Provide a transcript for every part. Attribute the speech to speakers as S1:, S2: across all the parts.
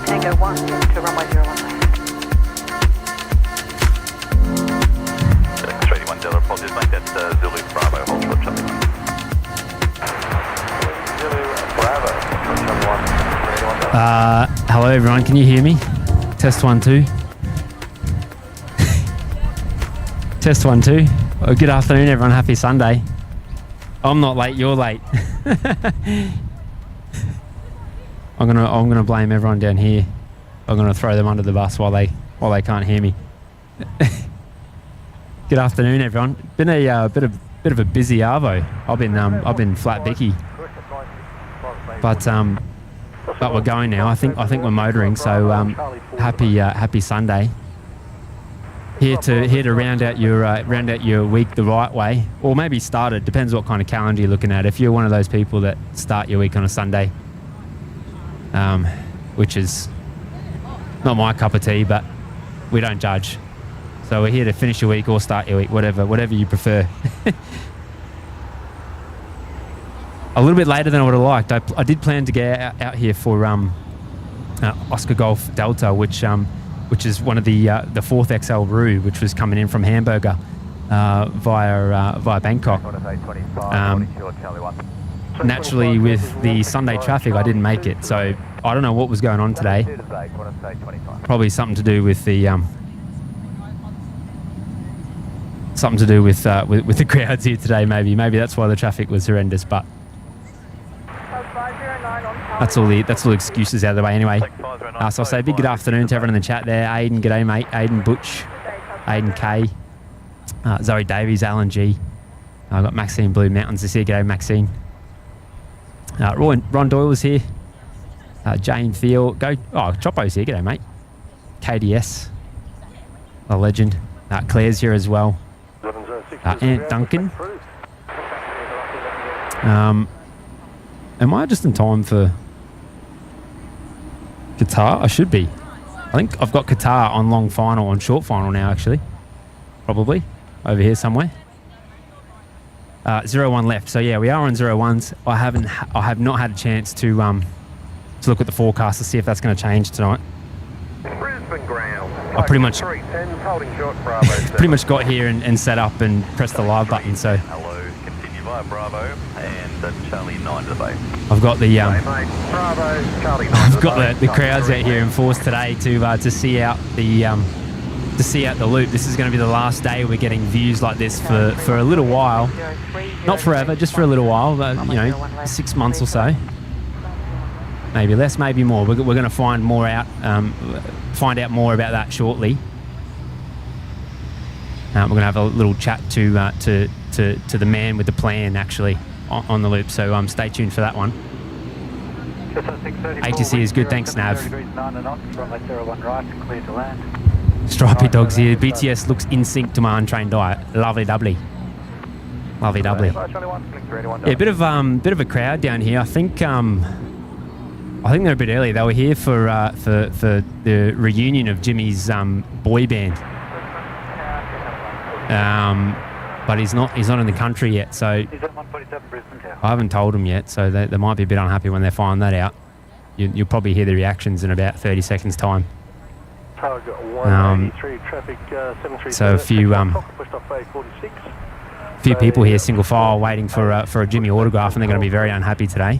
S1: Tango 1 to runway 01.
S2: 31 Delta, apologies mate, that's Zulu Bravo, hold short, Charlie 1. Zulu Bravo, Charlie 1.
S3: Hello everyone, can you hear me? Test 1 2. Test 1 2. Oh, good afternoon everyone, happy Sunday. I'm not late, you're late. I'm gonna blame everyone down here. I'm gonna throw them under the bus while they can't hear me. Good afternoon everyone. Been a bit of a busy arvo. I've been flat Bicky. But we're going now. I think we're motoring, so happy Sunday. Here to round out your week the right way, or maybe start it. Depends what kind of calendar you're looking at. If you're one of those people that start your week on a Sunday, which is not my cup of tea, but we don't judge. So we're here to finish your week or start your week, whatever you prefer. A little bit later than I would have liked. I did plan to get out here for Oscar Golf Delta, which is one of the 4th XL Roo, which was coming in from Hamburger via Bangkok. Naturally, with the Sunday traffic, I didn't make it, so I don't know what was going on today. Probably something to do with the with the crowds here today. Maybe that's why the traffic was horrendous. But that's all the excuses out of the way anyway. So I'll say big good afternoon to everyone in the chat there. Aiden, g'day mate. Aiden Butch, Aiden K, Zoe Davies, Alan G. I've got Maxine Blue Mountains this year. G'day Maxine. Ron Doyle was here. Jane Thiel. Choppo's here. G'day mate. KDS, a legend. Claire's here as well. Aunt Duncan. Am I just in time for Qatar? I should be. I think I've got Qatar on long final, on short final now actually. Probably. Over here somewhere. 01 left. So yeah, we are on 01s. I have not had a chance to look at the forecast to see if that's going to change tonight.
S2: Brisbane ground.
S3: I pretty much
S2: short, Bravo,
S3: pretty much got here and set up and pressed the live button. So
S2: hello, continue via Bravo and Charlie 9 to the bay.
S3: I've got the
S2: Bravo, Charlie 9
S3: I've got the crowds out here in force today to see out the loop. This is going to be the last day we're getting views like this for a little while. Not forever, just for a little while. 6 months or so. Maybe less, maybe more. We're going to find out more about that shortly. We're going to have a little chat to the man with the plan actually on the loop. So stay tuned for that one. ATC is good, thanks Nav. Stripey dogs here. BTS looks in sync to my untrained eye. Lovely doubly. Lovely doubly. Yeah, a bit of a crowd down here. I think they're a bit early. They were here for the reunion of Jimmy's boy band. But he's not in the country yet, so I haven't told them yet. So they might be a bit unhappy when they find that out. You'll probably hear the reactions in about 30 seconds time. So a few people here single file waiting for a Jimmy autograph, and they're going to be very unhappy today.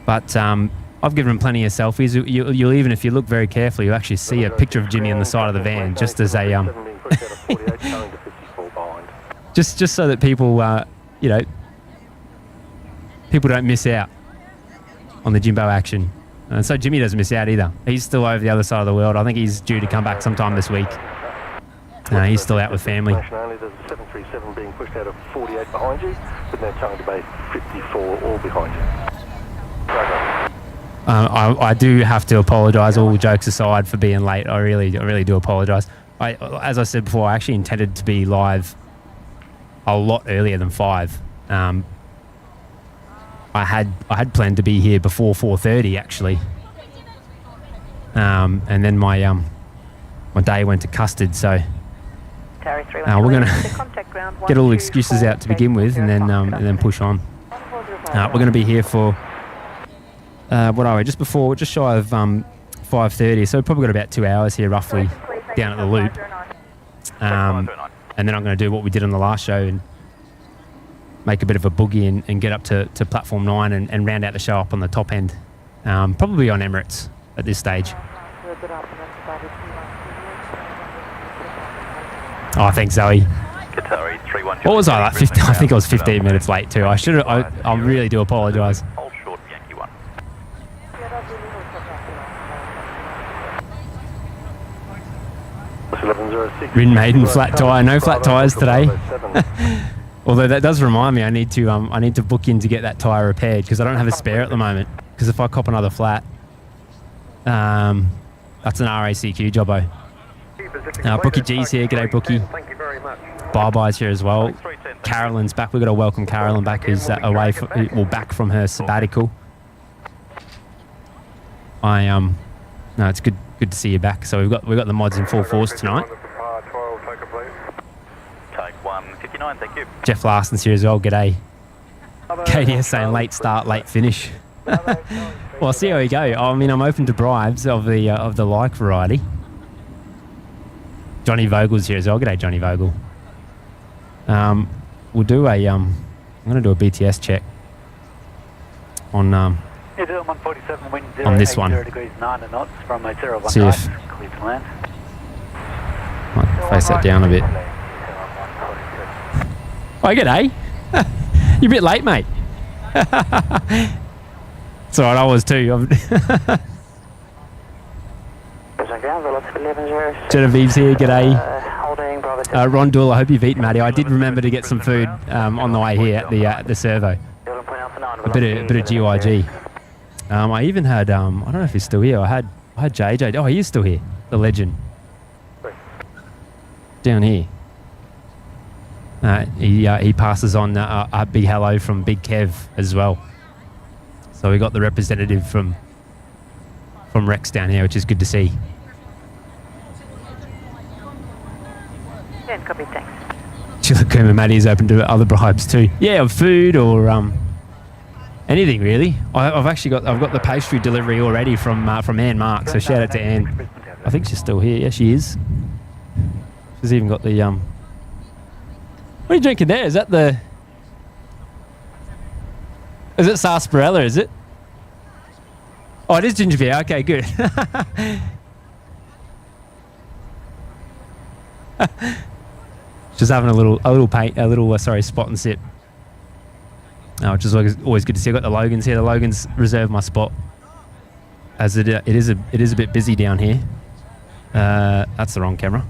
S3: But I've given him plenty of selfies. You'll even, if you look very carefully, you'll actually see a picture of Jimmy on the side of the van, just as a just so that people people don't miss out on the Jimbo action. And so Jimmy doesn't miss out either. He's still over the other side of the world. I think he's due to come back sometime this week. He's still out with family.
S2: There's a 737 being pushed out of 48 behind you, with now Charlie Bay 54 all behind you.
S3: I do have to apologise, all jokes aside, for being late. I really do apologise. As I said before, I actually intended to be live a lot earlier than 5. I had planned to be here before 4:30 actually, and then my day went to custard. So we're going to get all the excuses out to begin with, and then push on. We're going to be here for what are we? Just shy of 5:30. So we've probably got about 2 hours here, roughly, down at the loop. And then I'm going to do what we did on the last show and make a bit of a boogie and get up to platform 9 and round out the show up on the top end. Probably on Emirates at this stage. Oh, thanks, Zoe. What was I like? 15, I think I was 15 minutes late too. I really do apologise. Rin Maiden flat tyre. No flat tyres today. Although that does remind me, I need to book in to get that tyre repaired because I don't have a spare at the moment. Because if I cop another flat, that's an RACQ jobbo. Brookie G's here. G'day, Brookie. Bye-bye's here as well. Carolyn's back. We've got to welcome Carolyn back, who's back from her sabbatical. No, it's good to see you back. So we've got the mods in full force tonight.
S4: Take 159, thank you.
S3: Jeff Larson's here as well. G'day. KDS saying late start, late finish. Well, see how we go. I mean, I'm open to bribes of the like variety. Johnny Vogel's here as well. G'day, Johnny Vogel. We'll do a I'm going to do a BTS check on this one. See if might face that down a bit. Oh, g'day. You're a bit late, mate. It's alright, I was too. Genevieve's here, g'day. Ron Dool, I hope you've eaten, Matty. I did remember to get some food on the way here at the servo. A bit of GYG. I even had, I don't know if he's still here. I had JJ. Oh, he is still here. The legend. Down here. He passes on a big hello from Big Kev as well. So we got the representative from Rex down here, which is good to see.
S1: Yeah, copy, thanks.
S3: Chilakuma Matty is open to other bribes too. Yeah, of food or anything really. I've got the pastry delivery already from Anne Mark. So shout out to Anne. I think she's still here. Yeah, she is. She's even got the What are you drinking there? Is that the? Is it sarsaparilla? Is it? Oh, it is ginger beer. Okay, good. Just having a little spot and sip. Which is always good to see. I've got the Logans here. The Logans reserve my spot, as it is a bit busy down here. That's the wrong camera.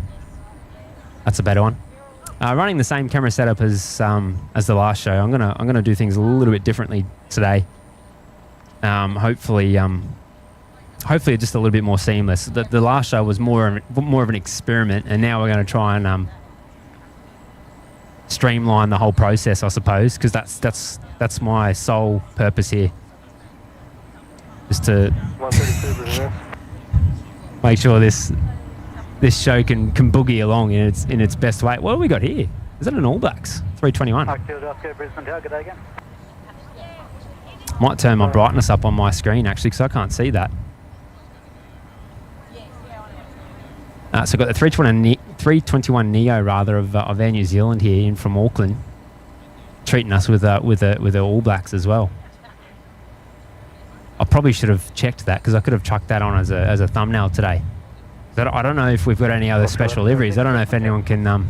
S3: That's a better one. Running the same camera setup as the last show. I'm gonna do things a little bit differently today. Hopefully just a little bit more seamless. The last show was more of an experiment, and now we're going to try and streamline the whole process, I suppose, because that's my sole purpose here, is to make sure this show can boogie along in its best way. What have we got here? Is that an All Blacks 321? Might turn my brightness up on my screen actually, because I can't see that. So I've got the 321 Neo rather of Air New Zealand here in from Auckland, treating us with the All Blacks as well. I probably should have checked that, because I could have chucked that on as a thumbnail today. I don't know if we've got any other special liveries. I don't know if anyone can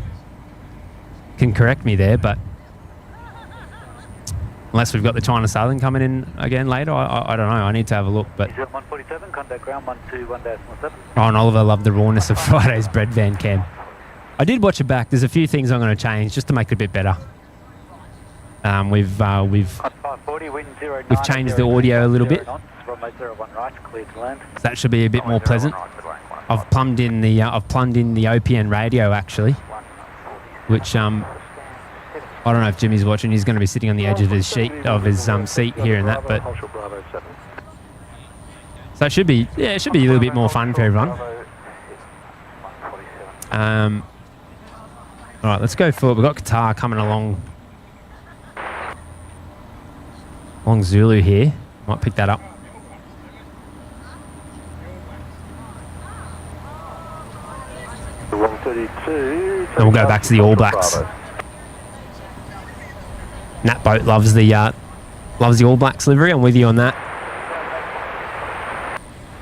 S3: correct me there, but unless we've got the China Southern coming in again later, I don't know. I need to have a look. But
S4: 147, contact ground 121-17.
S3: Ron Oliver loved the rawness of Friday's bread van cam. I did watch it back. There's a few things I'm going to change just to make it a bit better. We've changed the audio a little bit. So that should be a bit more pleasant. I've plumbed in the OPN radio actually, which I don't know if Jimmy's watching. He's going to be sitting on the edge of his seat here and that, but so it should be a little bit more fun for everyone. All right, let's go for it. We've got Qatar coming along Zulu here. Might pick that up.
S2: 132.
S3: And we'll go back to the All Blacks. That boat loves the All Blacks livery. I'm with you on that.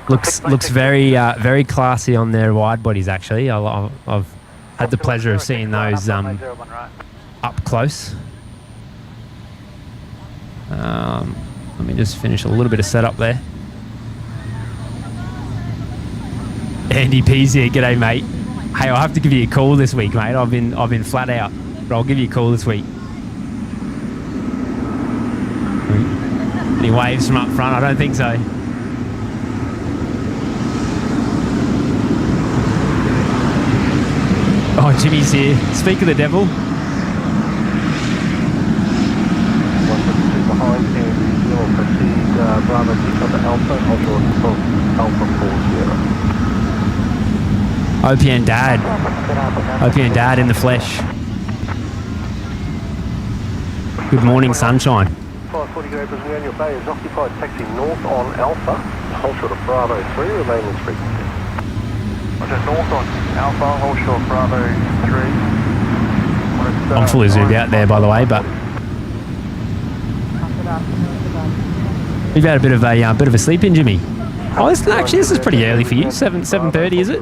S3: Looks very very classy on their wide bodies. Actually, I've had the pleasure of seeing those up close. Let me just finish a little bit of setup there. Andy P's here. G'day, mate. Hey, I'll have to give you a call this week, mate. I've been flat out, but I'll give you a call this week. Any waves from up front? I don't think so. Oh, Jimmy's here. Speak of the devil.
S2: 152 behind Andy, will proceed Bravo 6 on the Alpha, onshore Alpha 40.
S3: OPN Dad. OPN Dad in the flesh. Good morning, sunshine.
S2: 540 Brisbane Annual Bay is occupied, taxi north on Alpha, hold short of Bravo 3, remain in frequency.
S5: Roger, north on Alpha, hold short Bravo 3.
S3: I'm fully zoomed out there, by the way, but we've had a bit of a sleep in, Jimmy. Oh, this is pretty early for you. 7:30, is it?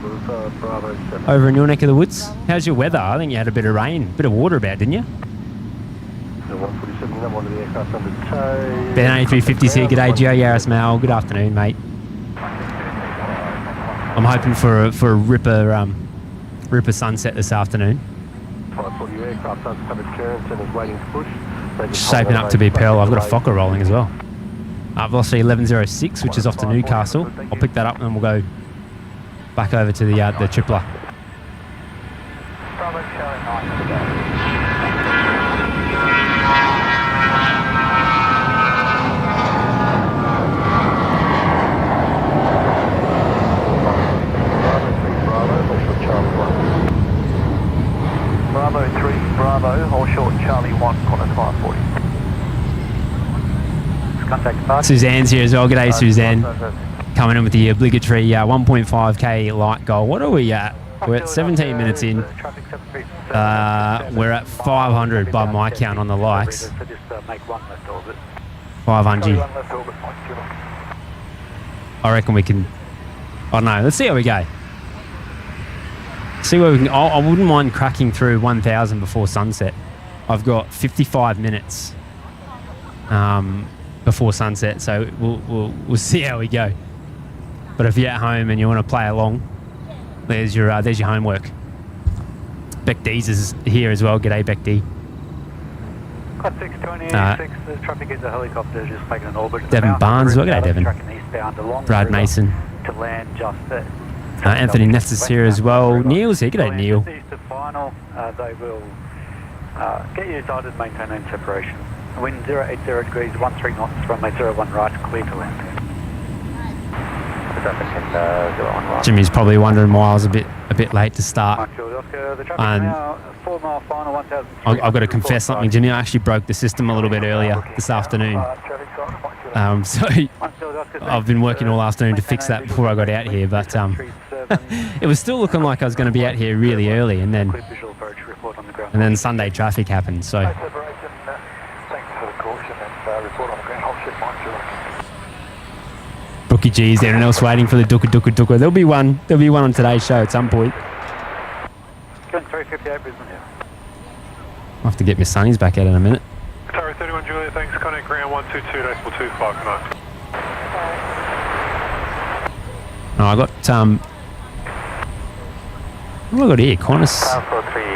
S3: Over in your neck of the woods. How's your weather? I think you had a bit of rain, a bit of water about, didn't you? Ben A350's here. G'day, Gio Yaris Mal. Good afternoon, mate. I'm hoping for a ripper sunset this afternoon.
S2: 540 aircraft uncovered clearance and is waiting to push.
S3: Shaping up to be Pearl. I've got a Fokker rolling as well. Velocity 1106, which is off to Newcastle. I'll pick that up and then we'll go back over to the tripler.
S5: Bravo Charlie 9 today. Bravo 3 Bravo, hold short Charlie 1, corner 540. Contact
S3: Suzanne's here as well. G'day, Suzanne. Coming in with the obligatory 1.5k light goal. What are we at? We're at 17 minutes in. We're at 500 by my count on the likes. 500. I reckon we can. I don't know. Let's see how we go. See where we can. I wouldn't mind cracking through 1,000 before sunset. I've got 55 minutes before sunset, so we'll see how we go. But if you're at home and you want to play along, there's your homework. Beck D's is here as well. G'day, Beck D.
S4: Got 626, the traffic is a helicopter just making an orbit.
S3: Devon Barnes, well, g'day, Devon. Brad Mason.
S4: To land just there.
S3: Anthony Ness is here as well. Neil's here. G'day, Neil.
S4: East of final, they will get you started maintaining separation. Wind 080 degrees, 13 knots, runway 01 right, clear to land.
S3: Jimmy's probably wondering why I was a bit late to start. And I've got to confess something, Jimmy. I actually broke the system a little bit earlier this afternoon. So I've been working all afternoon to fix that before I got out here, but it was still looking like I was going to be out here really early, and then Sunday traffic happened. So. Brookie G, is there anyone else waiting for the Dooka? There'll be one on today's show at some point.
S4: Going 358 Brisbane here.
S3: I'll have to get Miss Sunny's back out in a minute.
S5: Sorry, 31 Julia, thanks. Connect ground 122, decimal 25, good night.
S3: Oh, I got what have I got here? Qantas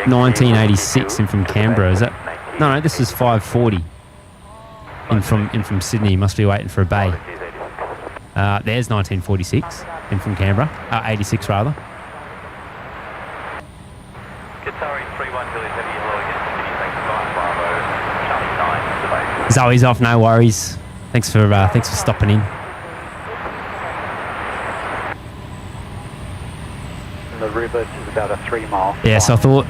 S3: 1986 in from Canberra. Is that? No, this is 540 in from Sydney. Must be waiting for a bay. There's 1946 in from Canberra. 86 rather.
S4: Qatari 31 Juliet Heavy Yellow against Sydney, thanks for 5 Charlie 9 to base.
S3: Zoe's off, no worries. Thanks for stopping in.
S4: The river is about a 3 mile.
S3: Yeah, so I thought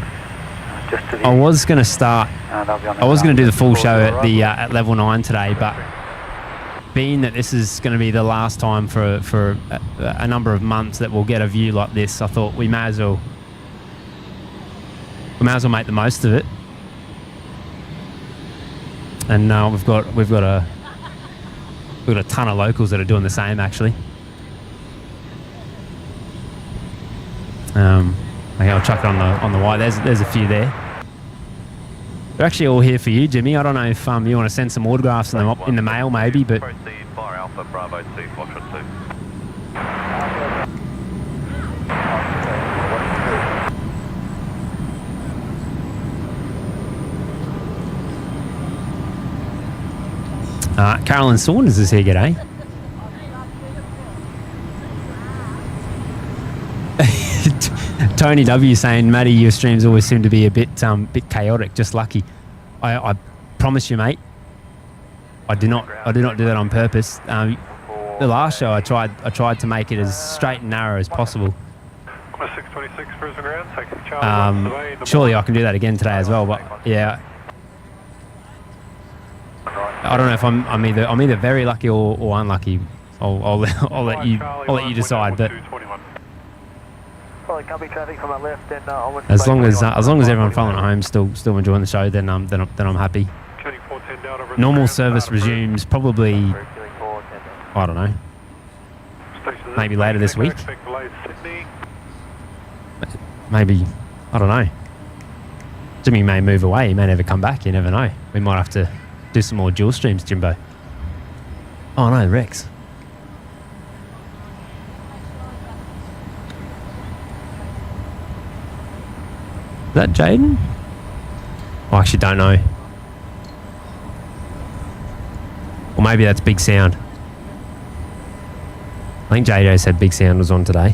S3: I was going to start. I was going to do the full show at the at level 9 today, but being that this is going to be the last time for a number of months that we'll get a view like this, I thought we may as well We may as well make the most of it. And we've got a ton of locals that are doing the same actually. Okay, I'll chuck it on the white. There's a few there. They're actually all here for you, Jimmy. I don't know if you want to send some autographs in the mail maybe, but
S5: Proceed via Alpha Bravo 2 Foxtrot 2.
S3: Carolyn Saunders is here, g'day. Tony W saying, Matty, your streams always seem to be a bit chaotic. Just lucky. I promise you, mate. I do not do that on purpose. The last show, I tried to make it as straight and narrow as possible.
S4: 626 Brisbane ground, taxi Charlie.
S3: Surely I can do that again today as well. But yeah, I don't know if I'm either very lucky or unlucky. I'll let you decide. But as long as everyone following at home still enjoying the show, then I'm happy. Normal service resumes probably, I don't know, maybe later this week. Maybe, I don't know. Jimmy may move away. He may never come back. You never know. We might have to do some more dual streams, Jimbo. Oh no, Rex. Is that Jaden? I actually don't know. Or maybe that's Big Sound. I think JJ said Big Sound was on today.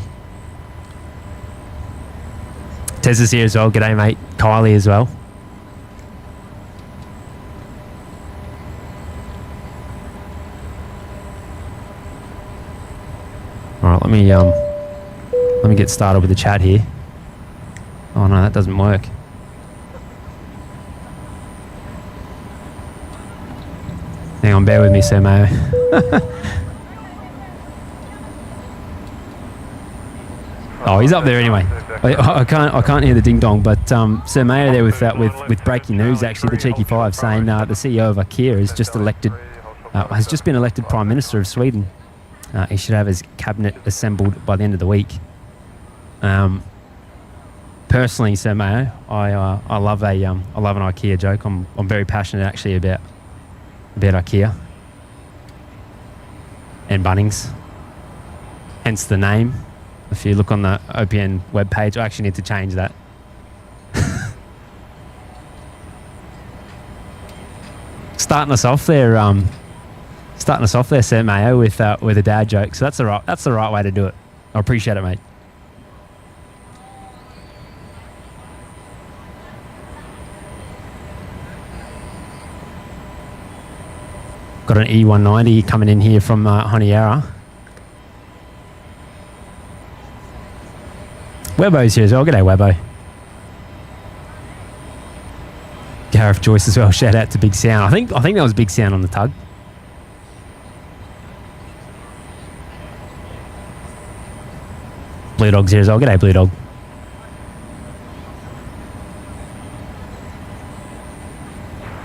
S3: Tez is here as well. G'day, mate. Kylie as well. All right, let me get started with the chat here. Oh no, that doesn't work. Hang on, bear with me, Sir Mayo. Oh, he's up there anyway. I can't hear the ding dong, but Sir Mayo there with breaking news. Actually, the cheeky five saying the CEO of IKEA has just been elected Prime Minister of Sweden. He should have his cabinet assembled by the end of the week. Personally, Sir Mayo, I love an IKEA joke. I'm very passionate actually about IKEA and Bunnings. Hence the name. If you look on the OPN webpage, I actually need to change that. Starting us off there, Sir Mayo, with a dad joke. So that's the right way to do it. I appreciate it, mate. Got an E190 coming in here from Honiara. Webbo's here as well. G'day, Webbo. Gareth Joyce as well. Shout out to Big Sound. I think that was Big Sound on the tug. Blue Dog's here as well. G'day, Blue Dog.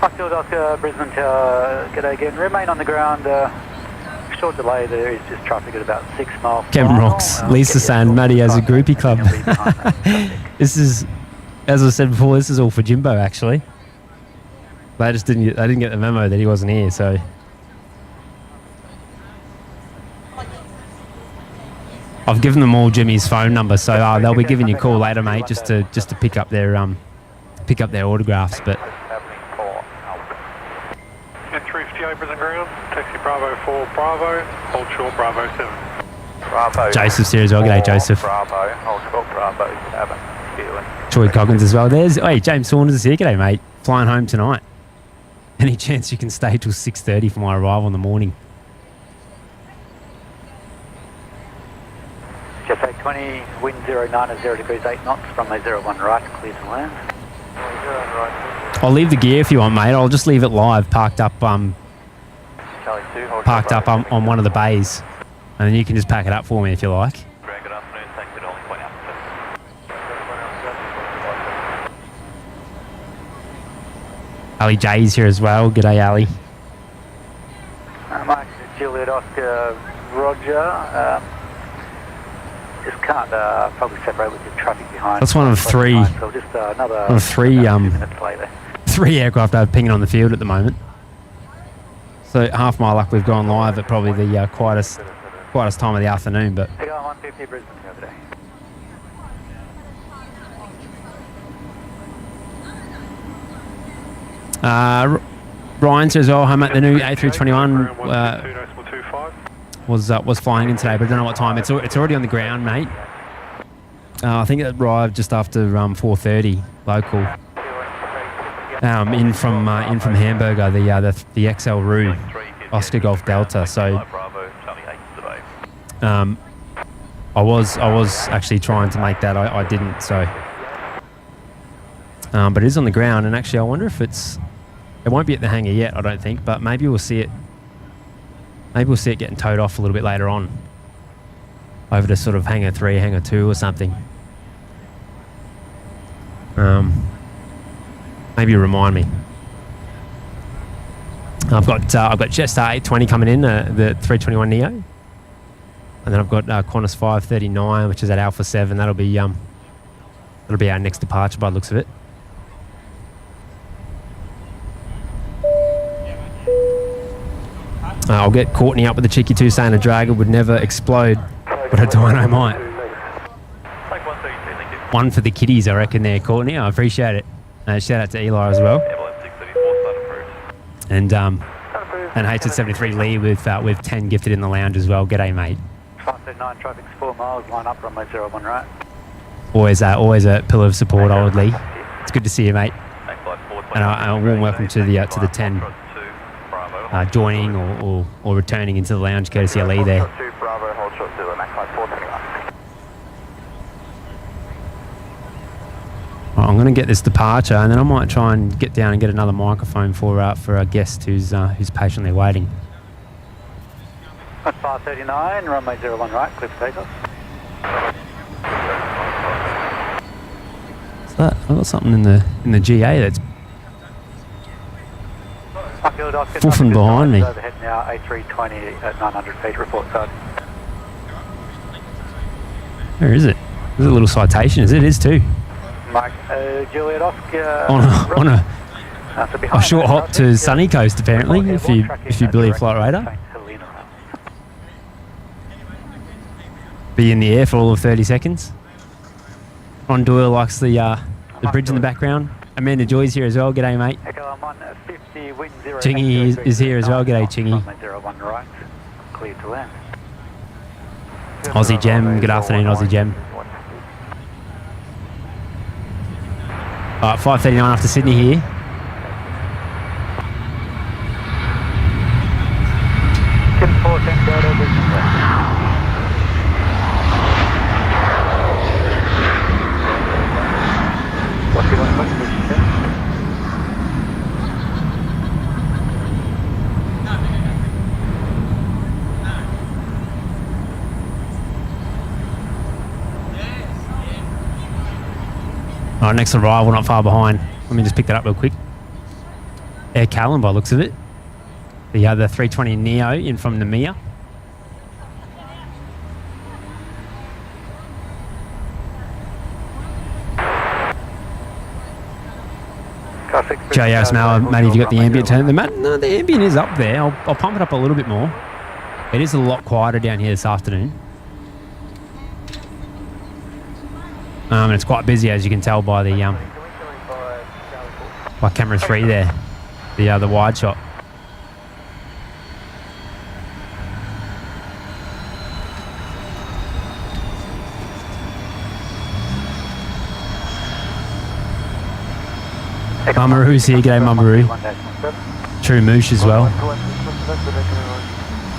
S4: Foxfield Oscar, Brisbane Tower, g'day again. Remain on the ground. Short delay, there is just traffic at about 6 miles.
S3: Kevin Rocks, Lisa saying Matty has a groupie club. This is, as I said before, this is all for Jimbo actually. They didn't get the memo that he wasn't here, so. I've given them all Jimmy's phone number, so they'll be giving you a call later, mate, just to pick up their autographs. But
S4: N358 Brisbane ground, taxi Bravo 4 Bravo, hold short Bravo 7.
S5: Bravo.
S3: Joseph's here as well. G'day, Joseph.
S5: Bravo, hold short Bravo 7. Feeling.
S3: Troy Coggins as well. Hey, James Saunders is here. G'day, mate. Flying home tonight. Any chance you can stay till 6:30 for my arrival in the morning?
S4: Jetpack 20, wind 09 at 0 degrees 8 knots, runway 01 right, clear to land.
S3: I'll leave the gear if you want, mate. I'll just leave it live, parked up on one of the bays, and then you can just pack it up for me if you like.
S5: Good afternoon, thank you, point out.
S3: Ali J's here as well. G'day, Ali.
S4: Mike, Juliet Oscar, Roger. Just can't probably separate with the traffic behind.
S3: That's one of three.
S4: So just another.
S3: One of three.
S4: 2 minutes later.
S3: 3 aircraft are pinging on the field at the moment. So half my luck, we've gone live at probably the quietest time of the afternoon. But
S4: Take on 150 Brisbane over there.
S3: Ryan says, "Oh, I'm at the new A321 was flying in today, but I don't know what time. It's already on the ground, mate. I think it arrived just after 4:30 local. In from Hamburger, the XL Roo, Oscar Golf Delta. So I was actually trying to make that. I didn't. So, but it is on the ground, and actually, I wonder if it won't be at the hangar yet. I don't think, but maybe we'll see it. Maybe we'll see it getting towed off a little bit later on, over to sort of hangar 3, hangar 2, or something. Maybe remind me. I've got Jetstar 820 coming in, the 321 Neo, and then I've got Qantas 539, which is at Alpha 7. That'll be our next departure by the looks of it. I'll get Courtney up with the cheeky 2 saying a Dragon would never explode, but a Dino might. One for the kiddies, I reckon there, Courtney. I appreciate it. Shout out to Eli as well. And HT73 Lee with 10 gifted in the lounge as well. G'day, mate.
S4: 539 traffic's 4 miles, line up, runway 01 right.
S3: Always a pillar of support, old Lee. It's good to see you, mate. And a warm welcome to the 10 joining or returning into the lounge, courtesy of Lee there. Right, I'm going to get this departure, and then I might try and get down and get another microphone for a guest who's patiently waiting.
S4: 539, runway 01 right, clear for takeoff.
S3: I've got something in the GA that's full from behind me.
S4: Overhead now, A320 at 900 feet, report card.
S3: Where is it? There's a little citation, is it? It is too.
S4: Mike, Juliet Oscar.
S3: On a short hop to Sunny Coast, apparently, if you believe Flight Radar. Be in the air for all of 30 seconds. Ron Doyle likes the bridge in the background. Amanda Joy's here as well. G'day, mate. Chingy is here as well. G'day, Chingy. Aussie Gem. Good afternoon, Aussie Gem. Alright, 5:39 after Sydney here. Alright, next arrival, not far behind. Let me just pick that up real quick. Air Callan by looks of it. The other 320 Neo in from Nemea. JS Mal, Matty, have you got the ambient turn? No, the ambient is up there. I'll pump it up a little bit more. It is a lot quieter down here this afternoon. And it's quite busy, as you can tell by the by camera 3 there, the wide shot. Mummaroo's here. G'day, Mummaroo. True Moosh as well.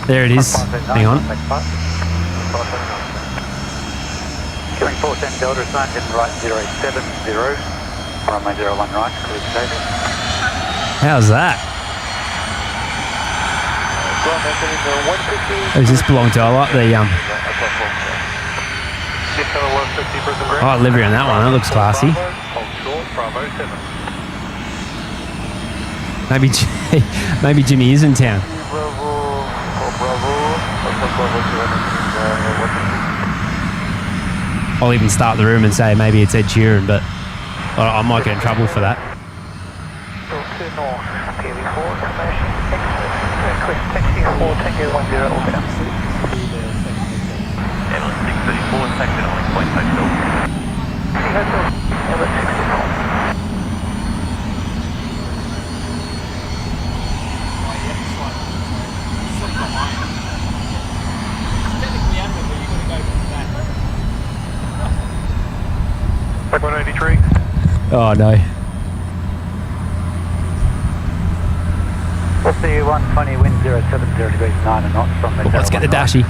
S3: There it is. Hang on.
S4: Killing 410 Delta, sign in right 070, runway 01 right, clear to takeoff.
S3: How's that? Does this belong to? I like the I like livery on that one. That looks classy. Maybe maybe Jimmy is in town. I'll even start the room and say maybe it's Ed Sheeran, but I might get in trouble for that.
S2: Back 183.
S3: Oh no.
S4: What's the 120 wind 070 degrees 9 knots from the
S3: Let's get the dashy.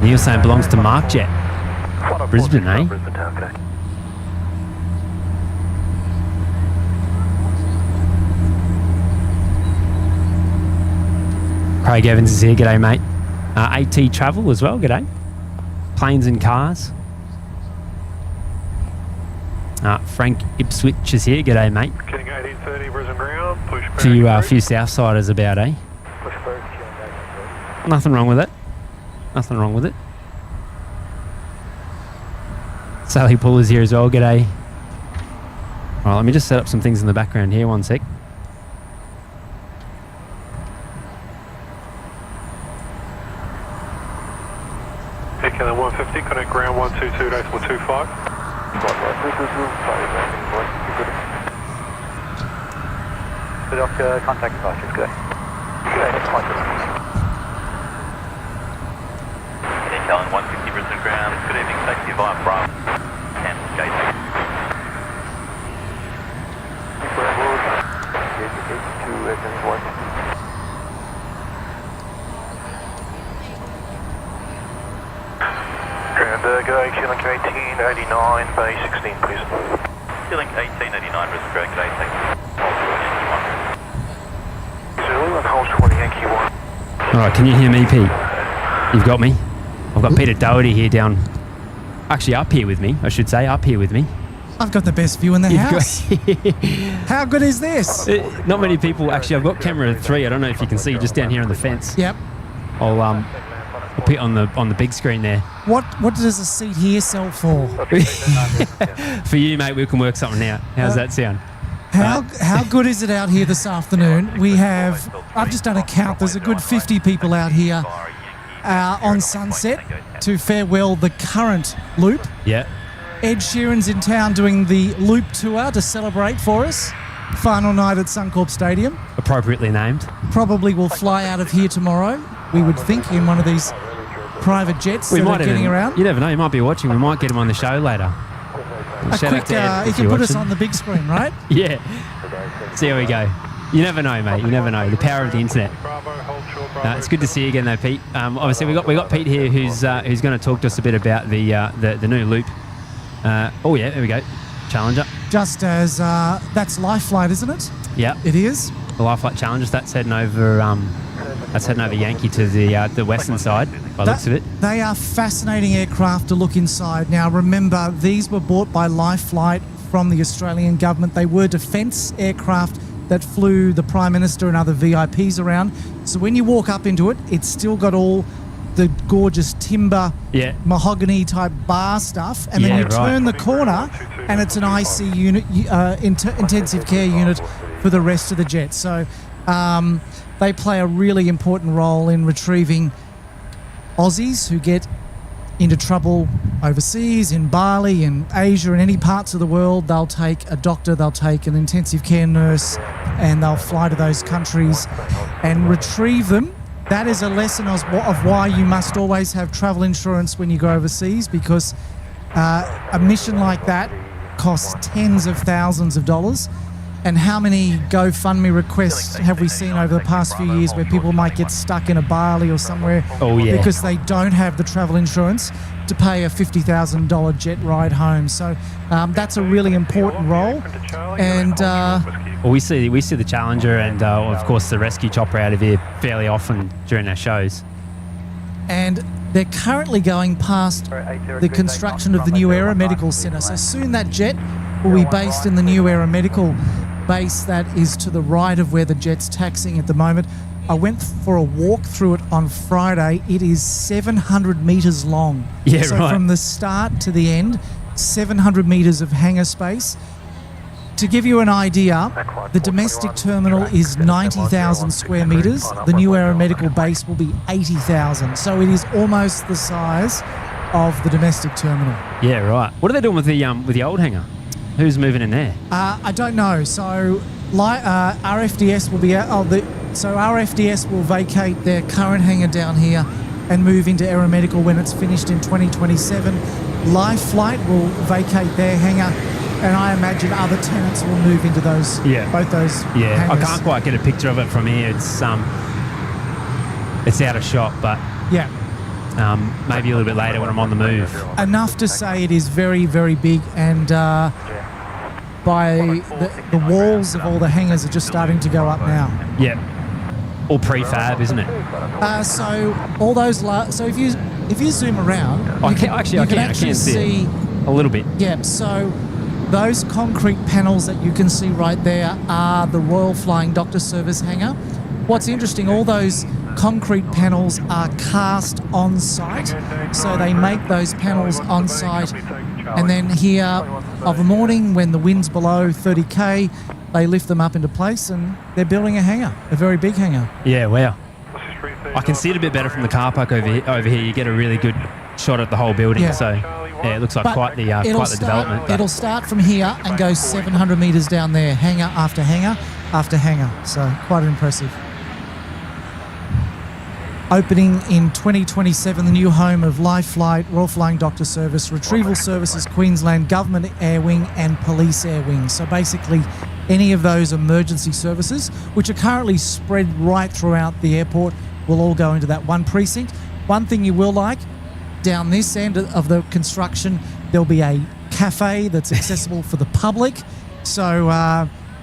S3: You're saying belongs to Mark Jet. Brisbane, eh?
S2: Brisbane town, g'day.
S3: Craig Evans is here, g'day mate. AT Travel as well, g'day. Planes and Cars. Frank Ipswich is here, g'day mate.
S2: Getting 1830 Brisbane ground, push back.
S3: Few Southsiders about, eh?
S2: Push back.
S3: Nothing wrong with it. Nothing wrong with it. Sally Paul is here as well, g'day. Alright, let me just set up some things in the background here, one sec.
S2: Echo 150, connect ground 122 decimal 25.
S4: Doctor, contact departures, good.
S6: Intel 150 Brisbane ground, good evening, taxi via Bravo. 10, Gatwick.
S2: Ground, g'day, Chilling 1889, Bay 16, please.
S6: Chilling 1889 Brisbane ground, g'day, taxi.
S2: Zulu and hold 20 Yankee 1.
S3: Alright, can you hear me, Pete? You've got me? I've got Peter Doherty here down... Actually, up here with me, I should say, up here with me.
S7: I've got the best view in the
S3: You've
S7: house. How good is this?
S3: Not many people... Actually, I've got camera 3. I don't know if you can see just down here on the fence.
S7: Yep.
S3: I'll put it on the big screen there.
S7: What does a seat here sell for?
S3: For you, mate, we can work something out. How's that sound?
S7: How good is it out here this afternoon? We have, I've just done a count, there's a good 50 people out here on Sunset to farewell the current loop.
S3: Yeah.
S7: Ed Sheeran's in town doing the loop tour to celebrate for us. Final night at Suncorp Stadium.
S3: Appropriately named.
S7: Probably will fly out of here tomorrow, we would think, in one of these private jets that are getting around.
S3: You never know, you might be watching. We might get him on the show later.
S7: A quick, he can put us on the big screen, right?
S3: Yeah. See how we go. You never know, mate. You never know. The power of the internet. It's good to see you again, though, Pete. Obviously, we got Pete here, who's going to talk to us a bit about the new loop. Oh yeah, there we go. Challenger.
S7: Just as that's Life Flight, isn't it?
S3: Yeah.
S7: It is.
S3: The Life Flight Challengers. That's heading over. Yankee to the western side. By the looks of it.
S7: They are fascinating aircraft to look inside. Now, remember, these were bought by Life Flight from the Australian government. They were defence aircraft that flew the Prime Minister and other VIPs around. So when you walk up into it, it's still got all the gorgeous timber, mahogany type bar stuff, and then you turn the corner and it's an IC unit, intensive care unit for the rest of the jet. So they play a really important role in retrieving Aussies who get into trouble overseas, in Bali, in Asia, in any parts of the world. They'll take a doctor, they'll take an intensive care nurse, and they'll fly to those countries and retrieve them. That is a lesson of why you must always have travel insurance when you go overseas, because a mission like that costs tens of thousands of dollars. And how many GoFundMe requests have we seen over the past few years where people might get stuck in a Bali or somewhere because they don't have the travel insurance to pay a $50,000 jet ride home. So that's a really important role. And
S3: Well, we see the Challenger and of course the rescue chopper out of here fairly often during our shows.
S7: And they're currently going past the construction of the new aeromedical centre. So soon that jet will be based in the new aeromedical base that is to the right of where the jet's taxiing at the moment. I went for a walk through it on Friday. It is 700 metres long.
S3: Yeah,
S7: so
S3: right.
S7: from the start to the end, 700 metres of hangar space. To give you an idea, the domestic terminal is 90,000 square metres. The new aeromedical base will be 80,000. So it is almost the size of the domestic terminal.
S3: Yeah, right. What are they doing with the old hangar? Who's moving in there?
S7: I don't know. So RFDS will be so RFDS will vacate their current hangar down here and move into aeromedical when it's finished in 2027. Life Flight will vacate their hangar, and I imagine other tenants will move into those. Both those.
S3: Yeah,
S7: hangars.
S3: I can't quite get a picture of it from here. It's out of shot, but
S7: Yeah.
S3: maybe a little bit later when I'm on the move.
S7: Enough to say it is very, very big, and by the walls of all the hangars are just starting to go up now.
S3: Yeah, all prefab, isn't it?
S7: So all those so if you zoom around,
S3: I
S7: you
S3: can
S7: actually
S3: see it. A little bit.
S7: Yeah, so those concrete panels that you can see right there are the Royal Flying Doctor Service hangar. What's interesting, all those concrete panels are cast on site, so they make those panels on site, and then here of a morning when the wind's below 30k, they lift them up into place and they're building a hangar, a very big hangar.
S3: Yeah, wow. I can see it a bit better from the car park over here. You get a really good shot at the whole building.
S7: Yeah.
S3: So yeah, it looks like
S7: But
S3: quite the development. but-
S7: It'll start from here and go 700 metres down there, hangar after hangar after hangar. So quite impressive. Opening in 2027, the new home of Life Flight, Royal Flying Doctor Service, Retrieval Services, Queensland Government Air Wing and Police Air Wing. So basically any of those emergency services, which are currently spread right throughout the airport, will all go into that one precinct. One thing you will like, down this end of the construction, there'll be a cafe that's accessible for the public. So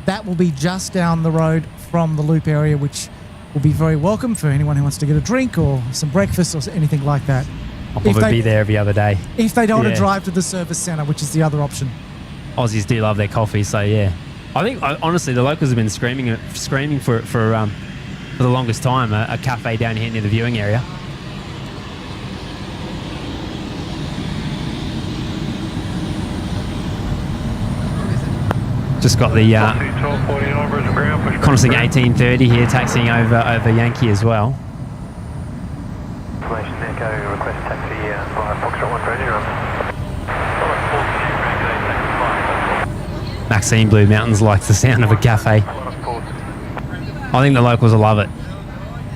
S7: that will be just down the road from the Loop area, which will be very welcome for anyone who wants to get a drink or some breakfast or anything like that.
S3: I'll probably be there every other day.
S7: If they don't want
S3: Yeah.
S7: to drive to the service centre, which is the other option.
S3: Aussies do love their coffee, so yeah. I think honestly the locals have been screaming for the longest time. A cafe down here near the viewing area. Just got the Conning 1830 here taxiing over Yankee as well.
S5: Information Echo, request taxi via Foxtrot 1 Brandon.
S3: Maxine Blue Mountains likes the sound of a cafe. I think the locals will love it.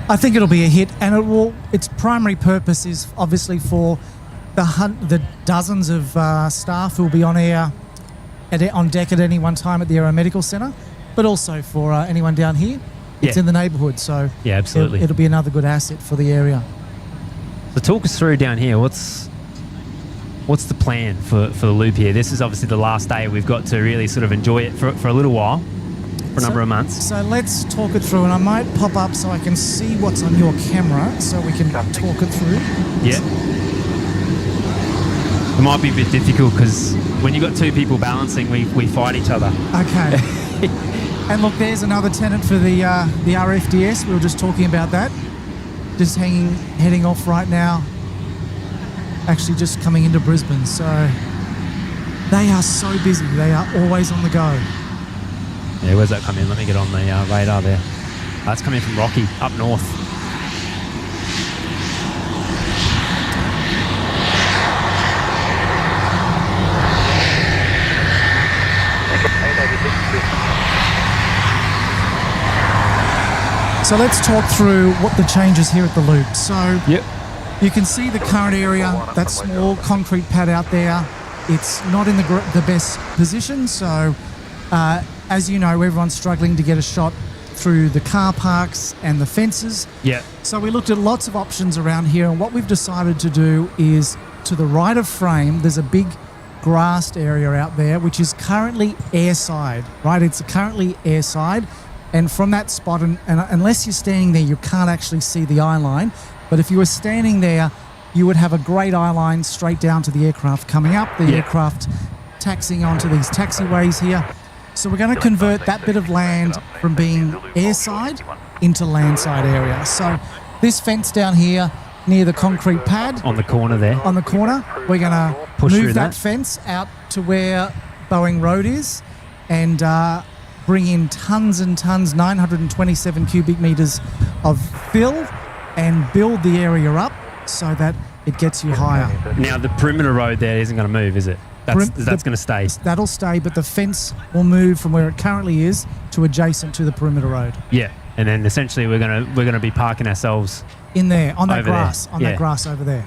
S7: I think it'll be a hit, and it will. Its primary purpose is obviously for the dozens of staff who will be on deck at any one time at the Aeromedical Centre, but also for anyone down here. It's in the neighbourhood, so
S3: Yeah, absolutely.
S7: it'll be another good asset for the area.
S3: So talk us through down here. What's the plan for the Loop here? This is obviously the last day we've got to really sort of enjoy it for a little while, for a number of months.
S7: So let's talk it through, and I might pop up so I can see what's on your camera, so we can talk it through.
S3: Yeah. It might be a bit difficult because when you've got two people balancing, we fight each other.
S7: Okay. And look, there's another tenant for the RFDS. We were just talking about that. Just heading off right now. Actually just coming into Brisbane. So they are so busy. They are always on the go.
S3: Yeah, where's that come in? Let me get on the radar there. That's coming from Rocky, up north.
S7: So let's talk through what the changes here at the Loop. So
S3: Yep.
S7: you can see the current area, that small concrete pad out there. It's not in the best position. So as you know, everyone's struggling to get a shot through the car parks and the fences.
S3: Yeah.
S7: So we looked at lots of options around here, and what we've decided to do is to the right of frame, there's a big grassed area out there, which is currently airside, right? It's currently airside. And from that spot, and unless you're standing there, you can't actually see the eye line. But if you were standing there, you would have a great eye line straight down to the aircraft coming up, the aircraft taxiing onto these taxiways here. So we're going to convert that bit of land from being airside into landside area. So this fence down here near the concrete pad
S3: On the corner there.
S7: on the corner, we're going to
S3: Push through
S7: move that
S3: that.
S7: fence out to where Boeing Road is and bring in tons and tons, 927 cubic meters of fill, and build the area up so that it gets you higher.
S3: Now, the perimeter road there isn't going to move, is it? That's going to stay.
S7: That'll stay, but the fence will move from where it currently is to adjacent to the perimeter road.
S3: Yeah. And then essentially we're going to be parking ourselves,
S7: In there, on that
S3: Over
S7: grass,
S3: there,
S7: on
S3: yeah.
S7: that grass over there.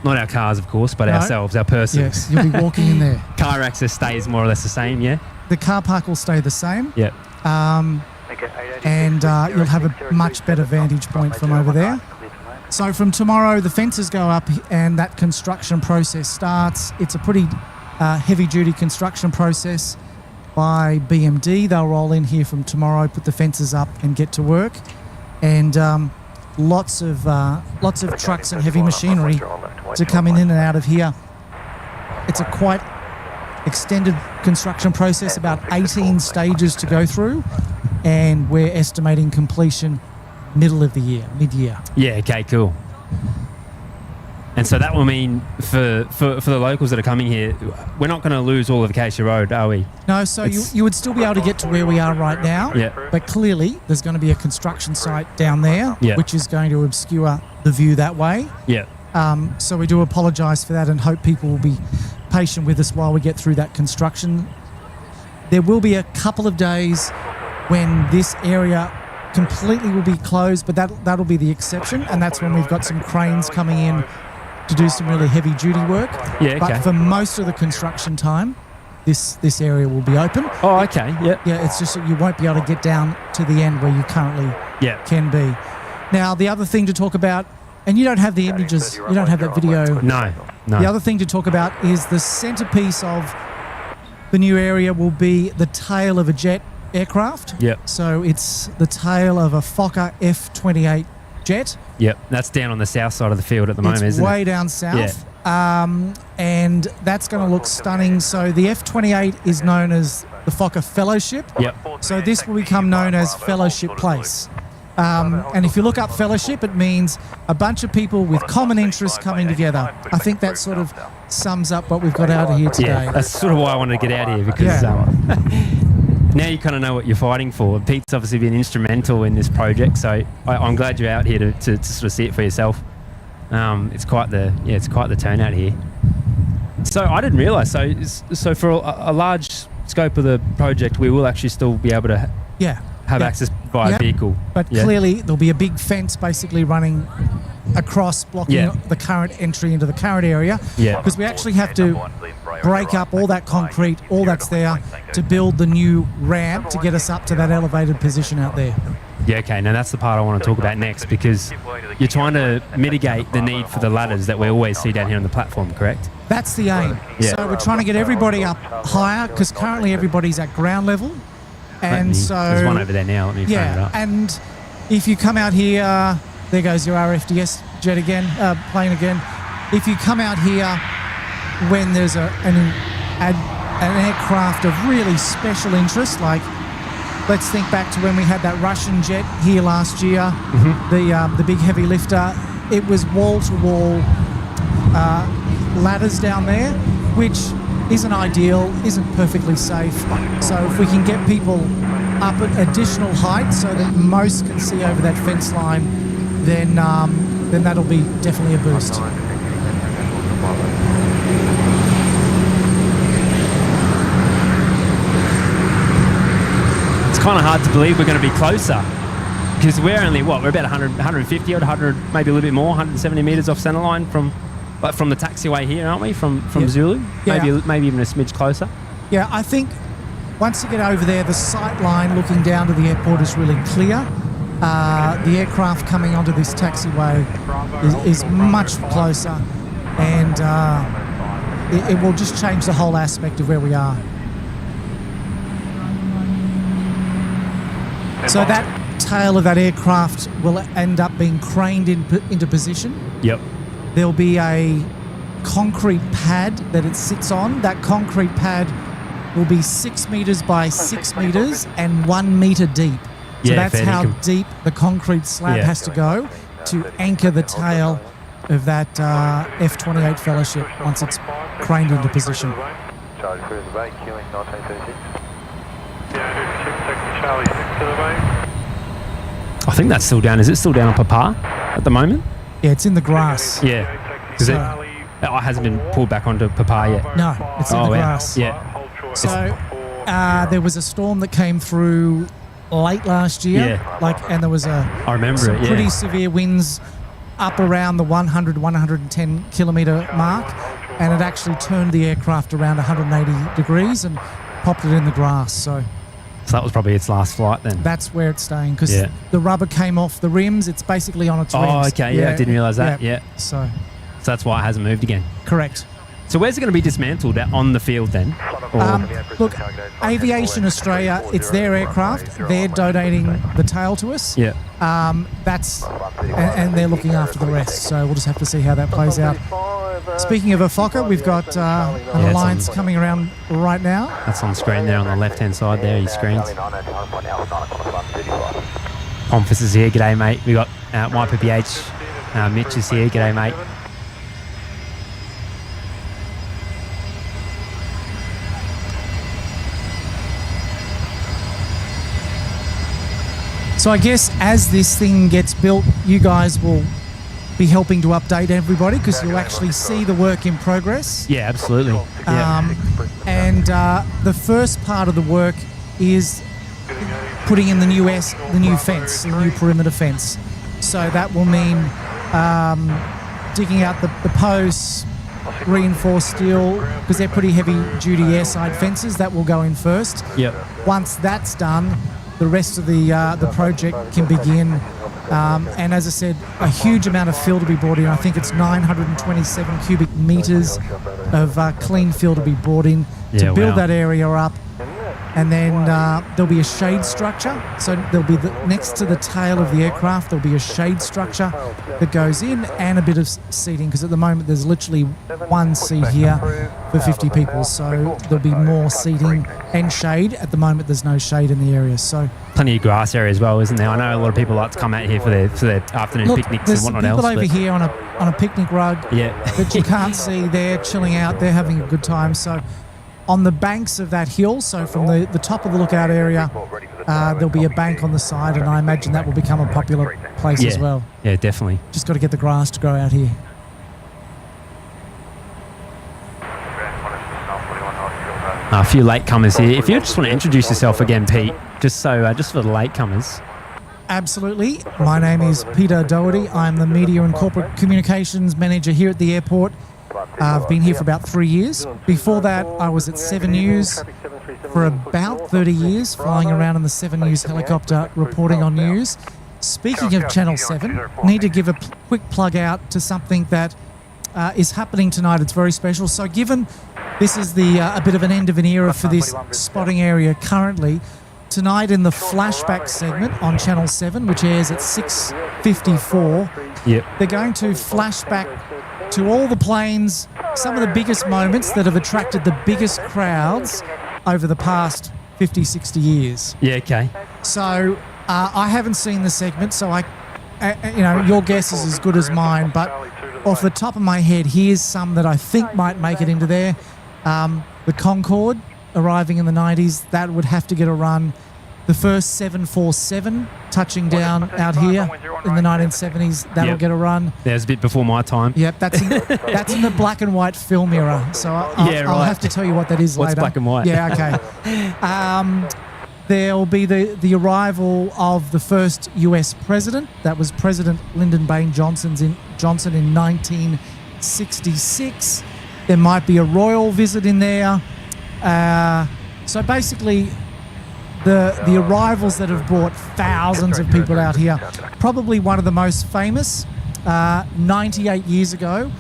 S3: not our cars, of course, but
S7: No.
S3: ourselves, our person.
S7: Yes, you'll be walking in there.
S3: Car access stays more or less the same, yeah?
S7: The car park will stay the same.
S3: Yeah.
S7: And you'll have a much better vantage point from over there. So from tomorrow, the fences go up and that construction process starts. It's a pretty heavy-duty construction process by BMD. They'll roll in here from tomorrow, put the fences up and get to work. And lots of trucks and heavy machinery to come in and out of here. It's a quite extended construction process, about 18 stages to go through, and we're estimating completion middle of the year, mid-year.
S3: Yeah, okay, cool. And so that will mean for the locals that are coming here, we're not going to lose all of Acacia Road, are we?
S7: No, so you would still be able to get to where we are right now,
S3: Yeah.
S7: but clearly there's going to be a construction site down there,
S3: Yeah.
S7: which is going to obscure the view that way.
S3: Yeah.
S7: So we do apologise for that and hope people will be patient with us while we get through that construction. There will be a couple of days when this area completely will be closed, but that'll be the exception, and that's when we've got some cranes coming in to do some really heavy duty work.
S3: Yeah, okay.
S7: But for most of the construction time, this area will be open.
S3: Oh, okay, yeah.
S7: Yeah, it's just that you won't be able to get down to the end where you currently
S3: Yeah.
S7: can be. Now, the other thing to talk about, and you don't have the images, you don't have that video.
S3: No, no.
S7: The other thing to talk about is the centerpiece of the new area will be the tail of a jet aircraft.
S3: Yep.
S7: So it's the tail of a Fokker F-28 jet.
S3: Yep, that's down on the south side of the field at the moment,
S7: It's
S3: isn't
S7: way
S3: it?
S7: down south. And that's going to look stunning. So the F-28 is known as the Fokker Fellowship.
S3: Yep.
S7: So this will become known as Fellowship Place. And if you look up Fellowship, it means a bunch of people with common interests coming together. I think that sort of sums up what we've got out of here today.
S3: Yeah, that's sort of why I wanted to get out of here, because now you kind of know what you're fighting for. Pete's obviously been instrumental in this project, so I'm glad you're out here to sort of see it for yourself. It's quite the turnout here. So I didn't realise. So for a large scope of the project, we will actually still be able to have access via vehicle.
S7: But clearly there'll be a big fence basically running across, blocking the current entry into the current area.
S3: Yeah.
S7: Because we actually have to break up all that concrete, all that's there, to build the new ramp to get us up to that elevated position out there.
S3: Yeah, okay. Now that's the part I want to talk about next, because you're trying to mitigate the need for the ladders that we always see down here on the platform, correct?
S7: That's the aim.
S3: Yeah.
S7: So we're trying to get everybody up higher, because currently everybody's at ground level. And so
S3: there's one over there now. Let me frame it up.
S7: And if you come out here, there goes your RFDS jet again, plane again. If you come out here when there's an aircraft of really special interest, like let's think back to when we had that Russian jet here last year, the big heavy lifter. It was wall-to-wall ladders down there, which isn't ideal, isn't perfectly safe. So if we can get people up at additional height so that most can see over that fence line, then that'll be definitely a boost.
S3: It's kind of hard to believe we're going to be closer, because we're only, we're about 150 or 100, maybe a little bit more, 170 metres off centre line from the taxiway here, aren't we? From Zulu?
S7: Yeah.
S3: Maybe even a smidge closer.
S7: Yeah, I think once you get over there, the sight line looking down to the airport is really clear. The aircraft coming onto this taxiway is much closer, and it will just change the whole aspect of where we are. So that tail of that aircraft will end up being craned into position.
S3: Yep.
S7: There'll be a concrete pad that it sits on. That concrete pad will be 6 meters by 6 meters and 1 meter deep. So
S3: Yeah,
S7: that's
S3: fair
S7: how
S3: dinkum.
S7: deep the concrete slab
S3: Yeah.
S7: has to go to anchor the tail of that F-28 fellowship once it's craned into position.
S2: Charlie through the bay, queuing 1936.
S5: Charlie 6 to the bay.
S3: I think that's still down. Is it still down on Papa at the moment?
S7: Yeah, it's in the grass.
S3: Yeah. Because it
S7: So-
S3: hasn't been pulled back onto Papa yet.
S7: No, it's in the
S3: yeah.
S7: grass.
S3: Yeah.
S7: So there was a storm that came through late last year.
S3: Yeah.
S7: And there was
S3: I remember
S7: some
S3: it, yeah.
S7: pretty severe winds up around the 100, 110 kilometre mark, and it actually turned the aircraft around 180 degrees and popped it in the grass. So
S3: So that was probably its last flight then.
S7: that's where it's staying, because
S3: Yeah.
S7: the rubber came off the rims. It's basically on its rims.
S3: Oh, okay. Yeah, I didn't realise that. Yeah.
S7: So,
S3: So that's why it hasn't moved again.
S7: correct.
S3: So where's it going to be dismantled on the field then? Or,
S7: Look, Aviation Australia, it's their aircraft. They're donating the tail to us.
S3: yeah.
S7: And they're looking after the rest. So we'll just have to see how that plays out. Speaking of a Fokker, we've got an
S3: it's
S7: Alliance
S3: on.
S7: coming around right now.
S3: That's on screen there on the left-hand side there, your screens. Pompous is here. G'day, mate. We got YPPH. Mitch is here. G'day, mate.
S7: So I guess as this thing gets built, you guys will be helping to update everybody, because you'll actually see the work in progress.
S3: Yeah, absolutely. Yeah.
S7: And the first part of the work is putting in the new fence, the new perimeter fence. So that will mean digging out the posts, reinforced steel, because they're pretty heavy duty airside fences. That will go in first.
S3: Yep.
S7: Once that's done, the rest of the project can begin. And as I said, a huge amount of fill to be brought in. I think it's 927 cubic metres of clean fill to be brought in to
S3: Yeah,
S7: build
S3: wow.
S7: that area up. And then there'll be a shade structure. So there'll be next to the tail of the aircraft, there'll be a shade structure that goes in, and a bit of seating, because at the moment there's literally one seat here for 50 people. So there'll be more seating and shade. At the moment there's no shade in the area. So
S3: Plenty of grass area as well, isn't there? I know a lot of people like to come out here for their afternoon
S7: look,
S3: picnics
S7: there's
S3: and
S7: some
S3: whatnot
S7: people
S3: else.
S7: over
S3: but-
S7: here on a picnic rug
S3: Yeah.
S7: that you can't see. They're chilling out. They're having a good time. So on the banks of that hill, so from the top of the lookout area, there'll be a bank on the side, and I imagine that will become a popular place as well.
S3: Yeah, definitely.
S7: Just got to get the grass to grow out here.
S3: A few latecomers here. If you just want to introduce yourself again, Pete, just for the latecomers.
S7: Absolutely. My name is Peter Doherty. I'm the Media and Corporate Communications Manager here at the airport. I've been here for about 3 years. Before that, I was at 7 News for about 30 years, flying around in the 7 News helicopter, reporting on news. Speaking of Channel 7, need to give a quick plug out to something that is happening tonight. It's very special. So given this is a bit of an end of an era for this spotting area currently, tonight in the flashback segment on Channel 7, which airs at 6:54,
S3: Yep.
S7: they're going to flash back to all the planes, some of the biggest moments that have attracted the biggest crowds over the past 50, 60 years.
S3: Yeah, okay.
S7: So I haven't seen the segment, so your guess is as good as mine, but off the top of my head, here's some that I think might make it into there. The Concorde arriving in the 90s, that would have to get a run. The first 747 touching down out here in the 1970s, that'll
S3: Yep.
S7: get a run.
S3: There's a bit before my time.
S7: Yep, that's in the black and white film era. So I'll
S3: right.
S7: have to tell you what that is
S3: What's
S7: later.
S3: black and white?
S7: Yeah, okay. There'll be the arrival of the first US president. That was President Lyndon Baines Johnson in 1966. There might be a royal visit in there. So basically, the arrivals that have brought thousands of people out here. Probably one of the most famous, 98 years ago,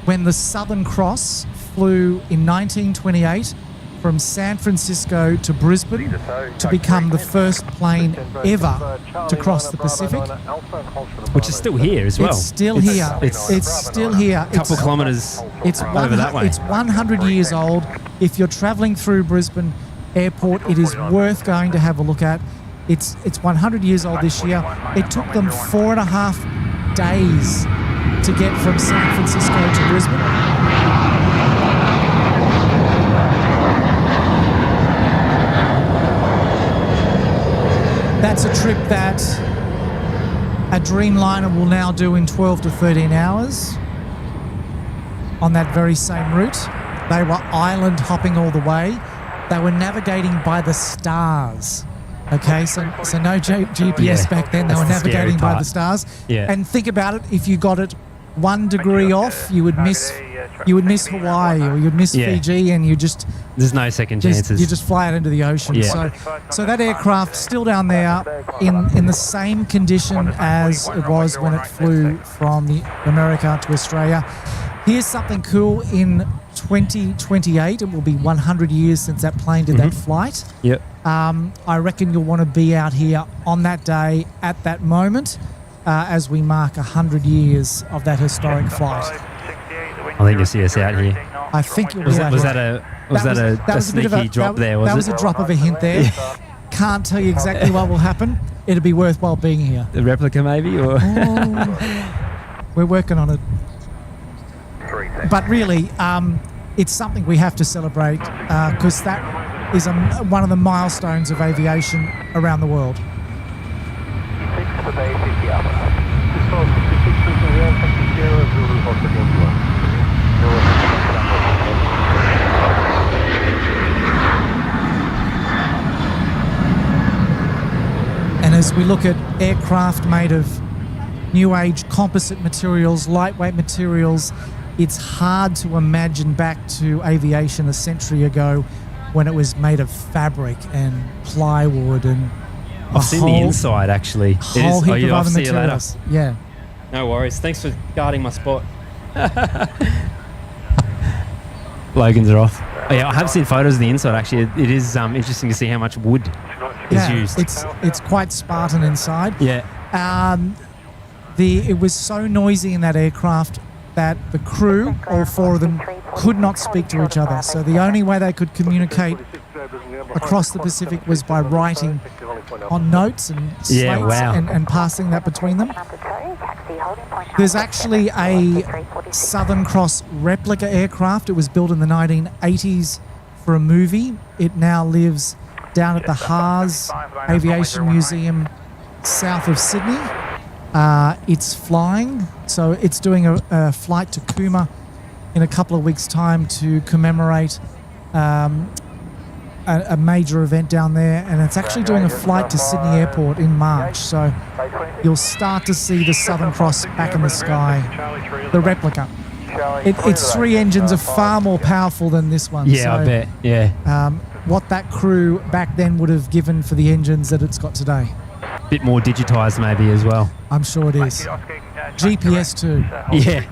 S7: when the Southern Cross flew in 1928 from San Francisco to Brisbane to become the first plane ever to cross the Pacific.
S3: Which is still here as well.
S7: It's still here. It's still here.
S3: A couple kilometres over that way.
S7: It's 100 years old. If you're travelling through Brisbane Airport, it is worth going to have a look at. It's 100 years old this year. It took them 4.5 days to get from San Francisco to Brisbane. That's a trip that a Dreamliner will now do in 12 to 13 hours on that very same route. They were island hopping all the way. They were navigating by the stars. Okay, so no GPS back then. They were navigating by the stars.
S3: Yeah.
S7: And think about it, if you got it 1 degree off, you would miss Hawaii, or you'd miss Fiji, and
S3: there's no second chances.
S7: You just fly out into the ocean.
S3: Yeah.
S7: So that aircraft still down there in the same condition as it was when it flew from America to Australia. Here's something cool. In 2028, it will be 100 years since that plane did that flight.
S3: Yep.
S7: I reckon you'll want to be out here on that day at that moment as we mark 100 years of that historic flight.
S3: I think you'll see us out here.
S7: I think you'll be out here.
S3: Was that a sneaky drop there, was it?
S7: That was a drop of a hint there. Can't tell you exactly what will happen. It'll be worthwhile being here.
S3: The replica maybe? Or
S7: we're working on it. But really, it's something we have to celebrate because that is one of the milestones of aviation around the world. And as we look at aircraft made of new age composite materials, lightweight materials, it's hard to imagine back to aviation a century ago when it was made of fabric and plywood and
S3: I've seen the inside actually.
S7: Whole heap of other materials. Yeah.
S3: No worries. Thanks for guarding my spot. Logan's are off. Oh, yeah, I have seen photos of the inside actually. It is interesting to see how much wood is used.
S7: It's quite Spartan inside.
S3: Yeah.
S7: It was so noisy in that aircraft that the crew, all 4 of them, could not speak to each other. So the only way they could communicate across the Pacific was by writing on notes and slates and passing that between them. There's actually a Southern Cross replica aircraft. It was built in the 1980s for a movie. It now lives down at the Haas Aviation Museum south of Sydney. It's flying, so it's doing a flight to Cooma in a couple of weeks' time to commemorate a major event down there, and it's actually doing a flight to Sydney Airport in March, so you'll start to see the Southern Cross back in the sky, the replica. Its 3 engines are far more powerful than this one.
S3: Yeah, so, I bet, yeah.
S7: What that crew back then would have given for the engines that it's got today.
S3: Bit more digitised maybe as well.
S7: I'm sure it is. GPS too.
S3: Yeah.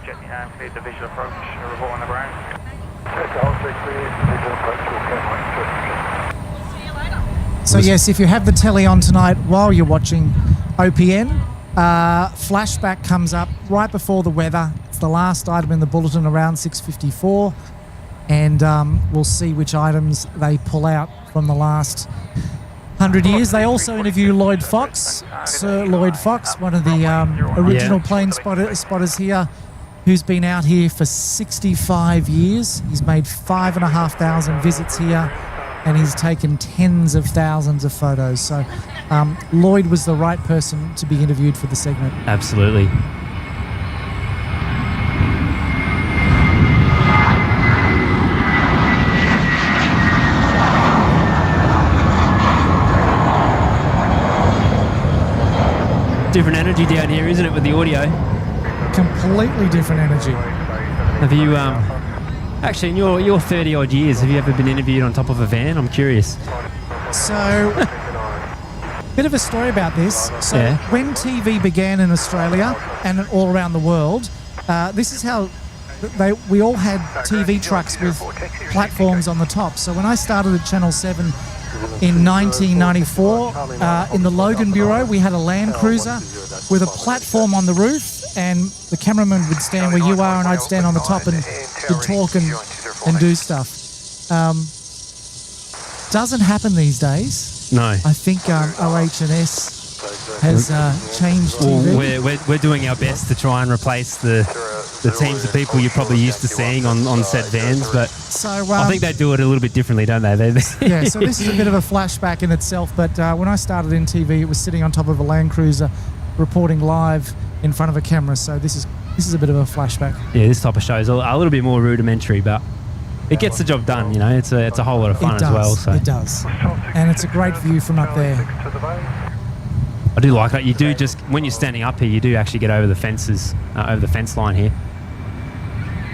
S7: So yes, if you have the telly on tonight while you're watching OPN, flashback comes up right before the weather. It's the last item in the bulletin around 6:54, and we'll see which items they pull out from the last 100 years. They also interview Lloyd Fox, Sir Lloyd Fox, one of the original plane spotters here, who's been out here for 65 years. He's made 5,500 visits here, and he's taken tens of thousands of photos. So Lloyd was the right person to be interviewed for the segment.
S3: Absolutely. Different energy down here, isn't it, with the audio?
S7: Completely different energy.
S3: Have you, actually, in your 30 odd years, have you ever been interviewed on top of a van? I'm curious.
S7: So, bit of a story about this. So, when TV began in Australia and all around the world, this is how we all had TV trucks with platforms on the top. So when I started at Channel 7 in 1994, in the Logan Bureau, we had a Land Cruiser with a platform on the roof, and the cameraman would stand where you are and I'd stand on the top and we'd talk and do stuff. Doesn't happen these days.
S3: No.
S7: I think OH&S has changed TV.
S3: Well, we're doing our best to try and replace the teams of people you're probably used to seeing on set vans, but
S7: So
S3: I think they do it a little bit differently, don't they?
S7: yeah, so this is a bit of a flashback in itself, but when I started in TV, it was sitting on top of a Land Cruiser reporting live in front of a camera, so this is a bit of a flashback.
S3: Yeah, this type of show is a little bit more rudimentary, but it gets the job done, you know. It's a whole lot of fun as well. So
S7: It does. And it's a great view from up there.
S3: I do like that. You do just, when you're standing up here, you do actually get over the fences, over the fence line here.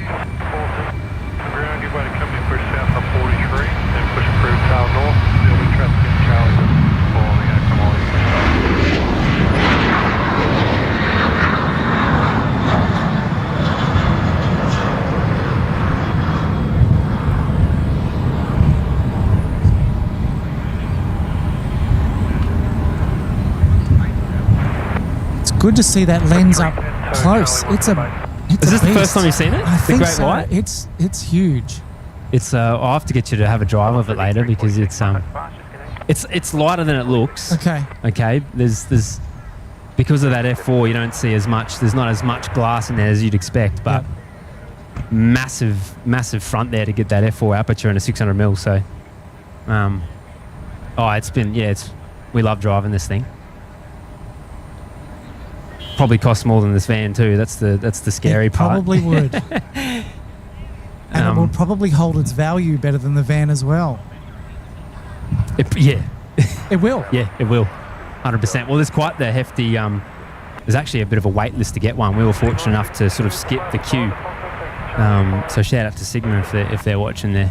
S2: Ground, give way to company push south up 43, then push approved tail north. There'll be traffic in Charlie following our commodity.
S7: It's good to see that lens up close. It's a
S3: Is this the
S7: beast.
S3: first time you've seen it?
S7: I think
S3: Great
S7: so.
S3: White?
S7: It's huge.
S3: It's I'll have to get you to have a drive of it later because it's lighter than it looks.
S7: Okay.
S3: Okay. There's because of that F4, you don't see as much. There's not as much glass in there as you'd expect, but massive front there to get that F4 aperture and a 600mm. So, we love driving this thing. Probably costs more than this van too. That's the scary part.
S7: Probably would. And it will probably hold its value better than the van as well.
S3: Yeah.
S7: It will.
S3: Yeah, it will. 100%. Well, there's quite the hefty. There's actually a bit of a wait list to get one. We were fortunate enough to sort of skip the queue. So shout out to Sigma if they're watching there.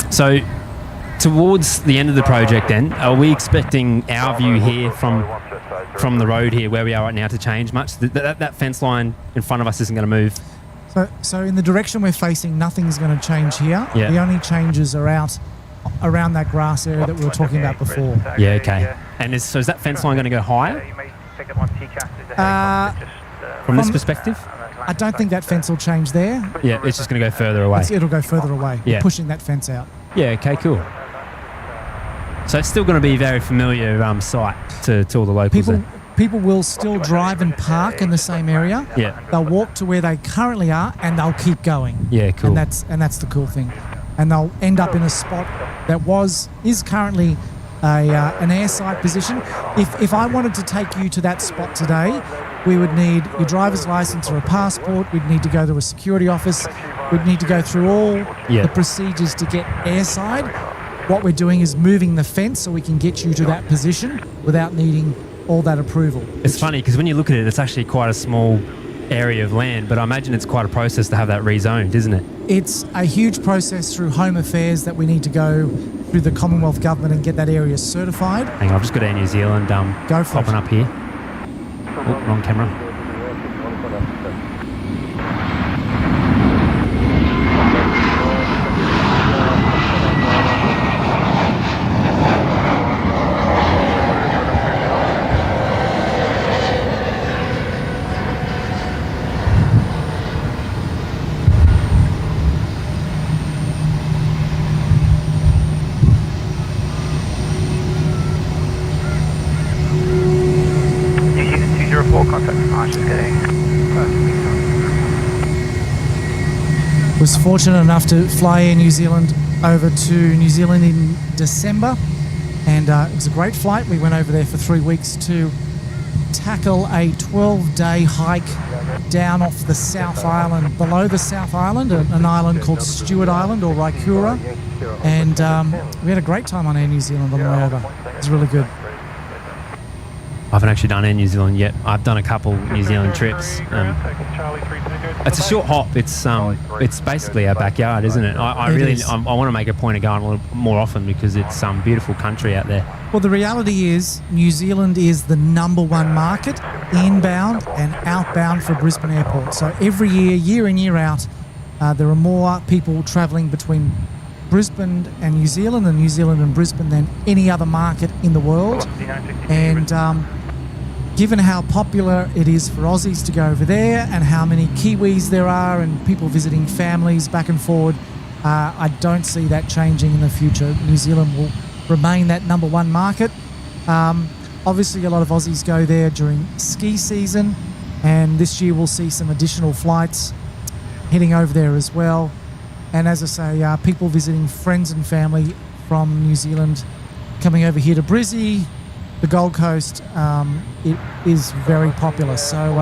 S3: So towards the end of the project, then, are we expecting our view here from the road here where we are right now to change much? That fence line in front of us isn't going to move.
S7: So in the direction we're facing, nothing's going to change here.
S3: Yeah.
S7: The only changes are out around that grass area that we were talking about before.
S3: Yeah, okay. And is that fence line going to go higher from this perspective?
S7: I don't think that fence will change there.
S3: Yeah, it's just going to go further away.
S7: It'll go further away.
S3: Yeah.
S7: We're pushing that fence out.
S3: Yeah, okay, cool. So it's still going to be a very familiar sight to all the locals there.
S7: People will still drive and park in the same area.
S3: Yeah.
S7: They'll walk to where they currently are and they'll keep going.
S3: Yeah, cool.
S7: And that's the cool thing. And they'll end up in a spot that is currently an airside position. If I wanted to take you to that spot today, we would need your driver's license or a passport. We'd need to go to a security office. We'd need to go through all the procedures to get airside. What we're doing is moving the fence so we can get you to that position without needing all that approval.
S3: It's funny because when you look at it, it's actually quite a small area of land, but I imagine it's quite a process to have that rezoned, isn't it?
S7: It's a huge process through Home Affairs that we need to go through the Commonwealth Government and get that area certified.
S3: Hang on, I've just got Air New Zealand
S7: Go for
S3: popping
S7: it.
S3: up here. Oh, wrong camera.
S7: Was fortunate enough to fly Air New Zealand over to New Zealand in December, and it was a great flight. We went over there for 3 weeks to tackle a 12-day hike down off the South Island, below the South Island, an island called Stewart Island or Raikura, and we had a great time on Air New Zealand on the way over. It was really good.
S3: I haven't actually done Air New Zealand yet. I've done a couple New Zealand trips. It's a short hop. It's basically our backyard, isn't it? I want to make a point of going a little more often because it's some beautiful country out there.
S7: Well, the reality is New Zealand is the #1 market inbound and outbound for Brisbane Airport. So every year in, year out, there are more people travelling between Brisbane and New Zealand and Brisbane than any other market in the world. And given how popular it is for Aussies to go over there and how many Kiwis there are and people visiting families back and forward, I don't see that changing in the future. New Zealand will remain that #1 market. Obviously, a lot of Aussies go there during ski season, and this year we'll see some additional flights heading over there as well. And as I say, people visiting friends and family from New Zealand coming over here to Brizzy, the Gold Coast, it is very popular. So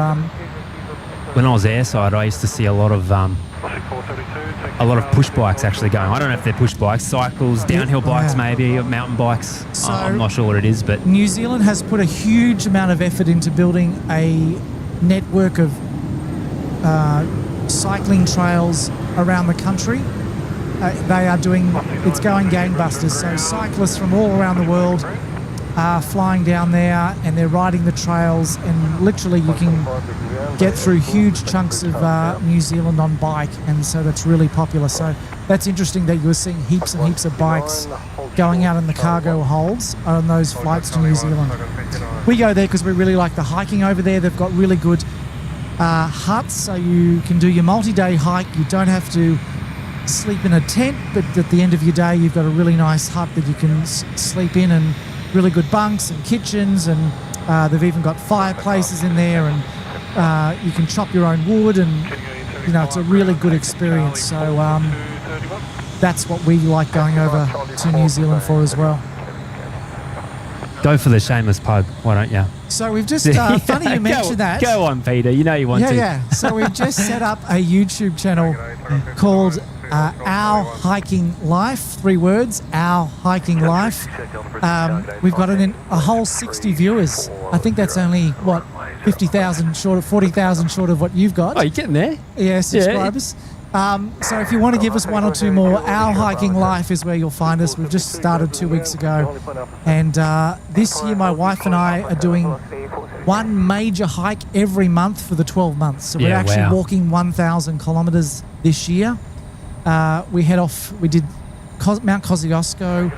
S3: when I was airside, I used to see a lot of push bikes actually going. I don't know if they're push bikes, cycles, downhill bikes maybe, mountain bikes.
S7: So
S3: I'm not sure what it is, but
S7: New Zealand has put a huge amount of effort into building a network of cycling trails around the country. They are doing, it's going gangbusters. So cyclists from all around the world are flying down there and they're riding the trails, and literally you can get through huge chunks of New Zealand on bike, and so that's really popular. So that's interesting that you're seeing heaps and heaps of bikes going out in the cargo holds on those flights to New Zealand. We go there because we really like the hiking over there. They've got really good huts, so you can do your multi-day hike. You don't have to sleep in a tent, but at the end of your day you've got a really nice hut that you can sleep in, and really good bunks and kitchens, and they've even got fireplaces in there, and you can chop your own wood, and you know, it's a really good experience. So that's what we like going over to New Zealand for as well.
S3: go for the shameless plug, why don't you?
S7: So we've just, funny you mentioned that.
S3: Go on, Peter, you know you want to.
S7: Yeah. So we've just set up a YouTube channel called Our Hiking Life, 3 words, Our Hiking Life. We've got a whole 60 viewers. I think that's only, 50,000 short of 40,000 short of what you've got.
S3: Oh, you're getting there.
S7: Yeah, subscribers. So if you want to give us 1 or 2 more, Our Hiking Life is where you'll find us. We've just started 2 weeks ago. And this year my wife and I are doing 1 major hike every month for the 12 months. So we're actually walking 1,000 kilometres this year. We did Mount Kosciuszko,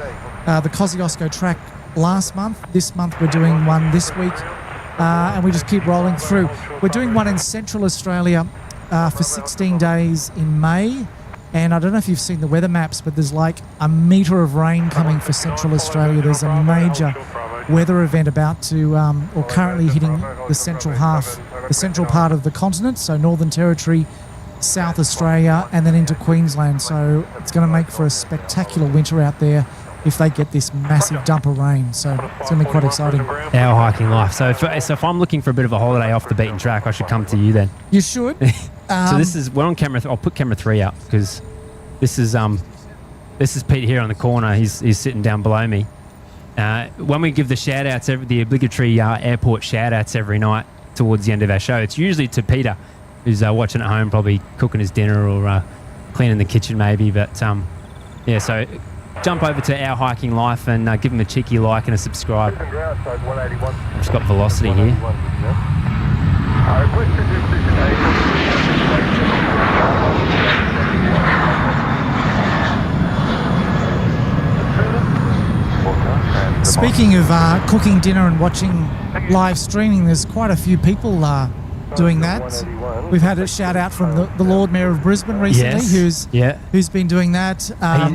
S7: the Kosciuszko track last month. This month we're doing one this week. And we just keep rolling through. We're doing one in Central Australia for 16 days in May. And I don't know if you've seen the weather maps, but there's like a metre of rain coming for Central Australia. There's a major weather event about to, or currently hitting the central part of the continent. So Northern Territory, South Australia, and then into Queensland. So it's going to make for a spectacular winter out there if they get this massive dump of rain. So it's going to be quite exciting.
S3: Our Hiking Life. So if I'm looking for a bit of a holiday off the beaten track, I should come to you then.
S7: You should.
S3: So we're on camera. I'll put camera 3 up because this is Pete here on the corner. He's sitting down below me. When we give the shout outs, the obligatory airport shout outs every night towards the end of our show, it's usually to Peter, who's watching at home, probably cooking his dinner or cleaning the kitchen maybe. But so jump over to Our Hiking Life and give him a cheeky like and a subscribe. I've just got velocity here.
S7: Speaking of cooking dinner and watching live streaming, there's quite a few people doing that. We've had a shout out from the Lord Mayor of Brisbane recently, who's been doing that.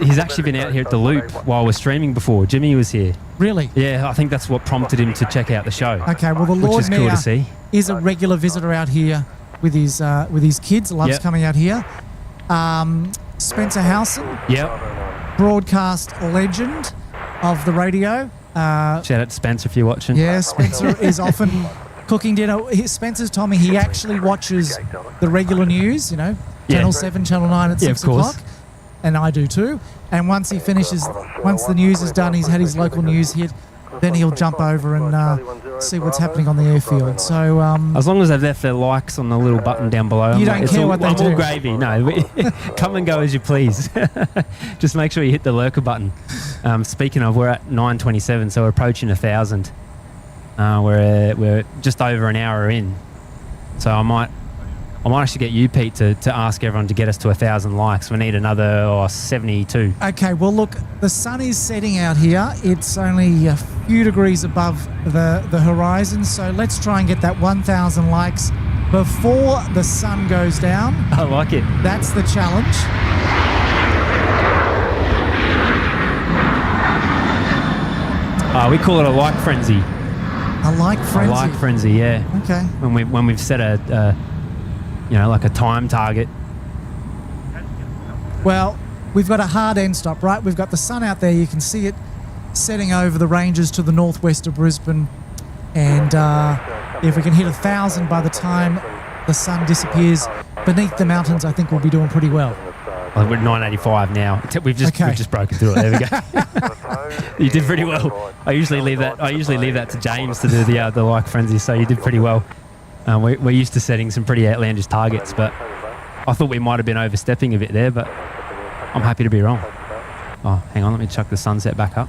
S3: He's actually been out here at the Loop while we're streaming before. Jimmy was here.
S7: Really?
S3: Yeah, I think that's what prompted him to check out the show.
S7: Okay, well the Lord Mayor
S3: cool to see.
S7: Is a regular visitor out here with his kids. Loves coming out here. Spencer Howson.
S3: Yep.
S7: Broadcast legend of the radio.
S3: Shout out to Spencer if you're watching.
S7: Yeah, Spencer is often cooking dinner. Spencer's told me he actually watches the regular news, Channel 7, Channel 9 at 6 o'clock. And I do too. And once the news is done, he's had his local news hit. then he'll jump over and see what's happening on the airfield. So
S3: As long as they've left their likes on the little button down below.
S7: You don't care what they do.
S3: I'm all gravy. No, come and go as you please. Just make sure you hit the lurker button. Speaking of, we're at 9:27, so we're approaching 1,000. We're just over an hour in, so I might actually get you, Pete, to ask everyone to get us to 1,000 likes. We need another 72.
S7: Okay, well, look, the sun is setting out here. It's only a few degrees above the horizon, so let's try and get that 1,000 likes before the sun goes down.
S3: I like it.
S7: That's the challenge.
S3: We call it a like frenzy.
S7: A like frenzy.
S3: A like frenzy, yeah.
S7: Okay.
S3: When we've set a like a time target.
S7: Well, we've got a hard end stop, right? We've got the sun out there. You can see it setting over the ranges to the northwest of Brisbane. And if we can hit 1,000 by the time the sun disappears beneath the mountains, I think we'll be doing pretty well.
S3: Well, we're at 985 now. We've just broken through it. There we go. You did pretty well. I usually leave that to James to do the like frenzy. So you did pretty well. We're used to setting some pretty outlandish targets, but I thought we might have been overstepping a bit there, but I'm happy to be wrong. Oh, hang on, let me chuck the sunset back up.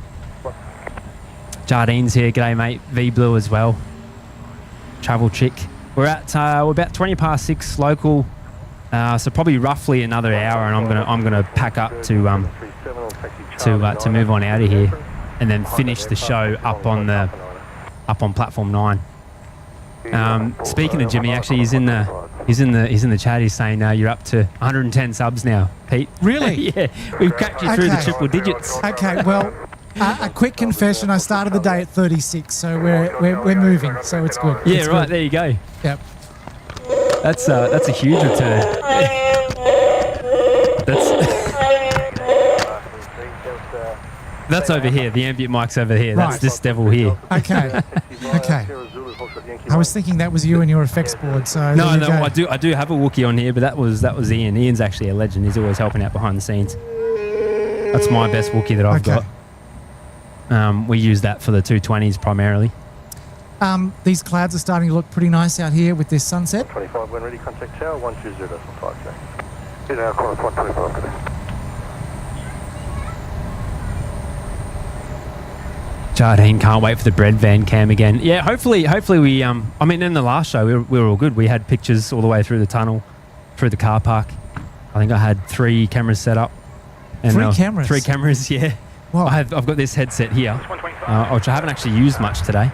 S3: Jardine's here, g'day mate. V Blue as well. Travel chick. We're about 20 past 6 local, so probably roughly another hour, and I'm gonna pack up to move on out of here, and then finish the show up on platform 9. Speaking of Jimmy, actually, he's in the chat. He's saying you're up to 110 subs now, Pete.
S7: Really?
S3: Yeah, we've cracked you through the triple digits.
S7: Okay, well, a quick confession. I started the day at 36, so we're moving, so it's good.
S3: Yeah,
S7: it's
S3: right.
S7: good.
S3: There you go.
S7: Yep.
S3: That's a huge return. That's over here. The ambient mic's over here. That's
S7: Right.
S3: this devil here.
S7: Okay. Okay. I was thinking that was you and your effects board. So
S3: No,
S7: there you go.
S3: I do have a Wookiee on here, but that was Ian. Ian's actually a legend. He's always helping out behind the scenes. That's my best Wookiee that I've got. We use that for the 220s primarily.
S7: These clouds are starting to look pretty nice out here with this sunset.
S5: 25 when ready, contact tower 120.5. In our corner 125 today.
S3: Jardine can't wait for the bread van cam again. Yeah, hopefully we in the last show we were all good. We had pictures all the way through the tunnel, through the car park. I think I had 3 cameras set up. And
S7: 3 cameras?
S3: 3 cameras, yeah.
S7: Wow.
S3: I've got this headset here, which I haven't actually used much today.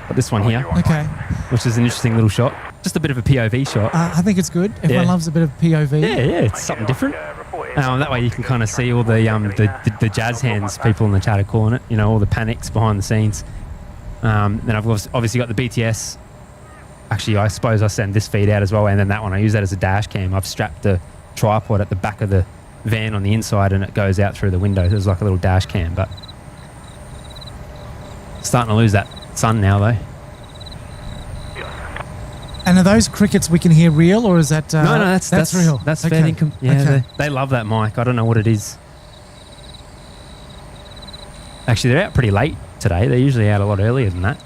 S3: Got this one here,
S7: Okay.
S3: which is an interesting little shot. Just a bit of a POV shot.
S7: I think it's good. Everyone
S3: Yeah.
S7: loves a bit of POV.
S3: Yeah, it's something different. That way you can kind of see all the jazz hands people in the chat are calling it. All the panics behind the scenes. Then I've obviously got the BTS. Actually, I suppose I send this feed out as well, and then that one I use that as a dash cam. I've strapped a tripod at the back of the van on the inside, and it goes out through the window. There's like a little dash cam, but starting to lose that sun now though.
S7: And are those crickets we can hear real, or is that
S3: No, that's
S7: real?
S3: That's
S7: okay.
S3: fair income. Yeah,
S7: Okay.
S3: they love that mic. I don't know what it is. Actually, they're out pretty late today. They're usually out a lot earlier than that.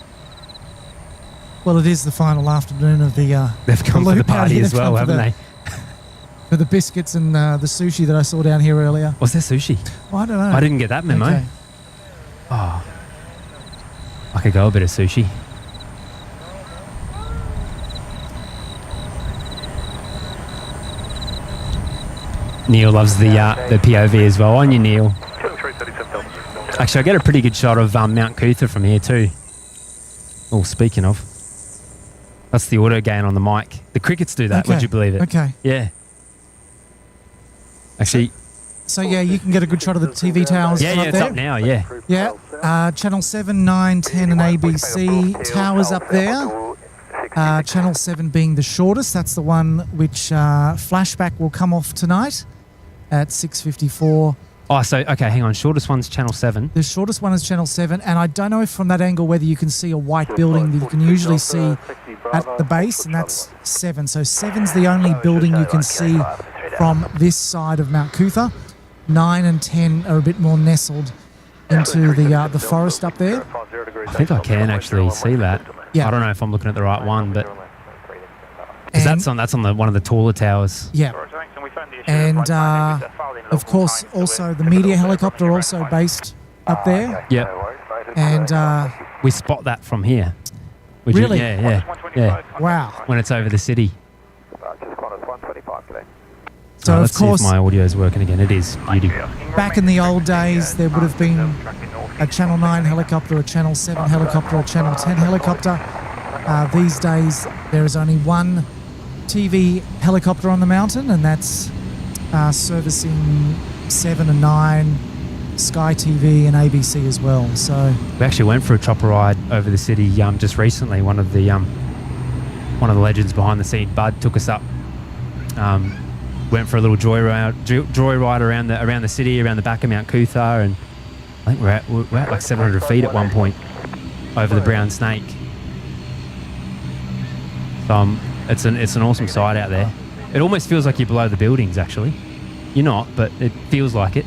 S7: Well, it is the final afternoon of the.
S3: They've come for the
S7: loop out
S3: party
S7: here.
S3: as
S7: They've
S3: well,
S7: come for
S3: haven't they?
S7: For the biscuits and the sushi that I saw down here earlier.
S3: Was there sushi?
S7: Oh, I don't know.
S3: I didn't get that memo.
S7: Okay.
S3: Oh, I could go a bit of sushi. Neil loves the POV as well. On you, Neil. Actually, I get a pretty good shot of Mount Cootha from here too. Oh, speaking of, that's the auto gain on the mic. The crickets do that.
S7: Okay.
S3: Would you believe it?
S7: Okay.
S3: Yeah. Actually,
S7: So yeah, you can get a good shot of the TV towers
S3: yeah,
S7: up
S3: it's
S7: there.
S3: up now. Yeah.
S7: Yeah. Channel 7, 9, 10 and ABC towers up there. Channel 7 being the shortest. That's the one which flashback will come off tonight at 6:54.
S3: Oh, so okay, hang on. Shortest one's Channel 7.
S7: The shortest one is Channel 7, and I don't know if from that angle whether you can see a white building that you can usually see at the base, and that's 7. So 7's the only building you can see from this side of Mount Cootha. 9 and 10 are a bit more nestled into the forest up there.
S3: I think I can actually see that.
S7: Yeah.
S3: I don't know if I'm looking at the right one, but because
S7: And-
S3: that's on one of the taller towers.
S7: Yeah. And of course, also the media helicopter also based up there.
S3: Yep.
S7: And
S3: We spot that from here. Which
S7: Really?
S3: Yeah.
S7: wow.
S3: When it's over the city.
S7: So
S3: Oh,
S7: of
S3: let's see
S7: course,
S3: if my audio is working again. It is. Beauty.
S7: back in the old days, there would have been a Channel 9 helicopter, a Channel 7 helicopter, a Channel 10 helicopter. These days, there is only one TV helicopter on the mountain, and that's servicing 7 and 9, Sky TV and ABC as well. So
S3: We actually went for a chopper ride over the city just recently. One of the legends behind the scene, Bud, took us up. Went for a little joyride around the city, around the back of Mount Cootha, and I think we're at like 700 feet at one point over the Brown Snake. So it's an awesome sight out there. It almost feels like you're below the buildings. Actually, you're not, but it feels like it.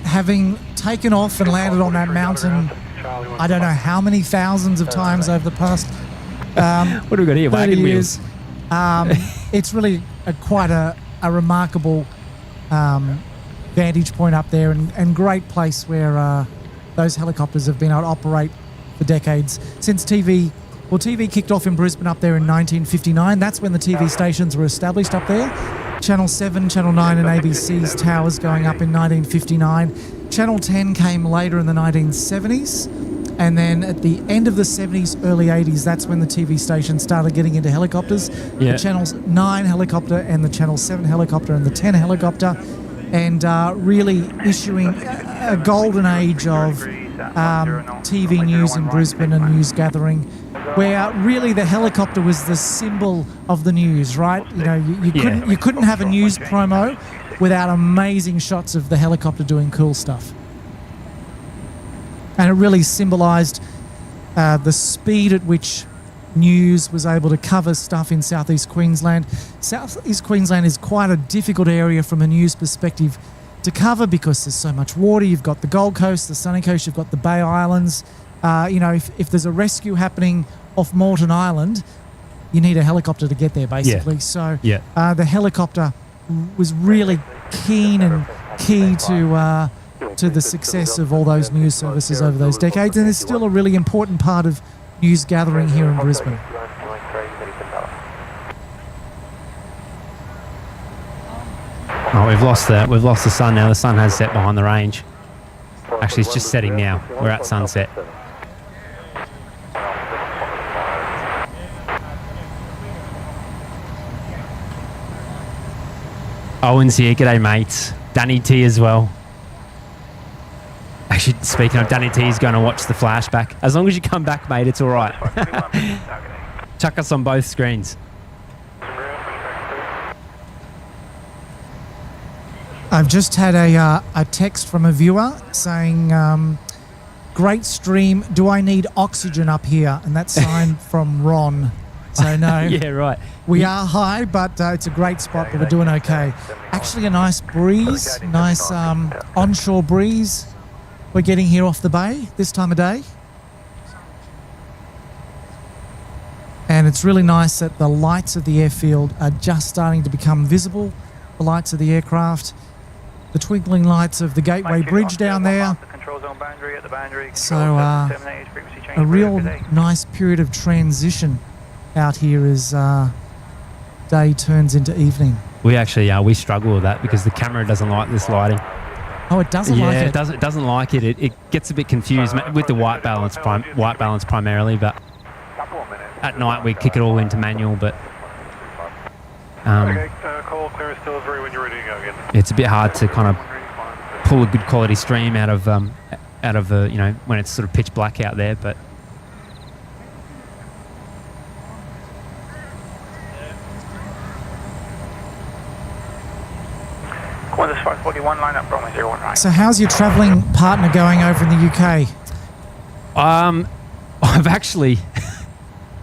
S7: having taken off and landed on that mountain, I don't know how many thousands of times over the past
S3: What do we got here?
S7: 30
S3: Wagon
S7: years,
S3: wheels.
S7: it's really quite a remarkable vantage point up there, and great place where those helicopters have been able to operate for decades. Since TV kicked off in Brisbane up there in 1959. That's when the TV stations were established up there. Channel 7, Channel 9 and ABC's towers going up in 1959. Channel 10 came later in the 1970s. And then at the end of the 70s, early 80s, that's when the TV station started getting into helicopters.
S3: Yeah.
S7: The Channel 9 helicopter and the Channel 7 helicopter and the 10 helicopter. And really issuing a golden age of TV news in Brisbane and news gathering, where really the helicopter was the symbol of the news, right? You know, you couldn't have a news promo without amazing shots of the helicopter doing cool stuff. And it really symbolised the speed at which news was able to cover stuff in southeast Queensland. Southeast Queensland is quite a difficult area from a news perspective to cover because there's so much water. You've got the Gold Coast, the Sunny Coast, you've got the Bay Islands. If there's a rescue happening off Moreton Island, you need a helicopter to get there, basically. So the helicopter was really keen and key to the success of all those news services over those decades, and it's still a really important part of news gathering here in Brisbane.
S3: Oh, we've lost the sun now. The sun has set behind the range. Actually, it's just setting now. We're at sunset. Owen's here. G'day, mates. Danny T as well. Actually, speaking of, Danny T is going to watch the flashback. As long as you come back, mate, it's all right. Chuck us on both screens.
S7: I've just had a text from a viewer saying, great stream, do I need oxygen up here? And that's signed from Ron. So no.
S3: Yeah, right.
S7: We are high, but it's a great spot, but we're doing okay. Actually a nice breeze, nice onshore breeze we're getting here off the bay this time of day. And it's really nice that the lights of the airfield are just starting to become visible, the lights of the aircraft, the twinkling lights of the Gateway Bridge down there. So a real nice period of transition out here as day turns into evening.
S3: We actually we struggle with that because the camera doesn't like this lighting.
S7: Oh, it doesn't like it?
S3: Yeah, it doesn't like it. It gets a bit confused with the white balance primarily, but at night we kick it all into manual, but
S2: call clearance delivery when you're ready to go again.
S3: it's a bit hard to kind of pull a good quality stream out of when it's sort of pitch black out there, but
S6: Qantas 541 line up, Bromley 01 right.
S7: So how's your travelling partner going over in the UK?
S3: I've actually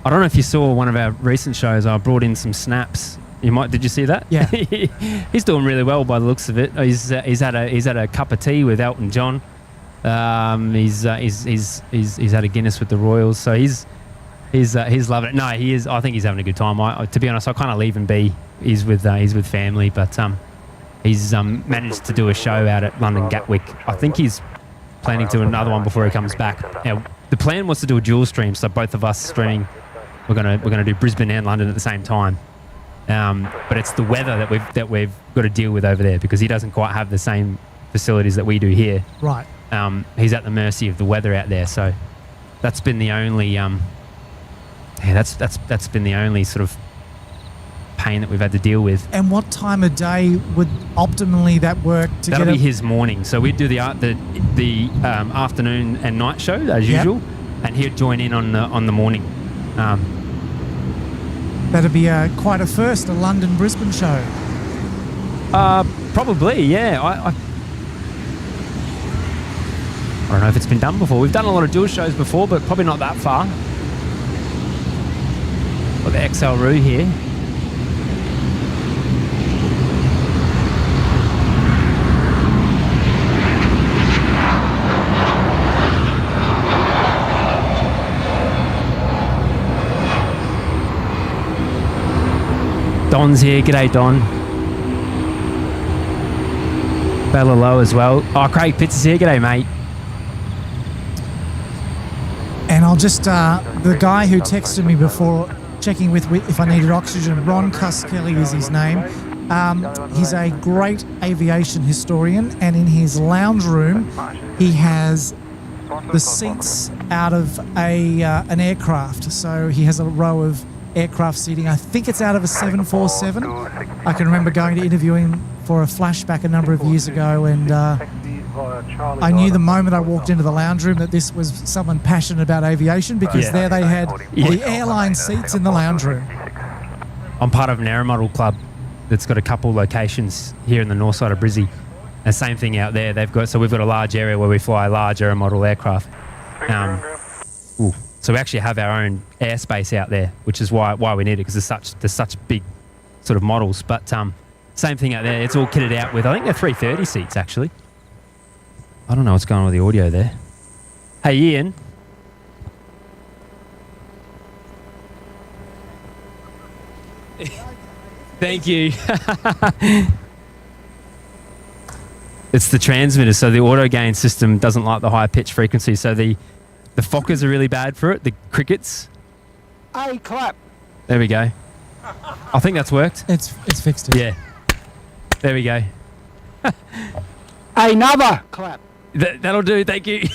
S3: I don't know if you saw one of our recent shows. I brought in some snaps. Did you see that?
S7: Yeah.
S3: He's doing really well by the looks of it. He's had a cup of tea with Elton John. He's had a Guinness with the Royals, so he's loving it. No, he is. I think he's having a good time. To be honest, I kind of leave him be. He's with family, but he's managed to do a show out at London Gatwick. I think he's planning to do another one before he comes back. Now, the plan was to do a dual stream, so both of us streaming. We're gonna do Brisbane and London at the same time. But it's the weather that we've got to deal with over there, because he doesn't quite have the same facilities that we do here.
S7: Right.
S3: He's at the mercy of the weather out there, so that's been the only that's been the only sort of pain that we've had to deal with.
S7: And what time of day would optimally that work to
S3: That'll be his morning. So we'd do the afternoon and night show as usual, and he'd join in on the morning.
S7: That'd be quite a first, a London-Brisbane show.
S3: Probably, yeah. I don't know if it's been done before. We've done a lot of dual shows before, but probably not that far. Got the XL Roo here. Don's here. G'day, Don. Bella Low as well. Oh, Craig Pitts is here. G'day, mate.
S7: And I'll just, the guy who texted me before, checking with if I needed oxygen, Ron Cuskelly is his name. He's a great aviation historian, and in his lounge room, he has the seats out of an aircraft. So he has a row of aircraft seating. I think it's out of a 747. I can remember going to interview him for a flashback a number of years ago, and I knew the moment I walked into the lounge room that this was someone passionate about aviation, because there they had the airline seats in the lounge room.
S3: I'm part of an aeromodel club that's got a couple locations here in the north side of Brizzy. And same thing out there. We've got a large area where we fly large aeromodel aircraft. So we actually have our own airspace out there, which is why we need it, because there's such big sort of models. But same thing out there. It's all kitted out with, I think they're 330 seats actually. I don't know what's going on with the audio there. Hey, Ian. Thank you. It's the transmitter, so the auto gain system doesn't like the high pitch frequency, so the Fokkers are really bad for it, the crickets.
S8: Hey, clap.
S3: There we go. I think that's worked.
S7: It's fixed it.
S3: Yeah. There we go.
S8: Another clap.
S3: That'll do, thank you.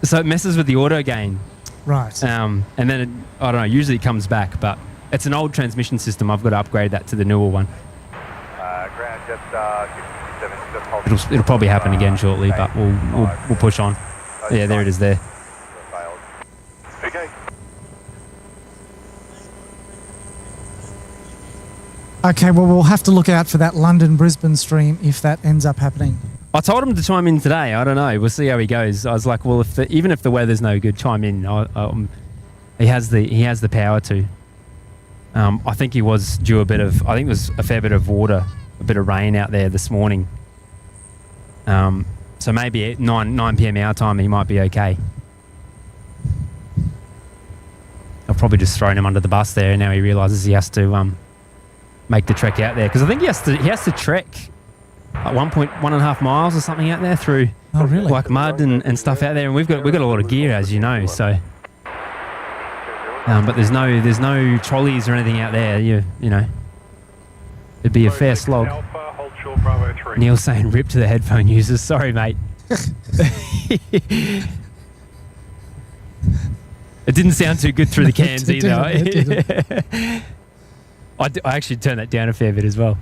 S3: So it messes with the auto gain.
S7: Right.
S3: And then I don't know, usually it comes back, but it's an old transmission system. I've got to upgrade that to the newer one.
S5: Ground jet 57,
S3: It'll probably happen again shortly, but we'll push on. Yeah, there it is there.
S5: Okay.
S7: Okay, well, we'll have to look out for that London-Brisbane stream if that ends up happening.
S3: I told him to chime in today. I don't know. We'll see how he goes. I was like, well, even if the weather's no good, chime in. He has the power to. I think he was due I think it was a fair bit of water, a bit of rain out there this morning. So maybe at 9 p.m. our time, he might be okay. I've probably just thrown him under the bus there, and now he realises he has to make the trek out there, because I think he has to trek like 1.5 miles or something out there through like mud and stuff out there, and we've got a lot of gear, as you know. So, but there's no trolleys or anything out there. You know, it'd be a fair slog. Neil saying rip to the headphone users. Sorry, mate. It didn't sound too good through the cans either. I actually turned that down a fair bit as well.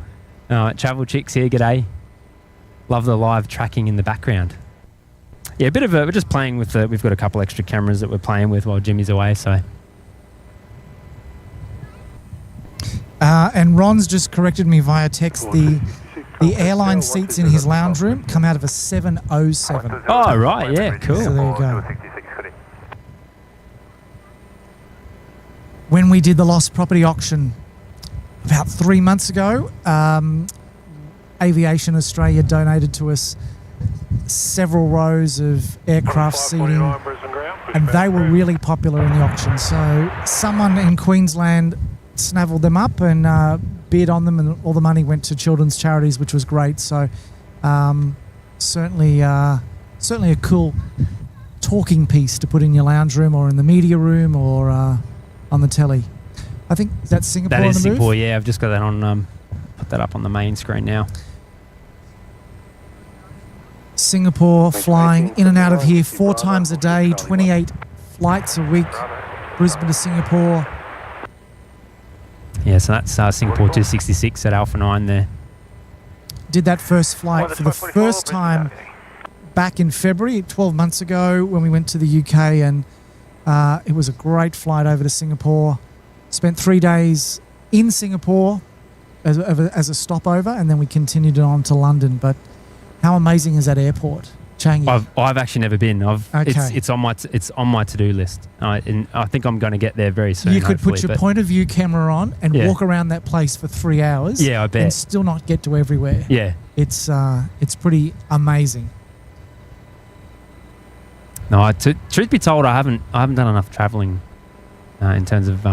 S3: Travel Chicks here, g'day. Love the live tracking in the background. Yeah, we're just playing with we've got a couple extra cameras that we're playing with while Jimmy's away, so.
S7: And Ron's just corrected me via text. The airline seats in his lounge room come out of a 707.
S3: Oh, right, yeah, cool.
S7: So there you go. When we did the lost property auction about 3 months ago, Aviation Australia donated to us several rows of aircraft seating,
S2: 549 Brisbane ground. Push
S7: and
S2: back
S7: they were
S2: through.
S7: really popular in the auction. So someone in Queensland snavelled them up and bid on them, and all the money went to children's charities, which was great. So certainly a cool talking piece to put in your lounge room or in the media room or on the telly. I think that's Singapore.
S3: That
S7: on
S3: is
S7: the
S3: Singapore,
S7: move.
S3: yeah. I've just got that on, put that up on the main screen now.
S7: Singapore flying in and out of here 4 times a day, 28 flights a week, Brisbane to Singapore.
S3: Yeah, so that's Singapore 266 at Alpha 9 there.
S7: Did that first flight for the first time back in February, 12 months ago, when we went to the UK, and it was a great flight over to Singapore. Spent 3 days in Singapore as a stopover, and then we continued on to London. But how amazing is that airport, Changi?
S3: I've actually never been.
S7: Okay.
S3: It's on my to-do list. And I think I'm going to get there very soon.
S7: You could put
S3: hopefully,
S7: your point of view camera on and
S3: Yeah.
S7: walk around that place for 3 hours.
S3: Yeah, I bet.
S7: And still not get to everywhere.
S3: Yeah.
S7: It's pretty amazing.
S3: No, truth be told, I haven't done enough travelling in terms of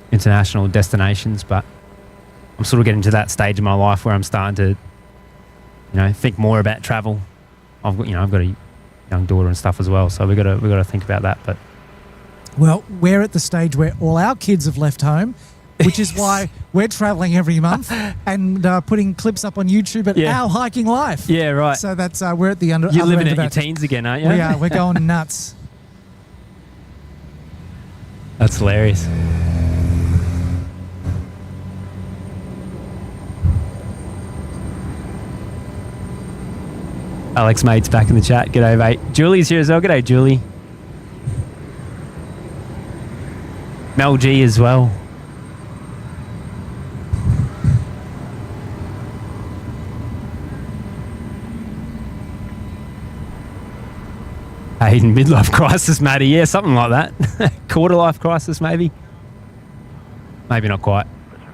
S3: international destinations, but I'm sort of getting to that stage of my life where I'm starting to, think more about travel. I've got a young daughter and stuff as well, so we got to think about that. But
S7: Well, we're at the stage where all our kids have left home, which is why we're travelling every month and putting clips up on YouTube at Our Hiking Life.
S3: yeah, right.
S7: So that's we're at the under.
S3: You're
S7: other
S3: living
S7: end
S3: at
S7: of
S3: your
S7: that.
S3: teens again, aren't you?
S7: We are. We're going nuts.
S3: That's hilarious. Alex mate's back in the chat. G'day, mate. Julie's here as well. G'day, Julie. Mel G as well. Hayden, midlife crisis, Matty. Yeah, something like that. Quarter life crisis, maybe. Maybe not quite.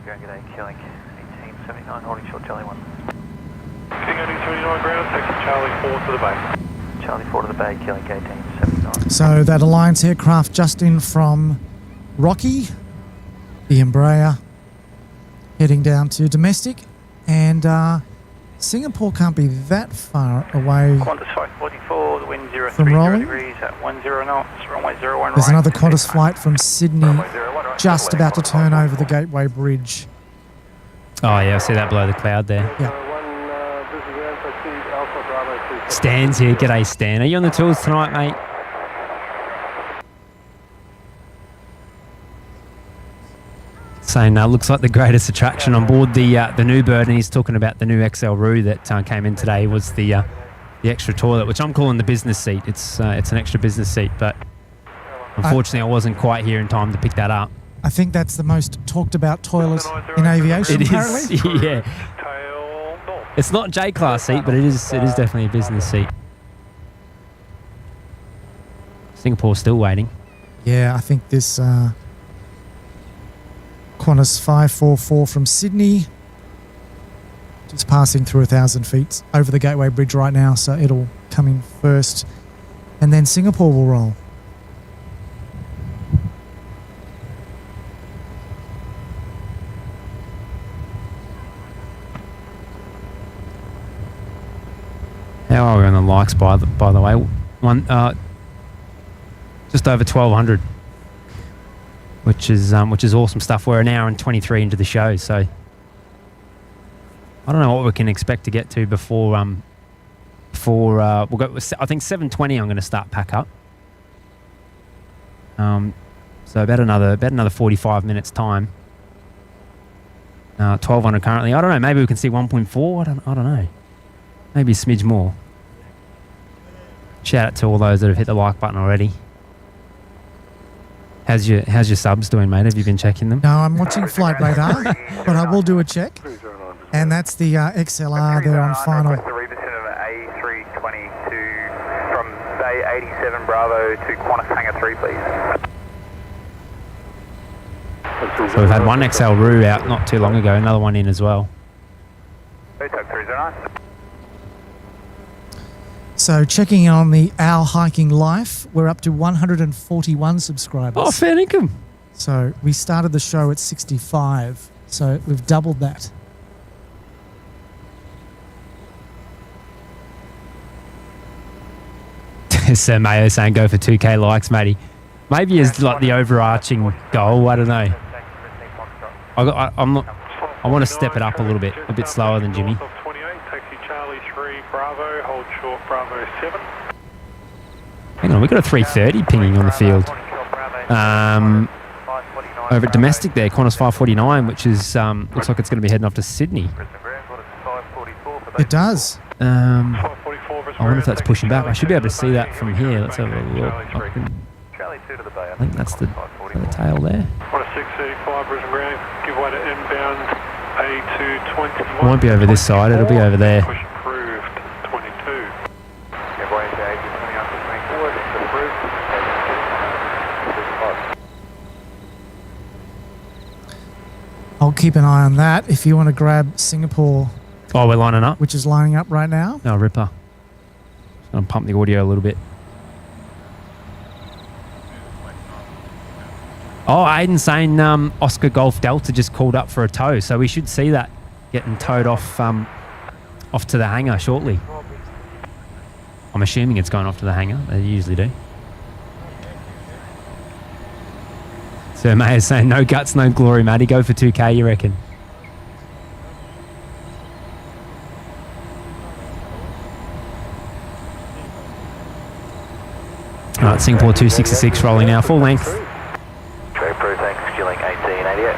S6: G'day, Killing 1879, holding short Charlie 1.
S2: King 1879 ground, taxi Charlie 4 to the bay.
S6: Charlie 4 to the bay, Killing 1879.
S7: So that Alliance aircraft just in from Rocky, the Embraer, heading down to domestic, and Singapore can't be that far away.
S4: Qantas 544, the wind
S7: From
S4: 030
S7: rolling?
S4: degrees at 10 knots, runway 01
S7: There's
S4: right.
S7: another Qantas flight from Sydney,
S4: Runway 01 right,
S7: just
S4: double
S7: about to
S4: left,
S7: turn over the Gateway Bridge.
S3: Oh, yeah, I see that below the cloud there. Stan's here. G'day, Stan. Are you on the tools tonight, mate? Saying looks like the greatest attraction on board the new bird, and he's talking about the new XL Roo that came in today, was the extra toilet, which I'm calling the business seat. It's an extra business seat, but unfortunately I wasn't quite here in time to pick that up.
S7: I think that's the most talked about toilet in aviation,
S3: It
S7: apparently.
S3: is, yeah.
S2: Tail north.
S3: It's not J-class seat, but it is definitely a business seat. Singapore's still waiting.
S7: Yeah, I think this Qantas 544 from Sydney, just passing through 1,000 feet over the Gateway Bridge right now, so it'll come in first, and then Singapore will roll.
S3: How are we on the likes, by the way? Just over 1,200, which is awesome stuff. We're an hour and 23 into the show, so I don't know what we can expect to get to before we'll go. I think 7:20. I'm going to start pack up. So about another 45 minutes time. 1,200 currently. I don't know. Maybe we can see 1.4. I don't know. Maybe a smidge more. Shout out to all those that have hit the like button already. How's your subs doing, mate? Have you been checking them?
S7: No, I'm watching Flight Radar, but I will do a check, and that's the XLR there on final.
S6: Revision of A322 from Bay 87 Bravo to Qantas Hangar 3, please.
S3: So we've had one XL Roo out not too long ago, another one in as well.
S6: Hotel 309.
S7: So checking on the Our Hiking Life, we're up to 141 subscribers.
S3: Oh, fair income.
S7: So we started the show at 65, so we've doubled that.
S3: Sir Mayo saying go for 2K likes, Matty. Maybe it's like the overarching goal. I don't know. I want to step it up a little bit, a bit slower than Jimmy.
S2: 28, taxi Charlie 3 Bravo, hold short Bravo 7.
S3: Hang on, we've got a 330 pinging on the field. Over at domestic there, Qantas 549, which is looks like it's going to be heading off to Sydney.
S7: It does.
S3: I wonder if that's pushing back. I should be able to see that from here. Let's have a look. I think that's the tail there.
S2: 1635 Brisbane ground, give way to inbound A221.
S3: It won't be over this side, it'll be over there.
S2: Push approved 22.
S6: Give way to A220 up to 24, it's approved.
S7: I'll keep an eye on that if you want to grab Singapore,
S3: Oh, we're lining up.
S7: which is lining up right now.
S3: Oh, ripper. Just going to pump the audio a little bit. Oh, Aiden's saying Oscar Golf Delta just called up for a tow, so we should see that getting towed off off to the hangar shortly. I'm assuming it's going off to the hangar. They usually do. Sir Mayer's saying no guts, no glory, Matty. Go for 2K, you reckon? All right, Singapore 266 rolling now, full length.
S6: Trade approved, thanks, Skilling 1888.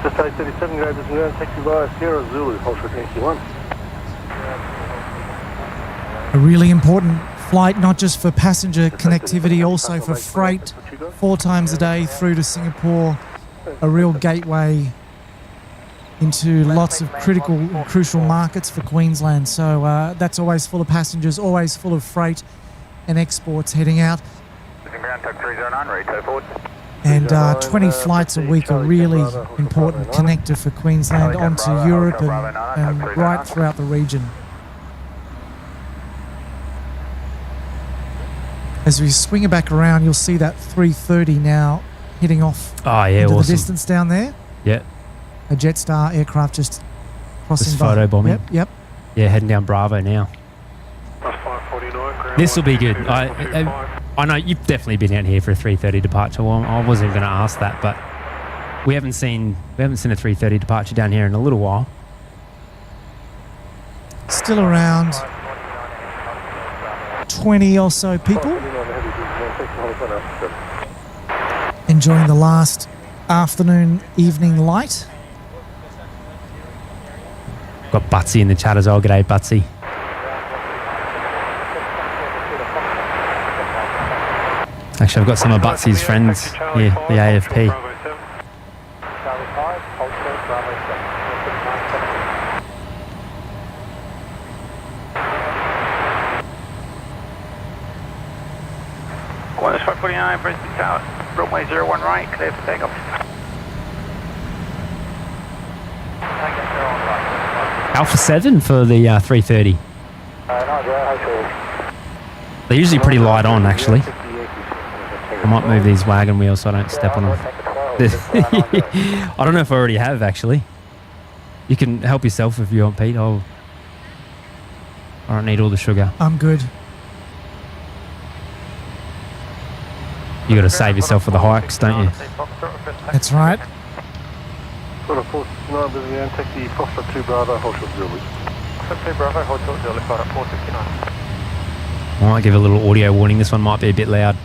S5: Just 37 grade Brisbane ground, taxi via Sierra Zulu, hold short 81.
S7: A really important flight, not just for passenger connectivity, also for freight, 4 times a day through to Singapore, a real gateway into lots of critical and crucial markets for Queensland. So that's always full of passengers, always full of freight and exports heading out.
S6: Ground tug 309, ready, tow forward.
S7: And 20 flights a week are really important connector for Queensland onto Europe and right throughout the region. As we swing it back around, you'll see that 330 now heading off
S3: Oh, yeah,
S7: into
S3: awesome.
S7: the distance down there.
S3: Yeah,
S7: A Jetstar aircraft just crossing
S3: just
S7: by.
S3: photo bombing.
S7: Yep.
S3: Yeah, heading down Bravo now.
S2: Plus 549 ground.
S3: This will be good.
S2: 1225.
S3: I know you've definitely been out here for a 3:30 departure. Well, I wasn't going to ask that, but we haven't seen a 3:30 departure down here in a little while.
S7: Still around 20 or so people enjoying the last afternoon, evening light.
S3: Got Butsy in the chat as well. G'day, Butsy. Actually, I've got some of Butsy's friends here, the AFP.
S6: Qantas 549, Brisbane Tower, runway 01 right, clear for takeoff.
S3: Alpha 7 for the 3:30. They're usually pretty light on, actually. I might move these wagon wheels so I don't step on them. I don't know if I already have, actually. You can help yourself if you want, Pete. I don't need all the sugar.
S7: I'm good.
S3: You got to save yourself for the hikes, don't you?
S7: That's right.
S5: Got a 469 Brisbane ground, taxi Foxtrot 2 Bravo, hold short Zulu.
S6: Foxtrot 2 Bravo, hold short Zulu, flight at 469.
S3: I might give a little audio warning. This one might be a bit loud.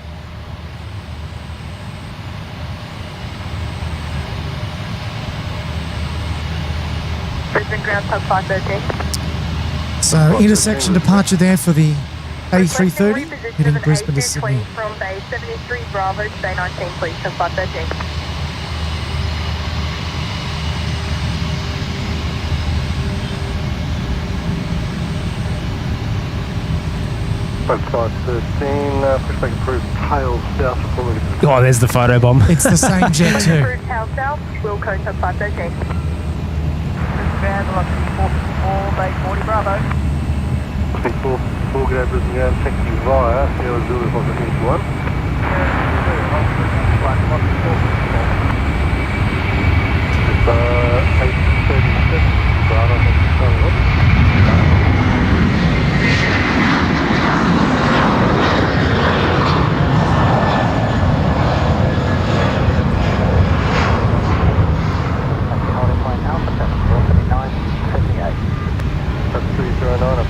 S1: Brisbane ground sub 513.
S7: So intersection departure there for the A330 heading Brisbane to Sydney.
S1: From Bay 73 Bravo to Bay 19, please, sub 513.
S5: Boat 513, pushback approved, tail south, report.
S3: Oh, there's the photo bomb.
S7: It's the same jet too.
S1: Approved tail south, will code sub 513.
S4: Ground, velocity 454, Bay 40 Bravo.
S5: Speed 4, get out Brisbane ground, taxi via Sierra Zulu, Foxtrot into 1. It's 8:37, Bravo,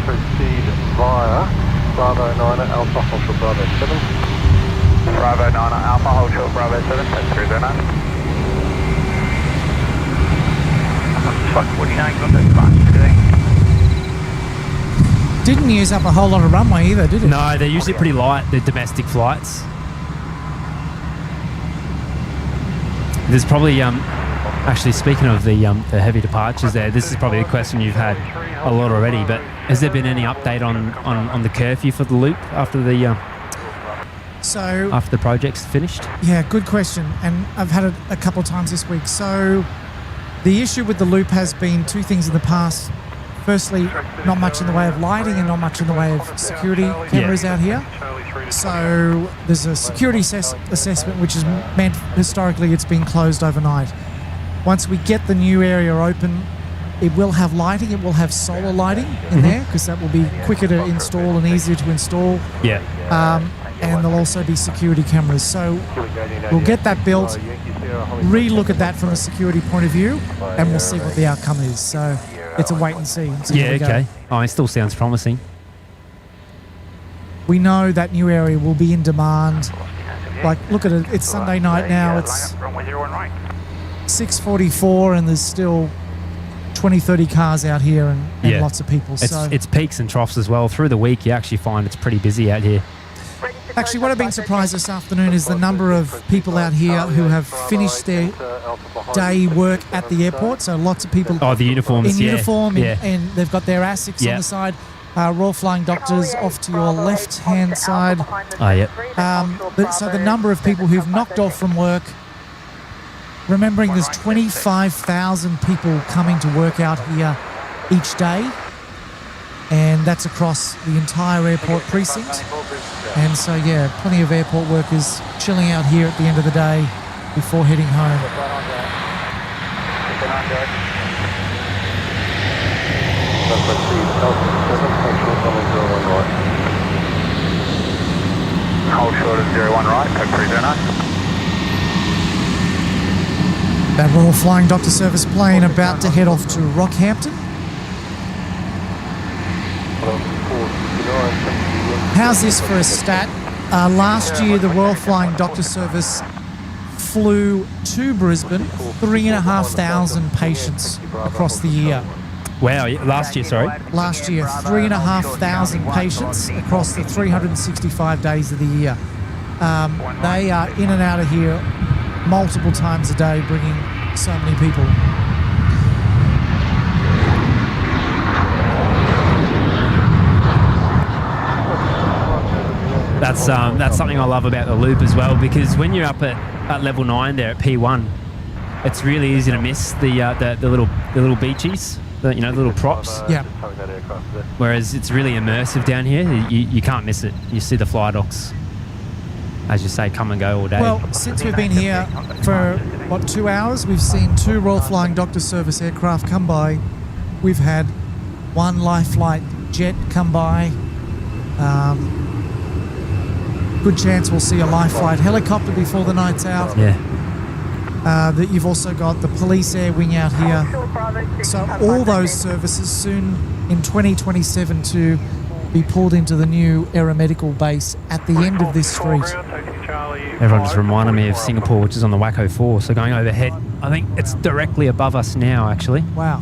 S5: proceed via Bravo 9 Alpha Hotel Bravo 7.
S6: Bravo 9 Alpha Hotel Bravo 7, that's 309. Fuck, what do you know about those buses today?
S7: Didn't use up a whole lot of runway either, did it?
S3: No, they're usually pretty light, the domestic flights. There's probably, actually speaking of the heavy departures there, this is probably a question you've had a lot already, but has there been any update on the curfew for the loop after the project's finished?
S7: Yeah, good question. And I've had it a couple of times this week. So the issue with the loop has been two things in the past. Firstly, not much in the way of lighting and not much in the way of security cameras out here. So there's a security assessment which is meant historically it's been closed overnight. Once we get the new area open, it will have lighting, it will have solar lighting in there because that will be quicker to install and easier to install.
S3: Yeah.
S7: And there'll also be security cameras. So we'll get that built, re-look at that from a security point of view, and we'll see what the outcome is. So it's a wait and see.
S3: Yeah, okay. Oh, it still sounds promising.
S7: We know that new area will be in demand. Like, look at it. It's Sunday night now. It's 6:44 and there's still 20, 30 cars out here and lots of people.
S3: It's peaks and troughs as well. Through the week, you actually find it's pretty busy out here.
S7: Actually, what I've been surprised this afternoon is the number of people out here who have finished their day work at the airport. So lots of people
S3: the uniforms,
S7: in uniform and they've got their ASICs on the side. Royal Flying Doctors off to your left-hand side.
S3: Oh, yeah.
S7: So the number of people who've knocked off from work, remembering there's 25,000 people coming to work out here each day, and that's across the entire airport precinct. And so, yeah, plenty of airport workers chilling out here at the end of the day before heading home.
S6: Hold short of 01 right, code 309.
S7: That Royal Flying Doctor Service plane about to head off to Rockhampton. How's this for a stat? Last year, the Royal Flying Doctor Service flew to Brisbane 3,500 patients across the year.
S3: Wow, last year, sorry?
S7: Last year, 3,500 patients across the 365 days of the year. They are in and out of here multiple times a day, bringing so many people.
S3: That's something I love about the loop as well, because when you're up at level 9 there at P1, it's really easy to miss the little beaches, the little props.
S7: Yeah.
S3: Whereas it's really immersive down here. You can't miss it. You see the fly docks, as you say, come and go all day.
S7: Well, since we've been here for 2 hours, we've seen 2 Royal Flying Doctor Service aircraft come by. We've had 1 Life Flight jet come by. Good chance we'll see a Life Flight helicopter before the night's out.
S3: Yeah.
S7: That you've also got the police air wing out here. So all those services soon in 2027 to be pulled into the new aeromedical base at the end of this street.
S3: Everyone just reminded me of Singapore, which is on the Waco 4. So going overhead, I think it's directly above us now, actually.
S7: Wow.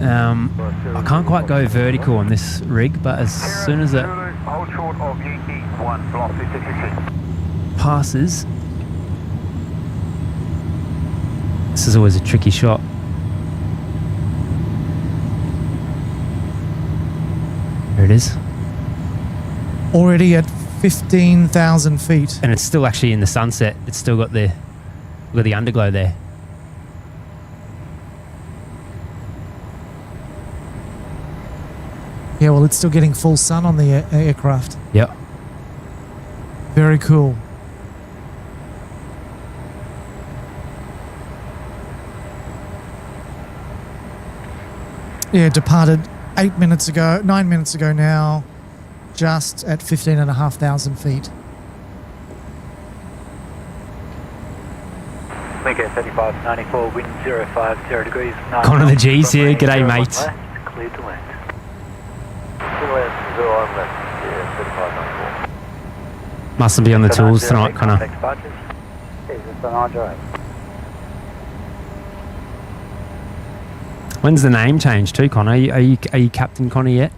S3: I can't quite go vertical on this rig, but as soon as it
S6: Hold short of Yankee 1, velocity 66.
S3: passes, this is always a tricky shot. There it is.
S7: Already at 15,000 feet.
S3: And it's still actually in the sunset. It's still got the, look at the underglow there.
S7: Yeah, well, it's still getting full sun on the aircraft.
S3: Yep.
S7: Very cool. Yeah, departed 9 minutes ago now, just at 15,500 feet.
S4: Mega 3594, wind 050 degrees.
S3: Connor the G's here. G'day, mate.
S4: Clear to land.
S3: Mustn't be on the tools tonight, Connor. When's the name change too, Connor? Are you Captain Connor yet?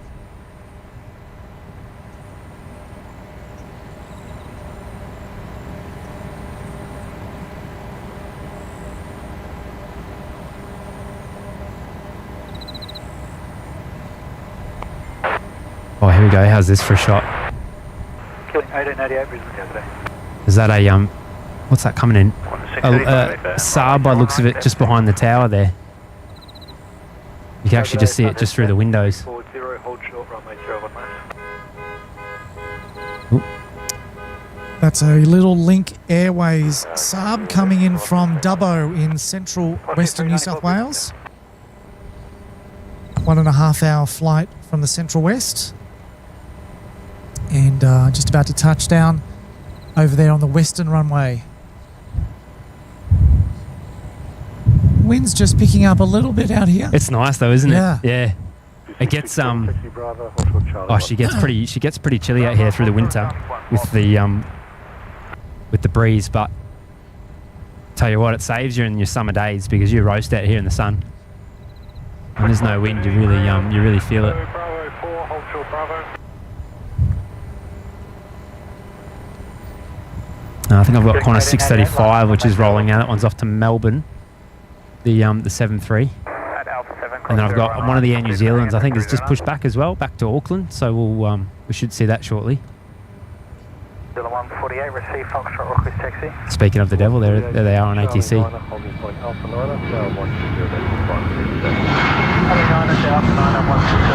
S3: Oh, here we go. How's this for a shot?
S4: Killing 1888 Brisbane yesterday.
S3: Is that a what's that coming in? Saab by the looks of it, just behind the tower there. You can actually just see it just through the windows.
S4: Forward 0, hold short, runway 01 left.
S7: That's a Little Link Airways Saab coming in from Dubbo in central western New South Wales. 1.5 hour flight from the central west. And just about to touch down over there on the western runway. Wind's just picking up a little bit out here.
S3: It's nice though, isn't
S7: Yeah.
S3: it? Yeah. It gets oh, she gets pretty chilly out here through the winter with the breeze, but tell you what, it saves you in your summer days because you roast out here in the sun. When there's no wind, you really feel it.
S2: Bravo 4, hold short Bravo.
S3: I think I've got Qantas 635, which is rolling out. That one's off to Melbourne, the 7-3.
S6: At Alpha 7,
S3: And then I've got one of the Air New Zealands, I think, is just pushed back as well, back to Auckland. So we should see that shortly.
S6: 148, receive Foxtrot Rockers taxi.
S3: Speaking of the devil, there they are on ATC.
S6: Holding 9 at Alpha 9 at 160,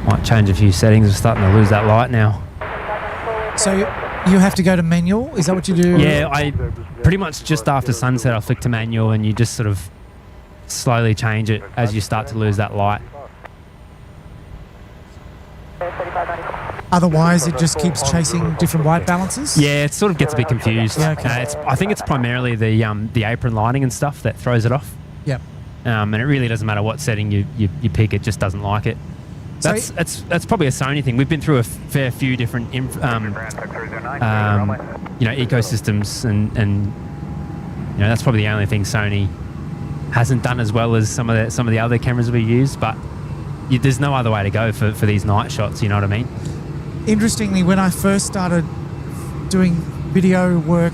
S3: Might change a few settings. We're starting to lose that light now.
S7: So you have to go to manual? Is that what you do?
S3: Yeah, I pretty much just after sunset I flick to manual and you just sort of slowly change it as you start to lose that light.
S7: Otherwise, it just keeps chasing different white balances?
S3: Yeah, it sort of gets a bit confused.
S7: Yeah, okay.
S3: I think it's primarily the apron lighting and stuff that throws it off.
S7: Yep.
S3: And it really doesn't matter what setting you pick, it just doesn't like it. That's probably a Sony thing. We've been through a fair few different ecosystems, and that's probably the only thing Sony hasn't done as well as some of the other cameras we use. But there's no other way to go for these night shots. You know what I mean?
S7: Interestingly, when I first started doing video work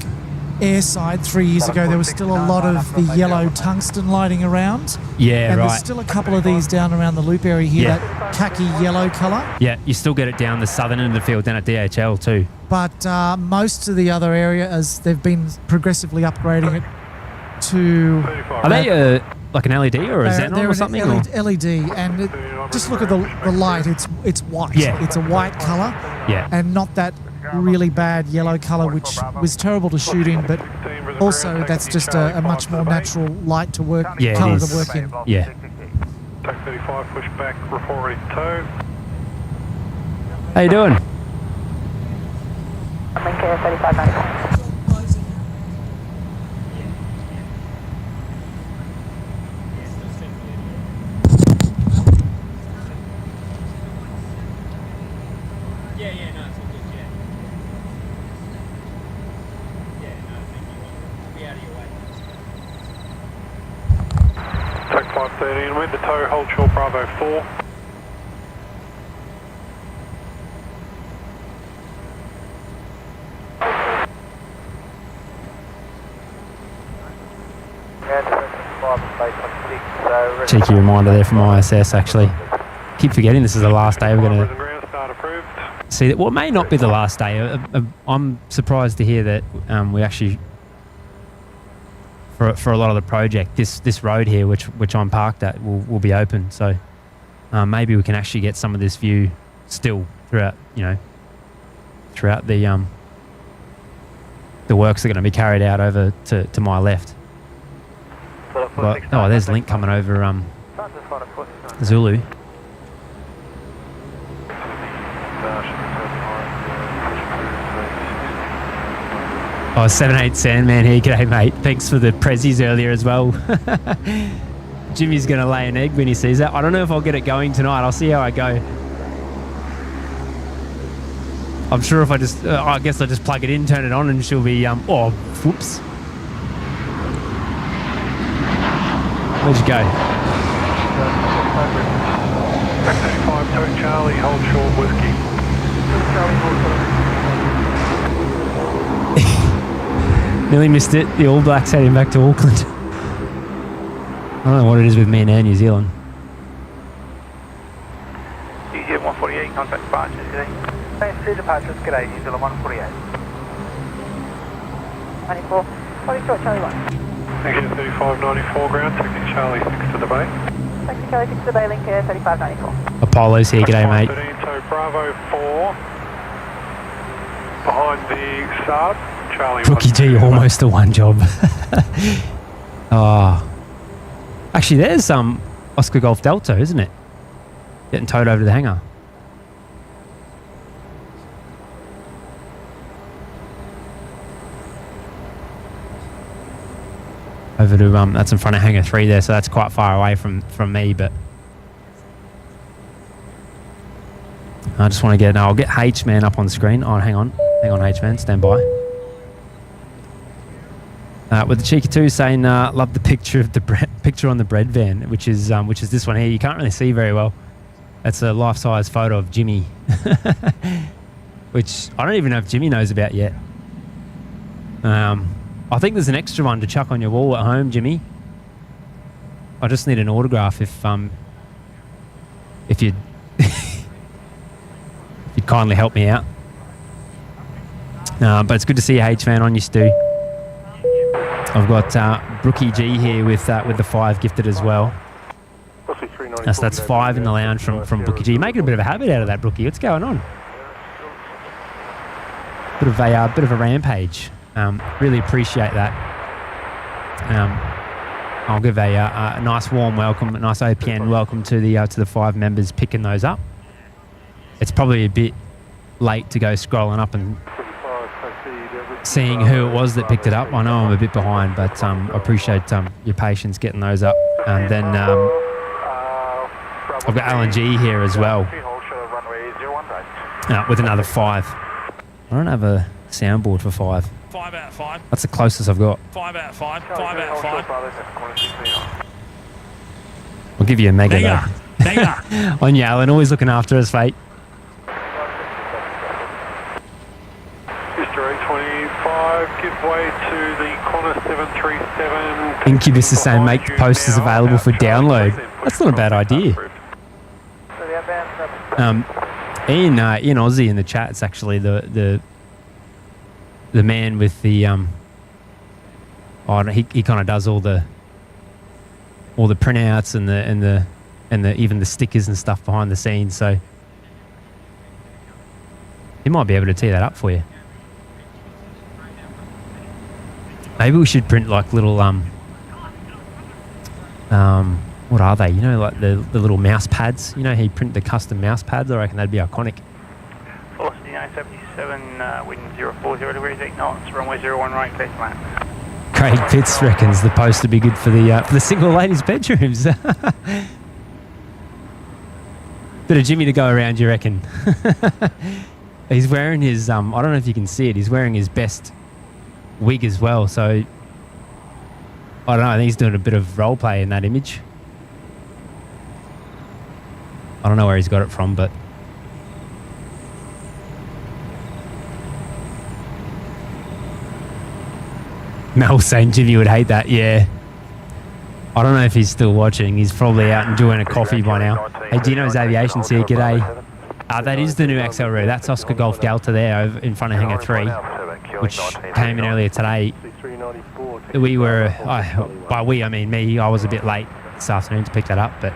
S7: airside 3 years ago, there was still a lot of the yellow tungsten lighting around.
S3: Yeah,
S7: and
S3: right.
S7: there's still a couple of these down around the loop area here,
S3: Yeah.
S7: that khaki yellow colour.
S3: Yeah, you still get it down the southern end of the field, down at DHL too.
S7: But most of the other areas, they've been progressively upgrading it to...
S3: Are they like an LED or a Xenon
S7: they're
S3: or something?
S7: an LED, and just look at the light. It's white.
S3: Yeah.
S7: It's a white colour,
S3: Yeah.
S7: and not that really bad yellow colour, which was terrible to shoot in, but also that's just a much more natural light to work,
S3: Yeah, it
S7: colour
S3: is.
S7: to work in.
S3: Yeah.
S2: Take 35, push back, report ready to tow.
S3: How you doing?
S1: I'm in KS 3594.
S2: wind to tow, hold short Bravo 4.
S3: Cheeky reminder there from ISS, actually. Keep forgetting this is the last day we're going to
S2: Ground start approved.
S3: see that. Well, it may not be the last day. I'm surprised to hear that we actually, for a lot of the project, this road here, which I'm parked at, will be open. So maybe we can actually get some of this view still throughout the works that are going to be carried out over to my left. But, oh, there's Link coming over Zulu. Oh, 78 Sandman here. G'day, mate. Thanks for the prezzies earlier as well. Jimmy's going to lay an egg when he sees that. I don't know if I'll get it going tonight. I'll see how I go. I'm sure if I just... I guess I'll just plug it in, turn it on, and she'll be... oh, whoops. Where'd you go?
S2: 35 tow Charlie, hold short whiskey.
S3: Nearly missed it. The All Blacks heading back to Auckland. I don't know what it is with me and Air New Zealand.
S4: New Zealand 148, contact departures, g'day. Thanks, 2 departures, g'day, New Zealand 148.
S1: 94, 40 short Charlie 1.
S2: Thank you, 3594 ground, taking Charlie 6 to the bay.
S1: Taxi Charlie 6 to the bay, link 3594.
S3: Apollo's here. G'day, mate.
S2: 13 tow Bravo 4. Behind the Saab, Charlie
S3: Brookie
S2: 1.
S3: G almost a one job. Oh. Actually, there's Oscar Golf Delta, isn't it? Getting towed over to the hangar. Over to that's in front of hangar 3 there, so that's quite far away from me, but I just want to get... I'll get H-Man up on screen. Oh, hang on, H-Man, stand by. With the cheeky 2 saying, love the picture of the picture on the bread van, which is this one here. You can't really see very well. That's a life-size photo of Jimmy, which I don't even know if Jimmy knows about yet. I think there's an extra one to chuck on your wall at home, Jimmy. I just need an autograph if you'd if you'd kindly help me out. But it's good to see you, H-Man, on you, Stu. I've got Brookie G here with the 5 gifted as well. So that's 5 in the lounge from Brookie G. Making a bit of a habit out of that, Brookie. What's going on? Bit of a rampage. Really appreciate that. I'll give a nice warm welcome, a nice OPN welcome to the 5 members picking those up. It's probably a bit late to go scrolling up and seeing who it was that picked it up. I know I'm a bit behind, but I appreciate your patience getting those up. And then I've got Alan G here as well with another 5. I don't have a soundboard for 5.
S9: 5 out of 5.
S3: That's the closest I've got.
S9: 5 out of 5. 5 out of 5.
S3: I'll give you a mega though.
S9: Mega.
S3: On you, Alan. Always looking after us, mate.
S2: Mr. 825, give way to the corner 737.
S3: Incubus is saying make the posters available for download. That's not a bad idea. Ian Aussie in the chat. It's actually the man with the he kind of does all the printouts and the even the stickers and stuff behind the scenes, so he might be able to tee that up for you. Maybe we should print like little what are they? You know, like the little mouse pads. You know, he printed the custom mouse pads. I reckon that'd be iconic.
S4: Velocity 977, wind 040 degrees, 8 knots, runway 01 right, clear to land.
S3: Craig Pitts reckons the post would be good for the single ladies' bedrooms. Bit of Jimmy to go around, you reckon? He's wearing his I don't know if you can see it. He's wearing his best wig as well. So I don't know. I think he's doing a bit of role play in that image. I don't know where he's got it from, but Mel saying Jimmy would hate that. Yeah. I don't know if he's still watching. He's probably out enjoying a coffee by now. Hey, Gino's Aviation's here. G'day. That is the new XL route. That's Oscar Golf Delta there over in front of Hangar 3, which came in earlier today. We were, by we I mean me, I was a bit late this afternoon to pick that up, but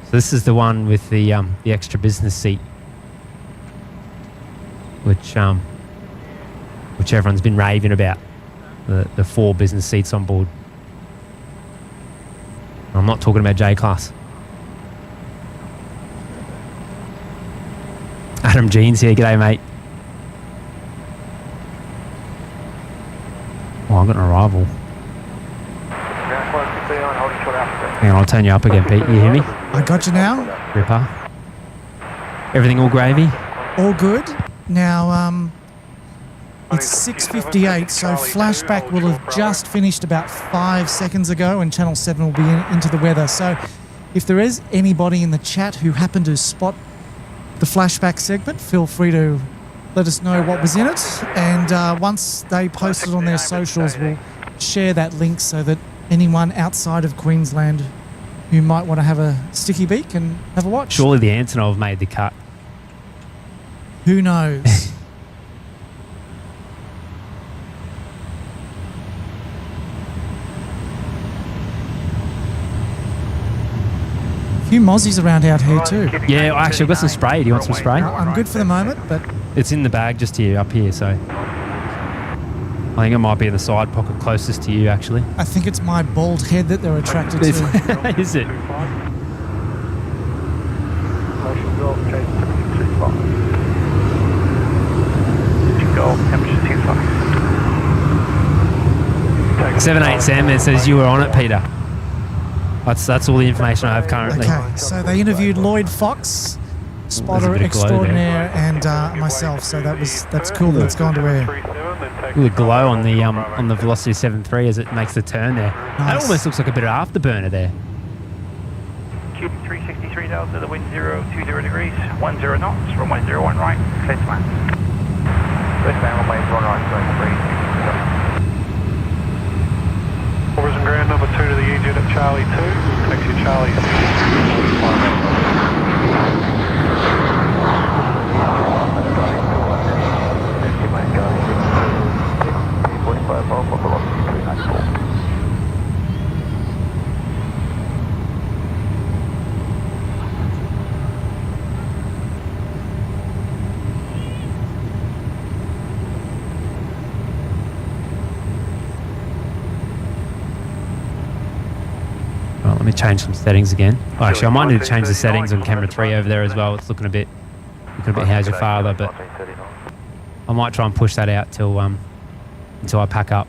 S3: so this is the one with the extra business seat, which everyone's been raving about, the 4 business seats on board. I'm not talking about J class. Adam Jeans here. G'day, mate. Oh, I've got an arrival. Hang on, I'll turn you up again, Pete. You hear me?
S7: I got you now.
S3: Ripper. Everything all gravy?
S7: All good. Now, it's 6:58, so flashback will have just finished about 5 seconds ago, and Channel 7 will be into the weather. So if there is anybody in the chat who happened to spot the flashback segment, feel free to let us know what was in it, and once they post it on their socials, we'll share that link so that anyone outside of Queensland who might want to have a sticky beak can have a watch.
S3: Surely the Antonov made the cut.
S7: Who knows? Few mozzies around out here too.
S3: Yeah, actually, I've got some spray. Do you want some spray?
S7: I'm good for the moment, but
S3: it's in the bag just here, up here, so I think it might be in the side pocket closest to you, actually.
S7: I think it's my bald head that they're attracted to.
S3: Is it? Seven 8 Sam says you were on it, Peter. That's all the information I have currently.
S7: Okay, so they interviewed Lloyd Fox, spotter extraordinaire, and myself. So that's cool that it's gone to air.
S3: Look at the glow on the Velocity 7.3 as it makes the turn there. Nice. That almost looks like a bit of afterburner there.
S9: QD 363 Delta, the wind 020 degrees, 10 knots, runway 01 right, clear to land. Brisbane runway 1 right, going free.
S2: Orders and ground number 2 to the engine at Charlie 2. Taxi Charlie 6.
S3: Let me change some settings again. Oh, actually, I might need to change the settings on camera 3 over there as well. It's looking a bit how's your father, but I might try and push that out till I pack up.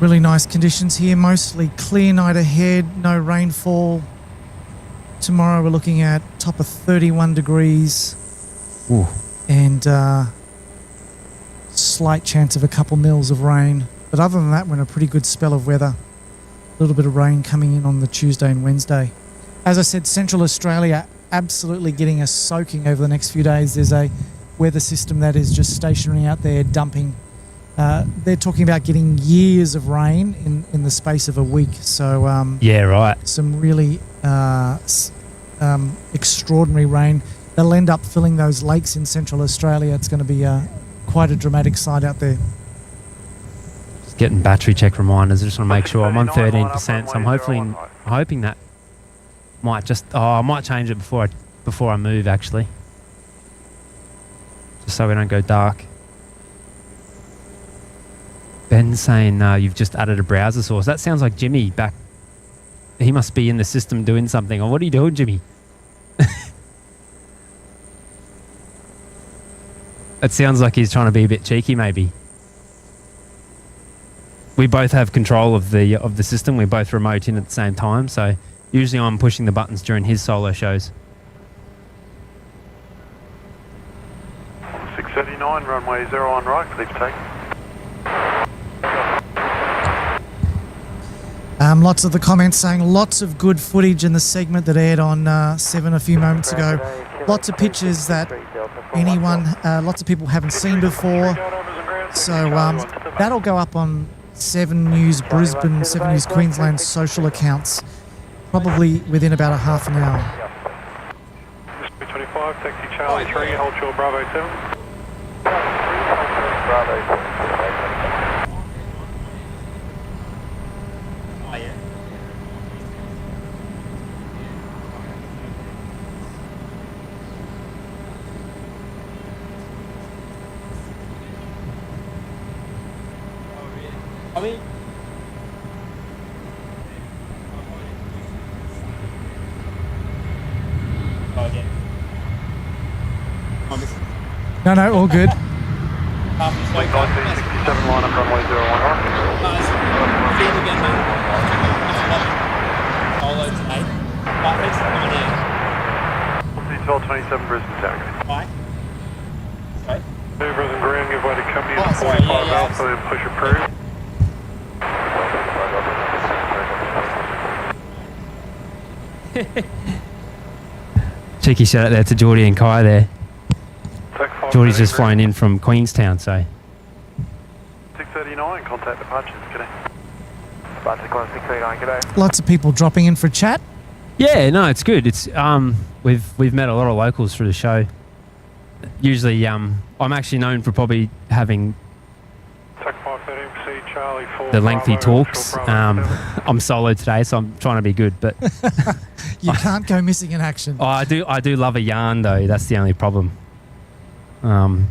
S7: Really nice conditions here. Mostly clear night ahead. No rainfall. Tomorrow we're looking at top of 31 degrees.
S3: Ooh.
S7: And slight chance of a couple mils of rain. But other than that, we're in a pretty good spell of weather. A little bit of rain coming in on the Tuesday and Wednesday. As I said, Central Australia absolutely getting us soaking over the next few days. There's a weather system that is just stationary out there dumping. They're talking about getting years of rain in the space of a week. So
S3: yeah, right.
S7: Some really extraordinary rain. They'll end up filling those lakes in Central Australia. It's going to be quite a dramatic sight out there.
S3: Getting battery check reminders. I just want to make sure I'm on 13%. So I'm hoping that might just. Oh, I might change it before I move actually, just so we don't go dark. Ben's saying you've just added a browser source. That sounds like Jimmy back. He must be in the system doing something. Or what are you doing, Jimmy? It sounds like he's trying to be a bit cheeky, maybe. We both have control of the system. We're both remote in at the same time, so usually I'm pushing the buttons during his solo shows.
S2: 639, runway 01 right, clear to take.
S7: Lots of the comments saying lots of good footage in the segment that aired on 7 a few moments ago. Lots of pictures that lots of people haven't seen before. So that'll go up on 7 News Brisbane, 7 News Queensland social accounts, probably within about a half an hour.
S2: 25, taxi Charlie 3, hold short Bravo 7.
S7: No, all good.
S2: Link 1967 line up runway 01 right. Altitude 1227 Brisbane taxi. Maneuvers and ground, give way to company at 45 Alpha and push approved.
S3: Cheeky shout out there to Geordie and Kai there. Geordie's just flown in from Queenstown, so.
S2: 639, contact departures, g'day.
S9: Departure 639, g'day.
S7: Lots of people dropping in for chat.
S3: Yeah, no, it's good. It's we've met a lot of locals through the show. Usually, I'm actually known for probably having the lengthy talks. I'm solo today, so I'm trying to be good, but
S7: You can't go missing in action.
S3: oh, I do love a yarn though. That's the only problem.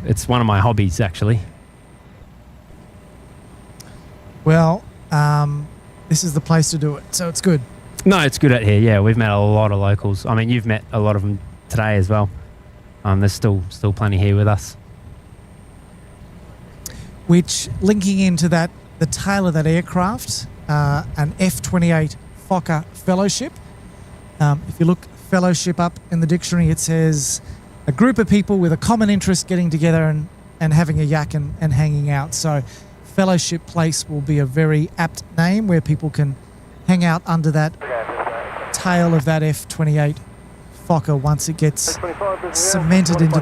S3: It's one of my hobbies actually.
S7: Well, this is the place to do it, so it's good.
S3: No, it's good out here. Yeah, we've met a lot of locals. I mean, you've met a lot of them today as well. There's still plenty here with us.
S7: Which, linking into that, the tail of that aircraft, an F-28 Fokker Fellowship. If you look Fellowship up in the dictionary, it says a group of people with a common interest getting together and having a yak and hanging out. So Fellowship Place will be a very apt name where people can hang out under that tail of that F-28 Fokker once it gets cemented into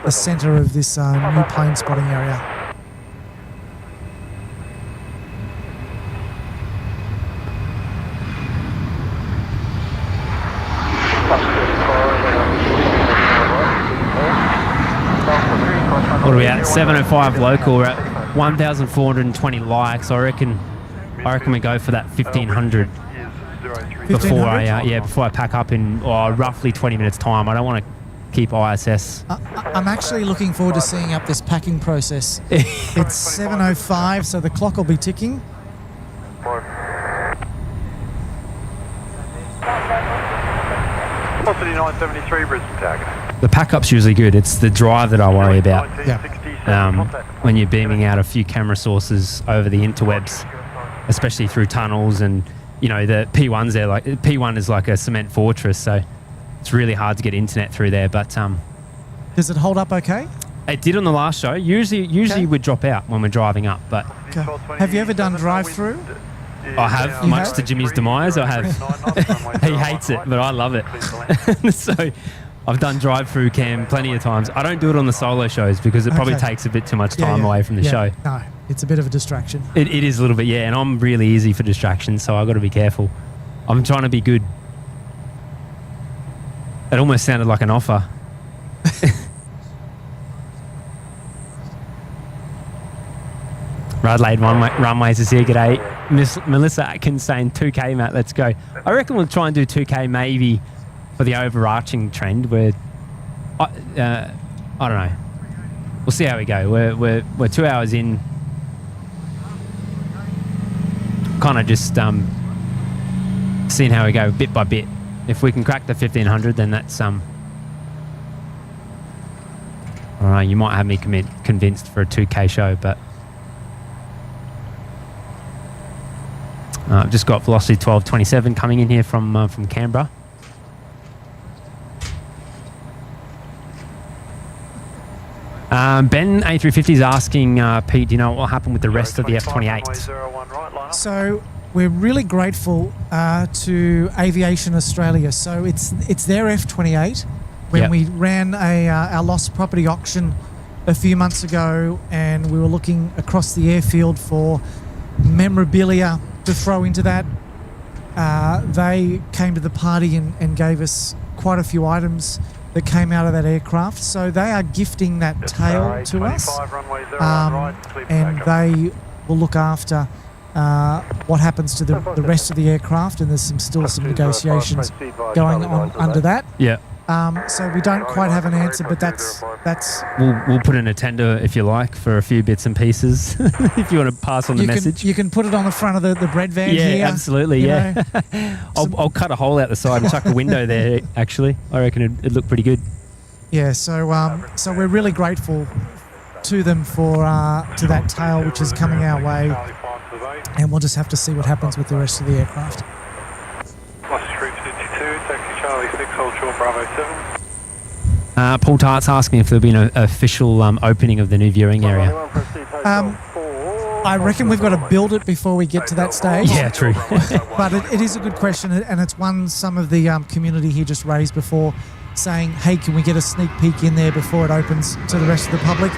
S7: the centre of this new plane spotting area.
S3: What are we at? 7:05 local. We're at 1,420 likes. I reckon we go for that 1,500 before I pack up in roughly 20 minutes time. I don't want to keep ISS.
S7: I'm actually looking forward to seeing up this packing process. It's 7:05, so the clock will be ticking.
S2: Velocity 973 Brisbane target.
S3: The pack-up's usually good. It's the drive that I worry about.
S7: Yeah.
S3: When you're beaming out a few camera sources over the interwebs, especially through tunnels, and you know the P1's there. Like P1 is like a cement fortress, so it's really hard to get internet through there. But
S7: does it hold up okay?
S3: It did on the last show. Usually we'd drop out when we're driving up, but
S7: have you ever done drive-through?
S3: I have, much to Jimmy's demise. I have. He hates it, but I love it. So I've done drive-through cam plenty of times. I don't do it on the solo shows because it probably takes a bit too much time away from the show.
S7: No, it's a bit of a distraction.
S3: It is a little bit, and I'm really easy for distractions, so I've got to be careful. I'm trying to be good. It almost sounded like an offer. Radelaide Runways is here. G'day. Miss Melissa Atkins saying 2K, Matt, let's go. I reckon we'll try and do 2K maybe for the overarching trend where, I don't know. We'll see how we go. We're 2 hours in. Kind of just seeing how we go bit by bit. If we can crack the 1,500, then that's all right. You might have me convinced for a 2K show, but I've just got Velocity 1227 coming in here from Canberra. Ben A350 is asking, Pete, do you know what will happen with the rest of the F-28?
S7: So we're really grateful to Aviation Australia. So it's their F-28. When we ran our lost property auction a few months ago, and we were looking across the airfield for memorabilia to throw into that, they came to the party and gave us quite a few items that came out of that aircraft. So they are gifting that tail to us, and they will look after what happens to the rest of the aircraft, and there's still some negotiations going on under that.
S3: Yeah.
S7: So we don't quite have an answer, but that's.
S3: We'll put in a tender if you like for a few bits and pieces if you want to pass on the message.
S7: You can put it on the front of the bread van here.
S3: Yeah, absolutely. Yeah. I'll cut a hole out the side and chuck a window there. Actually, I reckon it'd look pretty good.
S7: Yeah. So we're really grateful to them for to that tail which is coming our way, and we'll just have to see what happens with the rest of the aircraft.
S2: Charlie 6, hold short, Bravo 7.
S3: Paul Tart's asking if there'll be an official opening of the new viewing area.
S7: I reckon we've got to build it before we get to that stage.
S3: Yeah, true.
S7: But it is a good question, and it's one some of the community here just raised before, saying, hey, can we get a sneak peek in there before it opens to the rest of the public?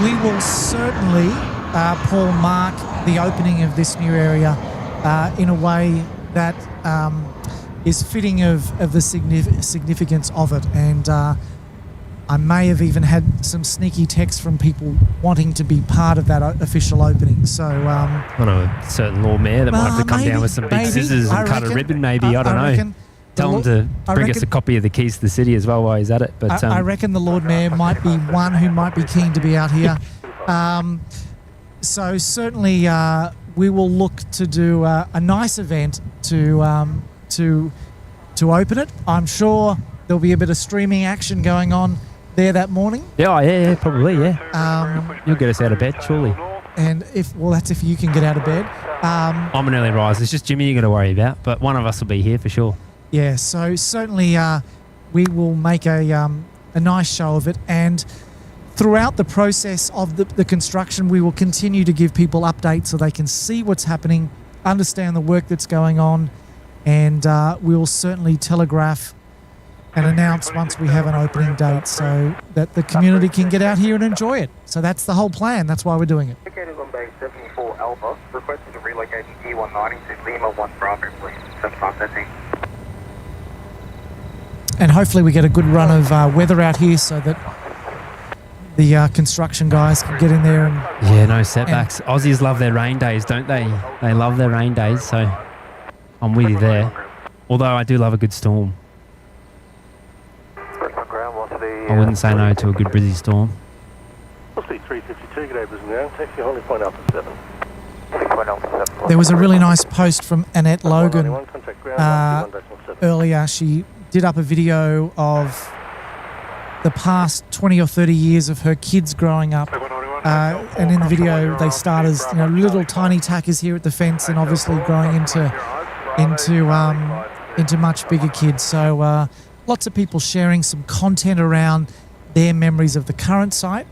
S7: We will certainly, Paul, mark the opening of this new area in a way that is fitting of the significance of it. And I may have even had some sneaky texts from people wanting to be part of that official opening. So
S3: I know a certain Lord Mayor that might have to come down with some big scissors and cut a ribbon, maybe. I don't know. Tell him to bring us a copy of the keys to the city as well while he's at it. But
S7: I reckon the Lord Mayor might be one who might be keen to be out here. So certainly we will look to do a nice event to open it. I'm sure there'll be a bit of streaming action going on there that morning.
S3: Yeah, probably, yeah. You'll get us out of bed, surely.
S7: And that's if you can get out of bed.
S3: I'm an early riser. It's just Jimmy you got to worry about, but one of us will be here for sure.
S7: Yeah, so certainly we will make a nice show of it, and throughout the process of the construction, we will continue to give people updates so they can see what's happening, understand the work that's going on, and we will certainly telegraph and announce once we have an opening date so that the community can get out here and enjoy it. So that's the whole plan. That's why we're doing it.
S6: Located on base 74 Alpha, requested to relocate E190 to Lima 1 Bravo, please. 7513.
S7: And hopefully we get a good run of weather out here so that the construction guys can get in there and...
S3: Yeah, no setbacks. Aussies love their rain days, don't they? They love their rain days, so I'm with you there. Although I do love a good storm. I wouldn't say no to a good Brizzy storm.
S5: We'll see 352, good day, Brisbane Airport. Taxi holding point Alpha 7.
S7: There was a really nice post from Annette Logan earlier. She did up a video of the past 20 or 30 years of her kids growing up. And in the video, they start as little tiny tackers here at the fence, and obviously growing into much bigger kids. So lots of people sharing some content around their memories of the current site.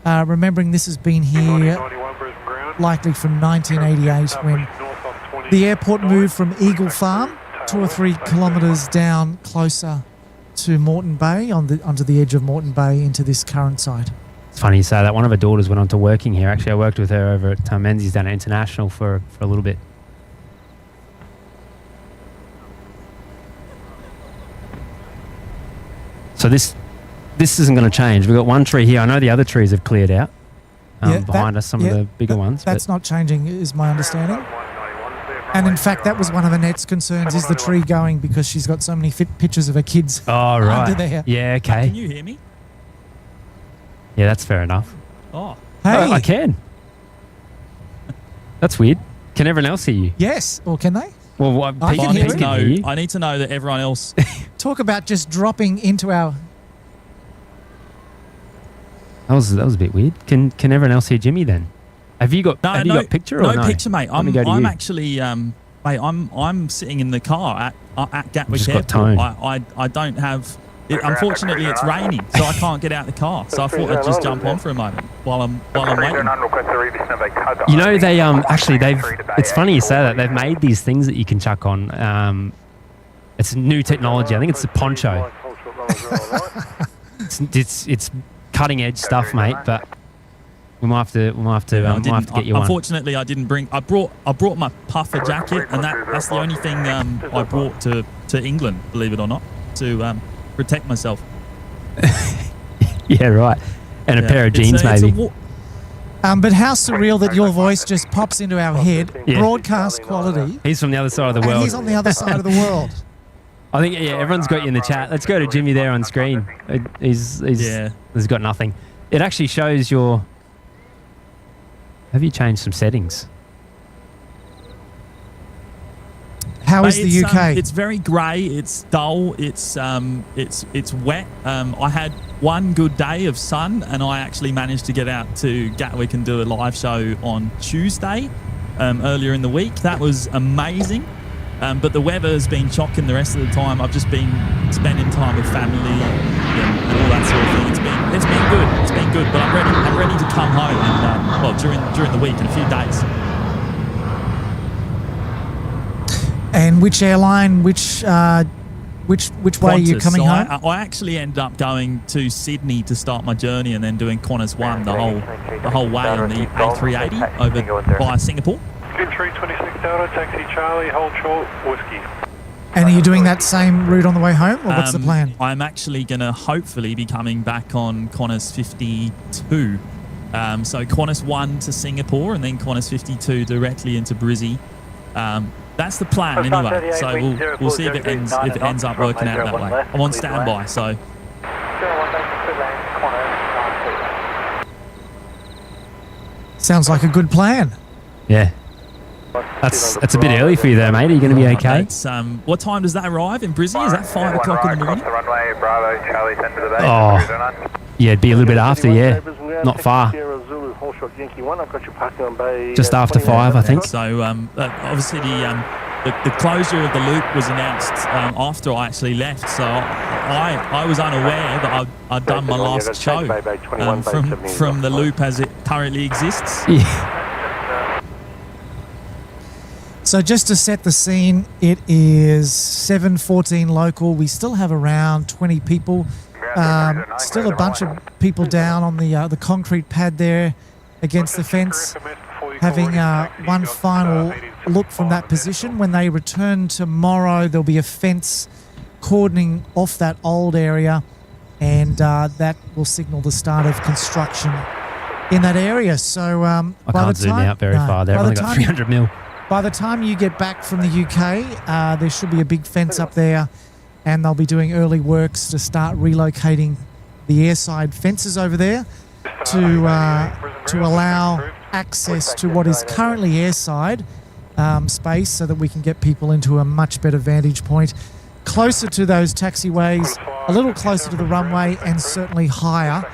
S7: Remembering this has been here likely from 1988 when the airport moved from Eagle Farm 2 or 3 kilometres down closer to Moreton Bay, onto the edge of Moreton Bay, into this current site.
S3: It's funny you say that. One of her daughters went on to working here. Actually, I worked with her over at Menzies down at International for a little bit. So this isn't going to change. We've got one tree here. I know the other trees have cleared out behind us, some of the bigger ones.
S7: That's not changing, is my understanding. And in fact, that was one of Annette's concerns, is the tree going, because she's got so many pictures of her kids under there.
S3: Yeah, okay.
S10: Can you hear me?
S3: Yeah, that's fair enough.
S10: Oh.
S7: Hey.
S3: I can. That's weird. Can everyone else hear you?
S7: Yes. Or can they?
S3: Well,
S7: I can hear
S3: you.
S10: I need to know that everyone else...
S7: Talk about just dropping into our...
S10: Oh.
S3: That was a bit weird. Can everyone else hear Jimmy then? Have you got picture or no?
S10: No picture, mate. I'm actually mate, I'm sitting in the car at Gatwick Airport.
S3: Got tone.
S10: I don't have Unfortunately, it's raining, so I can't get out the car. So I thought I'd just jump on for a moment while I'm waiting.
S3: You know, they it's funny you say that. They've made these things that you can chuck on. It's new technology. I think it's a poncho. it's cutting edge stuff, mate. But we might have to get you one.
S10: Unfortunately, I didn't bring. I brought my puffer jacket, and that's the only thing I brought to England. Believe it or not, to protect myself.
S3: Yeah, right. And a pair of jeans, maybe.
S7: But how surreal that your voice just pops into our head. Yeah. Broadcast quality.
S3: He's from the other side of the world.
S7: And he's on the other side of the world.
S3: I think, yeah, everyone's got you in the chat. Let's go to Jimmy there on screen. He's got nothing. It actually shows your... Have you changed some settings?
S7: How is the UK?
S10: It's very grey. It's dull. It's wet. I had one good day of sun, and I actually managed to get out to Gatwick and do a live show on Tuesday earlier in the week. That was amazing. But the weather has been shocking the rest of the time. I've just been spending time with family and all that sort of thing. It's been good. It's been good. But I'm ready to come home and during the week in a few days.
S7: And which airline, which way are you coming home?
S10: I actually ended up going to Sydney to start my journey, and then doing Qantas 1 the whole way on the A380 over via Singapore.
S2: 326 Delta, taxi Charlie, hold short, whiskey.
S7: And are you doing that same route on the way home, or what's the plan?
S10: I'm actually going to hopefully be coming back on Qantas 52. So Qantas 1 to Singapore, and then Qantas 52 directly into Brizzy. That's the plan anyway. So we'll see if it ends up working out that way. I'm on standby, so.
S7: Sounds like a good plan.
S3: Yeah. That's a bit early for you there, mate. Are you going to be okay?
S10: What time does that arrive in Brisbane? Is that 5 o'clock in the morning?
S3: Oh, yeah, it'd be a little bit after, yeah. Not far. Just after 5, I think.
S10: So obviously the closure of the loop was announced after I actually left. So I was unaware that I'd done my last show from the loop as it currently exists.
S3: Yeah.
S7: So just to set the scene, it is 7:14 local. We still have around 20 people. Still a bunch of people down on the concrete pad there against the fence, having one final look from that position. When they return tomorrow, there'll be a fence cordoning off that old area, and that will signal the start of construction in that area. So
S3: I can't zoom out very far there. I've only got 300 mil.
S7: By the time you get back from the UK, there should be a big fence up there, and they'll be doing early works to start relocating the airside fences over there to allow access to what is currently airside space, so that we can get people into a much better vantage point, closer to those taxiways, a little closer to the runway, and certainly higher,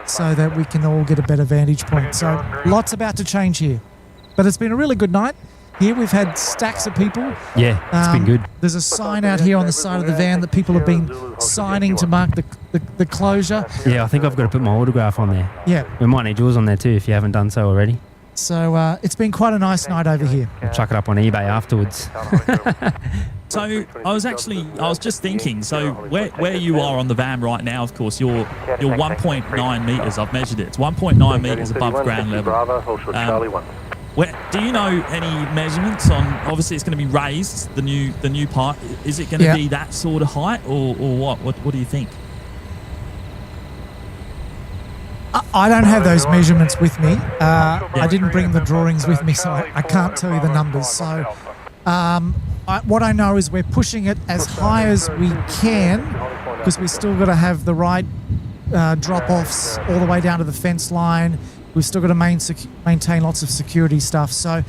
S7: so that we can all get a better vantage point. So lots about to change here, but it's been a really good night. Here we've had stacks of people.
S3: Yeah, it's been good.
S7: There's a sign out here on the side of the van that people have been signing to mark the closure.
S3: Yeah, I think I've got to put my autograph on there.
S7: Yeah.
S3: We might need yours on there too if you haven't done so already.
S7: So it's been quite a nice night over here.
S3: I'll chuck it up on eBay afterwards.
S10: So I was just thinking, so where you are on the van right now, of course, you're 1.9 metres. I've measured it. It's 1.9 metres above ground level. Do you know any measurements on? Obviously, it's going to be raised. The new part. Is it going to be that sort of height, or what? What do you think?
S7: I don't have those measurements with me. I didn't bring the drawings with me, so I can't tell you the numbers. So what I know is we're pushing it as high as we can, because we've still got to have the right drop-offs all the way down to the fence line. We've still got to maintain lots of security stuff. So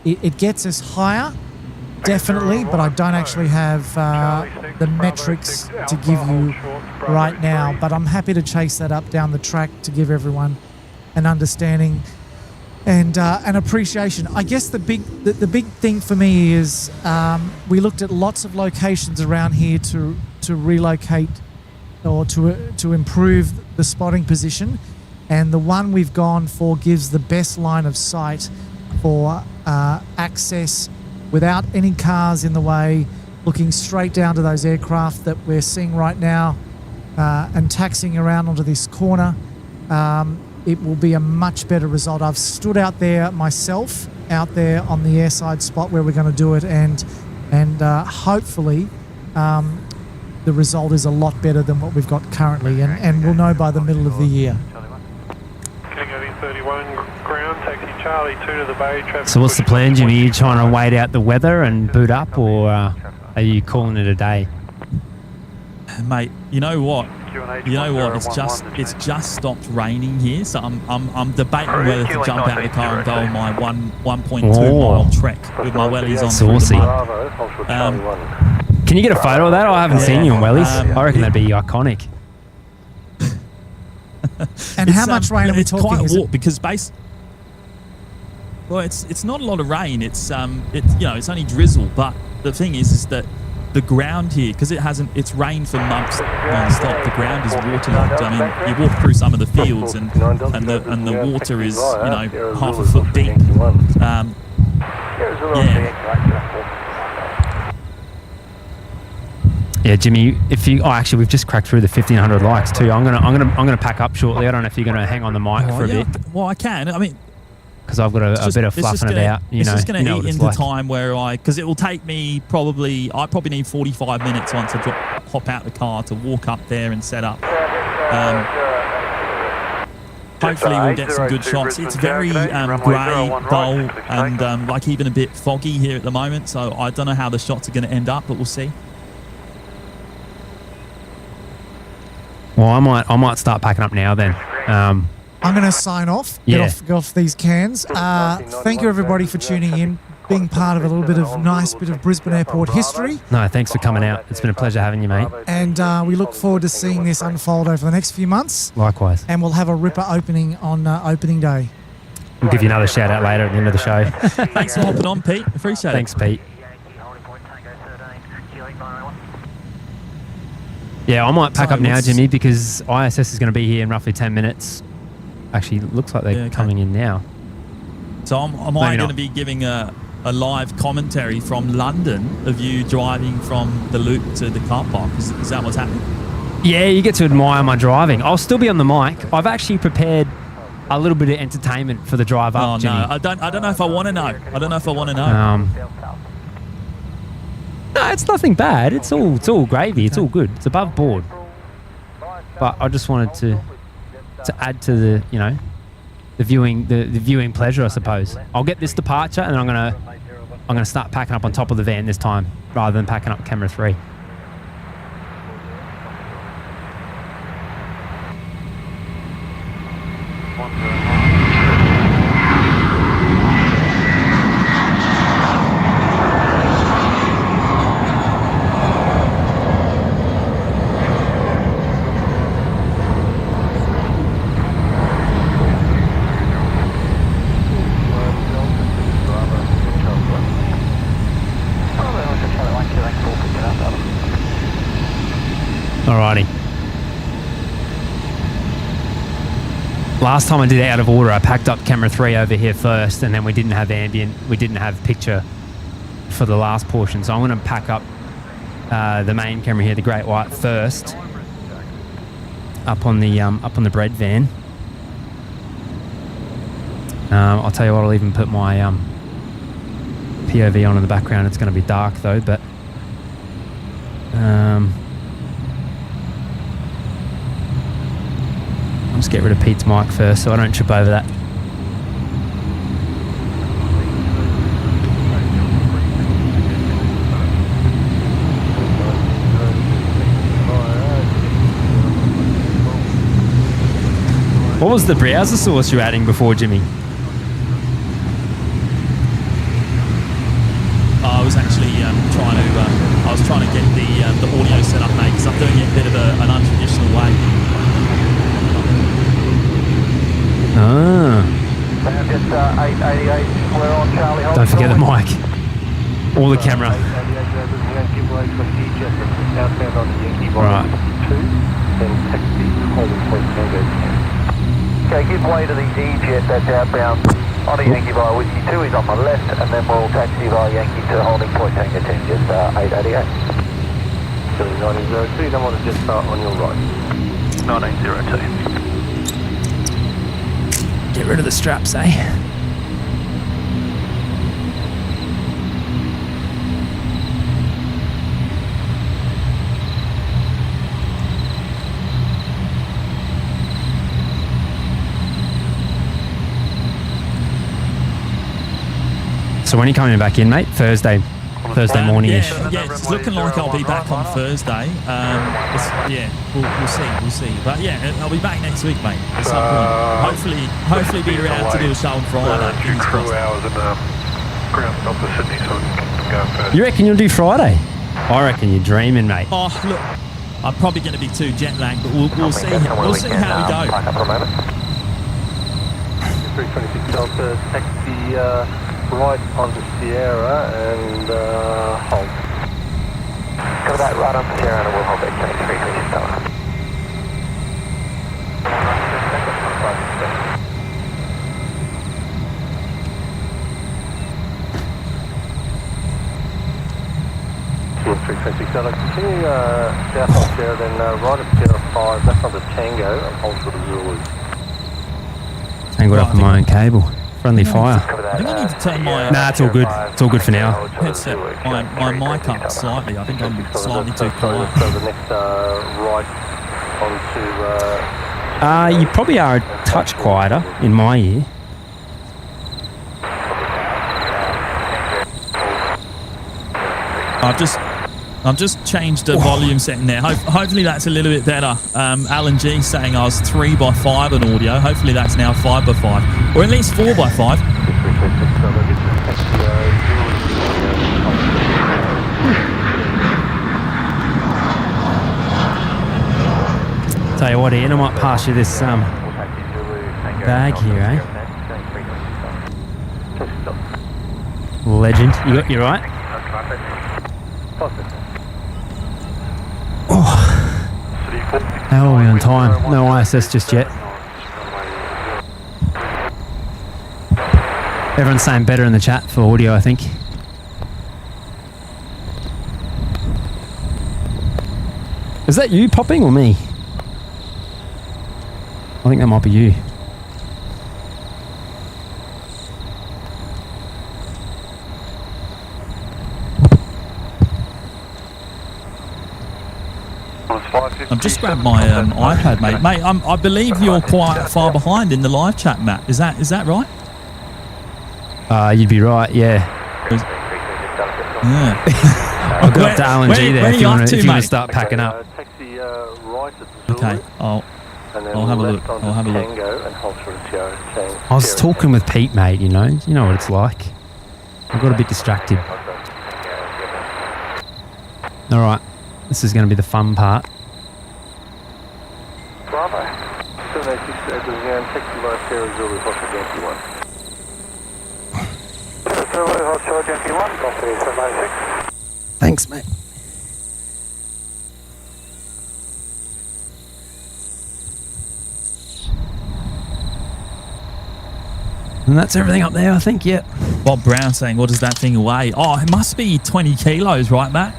S7: it gets us higher, definitely, but I don't actually have the metrics to give you right now. But I'm happy to chase that up down the track to give everyone an understanding and an appreciation. I guess the big thing for me is we looked at lots of locations around here to to relocate or to improve the spotting position, and the one we've gone for gives the best line of sight for access without any cars in the way, looking straight down to those aircraft that we're seeing right now and taxiing around onto this corner. It will be a much better result. I've stood out there myself, out there on the airside spot where we're going to do it, and hopefully the result is a lot better than what we've got currently, and we'll know by the middle of the year.
S2: King 31 ground, taxi Charlie 2 to the bay. Traffic
S3: So what's the plan, Jimmy? Are you trying to wait out the weather and boot up, or are you calling it a day?
S10: Mate, you know what? It's just stopped raining here, so I'm debating whether to jump out of the car and go on my 1.2 mile trek with my wellies on.
S3: Saucy. Can you get a photo of that? I haven't seen you on wellies. I reckon that'd be iconic.
S7: And how much rain are we talking?
S10: Quite a walk because well, it's not a lot of rain. It's it's only drizzle. But the thing is that the ground here, because it's rained for months non-stop, the ground is waterlogged. I mean, you walk through some of the fields and the water is half a foot deep.
S3: Yeah, Jimmy. If you, actually, we've just cracked through the 1,500 likes too. I'm gonna pack up shortly. I don't know if you're gonna hang on the mic for a bit.
S10: Well, I can. I mean,
S3: because I've got a bit of fluffing it out.
S10: It's just going to eat into time where because it will take me I probably need 45 minutes once I hop out the car to walk up there and set up. Hopefully we'll get some good shots. It's very grey, dull, and like even a bit foggy here at the moment. So I don't know how the shots are going to end up, but we'll see.
S3: Well, I might start packing up now then.
S7: I'm going to sign off. Get off these cans. Thank you everybody for tuning in, being part of a little bit of nice bit of Brisbane Airport history.
S3: No, thanks for coming out. It's been a pleasure having you, mate.
S7: And we look forward to seeing this unfold over the next few months.
S3: Likewise.
S7: And we'll have a ripper opening on opening day.
S3: We'll give you another shout out later at the end of the show.
S10: Thanks for hopping on, Pete. Appreciate it.
S3: Thanks, Pete. Yeah, I might pack up now, Jimmy, because ISS is going to be here in roughly 10 minutes. Actually, it looks like they're coming in now.
S10: So am I going to be giving a live commentary from London of you driving from the loop to the car park? Is that what's happening?
S3: Yeah, you get to admire my driving. I'll still be on the mic. I've actually prepared a little bit of entertainment for the drive up, Jimmy.
S10: No, I don't know if I want to know.
S3: No, it's nothing bad. It's all gravy. It's all good. It's above board. But I just wanted to add to the the viewing pleasure, I suppose. I'll get this departure, and I'm gonna start packing up on top of the van this time, rather than packing up camera 3. Alrighty. Last time I did it out of order, I packed up camera 3 over here first, and then we didn't have ambient, we didn't have picture for the last portion. So I'm going to pack up the main camera here, the Great White, first, up on the bread van. I'll tell you what, I'll even put my POV on in the background. It's going to be dark though, but I'll just get rid of Pete's mic first so I don't trip over that. What was the browser source you were adding before, Jimmy?
S10: I was actually trying to get the audio set up, mate, because I'm doing it a bit of an untraditional way.
S3: Don't forget the mic or the camera.
S5: away from EJet that's outbound on the Yankee Via
S3: Right.
S5: 2, then taxi holding point Tango 10.
S6: Okay, give way to the E-Jet that's outbound on a Yankee via Whiskey 2, he's on my left, and then we'll taxi via Yankee to holding point Tango 10, just 888.
S5: So 1902, you don't want to just start on your right.
S6: 1902.
S3: Get rid of the straps, eh? So when are you coming back in, mate? Thursday morning-ish.
S10: Yeah, it's looking like I'll be back on Thursday. We'll see. But yeah, I'll be back next week, mate. At some point. Hopefully be around to do a show on Friday.
S2: Few crew hours in ground stop of Sydney, so we can go first.
S3: You reckon you'll do Friday? I reckon you're dreaming, mate.
S10: Oh, look, I'm probably going to be too jet lagged, but we'll see. We'll see how we go.
S6: Park up for a moment.
S5: 326 Delta, taxi right onto Sierra and hold.
S6: Cover that right on Sierra and we'll hold that 326 Delta.
S5: Sierra 326 Delta, continue south on Sierra, then right at Sierra 5, left onto Tango and hold for the Zulu.
S3: Tangled up in my own cable. Friendly fire.
S10: I think I need to turn my
S3: Nah, it's all good. It's all good for now.
S10: headset, my mic up slightly. I think I'm slightly too quiet.
S5: So the next right onto...
S3: You probably are a touch quieter in my ear.
S10: I've just changed the volume setting there. Hopefully that's a little bit better. Alan G saying I was 3x5 on audio. Hopefully that's now 5x5, or at least 4x5.
S3: Tell you what, Ian, I might pass you this bag here, eh? Legend. You right? How are we on time? No ISS just yet. Everyone's saying better in the chat for audio, I think. Is that you popping or me? I think that might be you.
S10: I've just grabbed my iPad, mate. Mate, I believe you're quite far behind in the live chat, Matt. Is that right?
S3: You'd be right, yeah.
S10: Yeah.
S3: I'll go up to Alan G there if you want to start packing up.
S5: Taxi right at the Zulu,
S10: Okay, I'll have a look. I'll have a look.
S5: And hold for the Sierra.
S3: I was talking with Pete, mate, you know what it's like. I got a bit distracted. All right, this is going to be the fun part.
S5: Bravo. 786 taxi via Sierra Zulu, Hotel Yankee 1.
S6: Zulu, Hotel Yankee 1, copy 786.
S3: Thanks, mate. And that's everything up there, I think, yeah.
S10: Bob Brown saying, what does that thing weigh? Oh, it must be 20 kilos, right, Matt?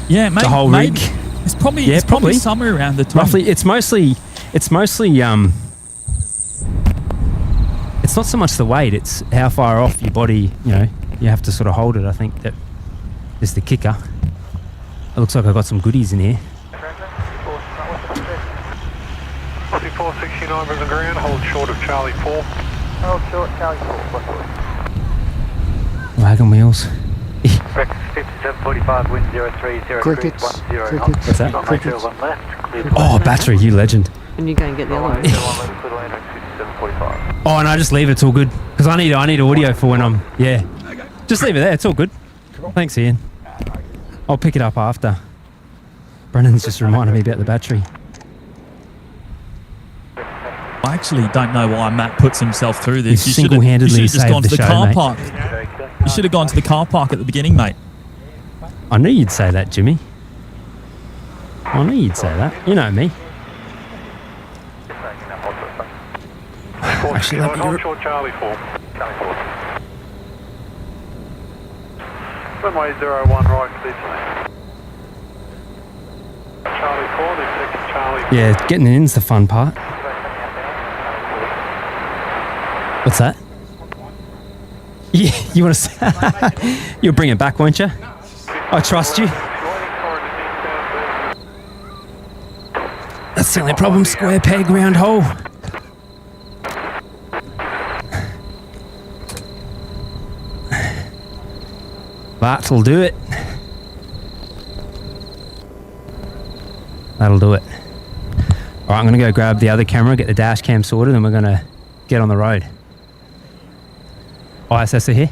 S10: Yeah, maybe.
S3: The whole rig?
S10: It's probably,
S3: yeah,
S10: probably somewhere around the 20.
S3: Roughly, it's mostly, it's not so much the weight, it's how far off your body, you have to sort of hold it. I think that is the kicker. It looks like I've got some goodies in here.
S2: 4469 Brisbane ground, hold short of Charlie 4.
S6: Hold short, Charlie 4.
S3: Wagon wheels.
S6: 5745, wind 030.
S8: Crickets.
S3: What's that?
S8: Crickets.
S3: Oh, battery, you legend.
S11: And you go and get the other one.
S3: Oh, and I just leave it. It's all good because I need audio for when I'm. Yeah, just leave it there. It's all good. Thanks, Ian. I'll pick it up after. Brennan's just reminded me about the battery.
S10: I actually don't know why Matt puts himself through this.
S3: You single-handedly
S10: should have just gone
S3: saved
S10: to
S3: the
S10: the
S3: show,
S10: car
S3: mate.
S10: park. You should have gone to the car park at the beginning, mate.
S3: I knew you'd say that, Jimmy. I knew you'd say that. You know me. Actually, let me do it.
S2: Onshore Charlie 4. Runway 01 right, clear to me. Charlie 4, then next Charlie 4.
S3: Yeah, getting in's the fun part. What's that? Yeah, you want to? You'll bring it back, won't you? I trust you. That's the only problem. Square peg, round hole. That'll do it. That'll do it. All right, I'm going to go grab the other camera, get the dash cam sorted, and we're going to get on the road. ISS are here.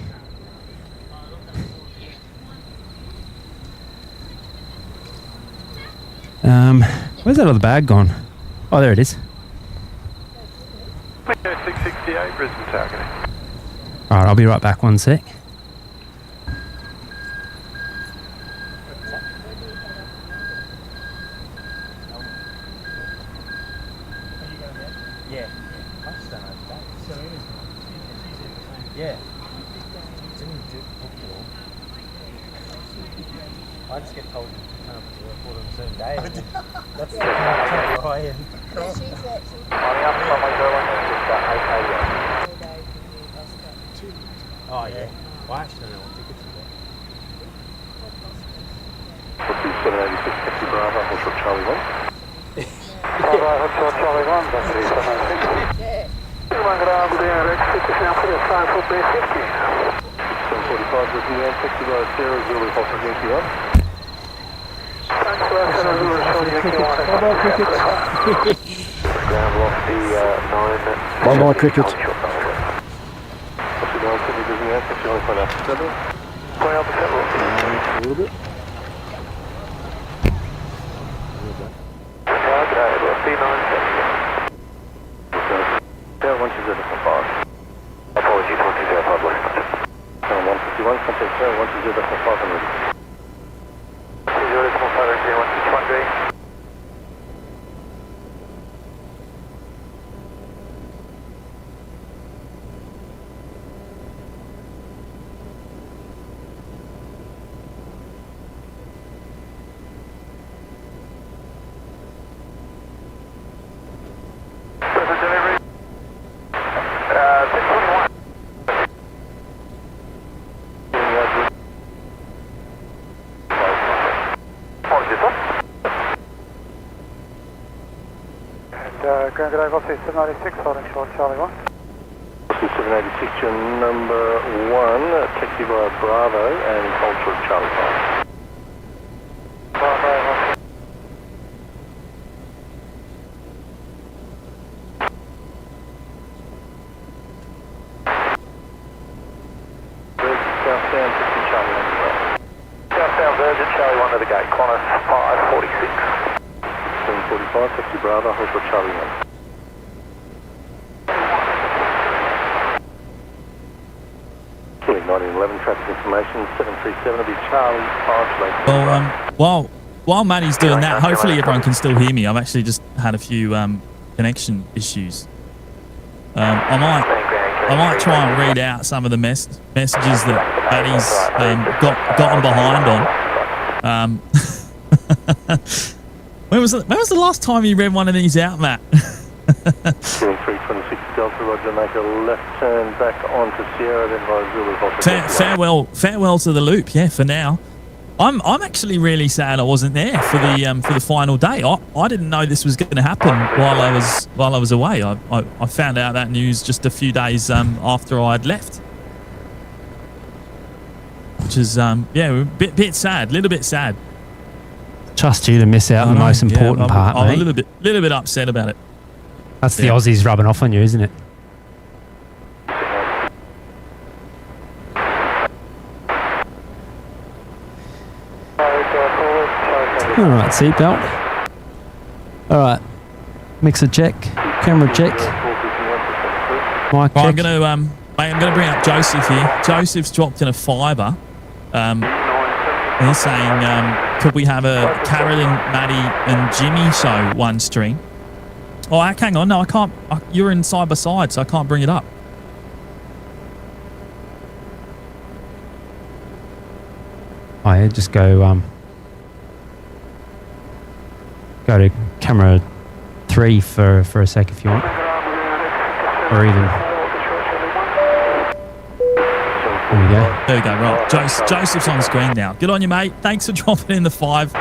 S3: Where's that other bag gone? Oh, there it is.
S2: 668 Brisbane targeting.
S3: All right, I'll be right back. One sec.
S11: I just get told you can't report on a certain day. That's right. Oh yeah. I actually don't know what tickets you got.
S5: 786 Taxi Bravo, Hotel Charlie 1.
S6: Bravo, Hotel Charlie 1, that's 786. Yeah. Everyone got out there, exit now for the sign for B50.
S5: 745 Brisbane Airport, Taxi Bravo Sierra, Zulu, Hotel Yankee 1.
S6: Ground lost the 9.
S5: Bye-bye, cricket. A little bit.
S6: Apologies, 120 public.
S5: 151, contact 120.500.
S6: 0.500, 161G. Ground Grove Office 796, holding short Charlie 1.
S5: 786, your number 1, taxi via Bravo and hold short Charlie 5.
S6: Bravo.
S5: Southbound taxi Charlie 1.
S6: Southbound Virgin Charlie 1 to the gate, Qantas 546.
S5: 745, taxi Bravo, hold short Charlie 1. Killing 1911, traffic information, 737 will be Charlie 5 late.
S10: Well, while Matty's doing that, hopefully everyone can still hear me. I've actually just had a few connection issues. I might try and read out some of the messages that Matty's gotten behind on. When was the last time you read one of these out, Matt?
S5: 326 Delta, Roger, make a left turn back onto Sierra, then via Zulu.
S10: Farewell to the loop, yeah, for now. I'm actually really sad I wasn't there for the final day. I didn't know this was going to happen while I was away. I found out that news just a few days after I'd left, which is a bit sad, little bit sad.
S3: Trust you to miss out on the most important part,
S10: I'm
S3: mate.
S10: a little bit upset about it.
S3: That's the Aussies rubbing off on you, isn't it? All right, seatbelt. All right, mixer check, camera check, mic check.
S10: I'm gonna Mate, I'm going to bring up Joseph here. Joseph's dropped in a fiver. He's saying, could we have a Carolyn, Matty, and Jimmy show one stream? Oh, hang on. No, I can't. You're in side by side, so I can't bring it up.
S3: Oh, yeah, just go to camera 3 for a sec if you want. Or even... There we go.
S10: There we go, right. Joseph's on screen now. Good on you, mate. Thanks for dropping in the 5.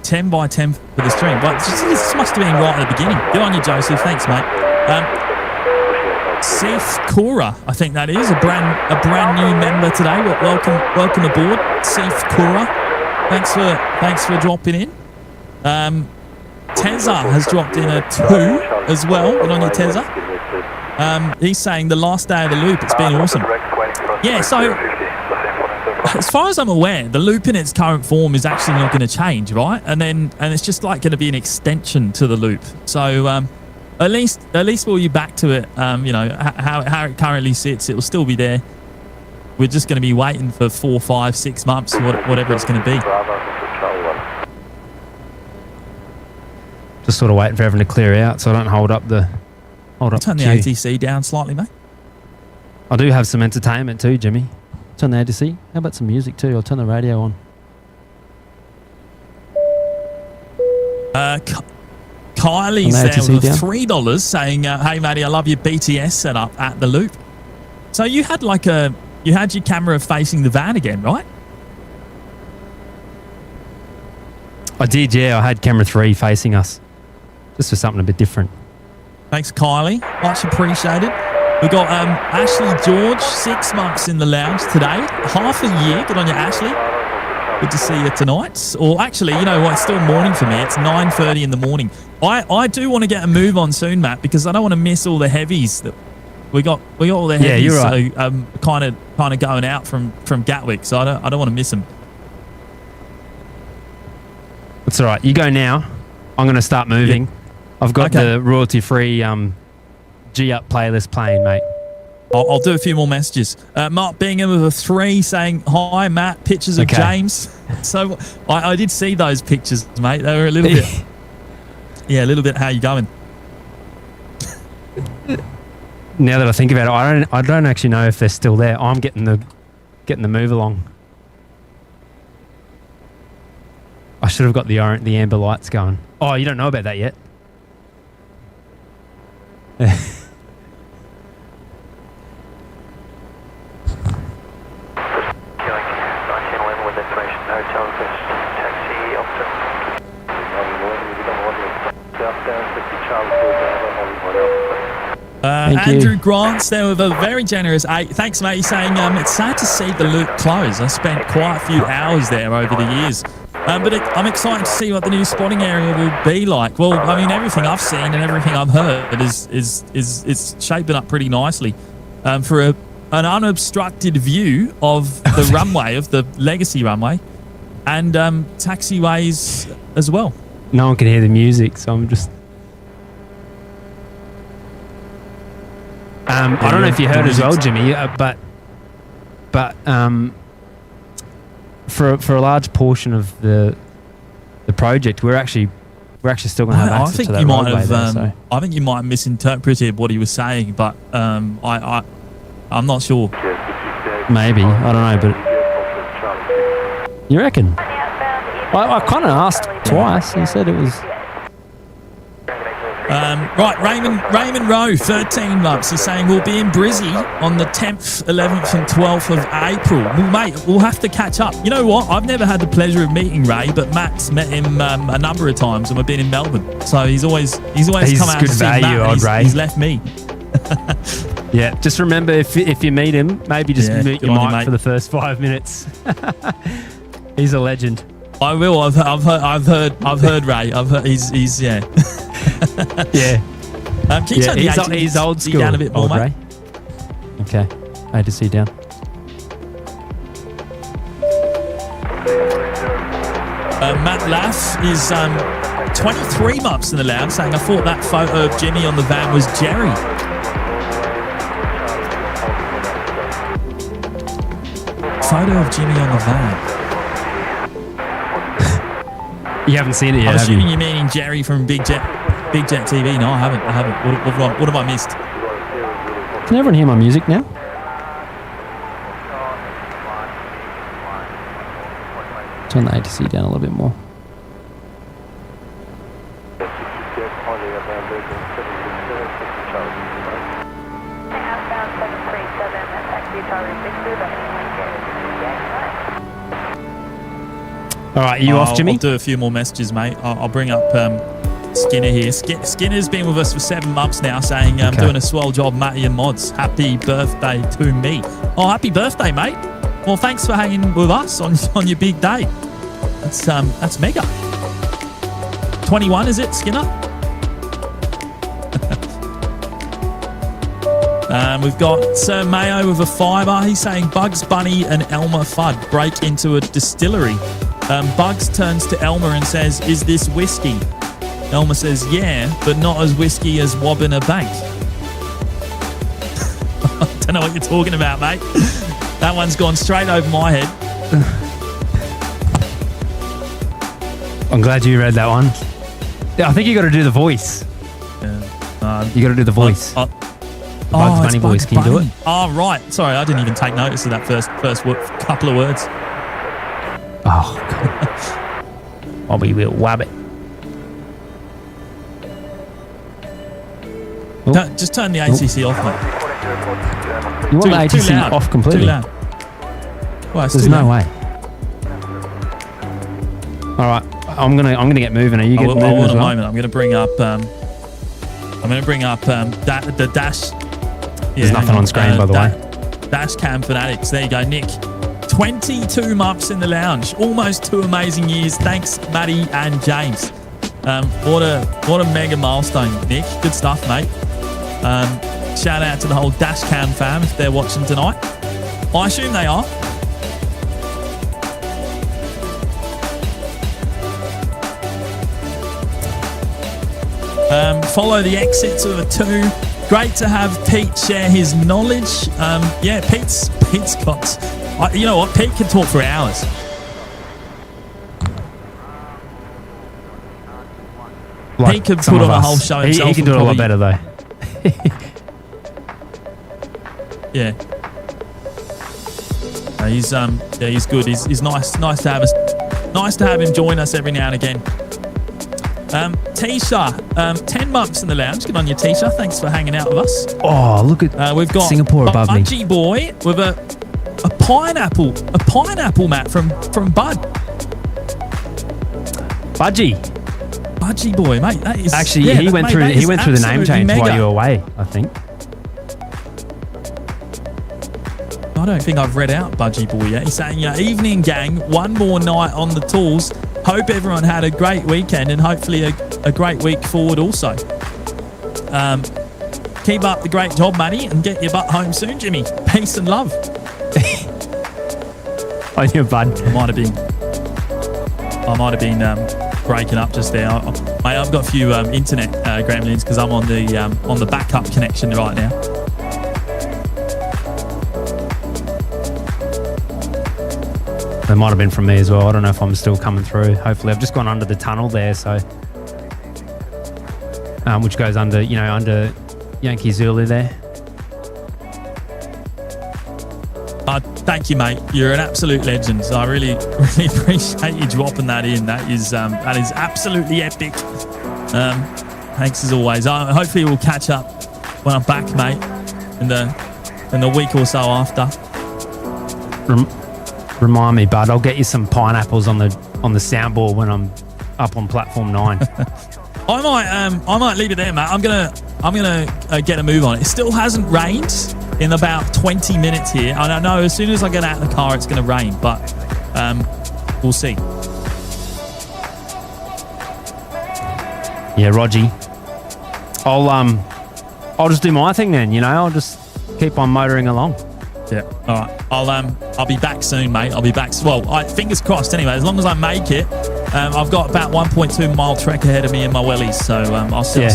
S10: 10 by 10 for the stream. But this must have been right at the beginning. Good on you, Joseph. Thanks, mate. Seth Cora, I think that is, a brand new member today. Welcome aboard, Seth Cora. Thanks for dropping in. Tezza has dropped in a 2 as well. Good on you, Tezza. He's saying the last day of the loop, it's been awesome. Yeah, so as far as I'm aware, the loop in its current form is actually not going to change, right? And it's just like going to be an extension to the loop. So at least we'll be back to it. You know how it currently sits. It will still be there. We're just going to be waiting for 4, 5, 6 months, whatever it's going to be.
S3: Just sort of waiting for everyone to clear out, so I don't hold up the.
S10: Turn the ATC down slightly, mate.
S3: I do have some entertainment too, Jimmy. Turn the ATC. How about some music too? I'll turn the radio on.
S10: Kylie's there with $3 saying, hey, Matty, I love your BTS setup at the loop. So you had you had your camera facing the van again, right?
S3: I did, yeah. I had camera 3 facing us. Just for something a bit different.
S10: Thanks, Kylie. Much appreciated. We got Ashley George, 6 months in the lounge today. Half a year. Good on you, Ashley. Good to see you tonight. Or actually, you know what? It's still morning for me. It's 9:30 in the morning. I do want to get a move on soon, Matt, because I don't want to miss all the heavies that we got all the heavies. Yeah, you're right. So kind of going out from Gatwick. So I don't want to miss them.
S3: It's all right. You go now. I'm going to start moving. Yeah. I've got the royalty-free G-Up playlist playing, mate.
S10: I'll do a few more messages. Mark Bingham with a 3 saying, hi, Matt, pictures of James. So I did see those pictures, mate. They were a little bit... Yeah, a little bit how you going.
S3: Now that I think about it, I don't actually know if they're still there. I'm getting the move along. I should have got the amber lights going. Oh, you don't know about that yet?
S10: Andrew Grant's there with a very generous 8. Thanks, mate. He's saying it's sad to see the loop close. I spent quite a few hours there over the years. But I'm excited to see what the new spotting area will be like. Well, I mean, everything I've seen and everything I've heard is shaping up pretty nicely for an unobstructed view of the runway, of the legacy runway, and taxiways as well.
S3: No one can hear the music, so I'm just... I don't know if you heard as well, Jimmy, but for a large portion of the project, we're actually still going to have access to that roadway there, so.
S10: I think you might have misinterpreted what he was saying, but I'm not sure.
S3: Maybe, I don't know, but you reckon? I kind of asked twice. He said it was.
S10: Right, Raymond Rowe, 13 months. He's saying we'll be in Brizzy on the 10th, 11th and 12th of April. Well, mate, we'll have to catch up. You know what? I've never had the pleasure of meeting Ray, but Matt's met him a number of times, and we've been in Melbourne. So he's always come out to see Matt.
S3: Ray.
S10: He's left me.
S3: Yeah, just remember if you meet him, maybe just mute your mic for the first 5 minutes. He's a legend.
S10: I will. I've heard Ray. He's yeah.
S3: Yeah.
S10: Can you turn the ATC
S3: he's old school.
S10: Down a bit more, mate?
S3: Okay. ATC down.
S10: Matt Laff is 23 months in the lounge, saying I thought that photo of Jimmy on the van was Jerry. photo of Jimmy on the van.
S3: You haven't seen it yet,
S10: I'm
S3: have
S10: assuming
S3: you?
S10: you're meaning Jerry from Big Jet TV. No, I haven't. What have I missed?
S3: Can everyone hear my music now? Turn the ATC down a little bit more.
S1: Outbound 737 and taxi Charlie 6
S3: All right, you off, Jimmy?
S10: I'll do a few more messages, mate. I'll bring up Skinner here. Skinner's been with us for 7 months now, saying I'm doing a swell job, Matty and Mods. Happy birthday to me. Oh, happy birthday, mate. Well, thanks for hanging with us on your big day. That's mega. 21, is it, Skinner? We've got Sir Mayo with a fiver. He's saying Bugs Bunny and Elmer Fudd break into a distillery. Bugs turns to Elmer and says, "Is this whiskey?" Elmer says, "Yeah, but not as whiskey as wobbing a bank." I don't know what you're talking about, mate. That one's gone straight over my head.
S3: I'm glad you read that one. Yeah, I think you got to do the voice.
S10: Yeah.
S3: You got to do the voice. The Bugs Bunny voice. Can you do it?
S10: Oh, right. Sorry, I didn't even take notice of that first couple of words.
S3: Oh, God. Bobby will wabbit.
S10: Just turn the ATC off, mate.
S3: You want the ATC off completely?
S10: Too loud. Well,
S3: There's no way. All right, I'm gonna get moving. Are you getting moving as well?
S10: Moment. I'm gonna bring up the dash.
S3: There's nothing on screen, by the way.
S10: Dash cam fanatics. There you go, Nick. 22 months in the lounge, almost 2 amazing years. Thanks, Matty and James. What a mega milestone, Nick. Good stuff, mate. Shout out to the whole dash cam fam if they're watching tonight. I assume they are. Follow the exits of a 2. Great to have Pete share his knowledge. Yeah, Pete's got. You know what? Pete can talk for hours.
S3: Like
S10: he could put on a whole show himself.
S3: He can do it a lot better though.
S10: Yeah. He's good. He's nice to have us. Nice to have him join us every now and again. Tisha, 10 months in the lounge. Good on you, Tisha. Thanks for hanging out with us.
S3: Oh, look at
S10: we've got
S3: Singapore above me.
S10: Budgie Boy with a pineapple mat from Bud. Budgie Boy, mate. That is
S3: actually he went through the name change mega. While you were away, I think.
S10: I don't think I've read out Budgie Boy yet. He's saying, evening gang, one more night on the tools. Hope everyone had a great weekend and hopefully a great week forward also. Keep up the great job, Matty, and get your butt home soon, Jimmy. Peace and love.
S3: On your bud.
S10: I might have been breaking up just there. Mate, I've got a few internet gremlins because I'm on the backup connection right now.
S3: They might have been from me as well. I don't know if I'm still coming through. Hopefully, I've just gone under the tunnel there, so which goes under Yankee Zulu there.
S10: Thank you, mate. You're an absolute legend. I really appreciate you dropping that in. That is absolutely epic. Thanks as always. Hopefully, we'll catch up when I'm back, mate, in the week or so after.
S3: Remind me, bud. I'll get you some pineapples on the soundboard when I'm up on platform 9.
S10: I might leave it there, mate. I'm gonna get a move on it. It still hasn't rained in about 20 minutes here, and I know as soon as I get out of the car, it's gonna rain. But we'll see.
S3: Yeah, Rogie. I'll just do my thing then. I'll just keep on motoring along.
S10: Yeah. All right. I'll be back soon, mate. I'll be back. Well, fingers crossed. Anyway, as long as I make it, I've got about 1.2 mile trek ahead of me in my wellies. So I'll see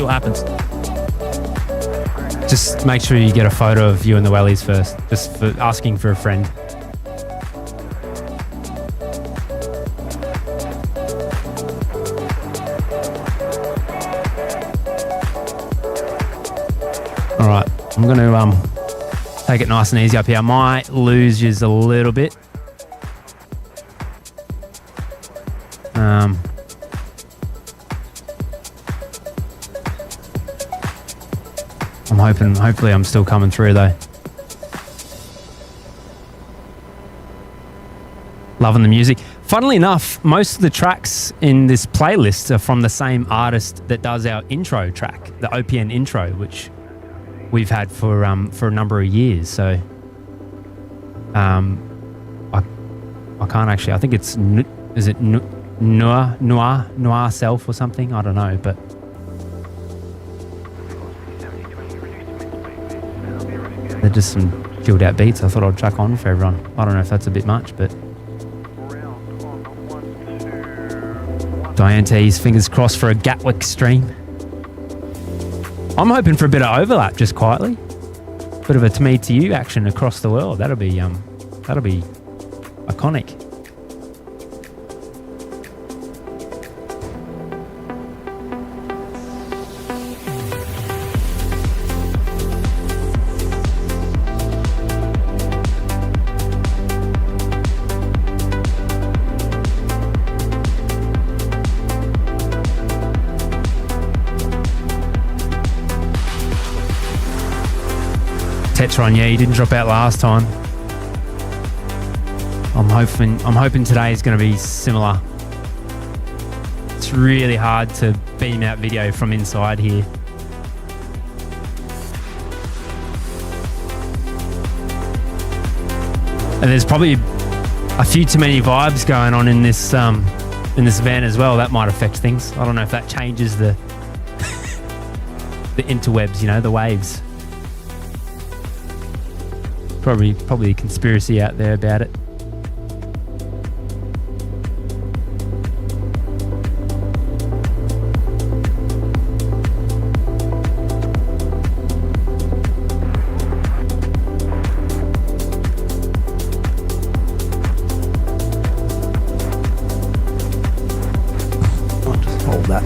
S10: what happens.
S3: Just make sure you get a photo of you in the wellies first, just for asking for a friend. Take it nice and easy up here. I might lose you a little bit. Hopefully I'm still coming through though. Loving the music. Funnily enough, most of the tracks in this playlist are from the same artist that does our intro track, the OPN intro, which we've had for a number of years. So I can't actually. I think it's Noir Self or something. I don't know, but they're just some chilled out beats. I thought I'd chuck on for everyone. I don't know if that's a bit much, but Diane T's fingers crossed for a Gatwick stream. I'm hoping for a bit of overlap, just quietly. Bit of a to me to you action across the world. That'll be iconic. Tetron, yeah, he didn't drop out last time. I'm hoping today is going to be similar. It's really hard to beam out video from inside here. And there's probably a few too many vibes going on in this van as well. That might affect things. I don't know if that changes the the interwebs, you know, the waves. Probably a conspiracy out there about it. I'll just hold that.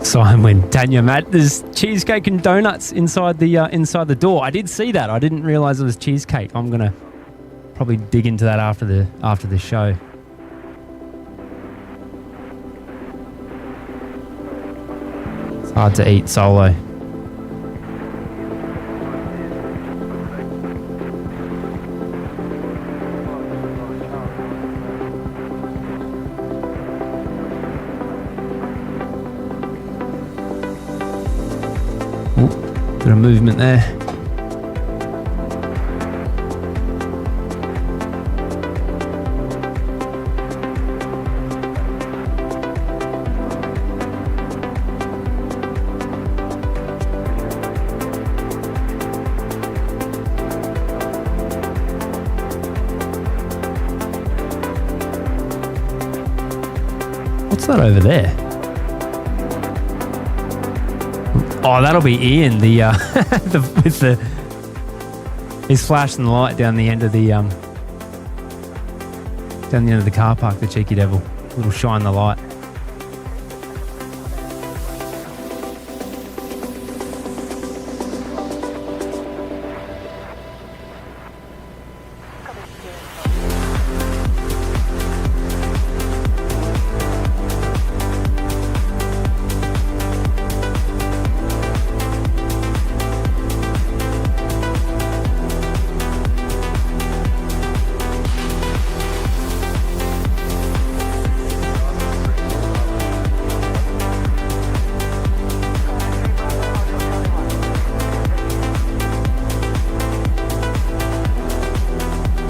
S3: Simon, Tanya, Matt, there's cheesecake and donuts inside the door. I did see that. I didn't realise it was cheesecake. I'm gonna probably dig into that after the show. It's hard to eat solo. Bit of movement there. What's that over there? Oh, that'll be Ian. He's flashing the light down the end of the car park. The cheeky devil. Little shine the light.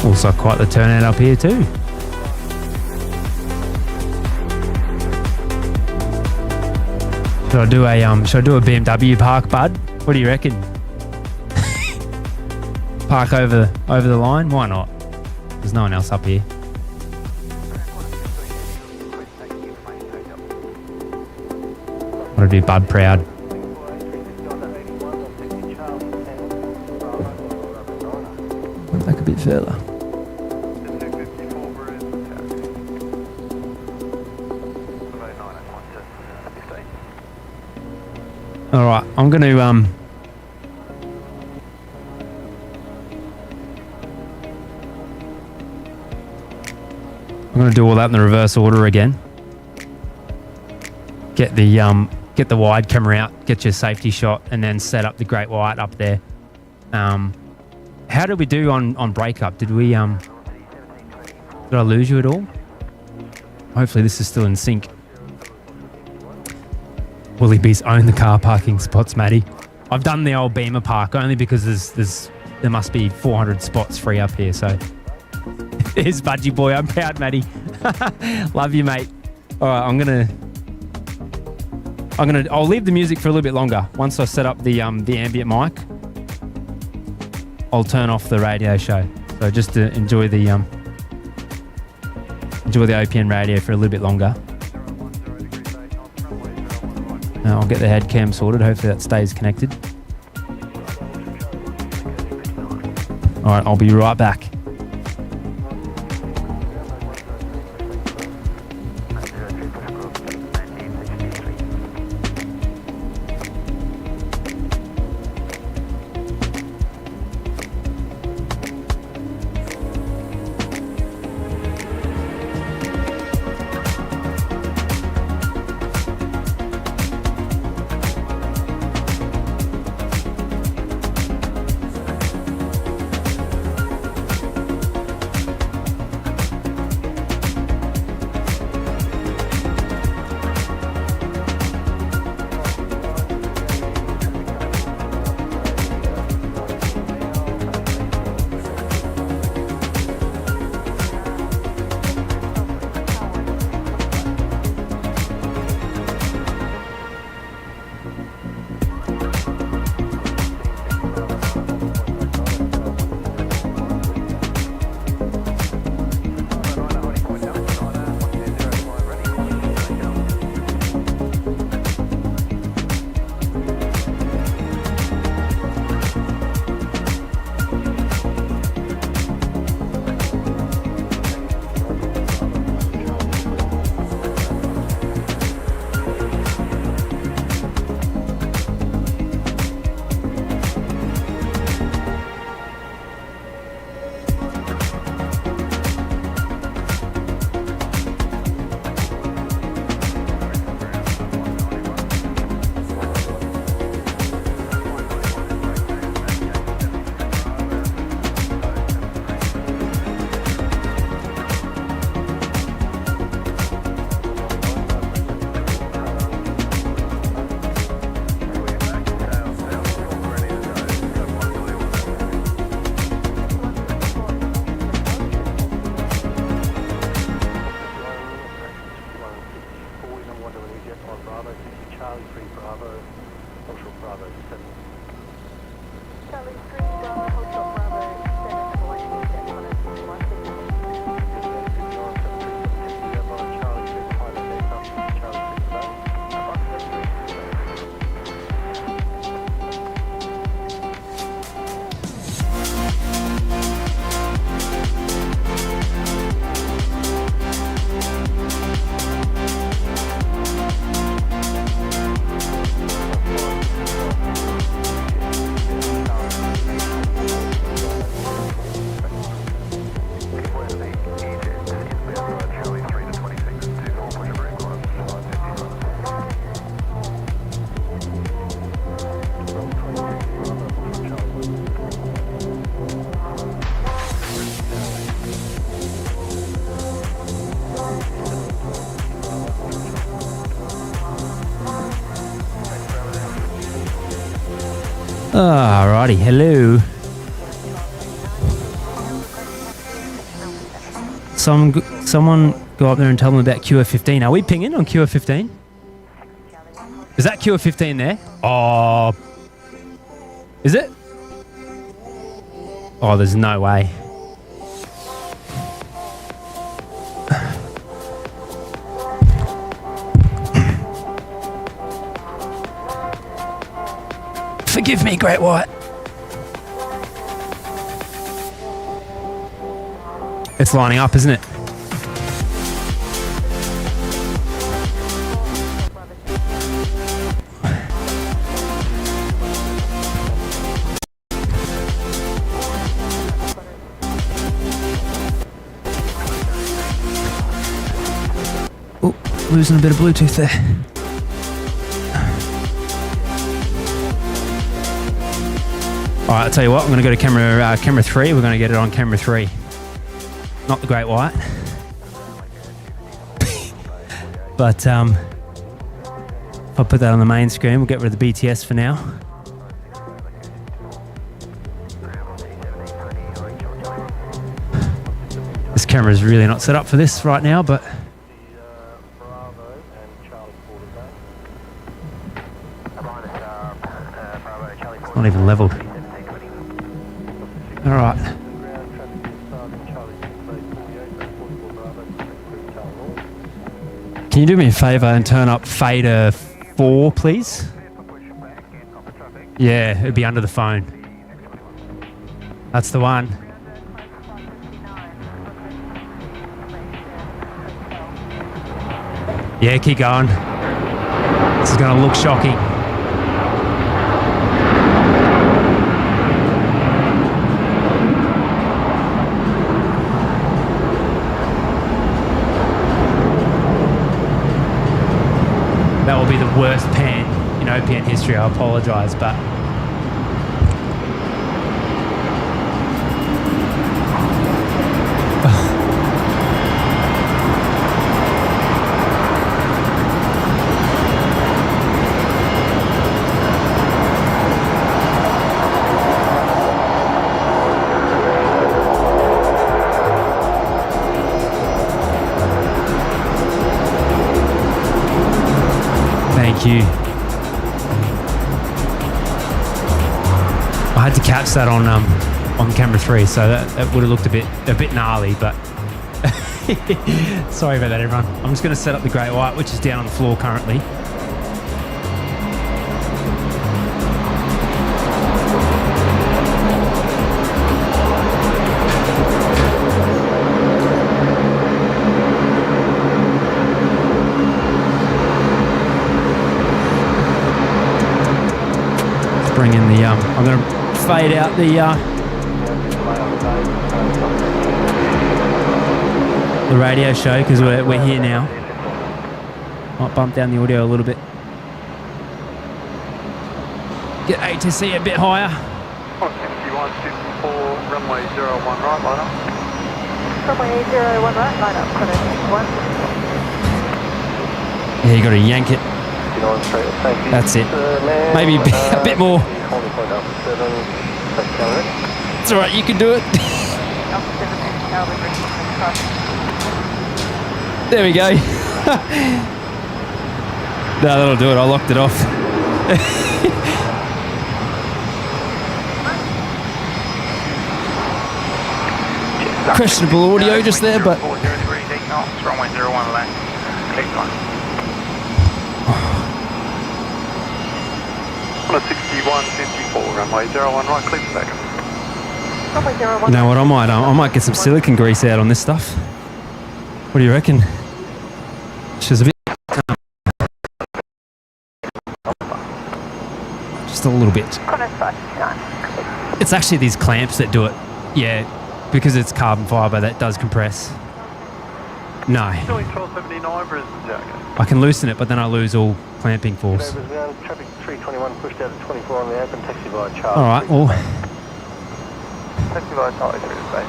S3: Also quite the turnout up here too. Should I do a BMW park, bud? What do you reckon? Park over the line? Why not? There's no one else up here. Want to do Bud proud. Back a bit further. right, I'm going to I'm going to do all that in the reverse order again. Get the wide camera out, get your safety shot, and then set up the great white up there. How did we do on breakup? Did we did I lose you at all? Hopefully this is still in sync. Woolly Bees own the car parking spots, Matty. I've done the old Beamer park only because there must be 400 spots free up here. So there's Budgie Boy. I'm proud, Matty. Love you, mate. All right, I'll leave the music for a little bit longer. Once I set up the ambient mic, I'll turn off the radio show. So just to enjoy the OPN radio for a little bit longer. I'll get the head cam sorted. Hopefully that stays connected. All right, I'll be right back. Alrighty, hello. Someone go up there and tell them about QF15. Are we pinging on QF15? Is that QF15 there? Oh, is it? Oh, there's no way. Forgive me, Great White. It's lining up, isn't it? Losing a bit of Bluetooth there. All right, I'll tell you what. I'm going to go to camera 3. We're going to get it on camera 3. Not the Great White. But if I put that on the main screen, we'll get rid of the BTS for now. This camera is really not set up for this right now, but it's not even leveled. All right. Can you do me a favour and turn up fader 4, please? Yeah, it'd be under the phone. That's the one. Yeah, keep going. This is going to look shocking. That will be the worst pan in OPN history. I apologise, but you. I had to catch that on camera 3, so that would have looked a bit gnarly, but sorry about that, everyone. I'm just going to set up the Great White, which is down on the floor currently. Bring in the I'm going to fade out the radio show because we're here now. Might bump down the audio a little bit. Get ATC a bit higher.
S2: 5154, runway 01 right, line up.
S1: Runway 01 right, line up, connect 1.
S3: Yeah, you got to yank it. That's it. Maybe a bit more. It's alright, you can do it. There we go. No, that'll do it. I locked it off. Questionable audio just there, but...
S9: Runway 01 left. Click on.
S2: On a 6154, runway 01 right, clear for backup.
S3: You know what, I might get some silicone grease out on this stuff. What do you reckon? She's a bit... just a little bit. It's actually these clamps that do it. Yeah, because it's carbon fibre that does compress. No.
S2: Doing 1279 Brisbane, okay.
S3: I can loosen it, but then I lose all clamping force.
S5: Traffic 321 pushed out to 24 on the open, taxi by Charles.
S3: Alright, well...
S6: Taxi by Charlie through the space,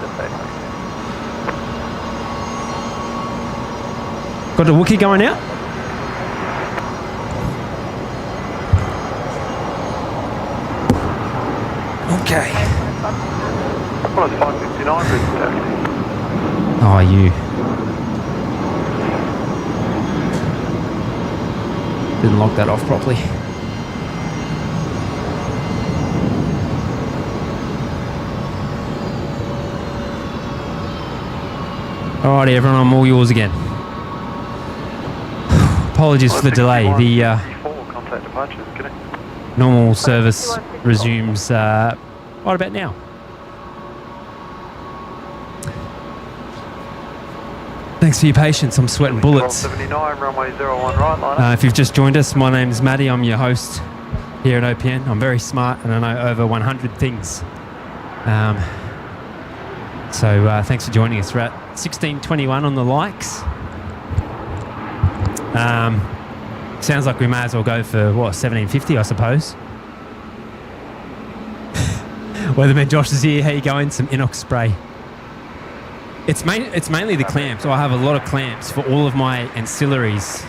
S3: Got the Wookiee going out? Okay.
S2: Well, it's 559 Brisbane, taxi.
S3: Oh, you. Didn't lock that off properly. Alrighty, everyone, I'm all yours again. Apologies for the delay. The normal service resumes right about now. Thanks for your patience. I'm sweating bullets.
S2: 79, runway 01 right, line.
S3: If you've just joined us, my name's Matty. I'm your host here at OPN. I'm very smart and I know over 100 things. So thanks for joining us. We're at 1621 on the likes. Sounds like we may as well go for, what, 1750, I suppose. Weatherman Josh is here. How you going? Some inox spray. It's mainly the clamps. I have a lot of clamps for all of my ancillaries.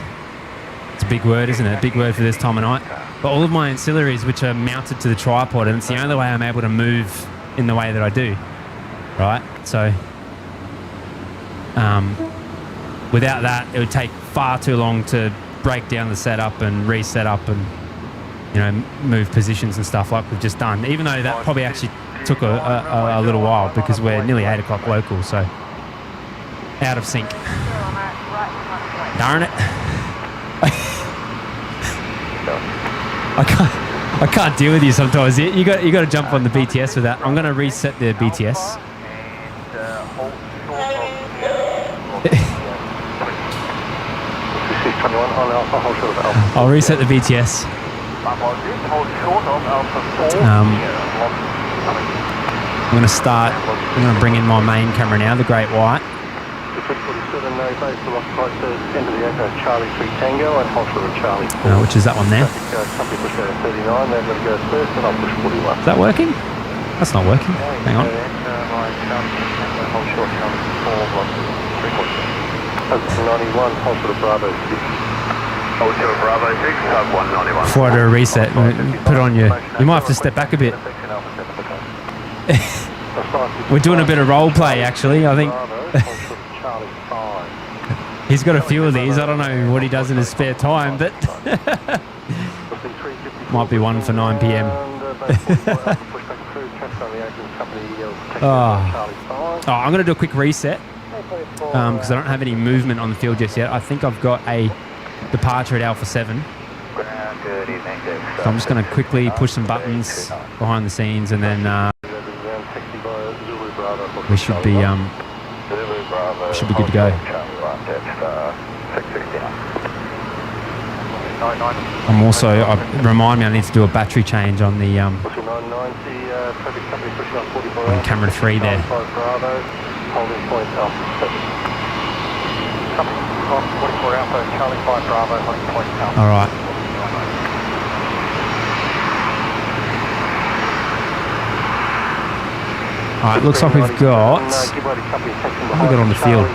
S3: It's a big word, isn't it? A big word for this time of night. But all of my ancillaries, which are mounted to the tripod, and it's the only way I'm able to move in the way that I do. Right? So, without that, it would take far too long to break down the setup and reset up and, you know, move positions and stuff like we've just done. Even though that probably actually took a little while because we're nearly 8 o'clock local, so out of sync. Darn it. I can't deal with you sometimes. You got to jump on the BTS with that. I'm going to reset the BTS. I'll reset the BTS. I'm going to start. I'm going to bring in my main camera now, the Great White. Which is that one there? Is that working? That's not working. Hang on. Before I do a reset, put on your. You might have to step back a bit. We're doing a bit of role play, actually. I think he's got a few of these. I don't know what he does in his spare time, but might be one for 9 p.m. I'm going to do a quick reset because I don't have any movement on the field just yet. I think I've got a departure at Alpha 7. So I'm just going to quickly push some buttons behind the scenes, and then we should be good to go. I'm also, remind me, I need to do a battery change on the on camera 3 there. All right. Alright, looks like we've got, what have we got on the field?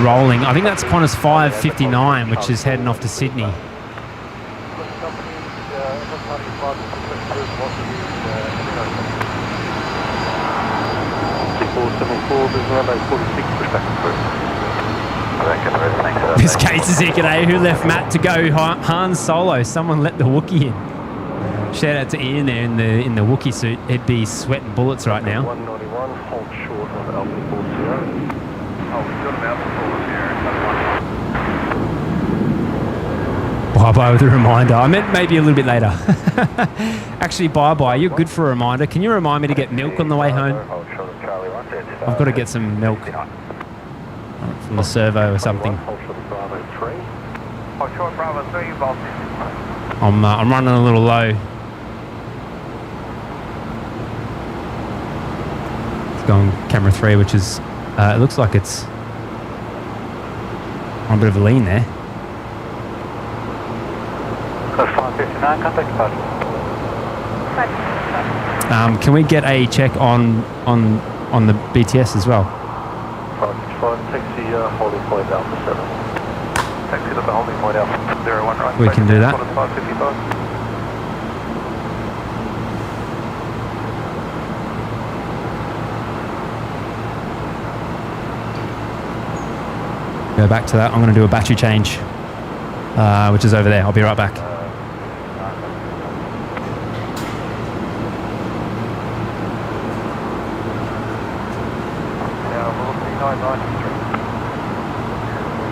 S3: Rolling. I think that's Qantas 559, which is heading off to Sydney. This case is here today. Who left Matt to go Han Solo? Someone let the Wookiee in. Shout out to Ian there in the Wookiee suit. He'd be sweating bullets right now.
S5: 191, hold short on Alpha 40.
S3: Bye-bye with a reminder. I meant maybe a little bit later. Actually, bye-bye. You're good for a reminder. Can you remind me to get milk on the way home? I've got to get some milk from the servo or something. I'm running a little low. It's going camera 3, which is, it looks like it's on a bit of a lean there.
S4: 559, contact departure.
S3: Can we get a check on the BTS as well?
S5: Taxi, holding point Alpha 7.
S4: Taxi to the holding point Alpha 01 right.
S3: We can do that.
S4: 555.
S3: Go back to that. I'm going to do a battery change, which is over there. I'll be right back.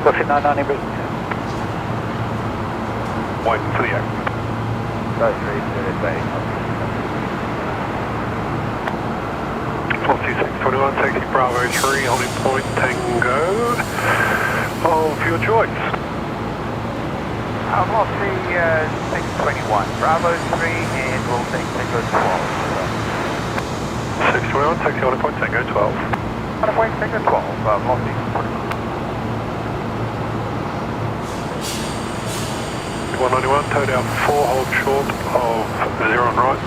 S4: Velocity 990 Brisbane.
S2: Waiting for the act.
S4: Go
S2: 42621, taxi Bravo 3, holding point Tango of your choice.
S9: Velocity 621, Bravo 3, and we'll take Tango 12.
S2: 621, taxi holding point Tango 12.
S9: Holding point Tango 12, velocity 621.
S2: 191, towed out 4, hold short of 0 on right.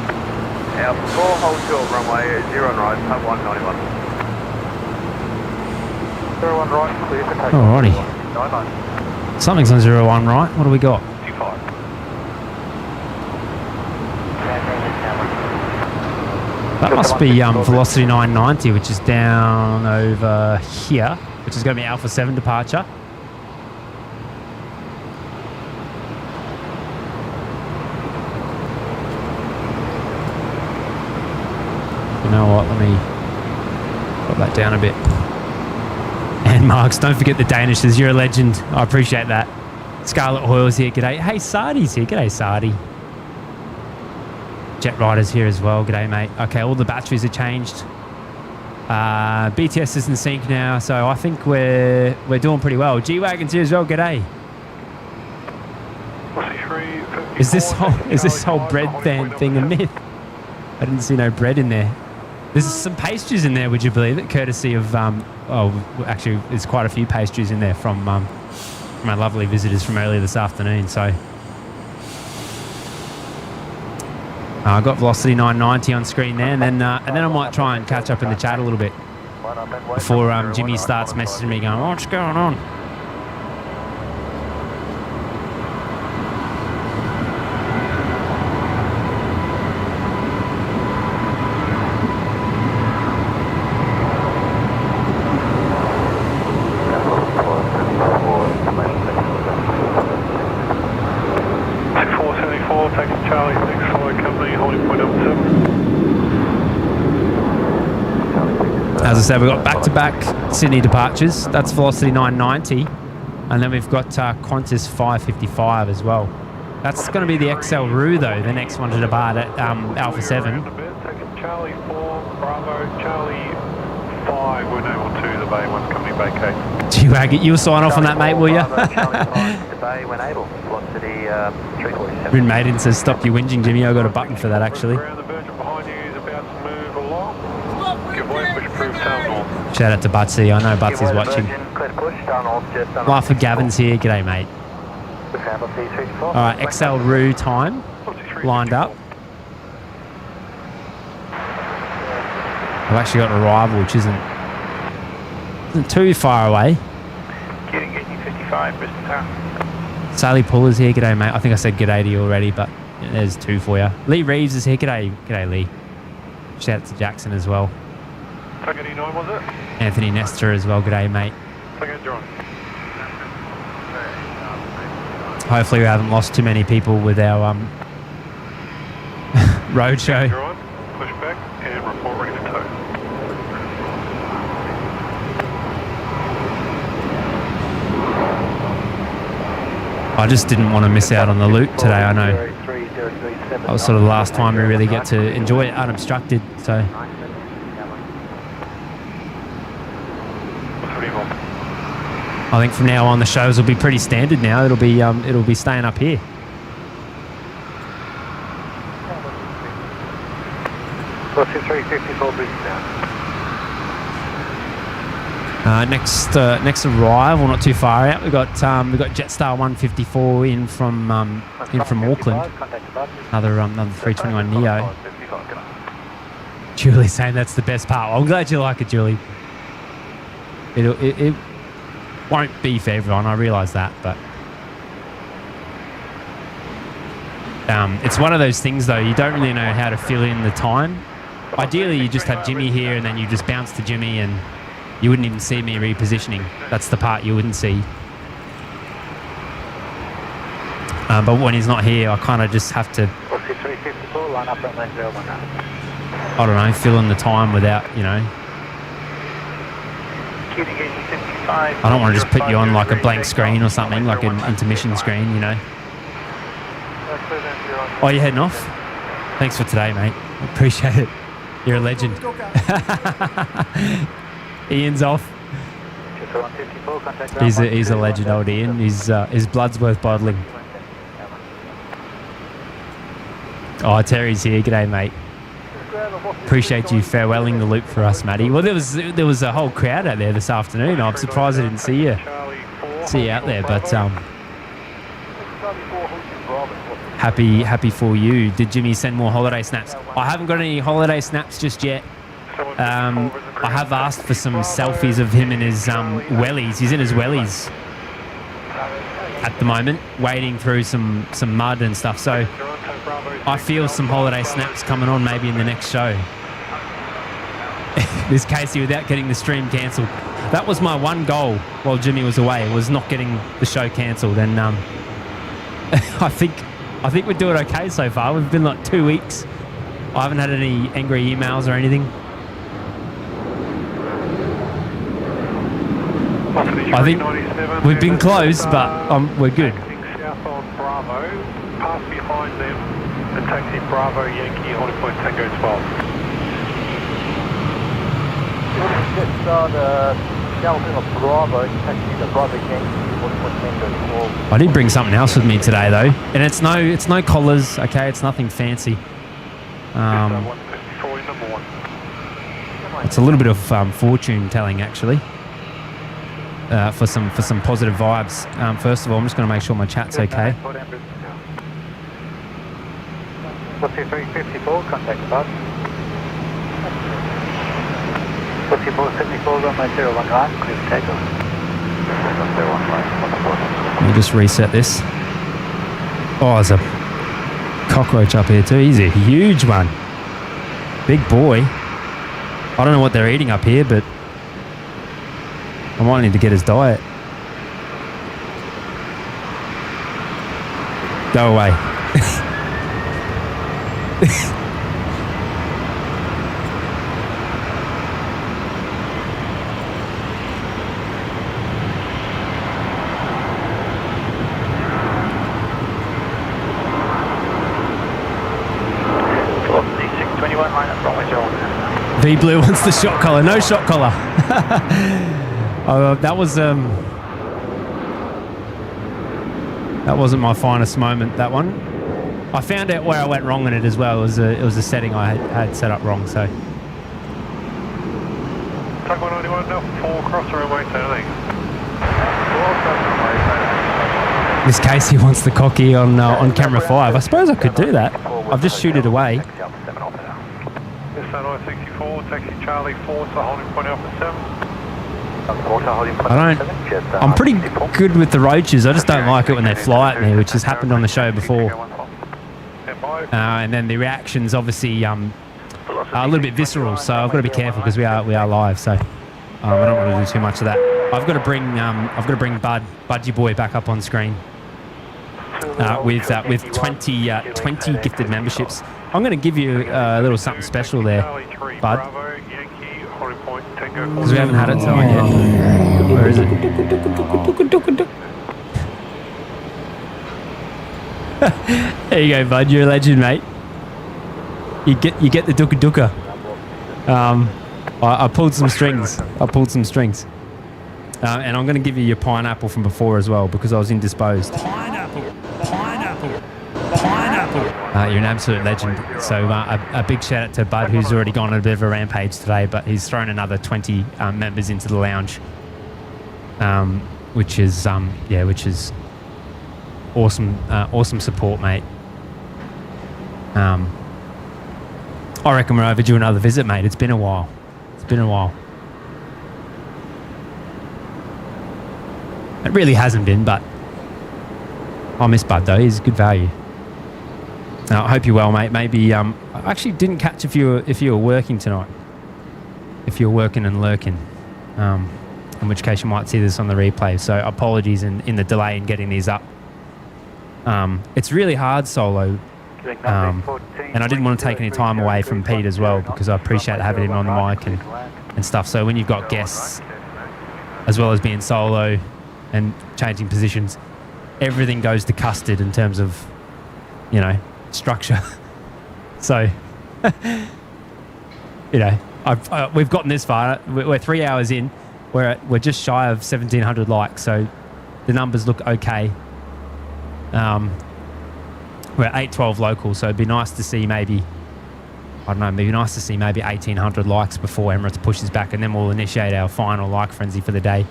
S6: Our 4, hold short, runway 0 on right, pub 191. 0 on right, clear for takeoff.
S3: Alrighty.
S6: 99.
S3: Something's on 01 right. What do we got?
S6: 25.
S3: That must be velocity 990, which is down over here, which is going to be Alpha 7 departure. You know what? Let me drop that down a bit. And Marks, don't forget the Danishes. You're a legend. I appreciate that. Scarlet Hoyle's here. G'day. Hey, Sardi's here. G'day, Sardi. Jet Rider's here as well. G'day, mate. Okay, all the batteries are changed. BTS is in sync now, so I think we're doing pretty well. G-Wagon's here as well. G'day. Is this whole bread thing a myth? I didn't see no bread in there. There's some pastries in there, would you believe it? Courtesy of, actually, there's quite a few pastries in there from my lovely visitors from earlier this afternoon. So I got velocity 990 on screen there, and then I might try and catch up in the chat a little bit before Jimmy starts messaging me going, what's going on? As I said, we've got back-to-back Sydney departures. That's velocity 990. And then we've got Qantas 555 as well. That's going to be the XL Roo, though, the next one to depart at Alpha 7.
S2: Charlie 4, Bravo, Charlie 5, we're able to the bay once company vacate.
S3: G-Wagon, you'll sign off on that, mate, will you? Rin Maiden says, stop your whinging, Jimmy. I got a button for that, actually. Shout out to Butsy. I know Butsy's watching. Life of Gavin's here. G'day, mate. Alright, XL Roo time lined up. I've actually got an arrival which isn't too far away.
S9: Getting 55, Brisbane Town.
S3: Sally Puller's here. G'day, mate. I think I said g'day to you already, but there's two for you. Lee Reeves is here. G'day, Lee. Shout out to Jackson as well.
S2: Ticket E9, was it?
S3: Anthony Nestor as well. G'day, mate.
S2: Ticket John.
S3: Hopefully we haven't lost too many people with our roadshow.
S2: Push back and report ready for tow.
S3: I just didn't want to miss out on the loop today. I know that was sort of the last time we really get to enjoy it unobstructed. So I think from now on the shows will be pretty standard now. It'll be staying up here. Next arrival, not too far out. We've got Jetstar 154 in from Auckland. Another 321 Neo. Julie saying that's the best part. I'm glad you like it, Julie. It won't be for everyone, I realise that, but it's one of those things though, you don't really know how to fill in the time. Ideally you just have Jimmy here and then you just bounce to Jimmy and you wouldn't even see me repositioning. That's the part you wouldn't see. But when he's not here, I kind of just have to, I don't know, fill in the time without, you know. I don't want to just put you on like a blank screen or something, like an intermission screen, you know. Oh, you're heading off? Thanks for today, mate. Appreciate it. You're a legend. Ian's off. He's a legend, old Ian. His blood's worth bottling. Oh, Terry's here. G'day, mate. Appreciate you farewelling the loop for us, Matty. Well, there was a whole crowd out there this afternoon. I'm surprised I didn't see you out there, but Happy for you. Did Jimmy send more holiday snaps? I haven't got any holiday snaps just yet. I have asked for some selfies of him in his wellies. He's in his wellies at the moment, wading through some mud and stuff. So I feel some holiday snaps coming on maybe in the next show. This Casey without getting the stream cancelled. That was my one goal while Jimmy was away, was not getting the show cancelled. And I think we're doing okay so far. We've been like 2 weeks. I haven't had any angry emails or anything. I think we've been close, but we're good.
S2: South on Bravo, pass behind them, and taxi Bravo Yankee holding point Tango 12.
S5: Just the Delta of Bravo, taxi the Bravo Yankee holding point Tango 12.
S3: I did bring something else with me today though, and it's no collars. Okay, it's nothing fancy. It's a little bit of fortune telling actually. For some positive vibes. First of all, I'm just going to make sure my chat's okay.
S4: What's your 354? Contact bus. What's your 474? Runway 01 right, clear for takeoff. 01 right,
S3: Let me just reset this. Oh, there's a cockroach up here too. He's a huge one. Big boy. I don't know what they're eating up here, but I might need to get his diet. Go away. V Blue wants the shot collar. No shot collar. That wasn't my finest moment, that one. I found out where I went wrong in it as well. It was a setting I had set up wrong, so.
S2: Tug 191, now 4 cross the runway, turning.
S3: Miss Casey wants the cocky on camera 5. I suppose I could do that. I've just shoot it away.
S2: SR 964, taxi Charlie 4, so holding point Alpha 7.
S3: I'm pretty good with the roaches. I just don't like it when they fly at me, which has happened on the show before. And then the reactions obviously are a little bit visceral, so I've got to be careful because we are live. So I don't want to do too much of that. I've got to bring Budgie Boy back up on screen with 20 gifted memberships. I'm going to give you a little something special there, Bud. Because we haven't had it tonight yet. Where is it? There you go, Bud. You're a legend, mate. You get the duka duka. I pulled some strings. And I'm going to give you your pineapple from before as well because I was indisposed. Pineapple. You're an absolute legend. So a big shout out to Bud, who's already gone on a bit of a rampage today, but he's thrown another 20 members into the lounge, which is awesome support, mate. I reckon we're overdue another visit, mate. It's been a while. It really hasn't been, but I miss Bud though. He's good value. I hope you're well, mate. Maybe I actually didn't catch if you were working tonight. If you're working and lurking, in which case you might see this on the replay. So apologies in the delay in getting these up. It's really hard solo, and I didn't want to take any time away from Pete as well because I appreciate having him on the mic and stuff. So when you've got guests, as well as being solo and changing positions, everything goes to custard in terms of, structure. So, we've gotten this far. We're 3 hours in. We're just shy of 1,700 likes, so the numbers look okay. We're at 812 local, so it'd be nice to see maybe 1,800 likes before Emirates pushes back, and then we'll initiate our final like frenzy for the day.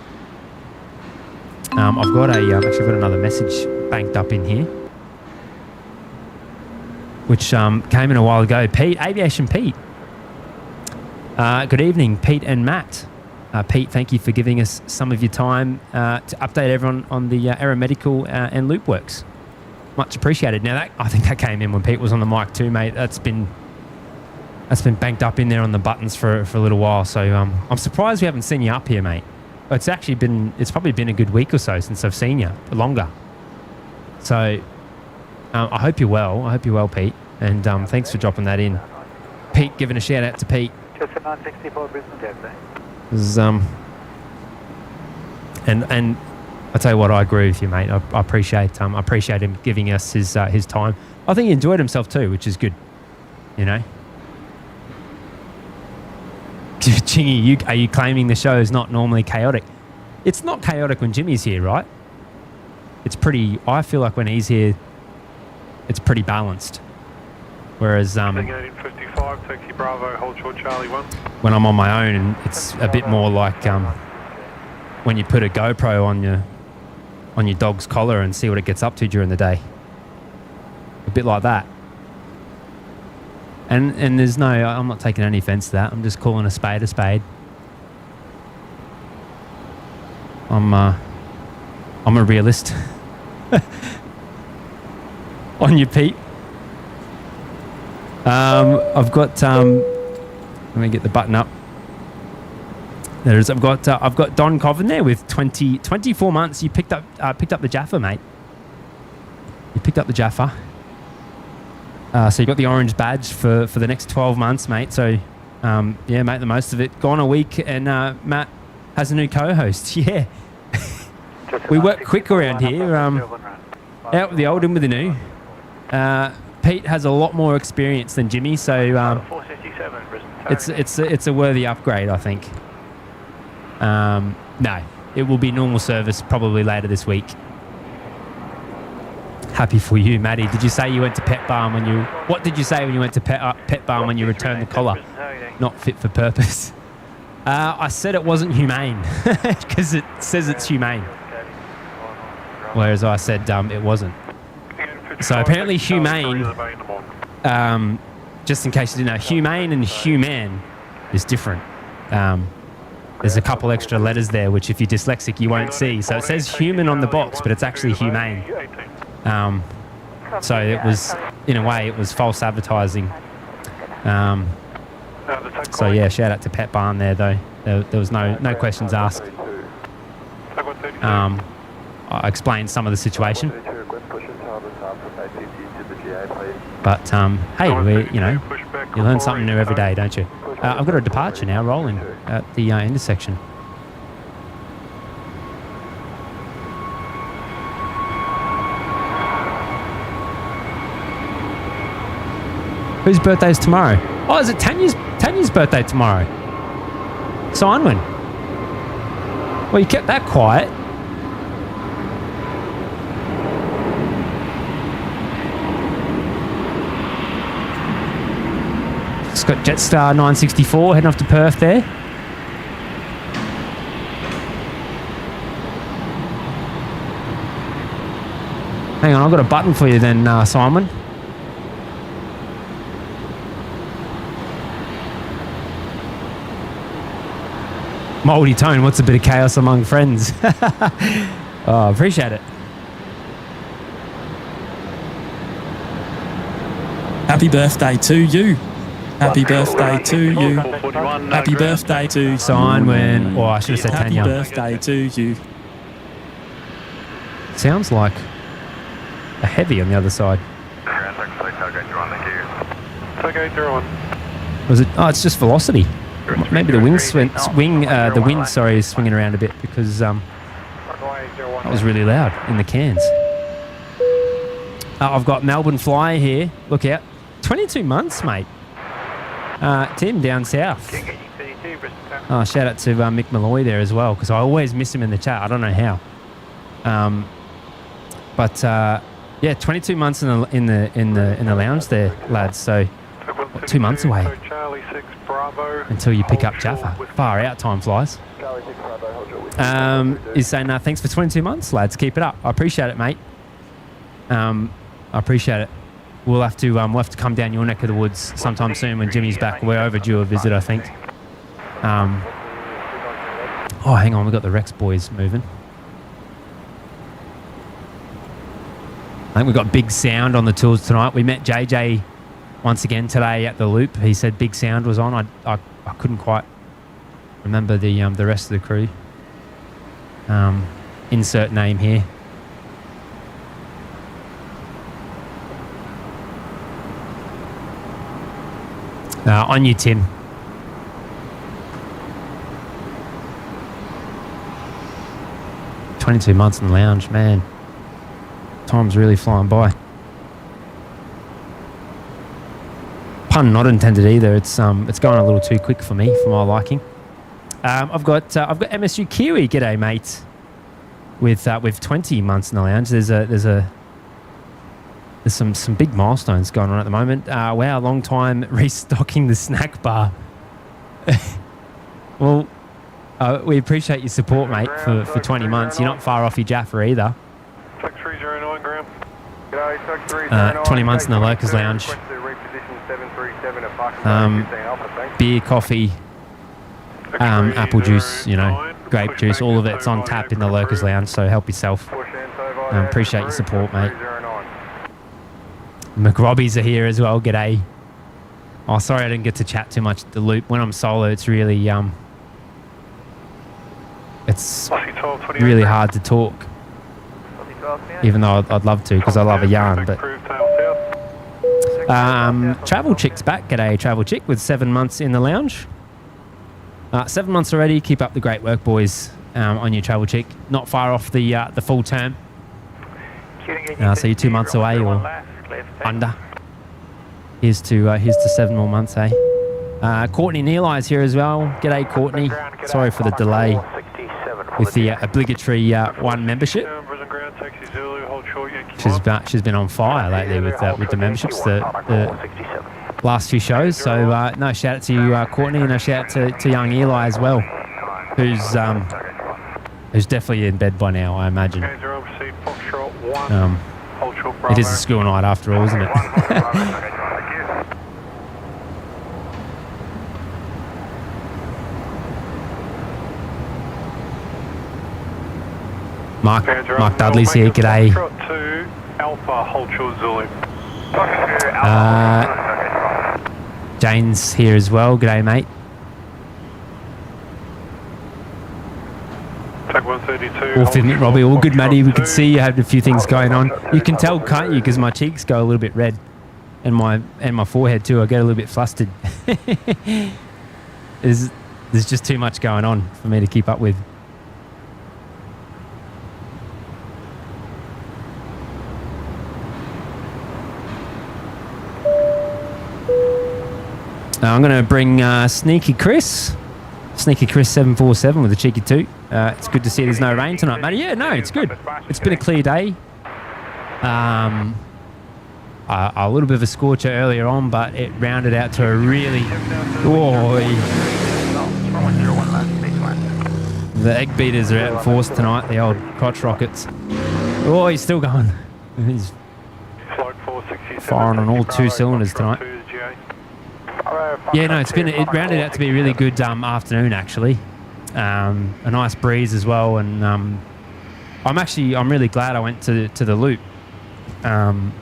S3: I've got another message banked up in here. which came in a while ago. Pete, Aviation Pete. Good evening, Pete and Matt. Pete, thank you for giving us some of your time to update everyone on the aeromedical and loop works. Much appreciated. Now, I think that came in when Pete was on the mic too, mate. That's been banked up in there on the buttons for a little while. So I'm surprised we haven't seen you up here, mate. It's probably been a good week or so since I've seen you, longer. So I hope you're well. I hope you're well, Pete. And thanks for dropping that in. Pete, giving a shout out to Pete.
S4: Just a 964 Brisbane Airport.
S3: And I tell you what, I agree with you, mate. I appreciate him giving us his time. I think he enjoyed himself too, which is good. You know. Chingy, are you claiming the show is not normally chaotic? It's not chaotic when Jimmy's here, right? I feel like when he's here, it's pretty balanced. Whereas
S2: 55, taxi Bravo, hold short Charlie 1.
S3: When I'm on my own, and it's a bit more like when you put a GoPro on your dog's collar and see what it gets up to during the day. A bit like that. And there's I'm not taking any offense to that. I'm just calling a spade a spade. I'm a realist. On you, Pete. I've got let me get the button up. There it is. I've got Don Coven there with 24 months. You picked up the Jaffa, mate. You picked up the Jaffa. So you got the orange badge for the next 12 months, mate. So yeah, make the most of it. Gone a week, and Matt has a new co-host. Yeah. We work quick around here. Out with the old, in with the new. Pete has a lot more experience than Jimmy, so it's a worthy upgrade, I think. No, it will be normal service probably later this week. Happy for you, Matty. Did you say you went to Pet Barn what did you say when you went to Pet Barn when you returned the collar? Not fit for purpose. I said it wasn't humane because it says it's humane. Whereas I said it wasn't. So apparently humane, just in case you didn't know, humane and human is different. There's a couple extra letters there, which if you're dyslexic, you won't see. So it says human on the box, but it's actually humane. So it was, in a way, it was false advertising. So yeah, shout out to Pet Barn there, though. There was no questions asked. I explained some of the situation. But hey, you learn something new every day, don't you? I've got a departure now rolling at the intersection. Whose birthday is tomorrow? Oh, is it Tanya's birthday tomorrow? Signwin. Well, you kept that quiet. It's got Jetstar 964 heading off to Perth there. Hang on, I've got a button for you then, Simon. Mouldy tone, what's a bit of chaos among friends? Oh, appreciate it.
S10: Happy birthday to you. Happy birthday to you. Happy birthday to
S3: Signwin. Oh, I should have said Tanya.
S10: Happy birthday to you.
S3: Sounds like a heavy on the other side. Was it? Oh, it's just velocity. Maybe the wind is swinging around a bit because that was really loud in the cans. I've got Melbourne Flyer here. Look out. 22 months, mate. Tim down south. Oh, shout out to Mick Malloy there as well, because I always miss him in the chat. I don't know how. But yeah, 22 months in the lounge there, lads. So 2 months away until you pick up Jaffa. Far out, time flies. He's saying thanks for 22 months, lads. Keep it up. I appreciate it, mate. I appreciate it. we'll have to come down your neck of the woods sometime soon when Jimmy's back. We're overdue a visit, I think. Oh, hang on, we've got the Rex boys moving. I think we've got Big Sound on the tours tonight. We met JJ once again today at the Loop. He said Big Sound was on. I couldn't quite remember the rest of the crew. Insert name here. On you, Tim. "22 months in the lounge, man. Time's really flying by." Pun not intended either. It's going a little too quick for me, for my liking. I've got MSU Kiwi. G'day, mate. With 20 months in the lounge, there's some big milestones going on at the moment. Wow, long time restocking the snack bar. Well, we appreciate your support, mate, for 20 months. You're not far off your Jaffa either.
S2: 309 Graham.
S3: 20 months in the Lurkers Lounge. Beer, coffee, apple juice, grape juice, all of it's on tap in the Lurkers Lounge, so help yourself. Appreciate your support, mate. McRobbies are here as well. G'day. Oh, sorry I didn't get to chat too much at the Loop. When I'm solo, it's really it's really hard to talk, even though I'd love to, because I love a yarn. But Travel Chick's back. G'day, Travel Chick, with 7 months in the lounge. 7 months already. Keep up the great work, boys. On your Travel Chick, not far off the full term. So you're 2 months away or under. Here's to 7 more months, eh? Courtney and Eli's here as well. G'day, Courtney. Sorry for the delay with the obligatory one membership. She's been on fire lately with the memberships, the last few shows. So no, shout out to you, Courtney, and a shout out to young Eli as well, who's definitely in bed by now, I imagine. It is a school night after all, isn't it? Mark Dudley's here. G'day. Jane's here as well. G'day, mate. All fit, Robbie. All good, Matty. We can see you had a few things going on. You can tell, can't you? Because my cheeks go a little bit red, and my forehead too. I get a little bit flustered. There's just too much going on for me to keep up with. I'm going to bring Sneaky Chris 747 with a cheeky toot. It's good to see there's no rain tonight, Matty. Yeah, no, it's good. It's been a clear day. A little bit of a scorcher earlier on, but it rounded out to a really... The egg beaters are out in force tonight, the old crotch rockets. Oh, he's still going. He's firing on all 2 cylinders tonight. Yeah, no, it rounded out to be a really good afternoon, actually. A nice breeze as well, and I'm really glad I went to the Loop, because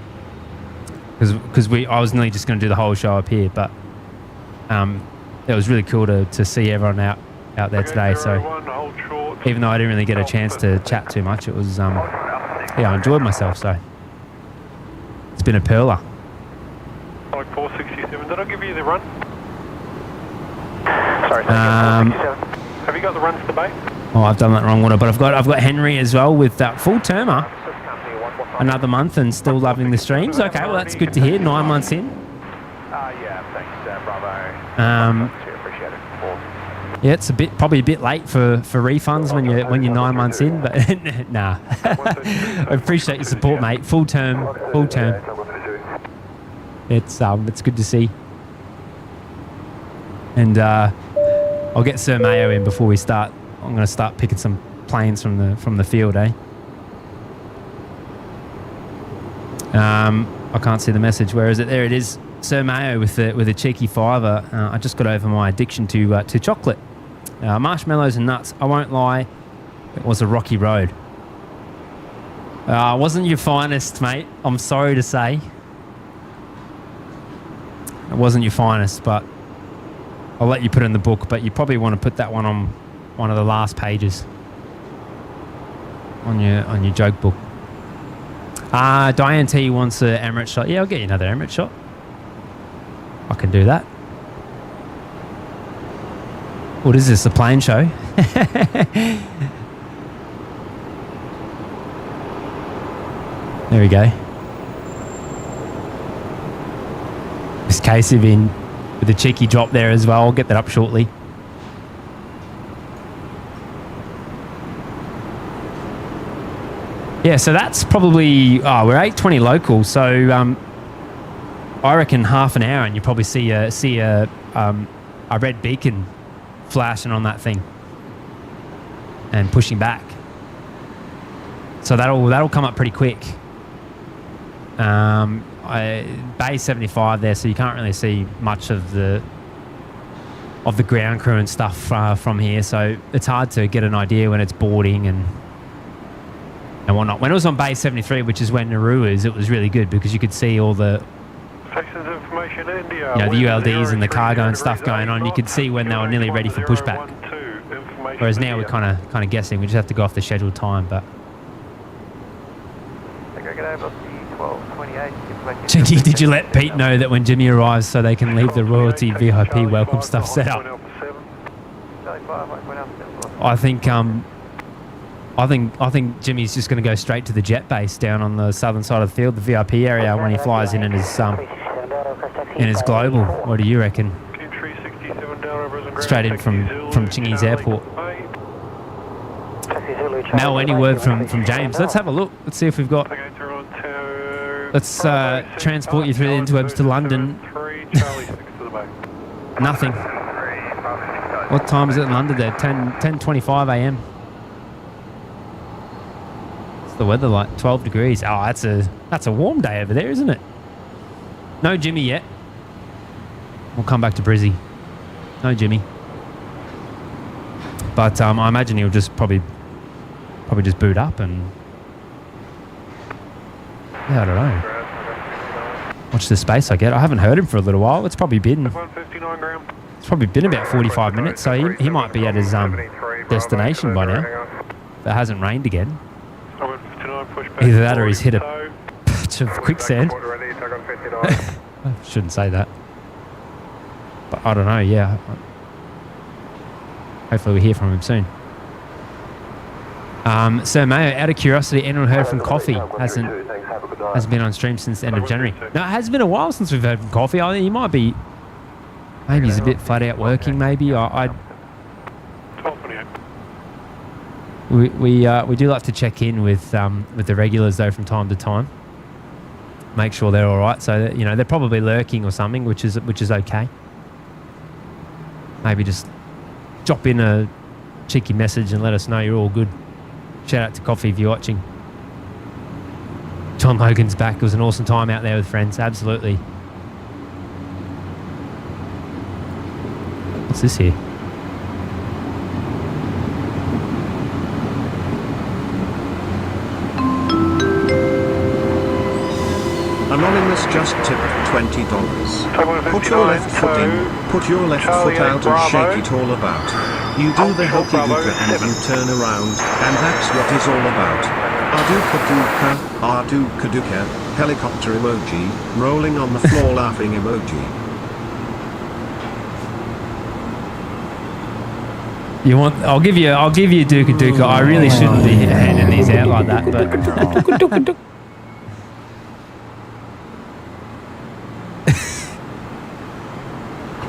S3: I was nearly just going to do the whole show up here, but it was really cool to see everyone out there today. So even though I didn't really get a chance to chat too much, it was I enjoyed myself. So it's been a perler.
S2: 467. Did I give you the run?
S6: Sorry.
S2: Have you got the runs to debate?
S3: Oh, I've done that wrong order, but I've got Henry as well with full termer. Another month and still loving the streams. Okay, well that's good to hear. 9 months in.
S6: Yeah, thanks, Bravo. Appreciate it.
S3: Yeah, it's probably a bit late for refunds when you're 9 months in, but nah. I appreciate your support, mate. Full term. It's good to see. And I'll get Sir Mayo in before we start. I'm going to start picking some planes from the field, eh? I I can't see the message. Where is it? There it is. Sir Mayo with a cheeky fiver. I just got over my addiction to chocolate. Marshmallows and nuts. I won't lie, it was a rocky road. Wasn't your finest, mate. I'm sorry to say. It wasn't your finest, but I'll let you put it in the book. But you probably want to put that one on one of the last pages on your joke book. Diane T wants an Emirates shot. Yeah, I'll get you another Emirates shot. I can do that. What is this, a plane show? There we go. Miss Casey in with a cheeky drop there as well. I'll get that up shortly. Yeah, so that's probably, we're 8:20 local, so I reckon half an hour and you probably see a red beacon flashing on that thing and pushing back. So that'll come up pretty quick. Bay 75 there, so you can't really see much of the ground crew and stuff from here, so it's hard to get an idea when it's boarding and whatnot. When it was on Bay 73, which is where Nauru is, it was really good because you could see all the
S2: India,
S3: the ULDs and the cargo and stuff going on. You could see when they were nearly ready for pushback. Whereas now we're kind of guessing. We just have to go off the scheduled time. But Jenny, did you let Pete know that when Jimmy arrives, so they can leave the royalty VIP welcome stuff set up? I think Jimmy's just going to go straight to the jet base down on the southern side of the field, the VIP area, when he flies in his global. What do you reckon? Straight in from Chingy's airport. Mel, any word from James? Let's have a look. Let's see if we've got. Let's transport you through the interwebs to London. Nothing. What time is it in London there? 10:25 a.m. What's the weather like? 12 degrees. Oh, that's a warm day over there, isn't it? No Jimmy yet. We'll come back to Brizzy. No Jimmy. But I imagine he'll just probably just boot up and... Yeah, I don't know. Watch the space I get. I haven't heard him for a little while. It's probably been about 45 minutes, so he might be at his destination by now. If it hasn't rained again. Either that or he's hit a patch of quicksand. I shouldn't say that. But I don't know, yeah. Hopefully we hear from him soon. Sir Mayo, out of curiosity, anyone heard from Coffee? Hasn't been on stream since the end of January. No, it has been a while since we've heard from Coffee. I think he might be... Maybe he's a bit flat out working, maybe. We do like to check in with the regulars, though, from time to time. Make sure they're all right. So, that, they're probably lurking or something, which is okay. Maybe just drop in a cheeky message and let us know you're all good. Shout out to Coffee if you're watching. John Logan's back. It was an awesome time out there with friends. Absolutely. What's this here?
S12: Anonymous just tipped $20. Put your left foot in, put your left foot out and shake it all about. You do the hokey gooka and you turn around, and that's what it's all about. Aduka duka, helicopter emoji, rolling on the floor laughing emoji.
S3: You want? I'll give you Duka Duka. I really shouldn't be handing these out like that, but.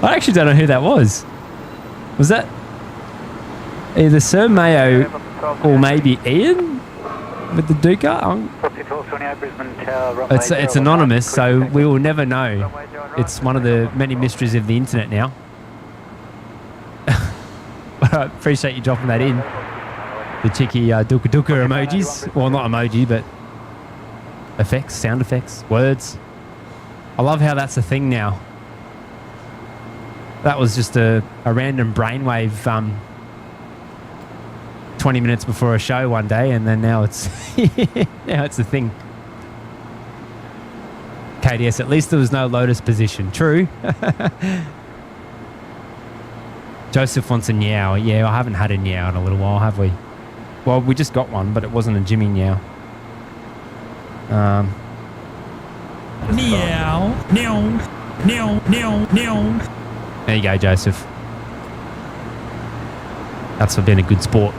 S3: I actually don't know who that was. Was that either Sir Mayo or maybe Ian with the Duka? It's anonymous, so we will never know. It's one of the many mysteries of the internet now. But I appreciate you dropping that in. The cheeky Duka Duka emojis. Well, not emoji, but effects, sound effects, words. I love how that's a thing now. That was just a random brainwave 20 minutes before a show one day, and then now it's now it's a thing. KDS, at least there was no lotus position. True. Joseph wants a Niao. Yeah, I haven't had a Niao in a little while, have we? Well, we just got one, but it wasn't a Jimmy Niao.
S10: Meow, meow, meow, meow, meow.
S3: There you go, Joseph. That's for being a good sport.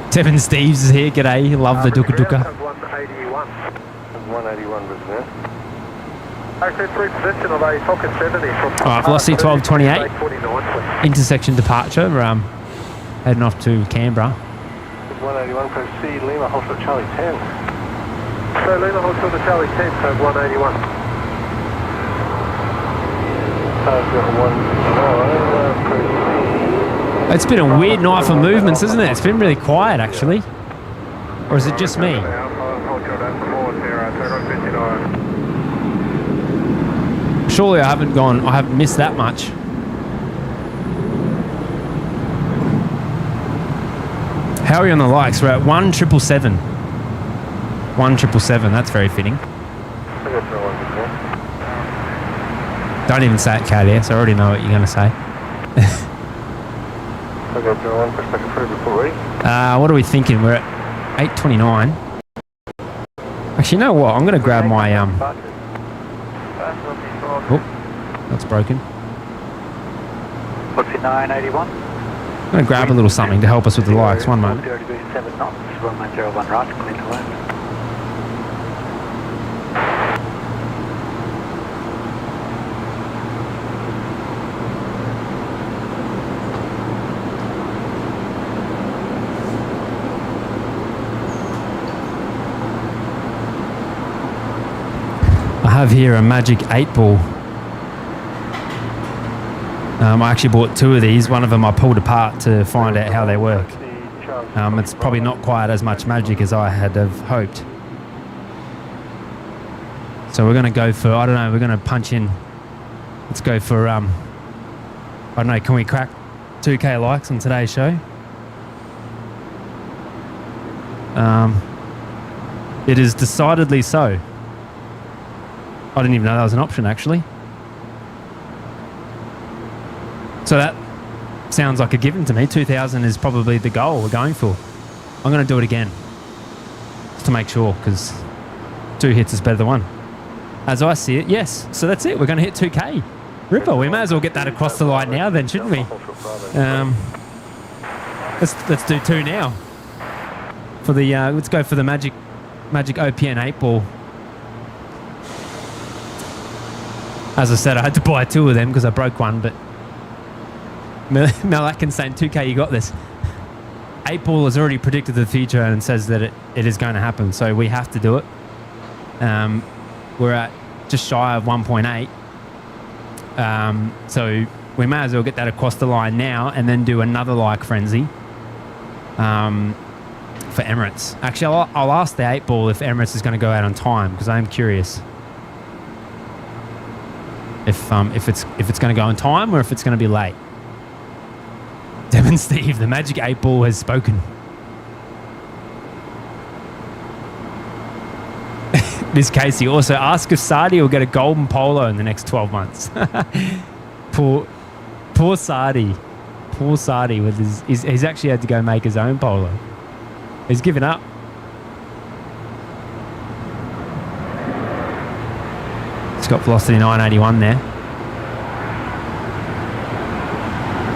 S3: Tevin Steves is here. G'day. Love the Duka Duka.
S5: 181. 181 Brisbane.
S6: Actually, through position of a Falcon 70 from...
S3: Alright, velocity 1228. Intersection departure. Heading off to Canberra.
S5: 181, proceed Lima, hold short Charlie 10.
S6: So Lima, hold short to Charlie 10, code 181.
S3: It's been a weird night for movements, isn't it? It's been really quiet, actually. Or is it just me? Surely I haven't missed that much. How are we on the likes? We're at 1,777. 1,777, that's very fitting. Don't even say it, KDS. I already know what you're going to say. What are we thinking? We're at 8:29. Actually, you know what? I'm going to grab my... Oh, that's broken.
S4: What's it, 981?
S3: I'm going to grab a little something to help us with the likes. One moment.
S4: 0 degrees 7 knots, runway 01 right, clear to land.
S3: I have here a Magic 8 ball. I actually bought two of these. One of them I pulled apart to find out how they work. It's probably not quite as much magic as I had have hoped. So we're going to go for, I don't know, we're going to punch in. Let's go for, I don't know, can we crack 2K likes on today's show? It is decidedly so. I didn't even know that was an option, actually. So that sounds like a given to me. 2,000 is probably the goal we're going for. I'm going to do it again. Just to make sure, because 2 hits is better than 1. As I see it, yes. So that's it. We're going to hit 2K. Ripper, we may as well get that across the line now then, shouldn't we? Let's do 2 now. For the let's go for the Magic OPN 8 ball. As I said, I had to buy 2 of them because I broke one, but Mel Atkins saying 2K, you got this. 8 ball has already predicted the future and says that it is going to happen, so we have to do it. We're at just shy of 1.8. So we may as well get that across the line now and then do another like frenzy for Emirates. Actually, I'll ask the 8 ball if Emirates is going to go out on time, because I am curious if it's going to go on time or if it's going to be late. Devin Steve, the Magic 8 ball has spoken. Miss Casey also ask if Sardi will get a golden polo in the next 12 months. Poor Sardi. Poor Sardi with he's actually had to go make his own polo. He's given up. It's got velocity 981 there.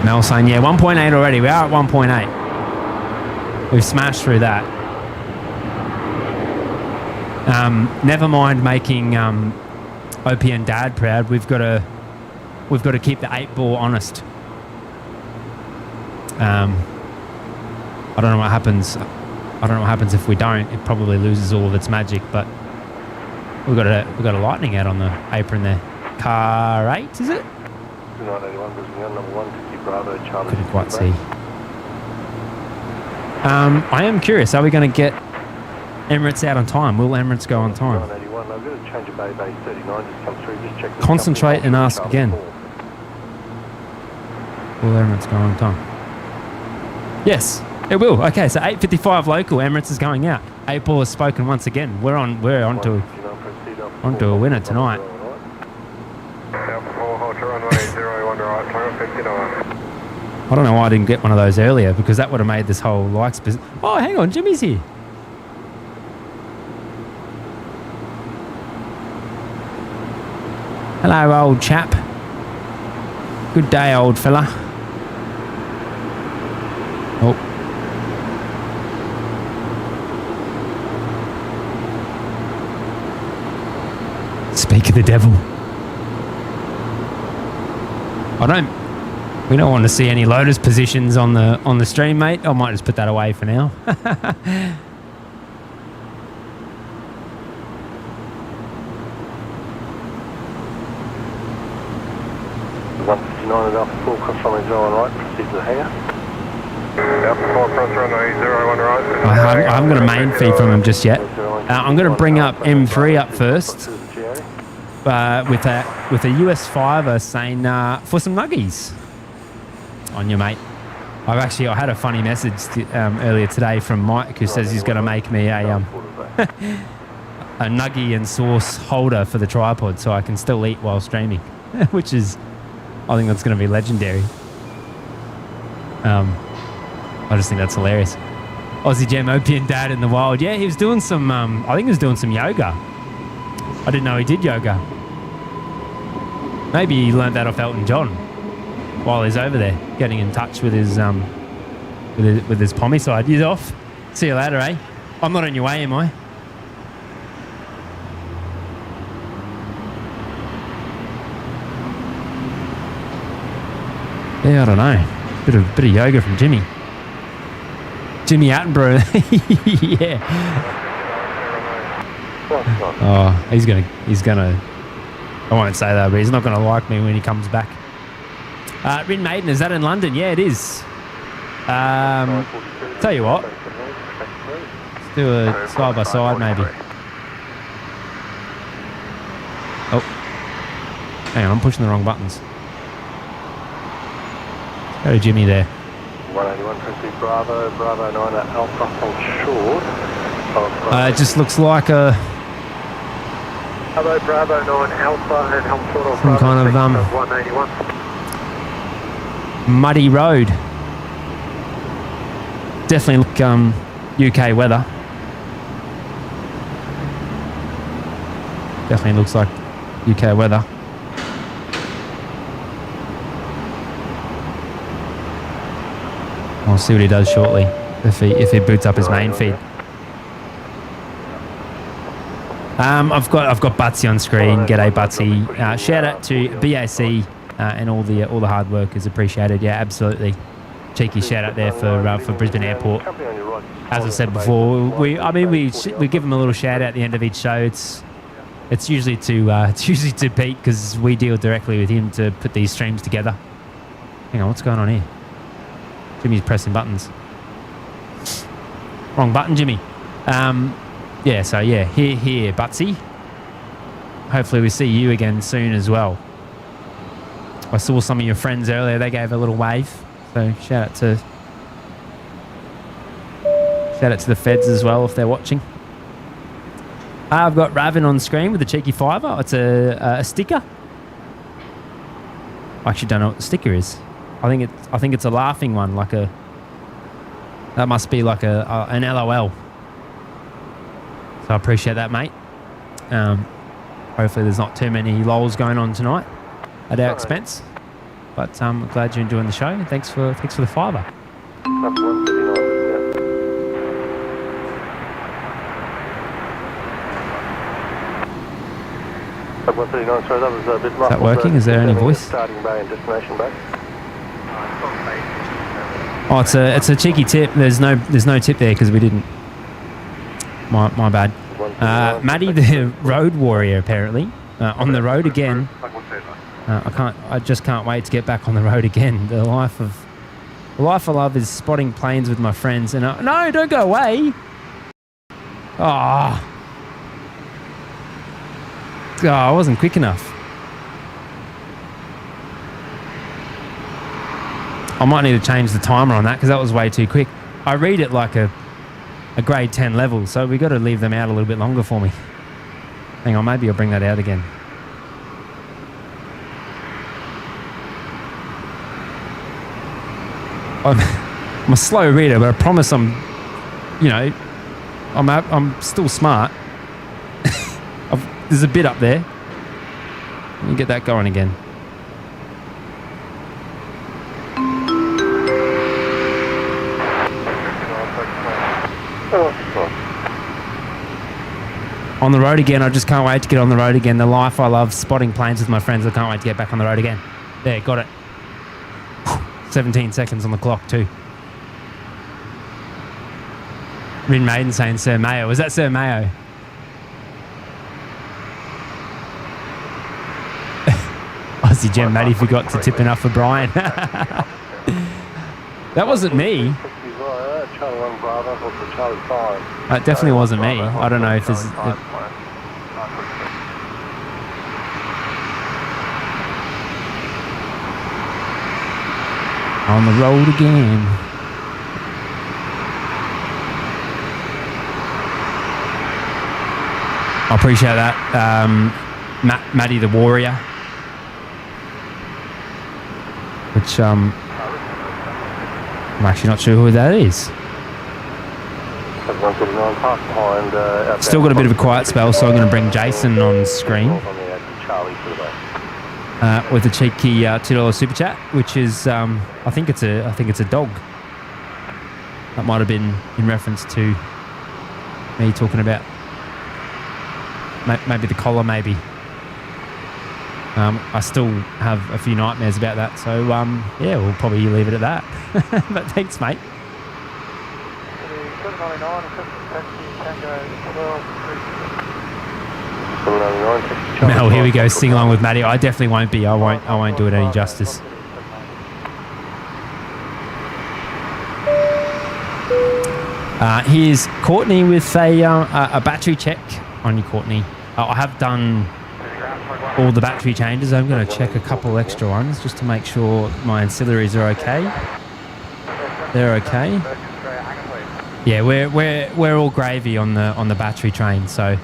S3: Mel saying, yeah, 1.8 already. We are at 1.8. We've smashed through that. Never mind making OPN Dad proud. We've got to keep the 8 ball honest. I don't know what happens. I don't know what happens if we don't. It probably loses all of its magic. But we've got a lightning out on the apron there. Car 8, is it?
S5: 981 Brisbane, number 150 Bravo, Charlie.
S3: Couldn't quite see. I am curious. Are we going to get Emirates out on time? Will Emirates go on time?
S5: 981, I've got a change of bay 39 just come through. Just check.
S3: Concentrate and ask again. Will Emirates go on time? Yes, it will. Okay, so 8:55 local. Emirates is going out. 8 ball has spoken once again. We're on to a winner tonight. I don't know why I didn't get one of those earlier, because that would have made this whole likes business. Oh, hang on, Jimmy's here. Hello, old chap. Good day, old fella. Oh. Speak of the devil. We don't want to see any Lotus positions on the stream, mate. I might just put that away for now.
S5: 159 and Alpha 4, cross runway 01 right, proceed to the hangar.
S2: Alpha 4, cross runway 01 right.
S3: I haven't got a main feed from him just yet. I'm going to bring up M3 up first with a US 5er saying for some nuggies. On you, mate. I had a funny message earlier today from Mike, who says he's going to make me a nuggie and sauce holder for the tripod so I can still eat while streaming, which is, I think that's going to be legendary. I just think that's hilarious. Aussie Gem Opium Dad in the wild. Yeah, he was doing some, I think he was doing some yoga. I didn't know he did yoga. Maybe he learned that off Elton John while he's over there, getting in touch with his with his pommy side. He's off. See you later, eh? I'm not on your way, am I? Yeah, I don't know. Bit of yoga from Jimmy. Jimmy Attenborough. Yeah. Oh, he's gonna. I won't say that, but he's not gonna like me when he comes back. Rin Maiden, is that in London? Yeah, it is. Tell you what, let's do a side by side maybe. Oh, hang on, I'm pushing the wrong buttons. Go to Jimmy there.
S5: 181 proceed Bravo 9 Alpha hold short.
S3: It just looks like a
S5: Bravo 9 Alpha and hold short of
S3: some kind of
S5: 181.
S3: muddy road. Definitely look UK weather. Definitely looks like UK weather. I'll see what he does shortly if he boots up his main feed. I've got Butsy on screen. G'day Butsy. Shout out to BAC and all the hard work is appreciated. Yeah, absolutely. Cheeky shout out there for Brisbane Airport. As I said before, we give him a little shout out at the end of each show. It's usually to Pete, because we deal directly with him to put these streams together. Hang on, what's going on here? Jimmy's pressing buttons. Wrong button, Jimmy. Yeah, so yeah, here, Butsy. Hopefully we see you again soon as well. I saw some of your friends earlier, they gave a little wave. So shout out to the feds as well if they're watching. I've got Raven on screen with a cheeky fiver. It's a sticker. I actually don't know what the sticker is. I think it's a laughing one, that must be like an LOL. So I appreciate that, mate. Hopefully there's not too many lols going on tonight at our expense. But I'm glad you're enjoying the show. Thanks for the fiver. Is that working? Is there any voice? Oh, it's a cheeky tip. There's no tip there because we didn't. My bad. Matty, the road warrior, apparently on the road again. I just can't wait to get back on the road again. The life I love is spotting planes with my friends. And no, don't go away. Oh, Oh, I wasn't quick enough. I might need to change the timer on that because that was way too quick. I read it like a grade 10 level, so we got to leave them out a little bit longer for me. Hang on, maybe I'll bring that out again. I'm a slow reader, but I promise I'm still smart. There's a bit up there. Let me get that going again. On the road again. I just can't wait to get on the road again. The life I love, spotting planes with my friends. I can't wait to get back on the road again. There, got it. 17 seconds on the clock too. Rin Maiden saying Sir Mayo. Was that Sir Mayo? Aussie Gem Matty forgot to tip enough for Brian. That wasn't me. That definitely wasn't me. I don't know if there's... On the road again. I appreciate that. Matty the Warrior. Which, I'm actually not sure who that is. Still got a bit of a quiet spell, so I'm going to bring Jason on screen. With a cheeky $2 super chat, which is I think it's a dog. That might have been in reference to me talking about maybe the collar, maybe. I still have a few nightmares about that, so yeah, we'll probably leave it at that. But thanks, mate. Mel, here we go. Sing along with Matty. I definitely won't be. I won't do it any justice. Here's Courtney with a battery check on you, Courtney. I have done all the battery changes. I'm going to check a couple extra ones just to make sure my ancillaries are okay. They're okay. Yeah, we're all gravy on the battery train, so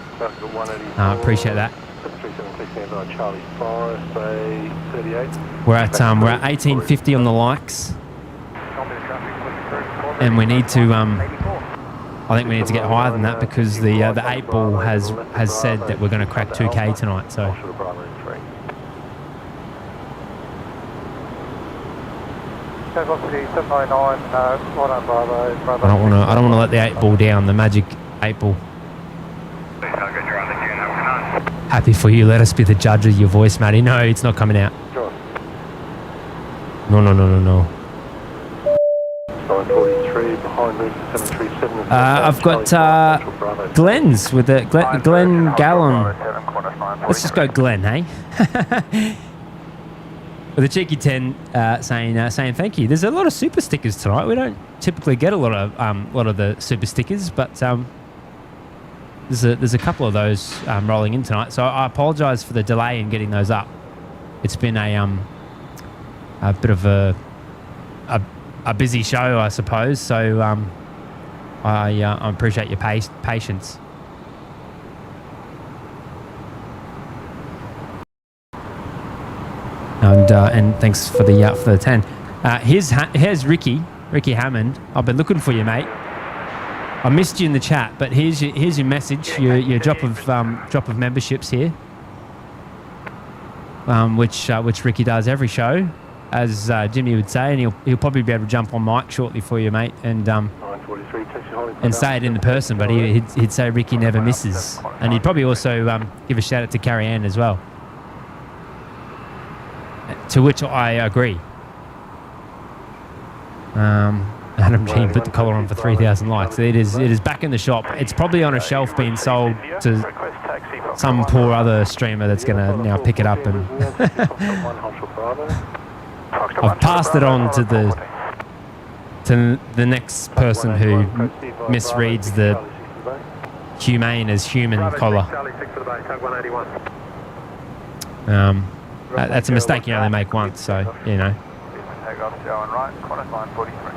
S3: appreciate that. We're at 1850 on the likes, and we need to I think we need to get higher than that because the 8 ball has said that we're going to crack 2K tonight. So. I don't want to let the 8 ball down. The magic 8 ball. Happy for you. Let us be the judge of your voice, Matty. No, it's not coming out. No. I've got Glenn's with the Glenn Gallon. Let's just go Glenn, hey? With a cheeky 10 saying thank you. There's a lot of super stickers tonight. We don't typically get a lot of the super stickers, but there's a couple of those rolling in tonight. So I apologise for the delay in getting those up. It's been a bit of a busy show, I suppose. So I appreciate your patience. And thanks for the 10. Here's Ricky Hammond. I've been looking for you, mate. I missed you in the chat, but here's your message, your drop of memberships here, which Ricky does every show, as Jimmy would say, and he'll probably be able to jump on mic shortly for you, mate, and say it in the person, but he'd say Ricky never misses, and he'd probably also give a shout out to Carrie Ann as well. To which I agree. Adam Jean put the collar on for 3,000 likes. It is back in the shop. It's probably on a shelf being sold to some poor other streamer that's going to now pick it up, and I've passed it on to the next person who misreads the humane as human collar. That's a mistake you only make once, so, you know.
S6: Takeoff, going right, corner line 43.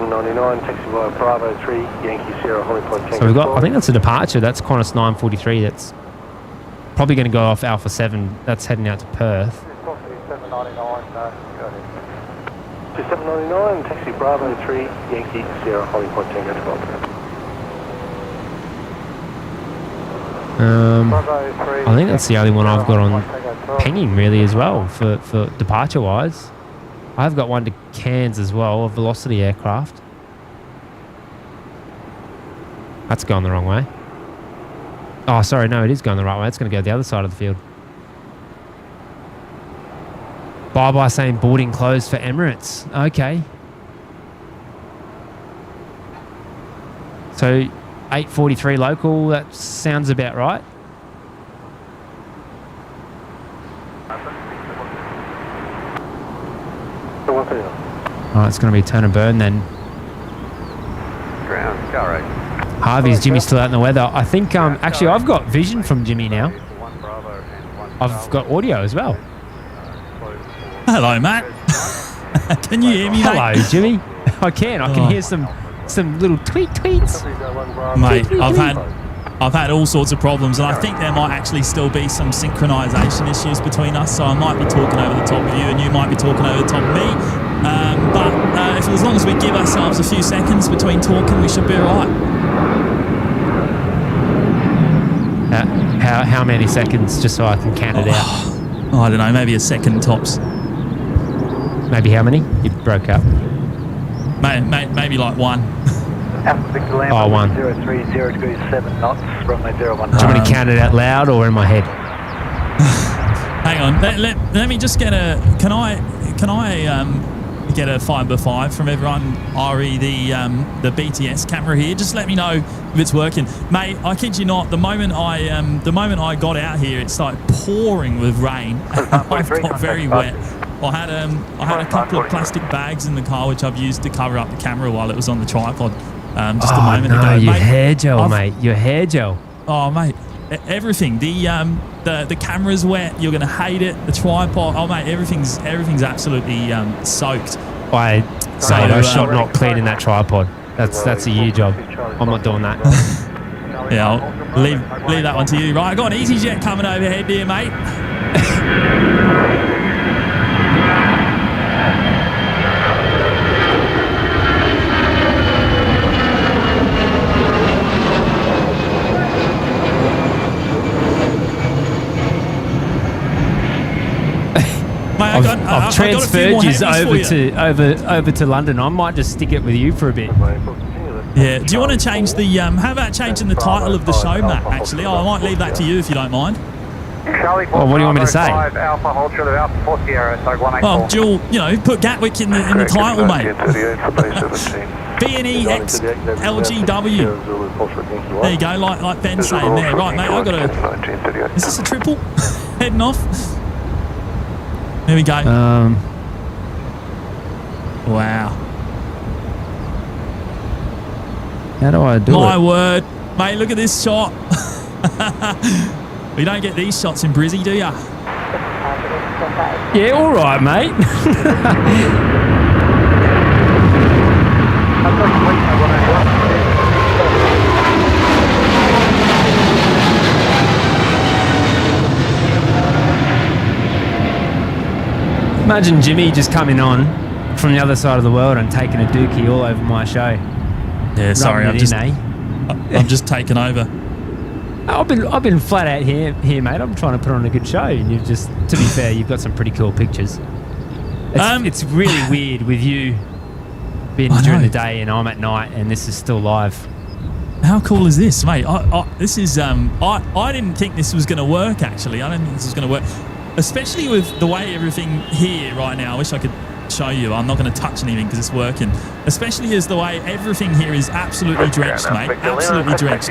S5: 99, taxi via Bravo 3, Yankee Sierra, Holly Point Tango.
S3: So we've got, I think that's a departure. That's Qantas 943. That's probably going to go off Alpha 7. That's heading out to Perth.
S5: 2799, taxi Bravo 3, Yankee Sierra, Holly Point Tango 12.
S3: I think that's the only one I've got on pinging really as well for departure wise. I've got one to Cairns as well, a Velocity aircraft. That's going the wrong way. Oh, sorry, no, it is going the right way. It's going to go the other side of the field. Bye-bye saying boarding closed for Emirates. Okay. So 8:43 local, that sounds about right. Alright, it's going to be turn and burn then.
S6: Ground, go right.
S3: Harvey's Jimmy's still out in the weather. I think, actually, I've got vision from Jimmy now. I've got audio as well.
S10: Hello, Matt. Can you hear me, mate?
S3: Hello, Jimmy. I can hear some little tweets.
S10: Mate, I've had all sorts of problems, and I think there might actually still be some synchronisation issues between us, so I might be talking over the top of you, and you might be talking over the top of me. But as long as we give ourselves a few seconds between talking, we should be all right.
S3: How many seconds, just so I can count it out?
S10: I don't know, maybe a second tops.
S3: Maybe how many? You broke up.
S10: Maybe like one.
S3: Oh, one.
S4: 030 degrees 7 knots, runway 01.
S3: Do you want me to count it out loud or in my head?
S10: Hang on, let me just get a. Can I get a 5x5 from everyone? Ari, the BTS camera here. Just let me know if it's working, mate. I kid you not. The moment I got out here, it started pouring with rain. I've got very wet. I had a couple of plastic bags in the car which I've used to cover up the camera while it was on the tripod. Just a moment ago.
S3: Your hair gel, mate. Your hair gel.
S10: Oh, mate. Everything. The camera's wet. You're going to hate it. The tripod. Oh, mate. Everything's absolutely soaked.
S3: I shot not cleaning that tripod. That's a you job. I'm not doing that.
S10: Yeah, I'll leave that one to you. Right, I got an EasyJet coming overhead here, mate.
S3: I've transferred you over to London. I might just stick it with you for a bit.
S10: Yeah. Do you want to change the? How about changing the title of the show, Matt? Actually, I might leave that to you if you don't mind.
S3: Well, what do you want me to say?
S10: Well, Jewel, put Gatwick in the title, mate. BNE X LGW. There you go, like Ben's saying there. Right, mate. I got a. Is this a triple? Heading off. There we go. Wow.
S3: How do I do it?
S10: My word. Mate, look at this shot. We don't get these shots in Brizzy, do ya?
S3: Yeah, all right, mate. Imagine Jimmy just coming on from the other side of the world and taking a dookie all over my show.
S10: Yeah, sorry, I'm just taking over.
S3: I've been flat out here, mate. I'm trying to put on a good show, and you've just, to be fair, you've got some pretty cool pictures. It's really weird with you being during the day and I'm at night, and this is still live.
S10: How cool is this, mate? This is I didn't think this was going to work. Actually, I didn't think this was going to work, especially with the way everything here right now. I wish I could show you. I'm not going to touch anything because it's working. Especially as the way everything here is absolutely drenched, mate. Absolutely drenched.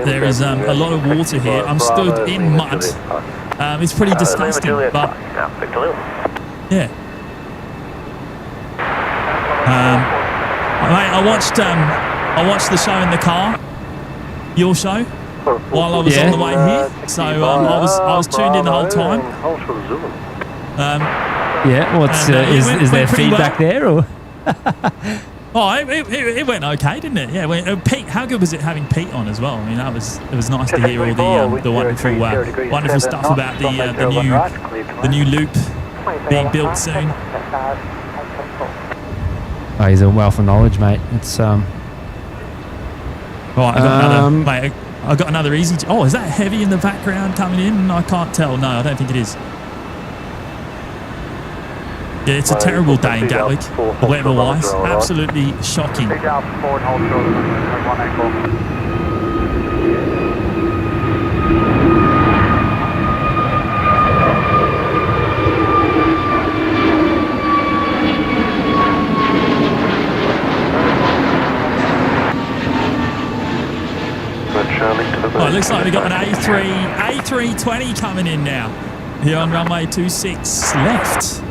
S10: There is a lot of water here. I'm stood in mud. It's pretty disgusting, but yeah. Mate, I watched the show in the car. Your show. while I was on the way here. So I was tuned in the whole time.
S3: Yeah, what's is there feedback there or?
S10: Oh, it went okay, didn't it? Yeah. Pete, how good was it having Pete on as well? I mean, it was nice to hear all the wonderful stuff about the new loop being built soon.
S3: Oh, he's a wealth of knowledge, mate. It's Right,
S10: I got another easy. Oh, is that heavy in the background coming in? I can't tell. No, I don't think it is. Yeah, it's a terrible day in Gatwick, weather-wise. Absolutely shocking. Oh, it looks like we've got an A320 coming in now. Here on runway 26 left.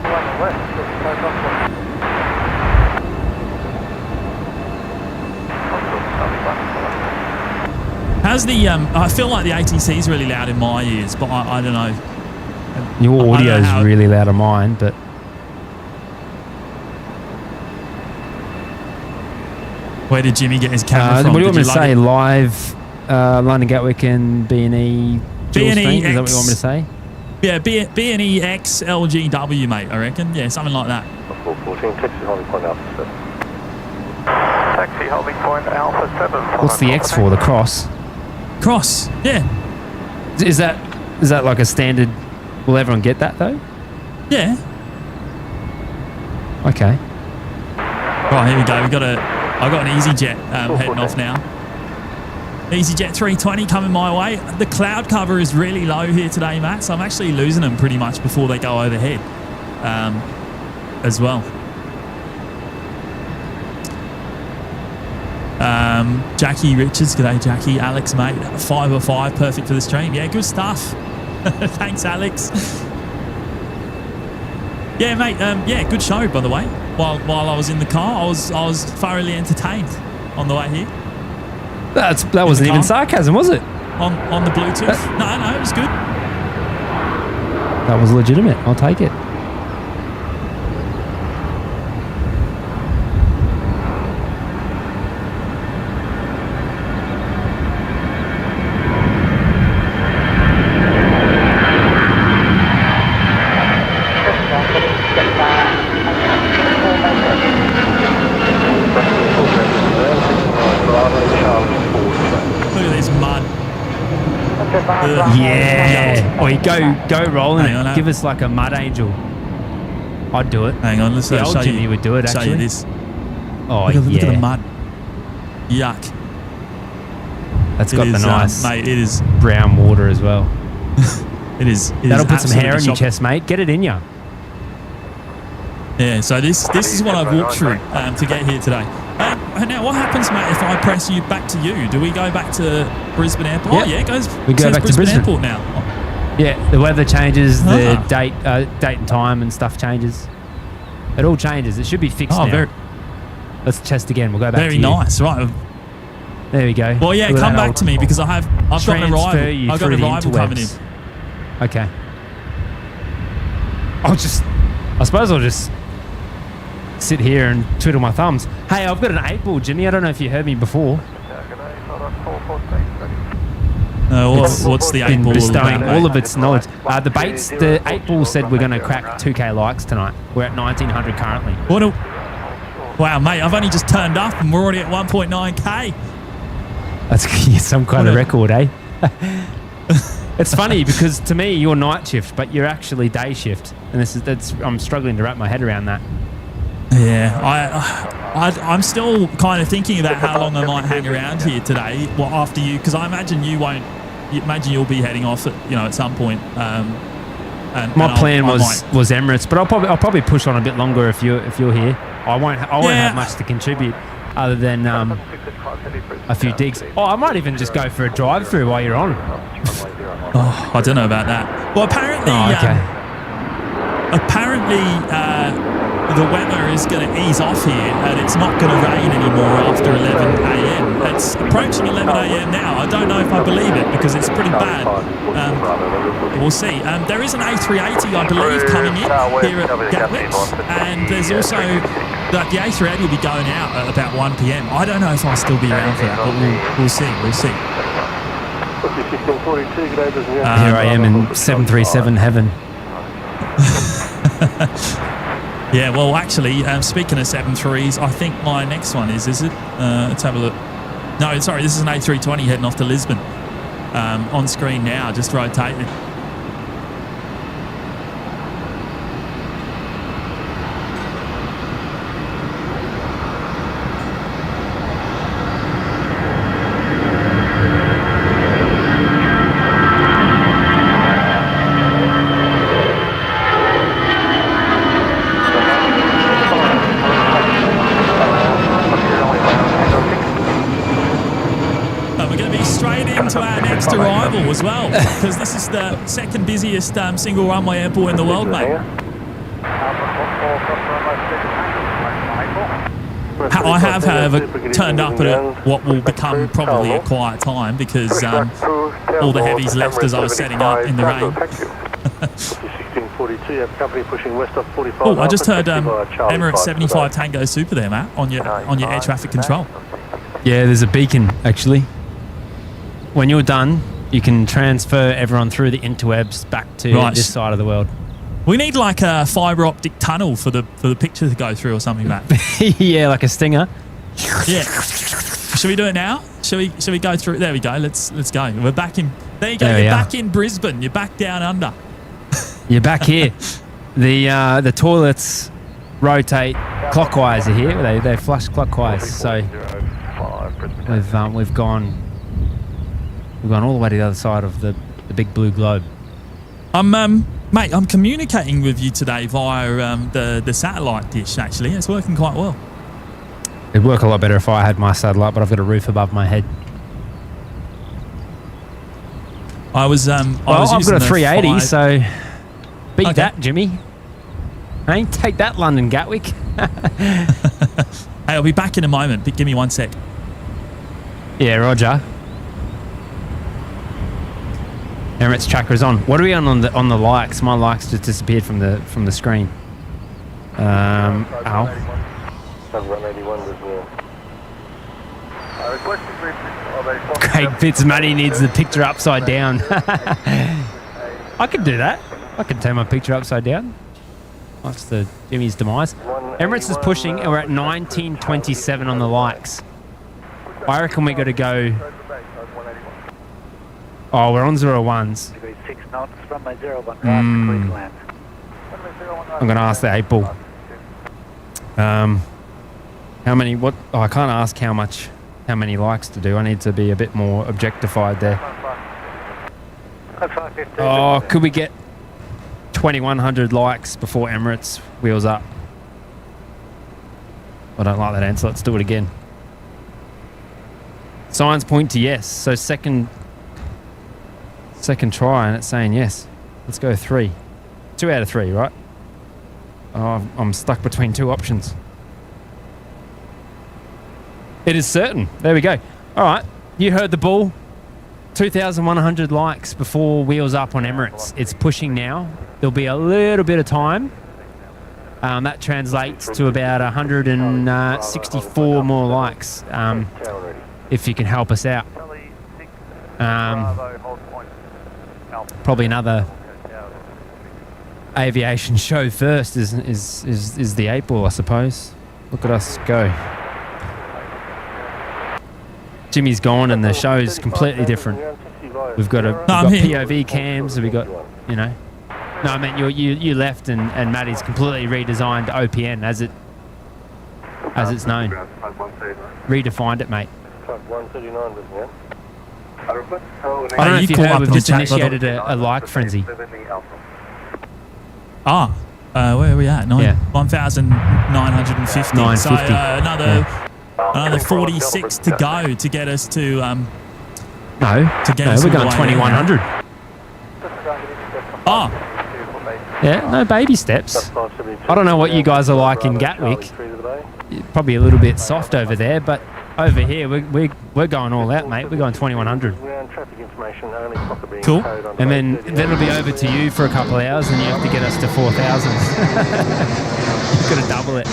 S10: How's the I feel like the ATC is really loud in my ears, but I don't know.
S3: Your audio is really loud on mine, but
S10: where did Jimmy get his camera from?
S3: What do you want me to say? Live London Gatwick and BNE dual stream? Is that what you want me to say?
S10: Yeah, BNE X LGW, mate, I reckon. Yeah, something like that.
S5: 414, taxi holding point Alpha 7.
S6: Taxi holding point Alpha 7.
S3: What's the X for? The cross?
S10: Cross, yeah.
S3: Is that like a standard? Will everyone get that though?
S10: Yeah.
S3: Okay.
S10: Right, here we go. I got an EasyJet heading off now. EasyJet 320 coming my way. The cloud cover is really low here today, Matt, so I'm actually losing them pretty much before they go overhead as well. Jackie Richards, g'day Jackie. Alex, mate, 505, perfect for the stream. Yeah, good stuff. Thanks, Alex. Yeah, mate. Yeah, good show, by the way. While I was in the car, I was thoroughly entertained on the way here.
S3: That wasn't even sarcasm, was it?
S10: On the Bluetooth? No, it was good.
S3: That was legitimate. I'll take it. Yeah. Or you go rolling it. Give us like a mud angel. I'd do it.
S10: Hang on, let's
S3: the old Jimmy would do it actually.
S10: Show you this.
S3: Oh,
S10: look at the mud. Yuck.
S3: That's got the nice
S10: mate, it is
S3: brown water as well.
S10: It is.
S3: That'll put some hair on your chest, mate. Get it in you.
S10: Yeah, so this is what I've walked through to get here today. Now, what happens, mate, if I press you back to you? Do we go back to Brisbane Airport?
S3: Yep.
S10: Oh, yeah,
S3: we go back to Brisbane
S10: Airport now.
S3: Yeah, the weather changes, the date and time and stuff changes. It all changes. It should be fixed now. Let's test again. We'll go back to you.
S10: Very nice, right.
S3: There we go.
S10: Well, yeah, come back to me because I've got an arrival. I've got an arrival coming in.
S3: Okay. I suppose I'll just sit here and twiddle my thumbs. Hey, I've got an 8-ball, Jimmy. I don't know if you heard me before.
S10: What's the 8-ball?
S3: Bestowing all of its knowledge. The 8-ball said we're going to crack 2K likes tonight. We're at 1900 currently.
S10: Wow, mate, I've only just turned up and we're already at 1.9K.
S3: That's some kind of record, eh? It's funny because to me you're night shift, but you're actually day shift, and I'm struggling to wrap my head around that.
S10: Yeah, I'm still kind of thinking about how long I might hang around here today. Well, after you, because I imagine you won't. Imagine you'll be heading off at some point.
S3: My plan was Emirates, but I'll probably push on a bit longer if you're here. I won't have much to contribute other than a few digs. Oh, I might even just go for a drive-through while you're on.
S10: I don't know about that. Well, apparently, the weather is going to ease off here and it's not going to rain anymore after 11 a.m. It's approaching 11 a.m. now. I don't know if I believe it because it's pretty bad. We'll see. There is an A380, I believe, coming in here at Gatwick, and there's also the A380 will be going out at about 1 p.m. I don't know if I'll still be around for that, but we'll see. We'll see.
S3: Here I am in 737 heaven.
S10: Yeah, well, actually, speaking of 7.3s, I think my next one is it? Let's have a look. No, sorry, this is an A320 heading off to Lisbon. On screen now, just rotating. Arrival as well, because this is the second busiest single runway airport in the world, mate. I have, however, turned up at what will become probably a quiet time because all the heavies left as I was setting up in the rain. Oh, I just heard Emirates 75 Tango Super there, Matt, on your air traffic control.
S3: Yeah, there's a beacon actually. When you're done, you can transfer everyone through the interwebs back to this side of the world.
S10: We need like a fibre optic tunnel for the picture to go through or something, Matt.
S3: Yeah, like a stinger.
S10: Yeah. Should we do it now? Should we go through? There we go. Let's go. We're back in. There you go. You're back in Brisbane. You're back down under.
S3: You're back here. The toilets rotate clockwise here. They flush clockwise. So we've gone all the way to the other side of the big blue globe.
S10: Mate, I'm communicating with you today via the satellite dish. Actually, it's working quite well.
S3: It'd work a lot better if I had my satellite, but I've got a roof above my head.
S10: I've
S3: got a 380, so beat that, Jimmy. Hey, take that, London Gatwick.
S10: Hey, I'll be back in a moment. But give me 1 sec.
S3: Yeah, Roger. Emirates tracker is on. What are we on the likes? My likes just disappeared from the screen. Craig Fitzmatty needs the picture upside down. I could do that. I could turn my picture upside down. That's the Jimmy's demise. Emirates is pushing, and we're at 1927 on the likes. I reckon we got to go. Oh, we're on 01s. I'm going to ask the 8 ball. How many? What? Oh, I can't ask how many likes to do. I need to be a bit more objectified there. Oh, could we get 2,100 likes before Emirates wheels up? I don't like that answer. Let's do it again. Signs point to yes. So second try, and it's saying yes. Let's go 3. 2 out of 3, right? Oh, I'm stuck between 2 options. It is certain. There we go. All right. You heard the ball. 2,100 likes before wheels up on Emirates. It's pushing now. There'll be a little bit of time. That translates to about 164 more likes. If you can help us out. Probably another aviation show first is the 8 ball, I suppose. Look at us go. Jimmy's gone and the show's completely different. We've got POV cams, we've got, you know. No, I mean you left and Matty's completely redesigned OPN as it's known. Redefined it, mate. I don't know if you heard, we've just initiated a like frenzy.
S10: Where are we at? 1,950.
S3: 950.
S10: So another 46 to go to get us to
S3: we're going 2,100. Yeah, no baby steps. I don't know what you guys are like in Gatwick. Probably a little bit soft over there, but over here we're going all out, mate. We're going 2100.
S10: Cool.
S3: And then it'll be over to you for a couple of hours, and you have to get us to 4,000. You've got to double it.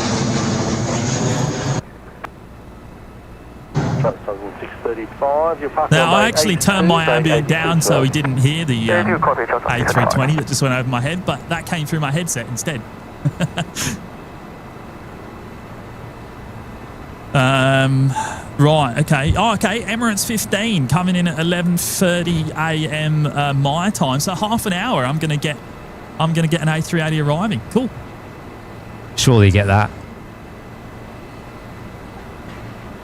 S10: Now, I actually turned my ambient down so he didn't hear the A320 that just went over my head, but that came through my headset instead. Right, okay. Oh, okay, Emirates 15 coming in at 11:30 a.m. my time. So half an hour I'm gonna get an A380 arriving. Cool.
S3: Surely you get that.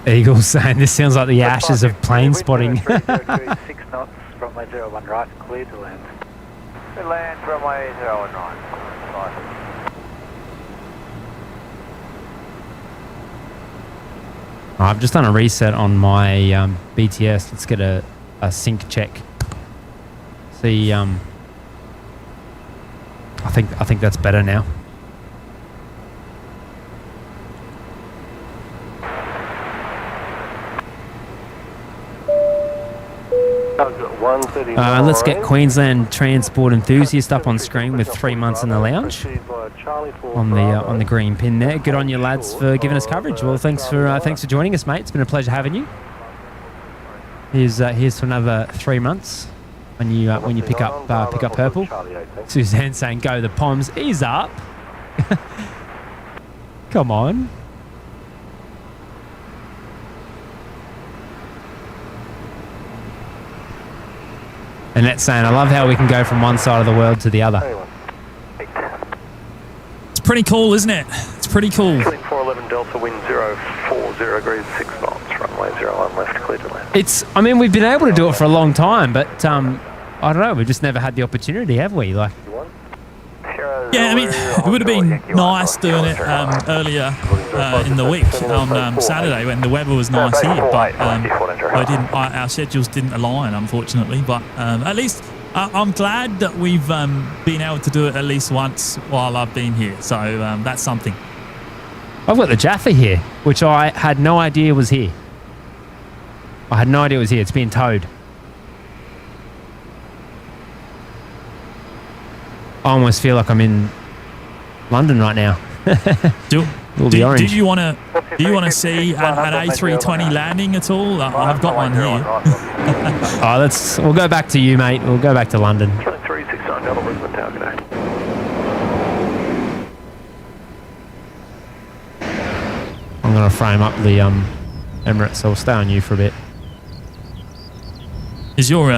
S3: Eagles saying this sounds like the ashes of plane spotting.
S4: 6 knots, runway 01 right, clear to land.
S6: Land, runway 01 right.
S3: I've just done a reset on my BTS. Let's get a sync check. See, I think that's better now. Let's get Queensland Transport Enthusiast up on screen with 3 months in the lounge on the green pin there. Good on you lads for giving us coverage. Well, thanks for joining us, mate. It's been a pleasure having you. Here's to another 3 months when you pick up purple. Suzanne saying go the Poms. Ease up. Come on. And that's saying, I love how we can go from one side of the world to the other.
S10: It's pretty cool, isn't it? It's pretty cool.
S5: 411 Delta, wind 040 degrees, 6 knots, runway 01 left, clear to land.
S3: I mean, we've been able to do it for a long time, but I don't know, we've just never had the opportunity, have we? Like,
S10: yeah, I mean, it would have been nice doing it earlier in the week on Saturday when the weather was nice here, but our schedules didn't align, unfortunately. But at least I'm glad that we've been able to do it at least once while I've been here. So that's something.
S3: I've got the Jaffa here, which I had no idea was here. I had no idea it was here. It's being towed. I almost feel like I'm in London right now.
S10: Do you want to see an A320 landing at all? I've got one here.
S3: We'll go back to you, mate. We'll go back to London.
S5: 369 Delta, Brisbane Tower, good day.
S3: I'm going to frame up the Emirates, so I'll stay on you for a bit.
S10: Is your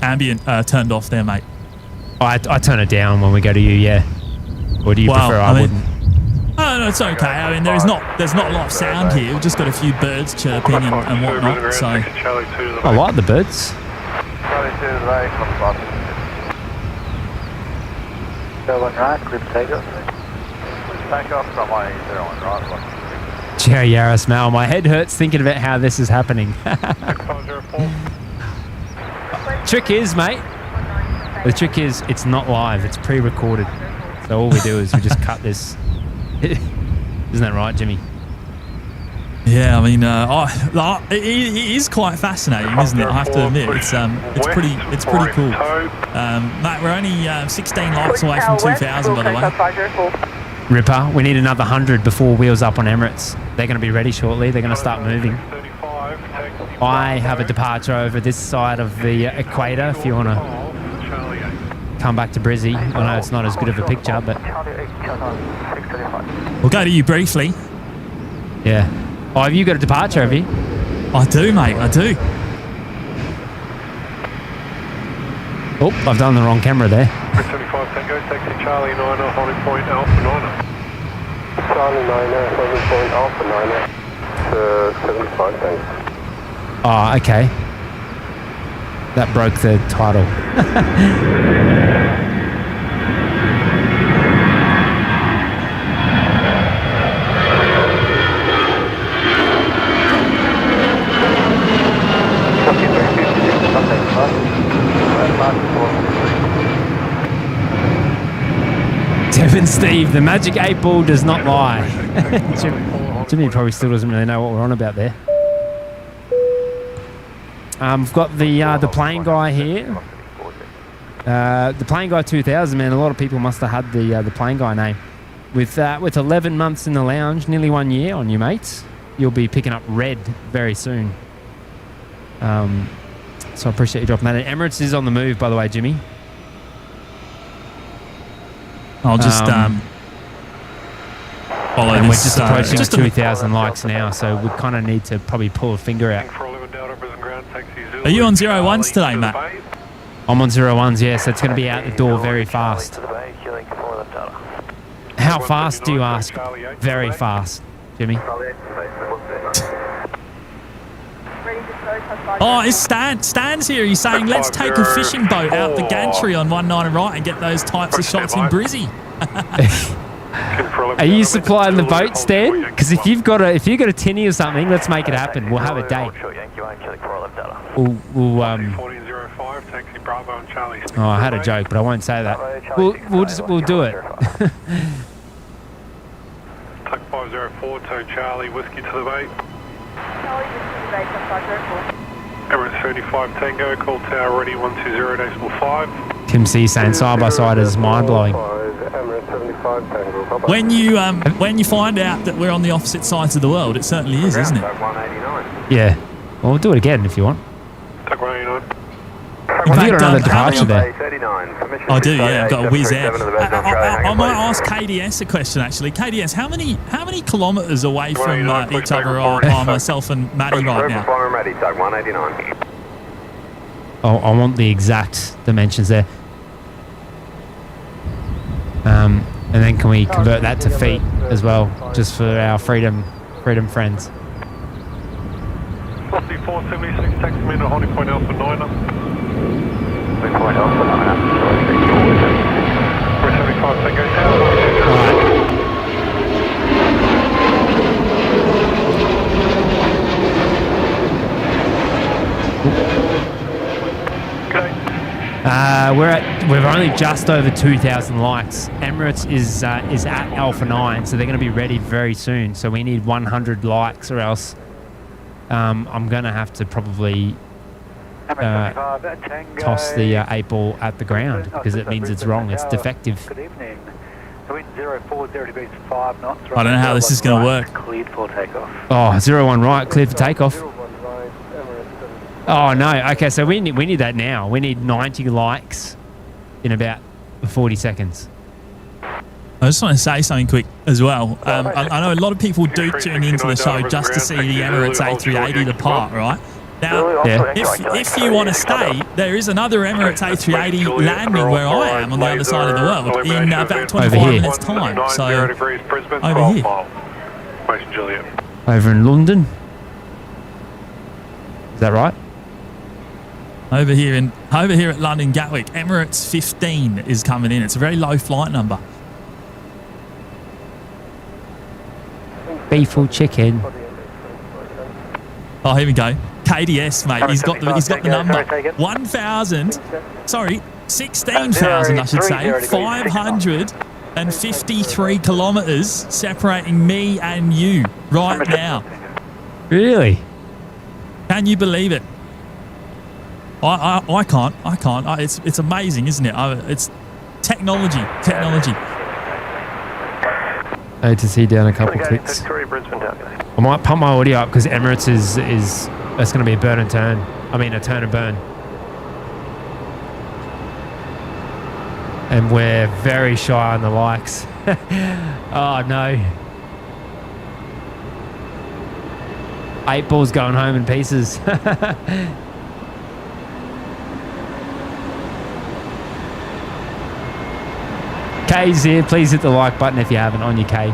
S10: ambient turned off there, mate?
S3: I turn it down when we go to you, yeah. Or do you prefer I wouldn't?
S10: Oh, no, it's okay. I mean, there's not a lot of sound here. We've just got a few birds chirping and whatnot. So
S3: I like the birds.
S4: Right, clear to takeoff.
S6: Takeoff, runway 01 right.
S3: Jerry Yaris, Mal, my head hurts thinking about how this is happening. Trick is, mate. The trick is, it's not live. It's pre-recorded. So all we do is we just cut this. Isn't that right, Jimmy?
S10: Yeah, I mean, it is quite fascinating, isn't it? I have to admit, it's pretty cool. Mate, we're only 16 lights away from 2,000, by the way.
S3: Ripper, we need another 100 before wheels up on Emirates. They're going to be ready shortly. They're going to start moving. I have a departure over this side of the equator if you want to come back to Brizzy. I know it's not as good of a picture, but
S10: we'll go to you briefly.
S3: Yeah. Oh, have you got a departure, have you?
S10: I do, mate. I do.
S3: Oh, I've done the wrong camera there.
S2: 75 Tango, taxi Charlie 9er, holding point Alpha 9er.
S5: Charlie 9er, holding point Alpha 9er. 75 thanks.
S3: Oh, okay. That broke the title. Steve, the magic 8 ball does not lie. Jimmy probably still doesn't really know what we're on about there. We've got the plane guy here. The plane guy 2000, man. A lot of people must have had the plane guy name. With 11 months in the lounge, nearly 1 year on you, mates. You'll be picking up red very soon. So I appreciate you dropping that in. Emirates is on the move, by the way, Jimmy.
S10: I'll just follow
S3: and
S10: this.
S3: We're just approaching 2,000 likes now, so we kind of need to probably pull a finger out.
S10: Are you on 01s today, Matt?
S3: I'm on 01s, yeah, so it's going to be out the door very fast. How fast do you ask? Very fast, Jimmy.
S10: Oh, it's Stan's here. He's saying, let's take a fishing boat out the gantry on 19 right and get those types of shots in Brizzy.
S3: Are you supplying the boat, Stan? Because if you've got a tinny or something, let's make it happen. We'll have a date. We'll oh, I had a joke, but I won't say that. We'll do it.
S2: Tuck 504 to Charlie, whiskey to the bait.
S1: Charlie, whiskey to the bait, 504.
S2: Emirates 35 Tango, call tower ready 120.5.
S3: Tim C saying side by side is mind blowing.
S10: When you find out that we're on the opposite sides of the world, it certainly is, isn't it?
S3: Yeah. Well, we'll do it again if you want.
S2: Tuck 189.
S3: Have you got another departure there?
S10: I do, yeah. I've got a whiz air. I might ask KDS a question, actually. KDS, how many kilometres away from each other are myself and Matty right now?
S3: Oh, I want the exact dimensions there. And then can we convert that to feet as well, just for our freedom friends?
S2: 476, text me to holding point Alpha 9 up.
S6: Point Alpha 9 up.
S2: 475 Tango down.
S3: We're only just over 2,000 likes. Emirates is at Alpha 9, so they're going to be ready very soon. So we need 100 likes, or else I'm going to have to probably toss the 8 ball at the ground, because it means it's wrong. It's defective.
S4: Good evening. Wind 040 degrees 5 knots.
S10: I don't know how this is going to work.
S4: Cleared for takeoff.
S3: Oh, 01 right, cleared for takeoff. Oh no, okay, so we need that now. We need 90 likes in about 40 seconds.
S10: I just want to say something quick as well. I know a lot of people do tune into the show just to see the Emirates A380 depart, right? Now, if you want to stay, there is another Emirates A380 landing where I am on the other side of the world in about 25 minutes' time. So, over here.
S3: Over in London? Is that right?
S10: Over here at London Gatwick, Emirates 15 is coming in. It's a very low flight number.
S3: Beef or chicken?
S10: Oh, here we go. KDS, mate. He's got the number. 16,000, I should say. 553 kilometres separating me and you right now.
S3: Really?
S10: Can you believe it? I can't. It's amazing, isn't it? It's technology.
S3: ATC down a couple of clicks. I might pump my audio up because Emirates is that's going to be a burn and turn. I mean a turn and burn. And we're very shy on the likes. Oh no. 8 balls going home in pieces. K's here. Please hit the like button if you haven't on your K.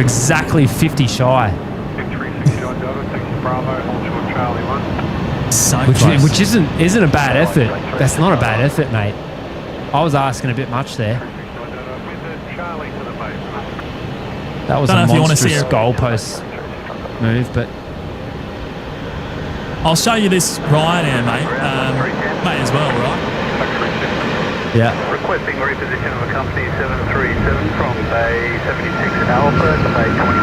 S3: exactly 50 shy.
S2: 360 Delta, taxi Bravo, hold short Charlie 1.
S10: So
S3: Which
S10: close.
S3: isn't a bad effort. That's not a bad effort, mate. I was asking a bit much there.
S2: Charlie to the base.
S3: That was
S10: Don't know
S3: a
S10: if you wanna see
S3: monstrous
S10: it.
S3: goalpost move, but
S10: I'll show you this Ryanair, mate. May as well, right?
S3: yeah.
S6: Requesting reposition of a company 737 from Bay 76 Alpha to Bay 21.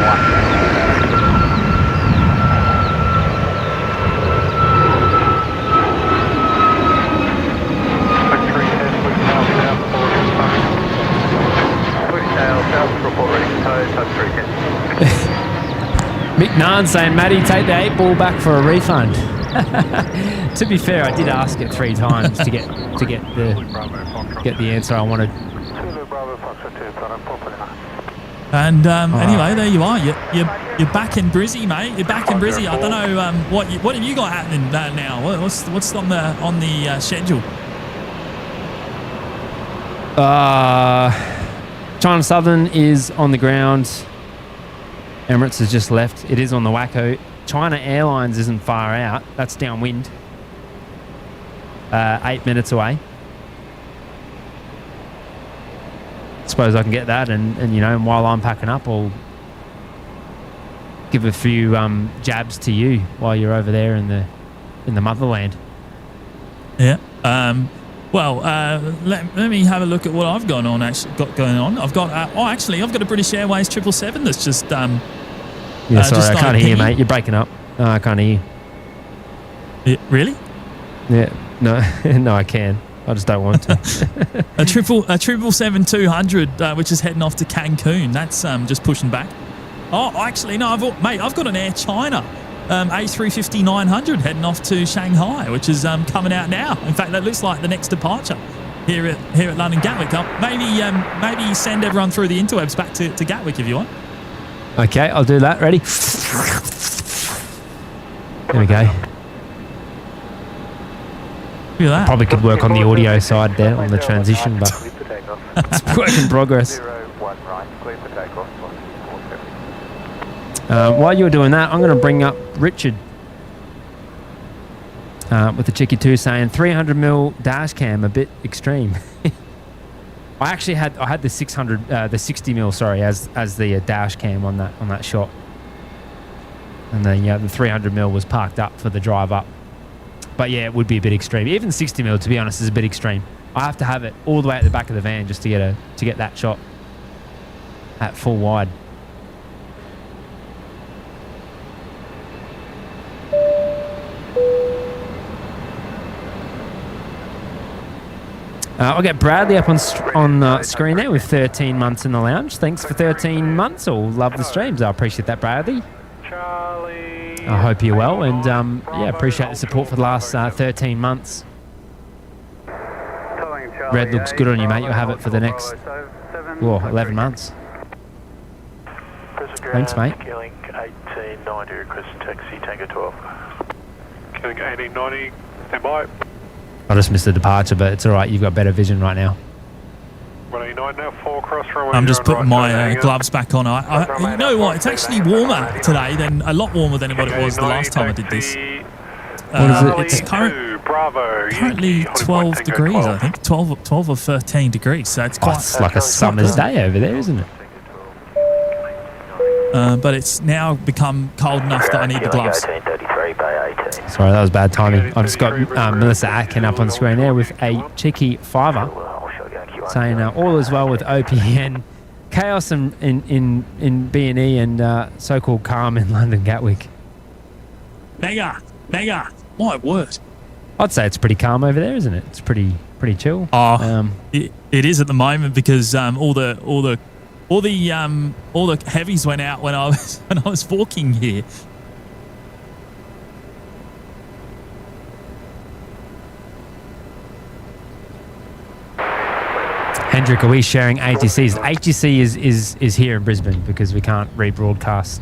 S3: Mick Narn saying, Matty, take the 8 ball back for a refund. To be fair, I did ask it 3 times to get the answer I wanted.
S10: And anyway, there you are. You're back in Brizzy, mate. You're back in Brizzy. I don't know what have you got happening now. What's on the schedule?
S3: China Southern is on the ground. Emirates has just left. It is on the Waco. China Airlines isn't far out. That's downwind. 8 minutes away. Suppose I can get that, and you know, while I'm packing up, I'll give a few jabs to you while you're over there in the motherland.
S10: Yeah. Well, let me have a look at what I've got going on. I've got I've got a British Airways 777 that's just
S3: yeah, sorry, I can't hear you, mate. You're breaking up. No, I can't hear you.
S10: Really?
S3: Yeah. No, no, I can. I just don't want to.
S10: a 777-200, which is heading off to Cancun. That's just pushing back. Oh, actually, no, I've got an Air China A350-900 heading off to Shanghai, which is coming out now. In fact, that looks like the next departure here at London Gatwick. Maybe send everyone through the interwebs back to Gatwick if you want.
S3: Okay, I'll do that. Ready? There we go.
S10: Look at that.
S3: Probably could work on the audio side there on the transition, but it's work in progress. While you're doing that, I'm going to bring up Richard with the Chicky 2 saying 300mm dash cam a bit extreme. I actually had the 60mm as the dash cam on that shot, and then the 300mm was parked up for the drive up. But yeah, it would be a bit extreme. Even 60mm, to be honest, is a bit extreme. I have to have it all the way at the back of the van just to get that shot at full wide. I'll get Bradley up on screen there with 13 months in the lounge. Thanks for 13 months. All love the streams. I appreciate that, Bradley. I hope you're well, and appreciate the support for the last 13 months. Red looks good on you, mate. You'll have it for the next 11 months. Thanks, mate.
S2: Killing 1890, request taxi Tango 12. Killing 1890, stand by.
S3: I just missed the departure, but it's all right. You've got better vision right now.
S2: 189 now, 4 cross runway.
S10: I'm just putting my gloves back on. You know what? It's actually warmer today a lot warmer than what it was the last time I did this.
S3: What is it?
S10: It's currently 12 degrees, I think. 12 or 13 degrees. So it's quite...
S3: It's like a summer's day over there, isn't it?
S10: But it's now become cold enough that I need the gloves.
S3: Sorry, that was bad timing. I've just got Melissa Atkin up on screen there with a cheeky fiver saying all is well with OPN, chaos in BNE, and so-called calm in London Gatwick.
S10: Mega, my word.
S3: I'd say it's pretty calm over there, isn't it? It's pretty chill.
S10: It is at the moment because all the heavies went out when I was walking here.
S3: Hendrik, are we sharing ATCs? ATC is here in Brisbane because we can't rebroadcast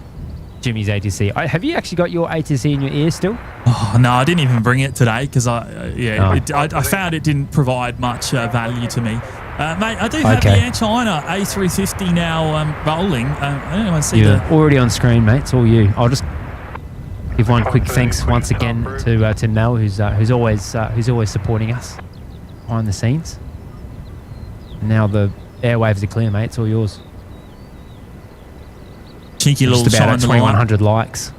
S3: Jimmy's ATC. Have you actually got your ATC in your ear still?
S10: Oh no, I didn't even bring it today because I found it didn't provide much value to me. Mate, I do have the Air China A350 now rolling. I don't want to see
S3: You're already on screen, mate. It's all you. I'll just give one quick thanks once again to Tim Nell, who's always supporting us behind the scenes. And now the airwaves are clear, mate. It's all yours.
S10: Cheeky little
S3: just about
S10: shine
S3: at
S10: the light.
S3: 2,100 likes.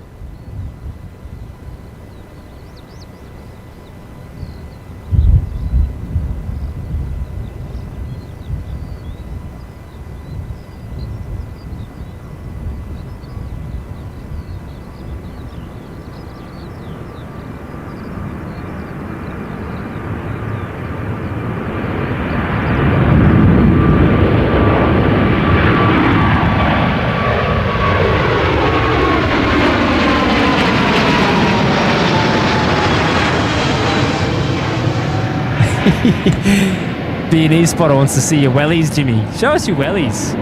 S3: BNE spotter wants to see your wellies, Jimmy. Show us your wellies.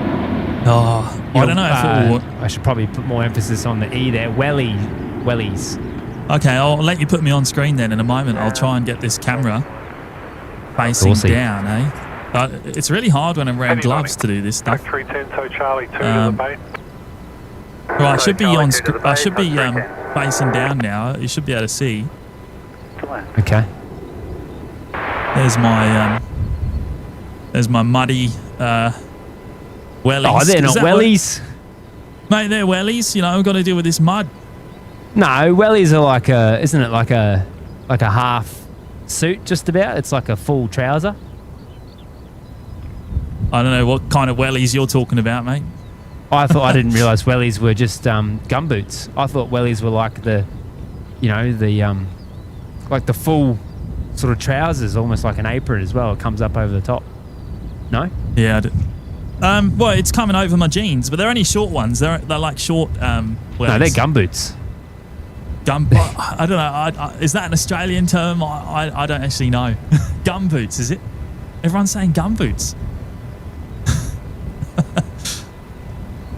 S10: Oh, I don't know if it will.
S3: I should probably put more emphasis on the E there. Wellies.
S10: Okay, I'll let you put me on screen then in a moment. I'll try and get this camera facing down, eh? It's really hard when I'm wearing gloves to do this stuff.
S2: Factory 10, so Charlie 2 to the bay.
S10: Right, I should be on. I should be facing down now. You should be able to see.
S3: Okay.
S10: There's my muddy wellies.
S3: Oh, they're not wellies.
S10: Mate, they're wellies. You know, we've got to deal with this mud.
S3: No, wellies are like isn't it like a half suit just about? It's like a full trouser.
S10: I don't know what kind of wellies you're talking about, mate.
S3: I didn't realise wellies were just gumboots. I thought wellies were like the full sort of trousers, almost like an apron as well. It comes up over the top. No?
S10: Yeah, I did. Well, it's coming over my jeans, but they're only short ones. They're like short wellies.
S3: No, they're gumboots.
S10: I don't know. Is that an Australian term? I don't actually know. Gumboots, is it? Everyone's saying gumboots.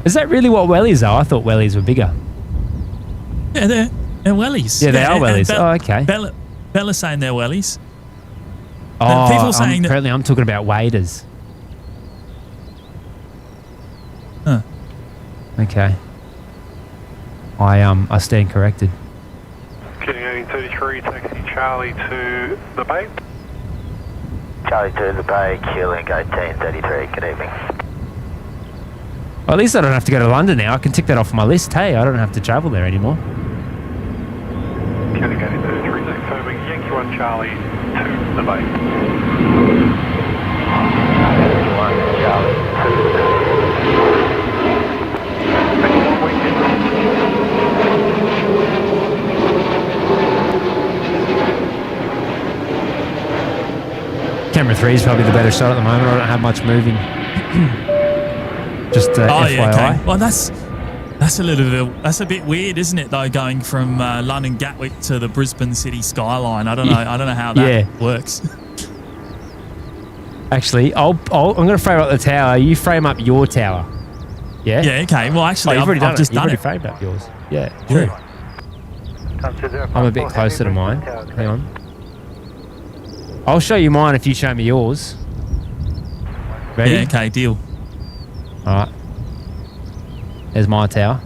S3: Is that really what wellies are? I thought wellies were bigger.
S10: Yeah, they're wellies.
S3: Yeah, they are wellies. Oh, okay.
S10: Bella's saying they're wellies.
S3: Oh,
S10: people saying
S3: apparently I'm talking about waders.
S10: Huh.
S3: Okay. I stand corrected.
S2: Getting 1833, taxi Charlie to the bay.
S6: Charlie to the bay, Q-Link 1833, good evening.
S3: Well, at least I don't have to go to London now. I can tick that off my list. Hey, I don't have to travel there anymore.
S2: Getting 1833, confirming Yankee 1 Charlie to the bay.
S6: Yankee 1 Charlie to the bay.
S3: Camera 3 is probably the better shot at the moment. I don't have much moving. Just FYI.
S10: Yeah, okay. Well, that's a bit weird, isn't it? Though, going from London Gatwick to the Brisbane city skyline. I don't know how that works.
S3: Actually, I'm going to frame up the tower. You frame up your tower. Yeah.
S10: Yeah. Okay. Well, actually,
S3: I've
S10: just done it.
S3: You've already framed up yours. Yeah. True. I'm a bit closer to mine. Hang on. I'll show you mine if you show me yours. Ready?
S10: Yeah. Okay. Deal.
S3: All right. There's my tower.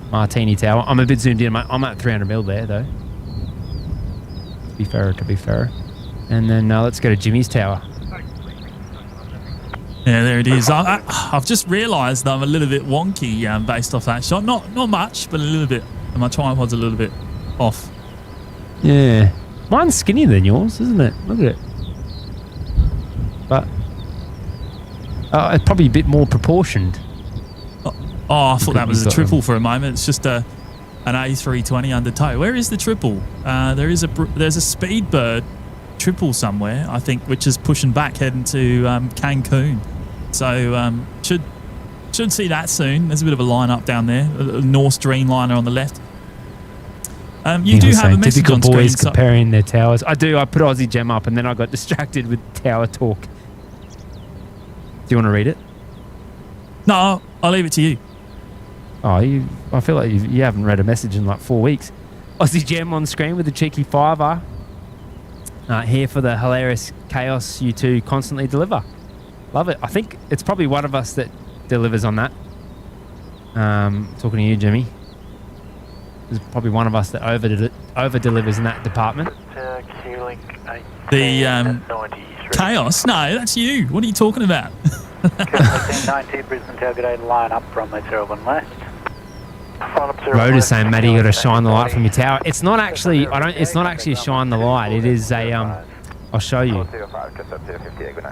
S3: Martini Tower. I'm a bit zoomed in. I'm at 300mm there, though. To be fair. And then let's go to Jimmy's tower.
S10: Yeah, there it is. I've just realised that I'm a little bit wonky based off that shot. Not much, but a little bit. And my tripod's a little bit off.
S3: Yeah. Mine's skinnier than yours, isn't it? Look at it. But it's probably a bit more proportioned.
S10: Oh, I thought that was a triple for a moment. It's just an A320 under tow. Where is the triple? There's a Speedbird triple somewhere, I think, which is pushing back heading to Cancun. So should see that soon. There's a bit of a line up down there. A North Dreamliner on the left. You do have a message
S3: typical
S10: on screen.
S3: Boys comparing their towers. I do. I put Aussie Gem up and then I got distracted with tower talk. Do you want to read it?
S10: No, I'll leave it to you.
S3: Oh, I feel like you haven't read a message in like 4 weeks. Aussie Gem on screen with a cheeky $5. Here for the hilarious chaos you two constantly deliver. Love it. I think it's probably one of us that delivers on that. Talking to you, Jimmy. There's probably one of us that over delivers in that department.
S10: The chaos? No, that's you. What are you talking about?
S4: 1090 Brisbane tailgate line up from 01 left.
S3: Road is saying, Matty, you got to shine the light from your tower. It's not actually. It's not actually a shine the light. It is a. I'll show you.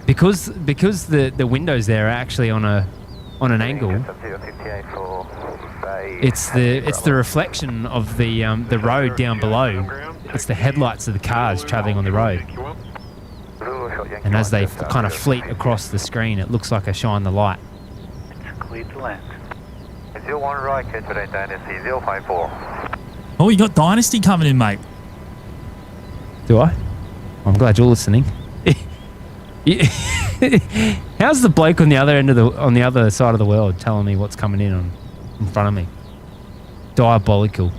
S3: Because the windows there are actually on an angle. It's the reflection of the road down below. It's the headlights of the cars travelling on the road. And as they kind of fleet across the screen, it looks like a shine the light.
S4: It's cleared to land.
S6: 01 right, today Dynasty 054.
S10: Oh, you got Dynasty coming in, mate.
S3: Do I? I'm glad you're listening. How's the bloke on the other side of the world telling me what's coming in front of me? Diabolical.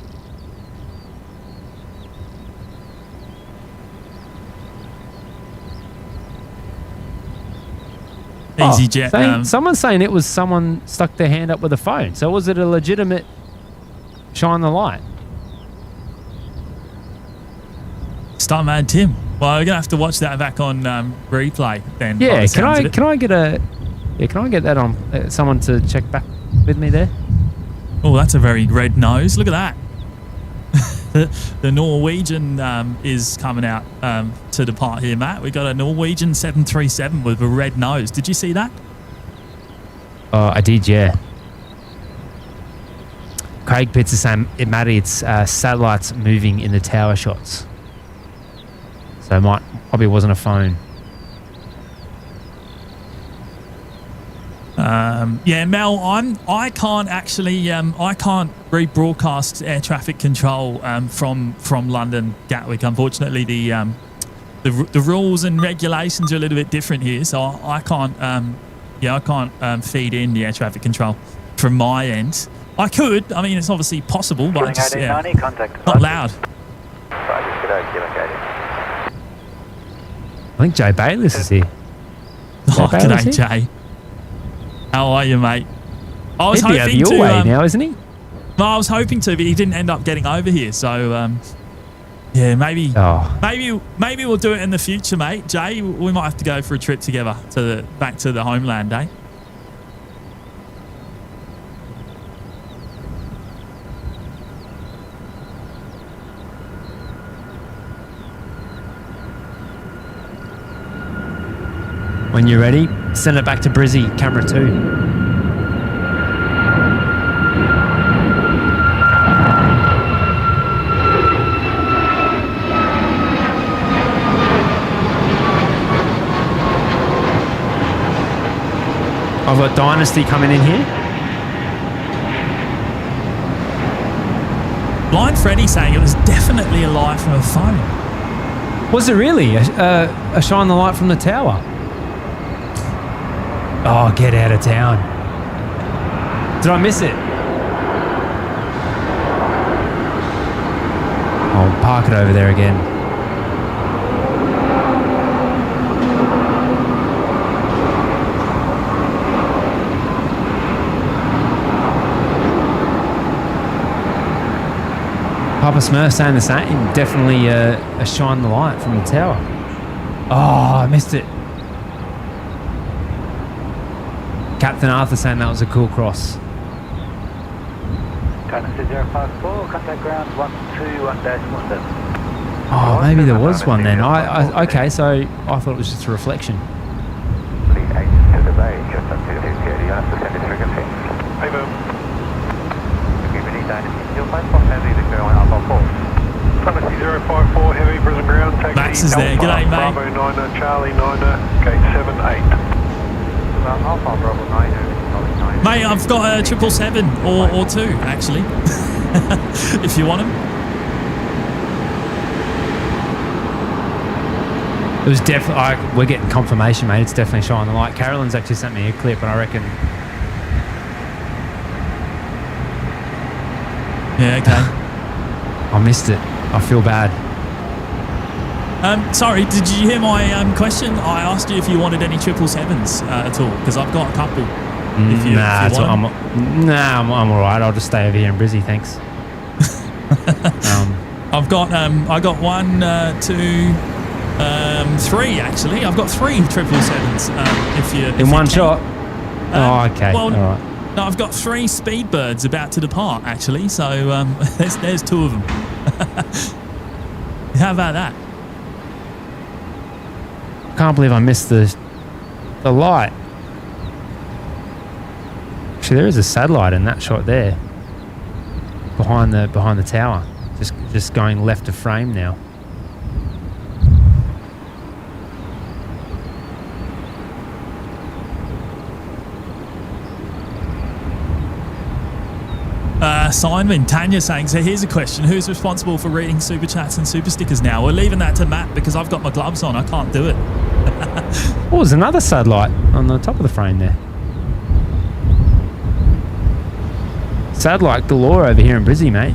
S10: EasyJet.
S3: Someone's saying it was someone stuck their hand up with a phone. So was it a legitimate shine the light?
S10: Start mad, Tim. Well, we're gonna have to watch that back on replay then.
S3: Yeah, can I get that on someone to check back with me there?
S10: Oh, that's a very red nose. Look at that. The Norwegian is coming out to depart here, Matt. We got a Norwegian 737 with a red nose. Did you see that?
S3: Oh, I did, yeah. Craig Pitts is saying, Matty, it's satellites moving in the tower shots. So it probably wasn't a phone.
S10: Yeah, Mel, I can't actually I can't rebroadcast air traffic control from London Gatwick. Unfortunately, the rules and regulations are a little bit different here, so I can't I can't feed in the air traffic control from my end. I could. I mean, it's obviously possible, but just not allowed.
S3: I think Jay Bayliss is here.
S10: Oh, g'day, Jay. How are you, mate? I was hoping
S3: to. He'd be over your way now, isn't he?
S10: No, I was hoping to, but he didn't end up getting over here. So, yeah, maybe we'll do it in the future, mate. Jay, we might have to go for a trip together back to the homeland, eh?
S3: When you're ready, send it back to Brizzy, camera 2. I've got Dynasty coming in here.
S10: Blind Freddy saying it was definitely a light from a phone.
S3: Was it really? A shine the light from the tower? Oh, get out of town. Did I miss it? I'll park it over there again. Papa Smurf saying the same. Definitely a shine the light from the tower. Oh, I missed it. Captain Arthur saying that was a cool cross.
S4: Dynasty 054, contact ground 121-17.
S3: Oh, maybe there was one then. Okay, so I thought it was just a reflection.
S6: Please exit to the bay, just up to the 50 you have to send it frequency.
S2: Over.
S6: Dynasty 054, heavy, the ground Alpha 4.
S2: Dynasty 054, heavy, Brisbane ground, taxi.
S10: Max is there, g'day mate.
S2: Bravo 9, Charlie 9, gate 78.
S6: Alpha Bravo 9,
S10: Mate, I've got a 777 or two, actually, if you want them.
S3: It was definitely. We're getting confirmation, mate. It's definitely shining the light. Carolyn's actually sent me a clip, and I reckon.
S10: Yeah, okay.
S3: I missed it. I feel bad.
S10: Sorry, did you hear my question? I asked you if you wanted any 777s at all, because I've got a couple.
S3: I'm all right. I'll just stay over here in Brizzy, thanks.
S10: I got 1, 2, 3 actually. I've got 3 777s. If
S3: in
S10: you
S3: one
S10: can.
S3: shot. Okay.
S10: Well,
S3: all right.
S10: no, I've got 3 Speedbirds about to depart actually. So there's 2 of them. How about that?
S3: Can't believe I missed the light. Actually, there is a satellite in that shot there, behind the tower, just going left of frame now.
S10: Simon, Tanya saying, so here's a question. Who's responsible for reading super chats and super stickers now? We're leaving that to Matt because I've got my gloves on. I can't do it.
S3: Oh, there's another satellite on the top of the frame there. Satellite galore over here in Brizzy, mate.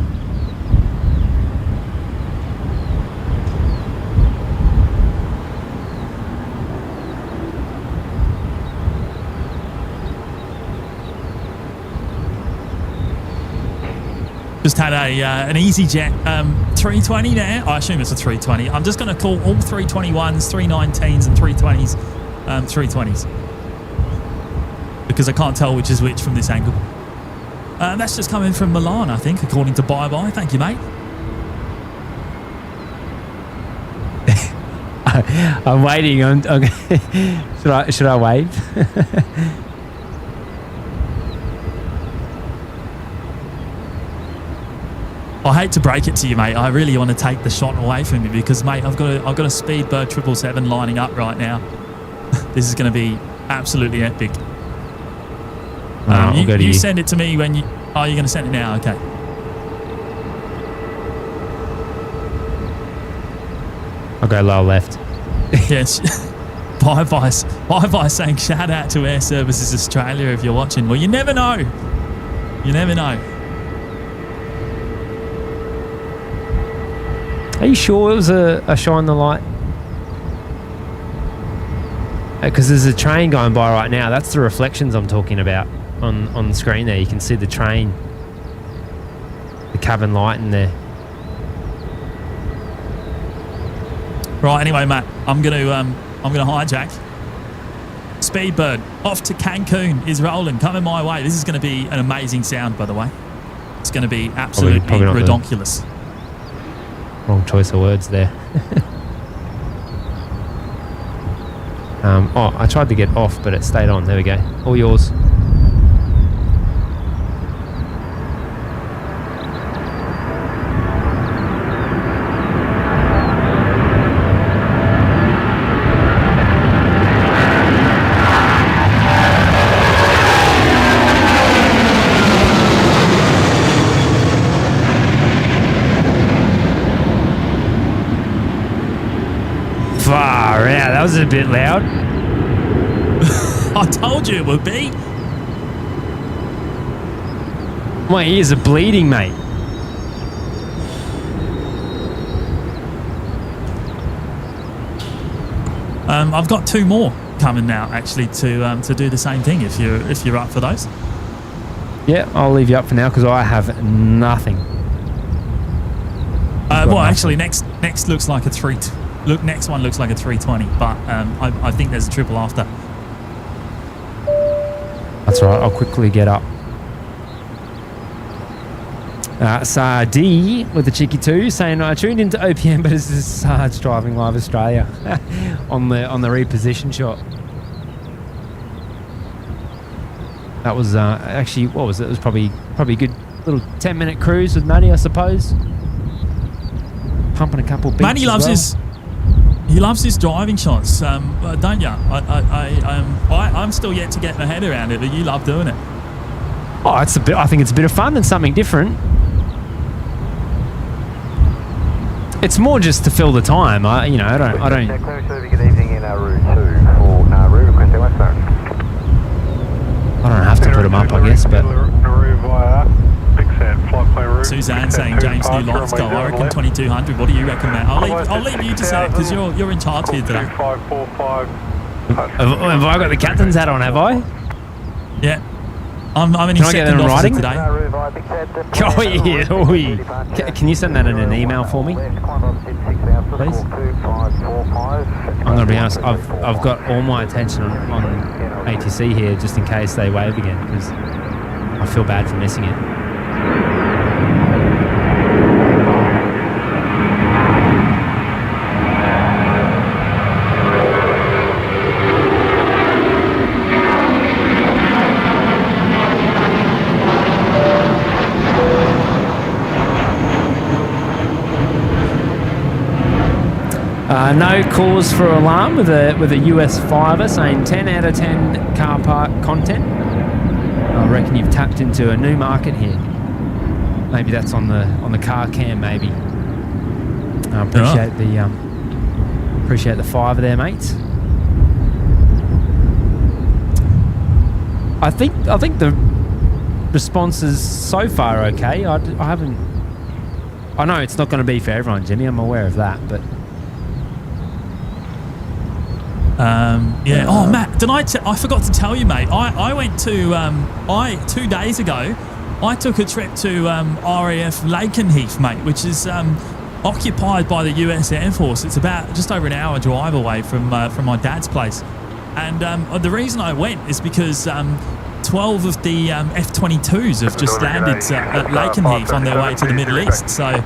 S10: Just had an EasyJet 320 there. I assume it's a 320. I'm just going to call all 321s, 319s and 320s 320s. Because I can't tell which is which from this angle. That's just coming from Milan, I think, according to Bye Bye. Thank you, mate.
S3: I'm waiting. Should I wave?
S10: I hate to break it to you, mate. I really want to take the shot away from you because, mate, I've got a Speedbird 777 lining up right now. This is going to be absolutely epic. You send it to me when you... Oh, you're going to send it now? Okay.
S3: I'll go lower left.
S10: Yes. Bye-bye saying shout out to Air Services Australia if you're watching. Well, you never know. You never know.
S3: Are you sure it was a shine the light? Because there's a train going by right now. That's the reflections I'm talking about on the screen there. You can see the train, the cabin light in there.
S10: Right. Anyway, Matt, I'm gonna hijack. Speedbird off to Cancun is rolling, coming my way. This is going to be an amazing sound, by the way. It's going to be absolutely redonkulous.
S3: Wrong choice of words there. I tried to get off, but it stayed on. There we go. All yours. Far out. That was a bit loud.
S10: I told you it would be.
S3: My ears are bleeding, mate.
S10: I've got 2 more coming now, actually, to do the same thing. If you're up for those.
S3: Yeah, I'll leave you up for now because I have nothing.
S10: Well, actually, next looks like a 3. Look, next one looks like a 320, but I think there's a triple after.
S3: That's all right. I'll quickly get up. Sardi with the cheeky 2 saying I tuned into OPM, but this is Sarge driving live Australia on the reposition shot. That was actually, what was it? It was probably a good little 10-minute cruise with Matty, I suppose. Pumping a couple beats.
S10: Matty loves his driving shots, don't you? I'm still yet to get my head around it, but you love doing it.
S3: Oh, I think it's a bit of fun and something different. It's more just to fill the time. I don't.
S6: Good evening in route 2 for Nauru. Request Western.
S3: I don't have to put them up, I guess, but.
S2: Nauru via Big Sand, flight plan route.
S10: Suzanne saying James new lights go. I reckon 2200. What do you reckon, Matt? I'll leave you to say it because you're in charge here today.
S3: Have I got the captain's hat on? Have I?
S10: Yeah. I'm in
S3: Can
S10: his
S3: I get that
S10: second
S3: in
S10: officer
S3: writing?
S10: today.
S3: Oh yeah. Oh, yeah. Can you send that in an email for me, please? I'm gonna be honest. I've got all my attention on ATC here just in case they wave again because I feel bad for missing it. No cause for alarm with a US 5er saying 10 out of 10 car park content. I reckon you've tapped into a new market here. Maybe that's on the car cam. Maybe. I appreciate the 5er there, mate. I think the response is so far okay. I haven't. I know it's not going to be for everyone, Jimmy. I'm aware of that, but.
S10: Yeah. Oh, Matt, I forgot to tell you, mate. I went to 2 days ago. I took a trip to RAF Lakenheath, mate, which is occupied by the US Air Force. It's about just over an hour drive away from my dad's place. And the reason I went is because 12 of the F-22s have just landed at Lakenheath on their way to the Middle East. So.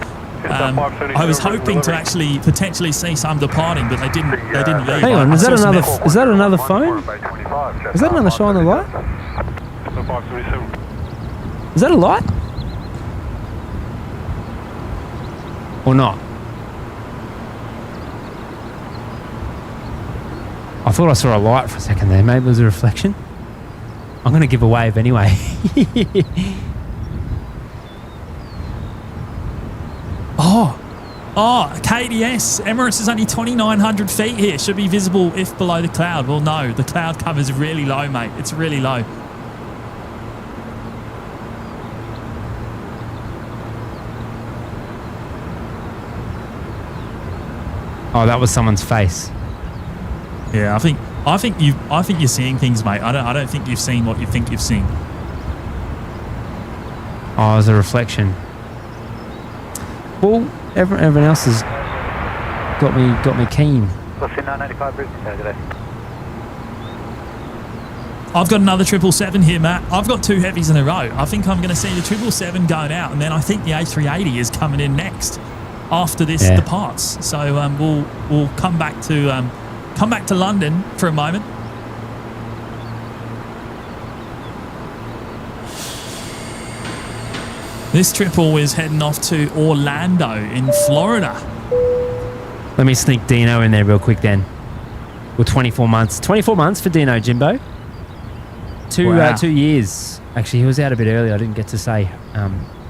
S10: I was hoping to actually potentially see some departing, but they didn't leave.
S3: Hang on, is that another phone? Is that another shine of light? Is that a light? Or not? I thought I saw a light for a second there. Maybe it was a reflection. I'm going to give a wave anyway.
S10: Oh, KDS. Emirates is only 2,900 feet here. Should be visible if below the cloud. Well, no, the cloud cover is really low, mate. It's really low.
S3: Oh, that was someone's face.
S10: Yeah, I think you're seeing things, mate. I don't think you've seen what you think you've seen.
S3: Oh, it was a reflection. Well, everyone else has got me keen.
S4: What's in 995 Brisbane today?
S10: I've got another 777 here, Matt. I've got 2 heavies in a row. I think I'm going to see the 777 going out, and then I think the A380 is coming in next after this departs. So we'll come back to London for a moment. This triple is heading off to Orlando in Florida.
S3: Let me sneak Dino in there real quick then. Well, 24 months. 24 months for Dino, Jimbo. 2 years. Actually, he was out a bit early. I didn't get to say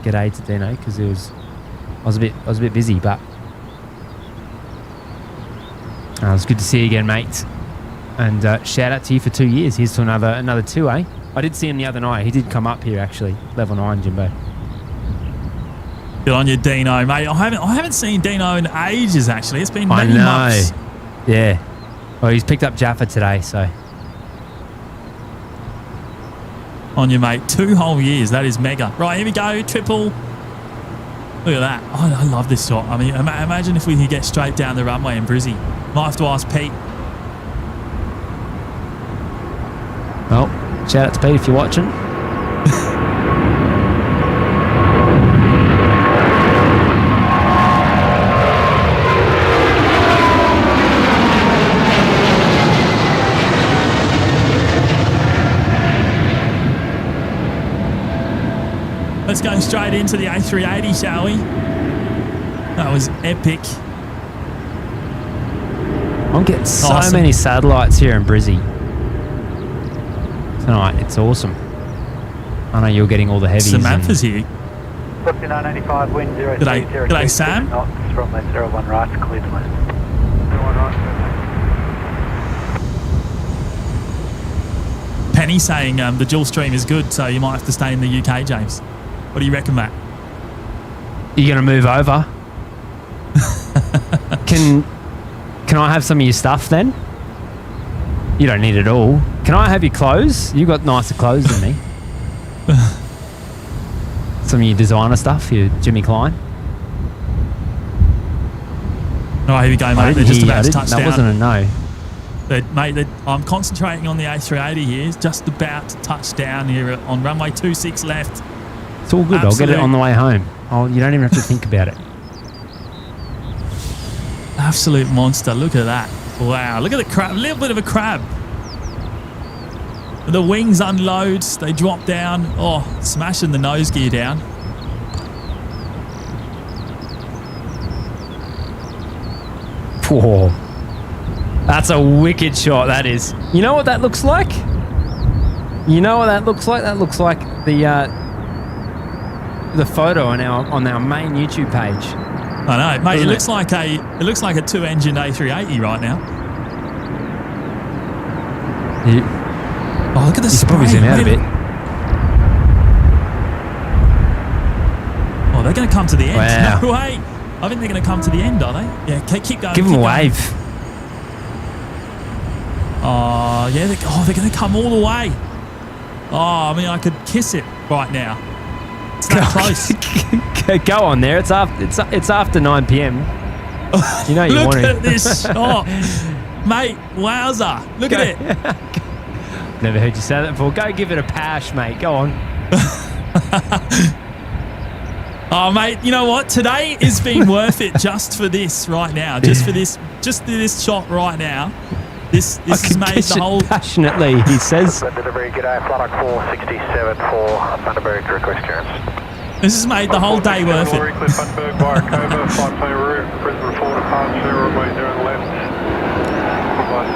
S3: g'day to Dino because I was a bit busy, but it was good to see you again, mate. And shout out to you for 2 years. Here's to another 2, eh? I did see him the other night. He did come up here actually, level 9, Jimbo.
S10: Good on you, Dino, mate. I haven't seen Dino in ages, actually. It's been many months.
S3: Yeah. Well, he's picked up Jaffa today, so.
S10: On you, mate. 2 whole years. That is mega. Right, here we go. Triple. Look at that. I love this shot. I mean, imagine if we could get straight down the runway in Brizzy. Might have to ask Pete.
S3: Well, shout out to Pete if you're watching.
S10: Let's go straight into the A380, shall we? That was epic.
S3: I'm getting so many satellites here in Brizzy tonight. It's awesome. I know you're getting all the heavies.
S10: Samantha's here.
S4: 985 wind 0
S10: G'day, Sam.
S4: Knots from 01 right, clear to land. 01 right.
S10: Penny saying the dual stream is good, so you might have to stay in the UK, James. What do you reckon, Matt?
S3: You gonna move over? Can I have some of your stuff then? You don't need it all. Can I have your clothes? You got nicer clothes than me. Some of your designer stuff, your Jimmy Klein.
S10: Oh, here we go, mate. They're just about to touch down.
S3: That wasn't a no.
S10: Mate, I'm concentrating on the A380 here. It's just about to touch down here on runway 26 left.
S3: It's all good. I'll get it on the way home. Oh, you don't even have to think about it.
S10: Absolute monster. Look at that. Wow. Look at the crab. A little bit of a crab. The wings unload. They drop down. Oh, smashing the nose gear down.
S3: Whoa. That's a wicked shot, that is. You know what that looks like? You know what that looks like? That looks like the photo on our main YouTube page.
S10: I know, mate. It looks like a two-engine A380 right now. Oh, look at the spray. You should probably zoom out a bit. Oh, they're going to come to the end.
S3: Wow.
S10: No way. I think they're going to come to the end, are they? Yeah, keep going.
S3: Give them a wave.
S10: Oh, yeah. They're going to come all the way. Oh, I mean, I could kiss it right now. It's that close.
S3: Go on there. It's after 9 p.m. You know you want to.
S10: Look at this shot. Mate, wowza. Look at it.
S3: Never heard you say that before. Go give it a pash, mate. Go on.
S10: Oh, mate, you know what? Today has been worth it just for this right now. Just for this shot right now. This has made the whole...
S3: passionately, he says.
S6: Delivery, g'day, flight 467 for Thunderbird, request clearance.
S10: This has made the whole day worth it.
S2: Cliff Thunderbird via Cobra, flight plan route, Brisbane 4 departure, runway 0 on the left. Device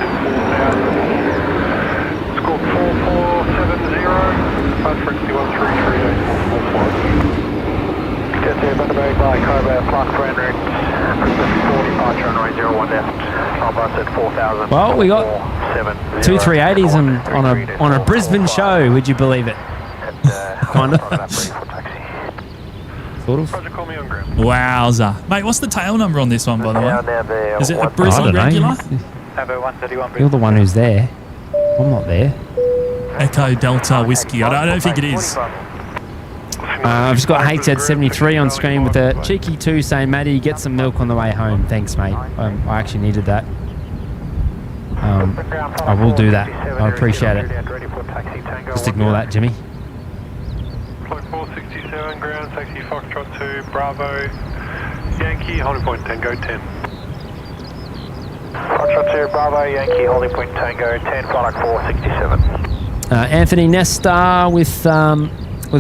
S2: 4,000. Score 4470, flight frequency 1338444. Get to Thunderbird via Cobra, flight plan route, Brisbane 4 departure, runway 01 left.
S3: Well, we got two 380s on a Brisbane show. Would you believe it? Kind of. Sort of.
S10: Wowza. Mate, what's the tail number on this one, by the way? Is it a Brisbane regular?
S3: You're the one who's there. I'm not there.
S10: Echo Delta Whiskey. I don't think it is.
S3: I've just got HZ73 on screen with a cheeky 2 saying, Matty, get some milk on the way home. Thanks, mate. I actually needed that. I will do that. I appreciate it. Just ignore that, Jimmy.
S2: Flight 467, ground, taxi Foxtrot 2, Bravo, Yankee, holding point Tango 10.
S6: Foxtrot 2, Bravo, Yankee, holding point Tango 10, flight 467.
S3: Anthony Nesta with a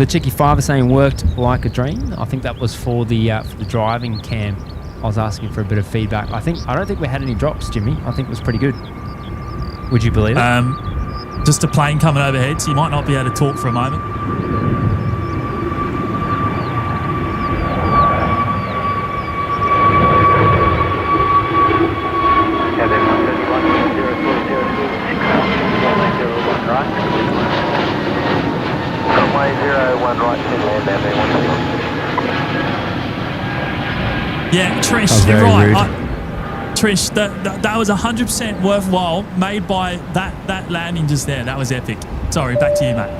S3: cheeky 5 saying worked like a dream. I think that was for the driving cam. I was asking for a bit of feedback. I don't think we had any drops, Jimmy. I think it was pretty good. Would you believe it?
S10: Just a plane coming overhead, so you might not be able to talk for a moment. Yeah, Trish, you're right. Trish, that was 100% worthwhile, made by that landing just there. That was epic. Sorry, back to you, mate.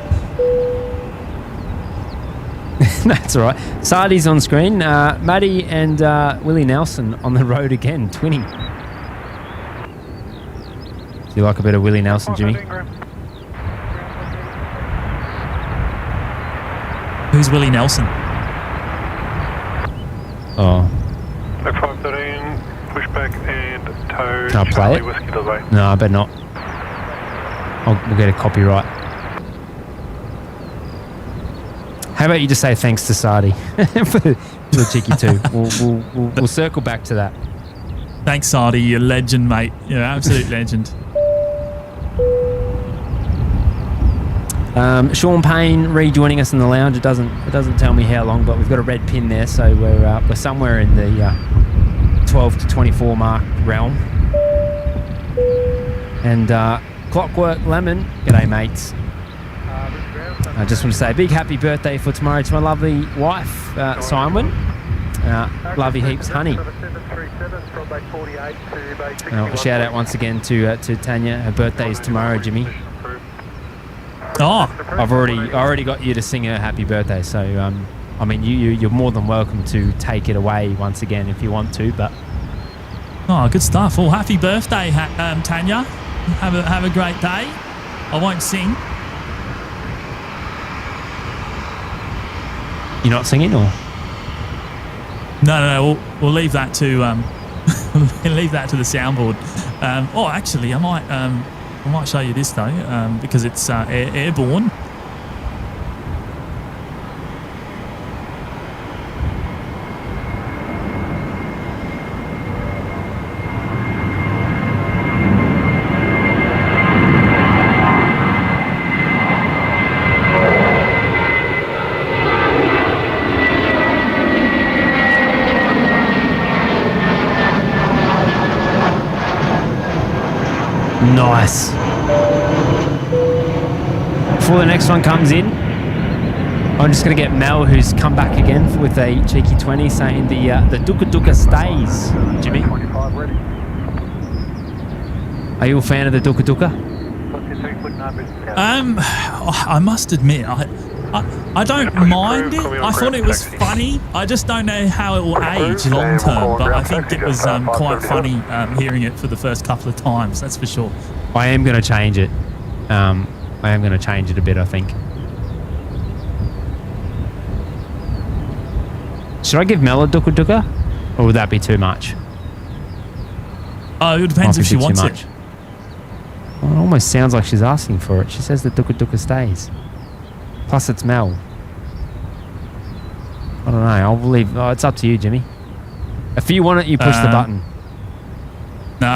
S3: That's all right. Sardi's on screen. Matty and Willie Nelson on the road again, twinning. Do you like a bit of Willie Nelson, Jimmy?
S10: Who's Willie Nelson?
S3: Oh.
S2: 513, pushback and tow.
S3: Can I play it? No, I bet not. We'll get a copyright. How about you just say thanks to Sardi for the cheeky 2. We'll circle back to that.
S10: Thanks, Sardi. You're a legend, mate. You're an absolute legend.
S3: Sean Payne rejoining us in the lounge. It doesn't tell me how long, but we've got a red pin there, so we're somewhere in the 12 to 24 mark realm. And Clockwork Lemon, g'day mates. I just want to say a big happy birthday for tomorrow to my lovely wife, Simon. Love you heaps, honey. Shout out once again to Tanya. Her birthday is tomorrow, Jimmy.
S10: Oh,
S3: I already got you to sing her happy birthday. So I mean, you're more than welcome to take it away once again if you want to. But
S10: good stuff. Well, happy birthday, Tanya. Have a great day. I won't sing.
S3: You're not singing, or?
S10: No. We'll leave that to leave that to the soundboard. Actually, I might show you this though, because it's airborne.
S3: Nice. Before the next one comes in, I'm just going to get Mel, who's come back again with a cheeky 20, saying the Duka Duka stays. Jimmy, are you a fan of the Duka Duka?
S10: I must admit, I don't mind it. I thought it was funny. I just don't know how it will age long term, but I think it was quite funny hearing it for the first couple of times, that's for sure.
S3: I am going to change it. I am going to change it a bit, I think. Should I give Mel a Duka Duka? Or would that be too much?
S10: Oh, it depends if she wants it.
S3: Well, it almost sounds like she's asking for it. She says the Duka Duka stays. Plus it's Mel. I don't know. I'll believe. Oh, it's up to you, Jimmy. If you want it, you push the button.
S10: No,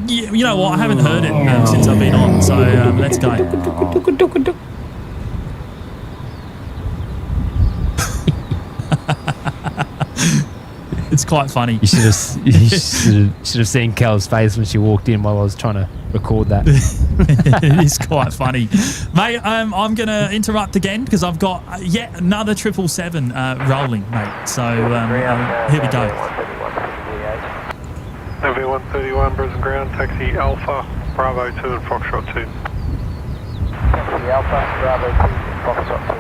S10: you know what? I haven't heard it since I've been on, so let's go. It's quite funny.
S3: You should have seen Kel's face when she walked in while I was trying to record that.
S10: It is quite funny, mate. I'm going to interrupt again because I've got yet another 777 rolling, mate. So here we go.
S2: November 131, Brisbane ground, taxi Alpha, Bravo 2 and Foxtrot 2.
S6: Taxi Alpha, Bravo 2 and Foxtrot 2,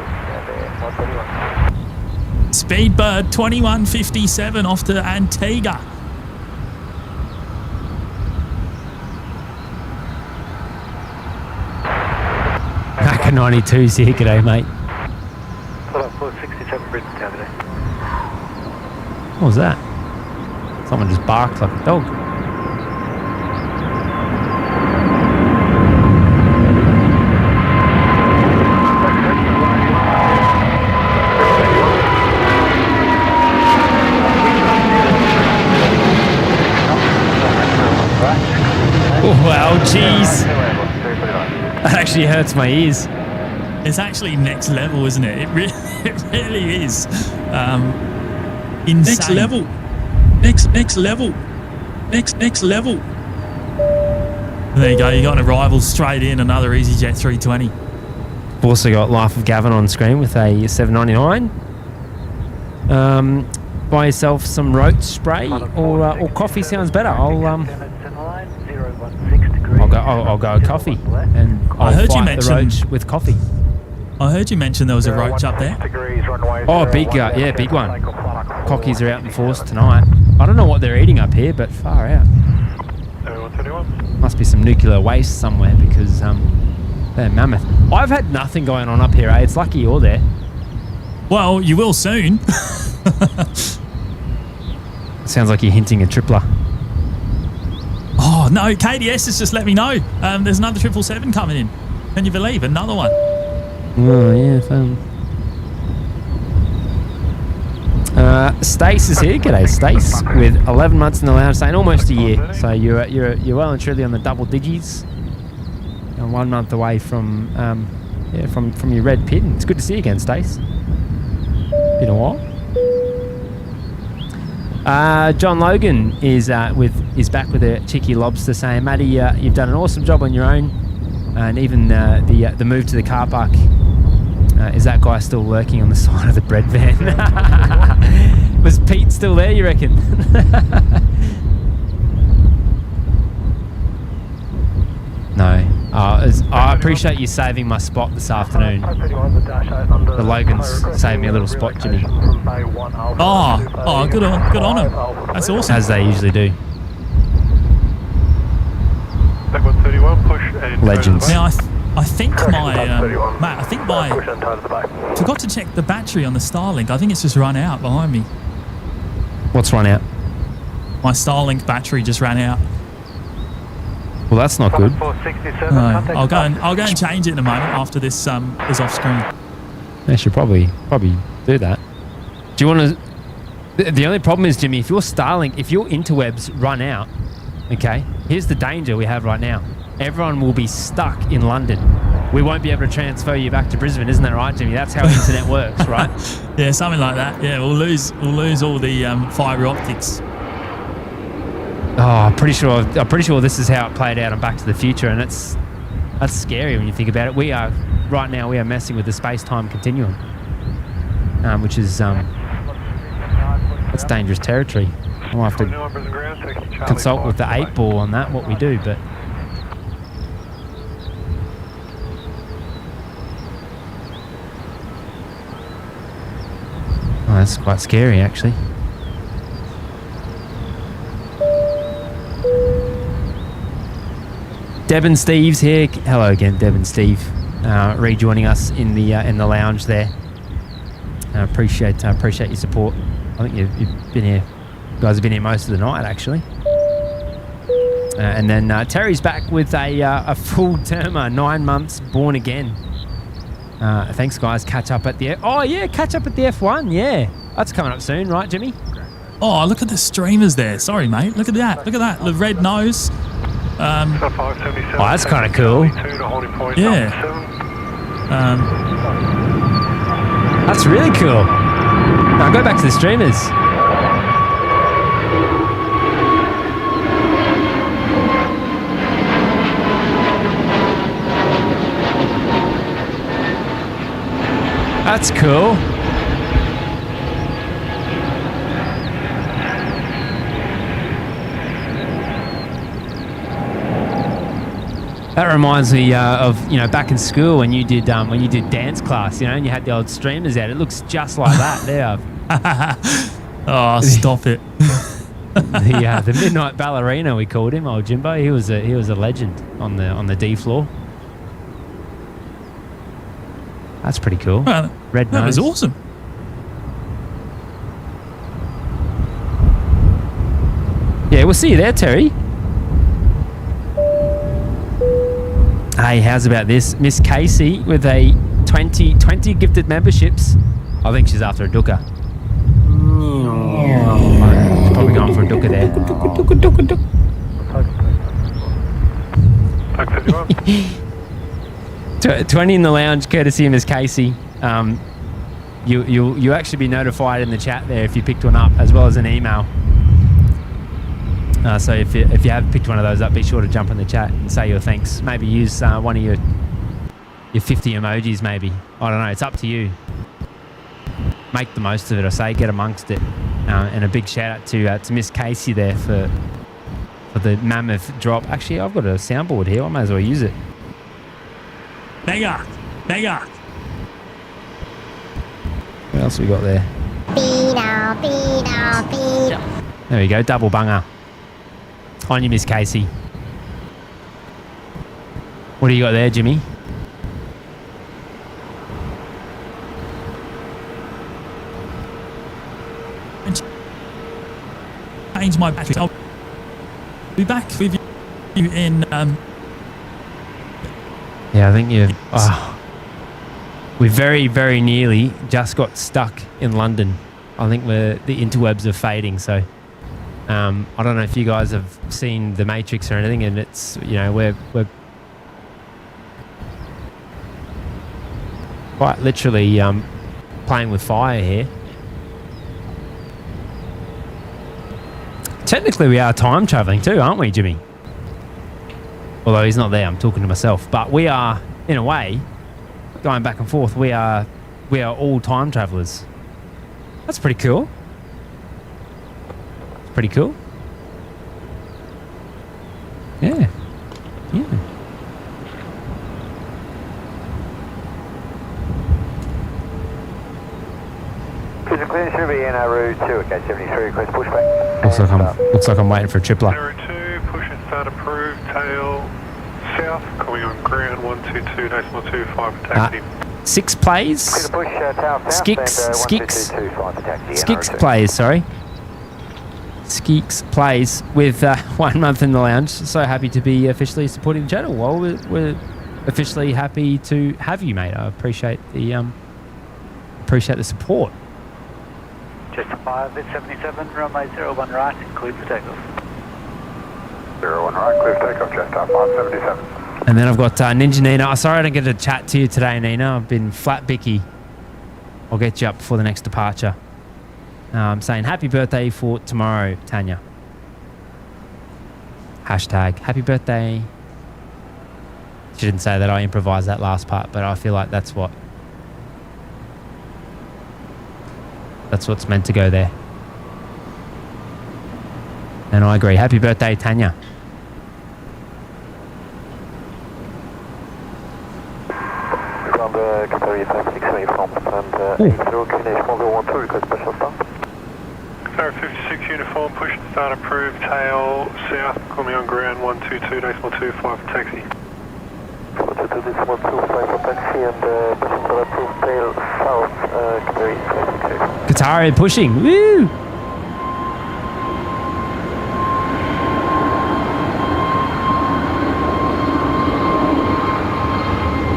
S6: 131.
S10: Speedbird 2157 off to Antigua.
S3: Packer 92's here, g'day mate.
S4: Flight 67 Brisbane town today.
S3: What was that? Someone just barked like a dog. Oh, wow, jeez. That actually hurts my ears.
S10: It's actually next level, isn't it? It really is. Insane.
S13: Next level. Next level. Next level.
S10: There you go. You got an arrival straight in, another EasyJet 320.
S3: We've also got Life of Gavin on screen with a 799. Buy yourself some roach spray or coffee sounds better. I'll go coffee, and I'll fight the roach with coffee.
S10: I heard you mention there was a roach up there.
S3: Oh, big one. Cockies are out in force tonight. I don't know what they're eating up here, but far out. Must be some nuclear waste somewhere because they're mammoth. I've had nothing going on up here, eh? It's lucky you're there.
S10: Well, you will soon.
S3: Sounds like you're hinting a tripler.
S10: Oh, no, KDS has just let me know. There's another 777 coming in. Can you believe? Another one.
S3: Oh, yeah, fun. Stace is here. G'day, Stace, with 11 months in the lounge, saying almost a year. So you're well and truly on the double digits. And 1 month away from from your red pit. It's good to see you again, Stace. Been a while. John Logan is back with a cheeky lobster, saying, Matty, you've done an awesome job on your own, and even the move to the car park Is that guy still lurking on the side of the bread van? Was Pete still there, you reckon? No. I appreciate you saving my spot this afternoon. The Logan's saved me a little spot, Jimmy.
S10: Oh, good on him. That's awesome.
S3: As they usually do. Legends.
S10: Now, I think Matt, forgot to check the battery on the Starlink. I think it's just run out behind me.
S3: What's run out?
S10: My Starlink battery just ran out.
S3: Well, that's not good.
S10: I'll go and change it in a moment after this is off screen.
S3: They should probably do that. Do you want to? The only problem is, Jimmy, if your Starlink, if your interwebs run out, okay, here's the danger we have right now. Everyone will be stuck in London. We won't be able to transfer you back to Brisbane, isn't that right, Jimmy? That's how internet works, right?
S10: Yeah, something like that. Yeah, we'll lose all the fibre optics.
S3: Oh, I'm pretty sure this is how it played out on Back to the Future, and that's scary when you think about it. We are messing with the space-time continuum, which is it's dangerous territory. I'll have to consult with the 8 ball on that, what we do, but. Oh, that's quite scary, actually. Deb and Steve's here. Hello again, Deb and Steve, rejoining us in the lounge there. Appreciate your support. I think you've been here. You guys have been here most of the night, actually. And then Terry's back with a full termer, 9 months, born again. Thanks, guys. Catch up at the F1. Yeah, that's coming up soon, right, Jimmy?
S10: Oh, look at the streamers there. Sorry, mate. Look at that. The red nose.
S3: Oh, that's kind of cool.
S10: Yeah.
S3: That's really cool. Now go back to the streamers. That's cool. That reminds me of back in school when you did dance class, and you had the old streamers out. It looks just like that there.
S10: Oh, stop it!
S3: The midnight ballerina, we called him, old Jimbo. He was a legend on the D floor. That's pretty cool.
S10: Well,
S3: red nose.
S10: That was awesome.
S3: Yeah, we'll see you there, Terry. Hey, how's about this? Miss Casey with a 20 gifted memberships. I think she's after a dooker. She's probably going for a dooker there. 20 in the lounge, courtesy of Miss Casey. You'll actually be notified in the chat there if you picked one up, as well as an email. So if you have picked one of those up, be sure to jump in the chat and say your thanks. Maybe use one of your 50 emojis, maybe. I don't know. It's up to you. Make the most of it, I say. Get amongst it. And a big shout out to Miss Casey there for the mammoth drop. Actually, I've got a soundboard here. I might as well use it.
S10: Mega.
S3: What else we got there? There we go. Double bunger. On you, Miss Casey. What do you got there, Jimmy?
S10: Change my battery. I'll be back with you in.
S3: Yeah, I think we very, very nearly just got stuck in London. I think the interwebs are fading, so. I don't know if you guys have seen The Matrix or anything, and it's we're quite literally playing with fire here. Technically, we are time traveling too, aren't we, Jimmy? Although he's not there, I'm talking to myself. But we are, in a way, going back and forth. We are all time travelers. That's pretty cool. Pretty cool. Yeah. Yeah.
S6: Clear should be in our route 2, okay, 73, request pushback.
S3: Looks like I'm waiting for a tripler.
S2: 02, push and start approved, tail south, coming on ground 122.25 for taxi.
S3: 6 plays. Skix plays, sorry. Skix plays with 1 month in the lounge. So happy to be officially supporting the channel. Well, we're officially happy to have you, mate. I appreciate the support.
S4: Just a 5 at 77, runway 01 right, clear for takeoff.
S6: 01 right, clear for takeoff, just up 577.
S3: And then I've got Ninja Nina. Oh, sorry I didn't get to chat to you today, Nina. I've been flat bicky. I'll get you up before the next departure. I'm saying happy birthday for tomorrow, Tanya. Hashtag happy birthday. She didn't say that. I improvised that last part, but I feel like that's what's meant to go there. And I agree. Happy birthday, Tanya.
S2: Qatar 56 uniform, push and start approved, tail south, coming on ground 122.25 for taxi.
S6: 122.25 for taxi and push and start approved, tail south, Qatar 56.
S3: Qatar pushing, woo!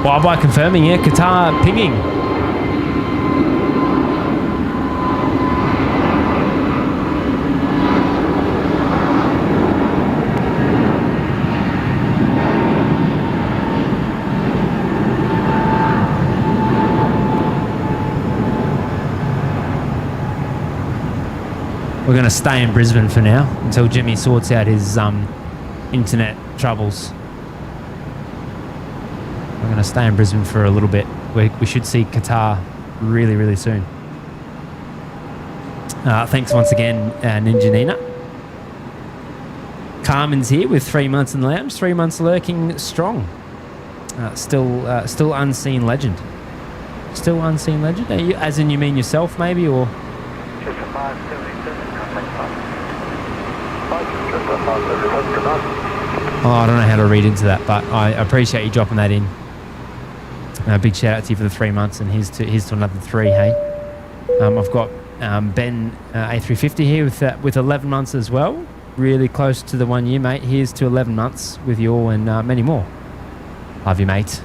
S3: Well, by confirming, yeah, Qatar pinging. We're going to stay in Brisbane for now until Jimmy sorts out his internet troubles. We're going to stay in Brisbane for a little bit. We should see Qatar really, really soon. Thanks once again, Ninja Nina. Carmen's here with 3 months in the lounge, 3 months lurking strong. Still unseen legend. Still unseen legend? Are you, as in you mean yourself maybe, or? Oh, I don't know how to read into that, but I appreciate you dropping that in. Big shout out to you for the 3 months, and here's to another 3. Hey, I've got Ben A350 here with 11 months as well. Really close to the 1 year, mate. Here's to 11 months with you all and many more. Love you, mate.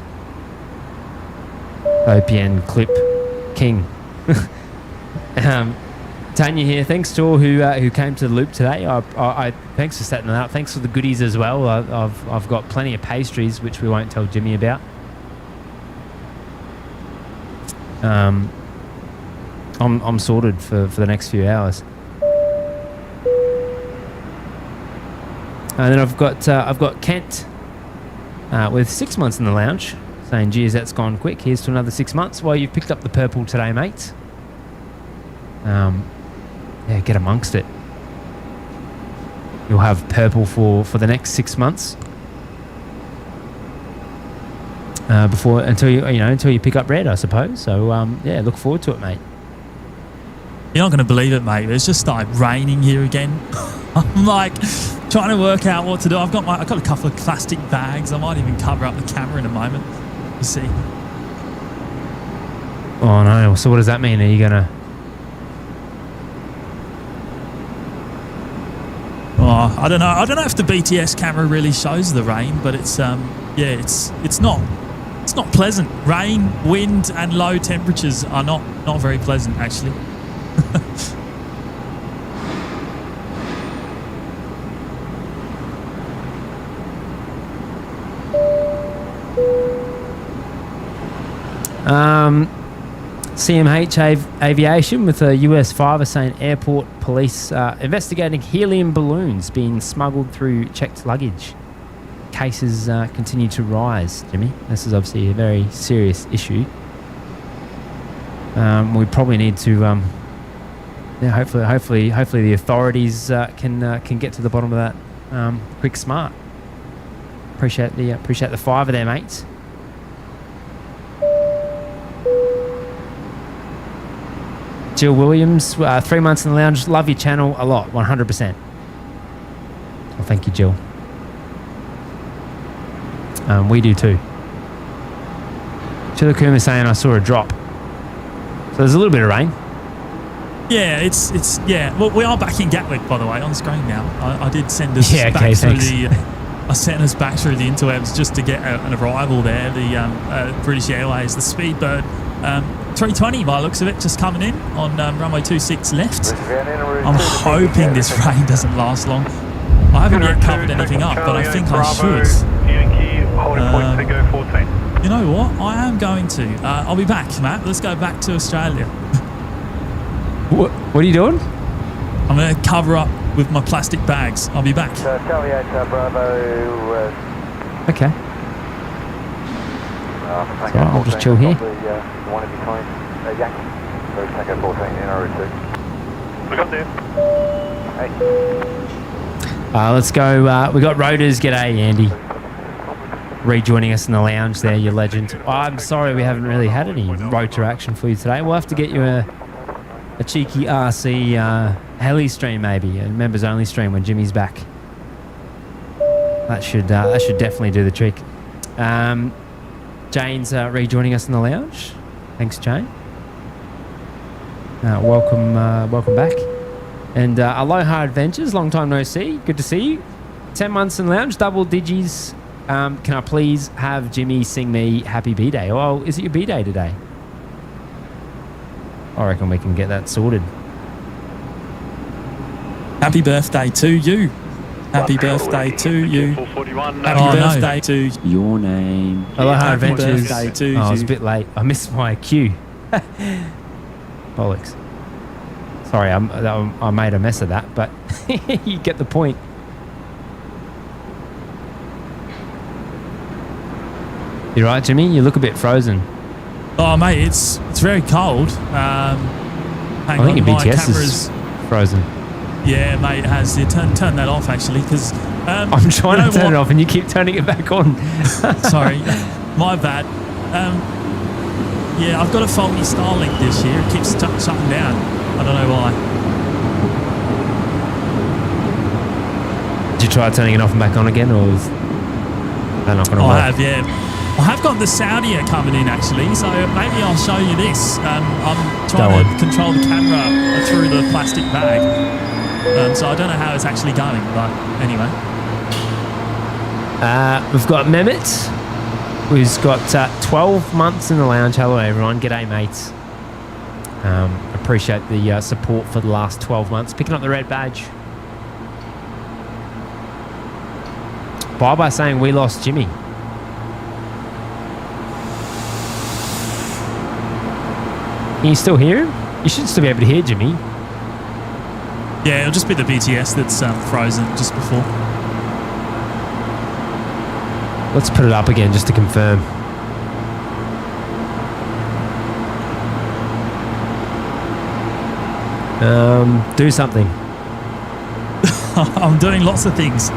S3: OPN clip king. Tanya here. Thanks to all who came to the loop today. I thanks for setting that up. Thanks for the goodies as well. I've got plenty of pastries which we won't tell Jimmy about. I'm sorted for the next few hours. And then I've got Kent with 6 months in the lounge, saying, "Geez, that's gone quick. Here's to another 6 months." Well, you've picked up the purple today, mate. Yeah, get amongst it. You'll have purple for the next 6 months. Until you pick up red, I suppose. So yeah, look forward to it, mate.
S10: You're not going to believe it, mate. It's just started raining here again. I'm like trying to work out what to do. I've got a couple of plastic bags. I might even cover up the camera in a moment. You see.
S3: Oh no! So what does that mean? Are you gonna?
S10: Oh, I don't know. I don't know if the BTS camera really shows the rain, but it's yeah, it's not pleasant. Rain, wind, and low temperatures are not very pleasant, actually.
S3: CMH Aviation with a US 5 are saying airport police investigating helium balloons being smuggled through checked luggage. cases continue to rise, Jimmy. This is obviously a very serious issue. We probably need to, hopefully the authorities can get to the bottom of that quick, smart. Appreciate the fiver there, mates. Jill Williams, 3 months in the lounge. Love your channel a lot, 100%. Well, thank you, Jill. We do too. Chilakuma saying I saw a drop. So there's a little bit of rain.
S10: Yeah, it's yeah. Well, we are back in Gatwick, by the way, on the screen now. I did send us back
S3: okay,
S10: through
S3: thanks.
S10: I sent us back through the interwebs just to get an arrival there. The British Airways, the Speedbird 320, by the looks of it, just coming in on runway 26 left. I'm hoping this rain doesn't last long. I haven't yet covered anything up, but I think I should. You know what? I am going to. I'll be back, Matt. Let's go back to Australia.
S3: What are you doing?
S10: I'm going to cover up with my plastic bags. I'll be back.
S6: Charlie 8 Bravo.
S3: Okay. So I'll just chill here.
S6: One in between Yankee. Tango 14 NRO2.
S2: We got there.
S6: Hey.
S3: Let's go. We got Rotors. G'day, Andy. Rejoining us in the lounge there, you legend. I'm sorry we haven't really had any rotor action for you today. We'll have to get you a cheeky RC heli stream, maybe, a members only stream when Jimmy's back. That should definitely do the trick. Jane's rejoining us in the lounge. Thanks, Jane. Welcome back. And Aloha Adventures, long time no see. Good to see you. 10 months in the lounge, double digis. Can I please have Jimmy sing me Happy B-Day? Oh, is it your B-Day today? I reckon we can get that sorted.
S10: Happy birthday to you. Happy birthday to you. Happy birthday to
S3: your name. Aloha Adventures.
S10: Birthday to
S3: I was a
S10: you.
S3: bit late. I missed my cue. Bollocks. Sorry, I made a mess of that, but you get the point. You right, Jimmy? You look a bit frozen.
S10: Oh, mate, it's very cold.
S3: I think your BTS is frozen.
S10: Yeah, mate, it has. You turn that off, actually, because...
S3: I'm trying to turn it off and you keep turning it back on.
S10: Sorry, my bad. Yeah, I've got a faulty Starlink this year. It keeps shutting down. I don't know why.
S3: Did you try turning it off and back on again, or is that not going to work?
S10: I have, yeah. I have got the Saudia coming in, actually, so maybe I'll show you this. I'm trying to control the camera through the plastic bag, so I don't know how it's actually going, but anyway.
S3: We've got Mehmet, who's got 12 months in the lounge. Hello, everyone. G'day, mates. Appreciate the support for the last 12 months. Picking up the red badge. Bye-bye saying we lost Jimmy. Can you still hear him? You should still be able to hear Jimmy.
S10: Yeah, it'll just be the BTS that's frozen just before.
S3: Let's put it up again just to confirm. Do something.
S10: I'm doing lots of things.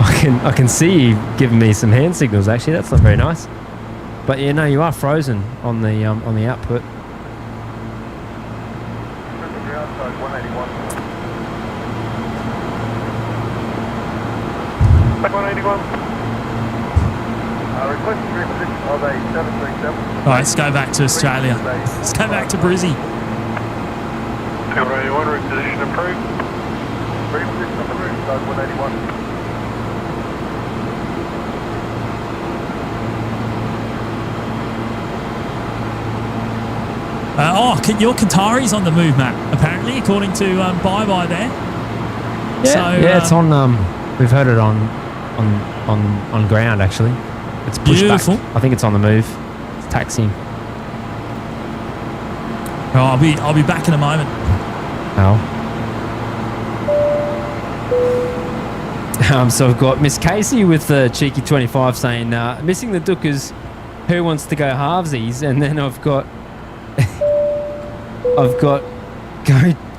S3: I can see you giving me some hand signals. Actually, that's not very nice. But yeah, no, you are frozen on the output.
S2: Back 181.
S6: Requesting reposition of a 737.
S10: All right, let's go back to Australia. Let's go back to Brizzy.
S2: 281, reposition approved.
S6: Reposition on the roof, side 181.
S10: Your Qatari's on the move, Matt, apparently, according to Bye-Bye there.
S3: Yeah,
S10: so,
S3: it's on. We've heard it on ground, actually. It's pushed
S10: beautiful.
S3: back. I think it's on the move. It's taxiing.
S10: Oh, I'll be back in a moment.
S3: So I've got Miss Casey with the cheeky 25 saying, missing the Dookers, who wants to go halvesies? And then I've got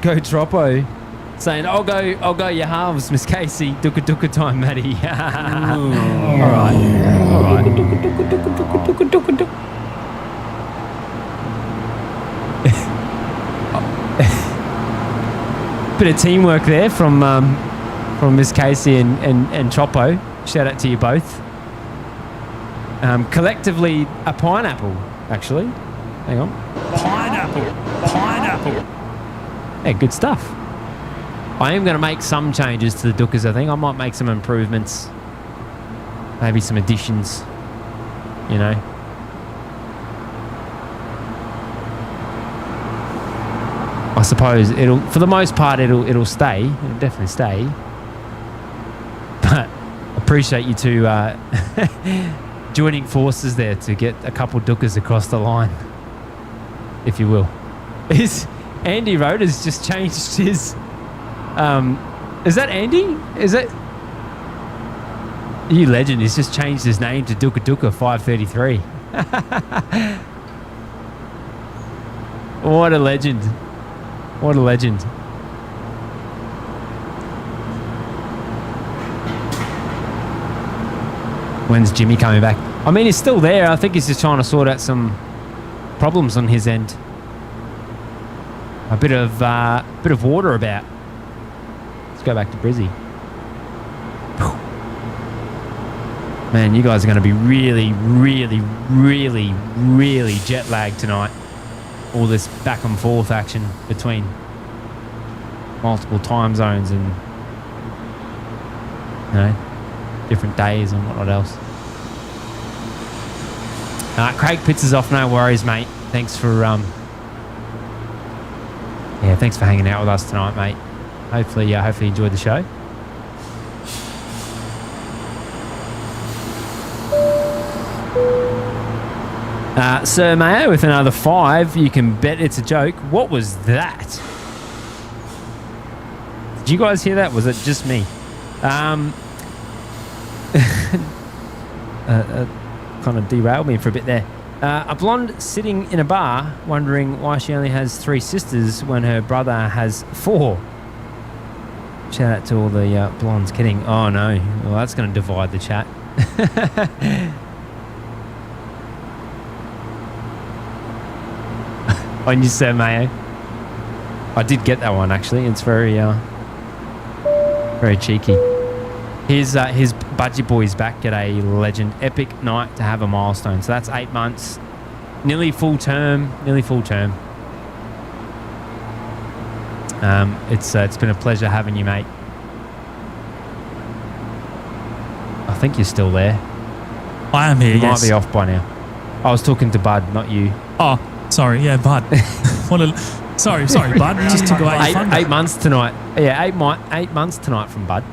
S3: go Troppo saying, I'll go your halves, Miss Casey. Dooka time, Matty. All right. Bit of teamwork there from Miss Casey and Troppo. Shout out to you both. Collectively, a pineapple, actually. Hang on.
S10: Pineapple.
S3: Yeah, good stuff. I am going to make some changes to the Dookers, I think. I might make some improvements. Maybe some additions, you know. I suppose it'll, for the most part, it'll stay. It'll definitely stay. But I appreciate you two joining forces there to get a couple Dookers across the line, if you will. Is Andy Roder's just changed his... is that Andy? Is that... You legend. He's just changed his name to Dooka 533. What a legend. What a legend. When's Jimmy coming back? I mean, he's still there. I think he's just trying to sort out some problems on his end. A bit of water about. Let's go back to Brizzy. Man, you guys are going to be really, really, really, really jet lagged tonight. All this back and forth action between multiple time zones and, you know, different days and whatnot else. Craig Pitts is off, no worries, mate. Thanks for thanks for hanging out with us tonight, mate. Hopefully you enjoyed the show. Sir Mayo with another 5. You can bet it's a joke. What was that? Did you guys hear that? Was it just me? Kind of derailed me for a bit there. A blonde sitting in a bar wondering why she only has 3 sisters when her brother has 4. Shout out to all the blondes. Kidding. Oh no. Well, that's going to divide the chat. On you, Sir Mayo. I did get that one actually. It's very cheeky. His Budgie Boy's back. Get a legend. Epic night to have a milestone. So that's 8 months. Nearly full term. It's been a pleasure having you, mate. I think you're still there.
S10: I am here,
S3: You
S10: yes.
S3: might be off by now. I was talking to Bud, not you.
S10: Oh, sorry. Yeah, Bud. Sorry, Bud. Just took away your fun.
S3: 8 months tonight. Yeah, 8 months tonight from Bud.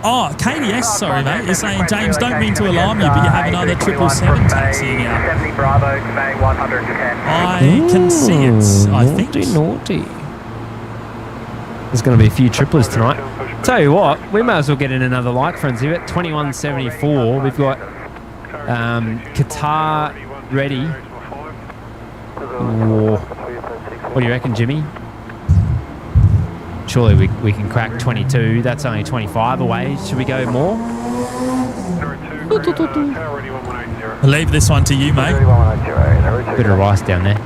S10: Oh, KDS, sorry, mate. You're saying, James, don't mean to alarm you, but you have another 777 taxiing out.
S6: 70 Bravo to May 110.
S10: I can see it, I think.
S3: Naughty. There's going to be a few triplers tonight. Tell you what, we might as well get in another like, friends. Here at 2174, we've got Qatar ready. What do you reckon, Jimmy? Surely we can crack 22. That's only 25 away. Should we go more?
S10: I'll leave this one to you, mate.
S3: Bit of rice down there.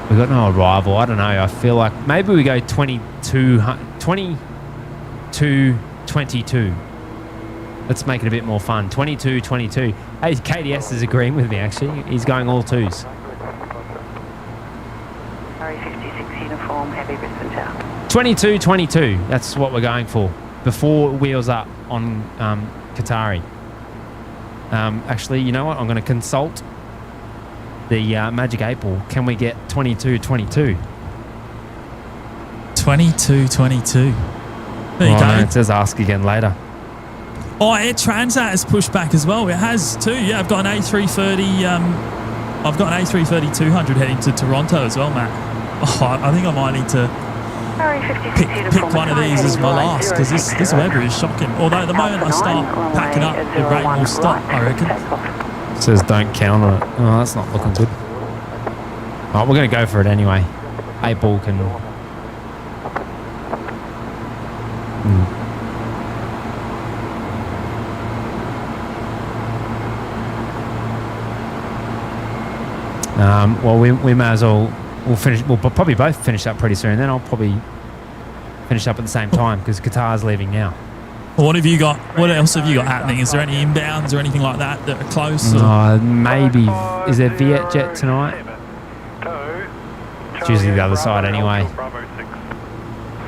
S3: We got no arrival. I don't know. I feel like maybe we go 22. Let's make it a bit more fun. 22. Hey, KDS is agreeing with me, actually. He's going all 2s.
S1: 56 uniform, heavy Brisbane Tower.
S3: 22. That's what we're going for. Before wheels up on Qatari. Actually, you know what? I'm going to consult the Magic 8 Ball. Can we get 22? 22.
S10: There you go.
S3: No, it says ask again later.
S10: Oh, Air Transat has pushed back as well. It has too. Yeah, I've got an A330. I've got an A330-200 heading to Toronto as well, Matt. Oh, I think I might need to pick one of these as my last, because this weather is shocking. Although the moment I start packing up, the rain will stop, I reckon.
S3: It says don't count on it. Oh, that's not looking good. Oh, we're going to go for it anyway. 8 ball can... Well, we may as well... We'll probably both finish up pretty soon. Then I'll probably finish up at the same time because Qatar's leaving now.
S10: What have you got? What else have you got happening? Is there any inbounds or anything like that that are close?
S3: Maybe. Is there Vietjet tonight? It's usually the other side anyway.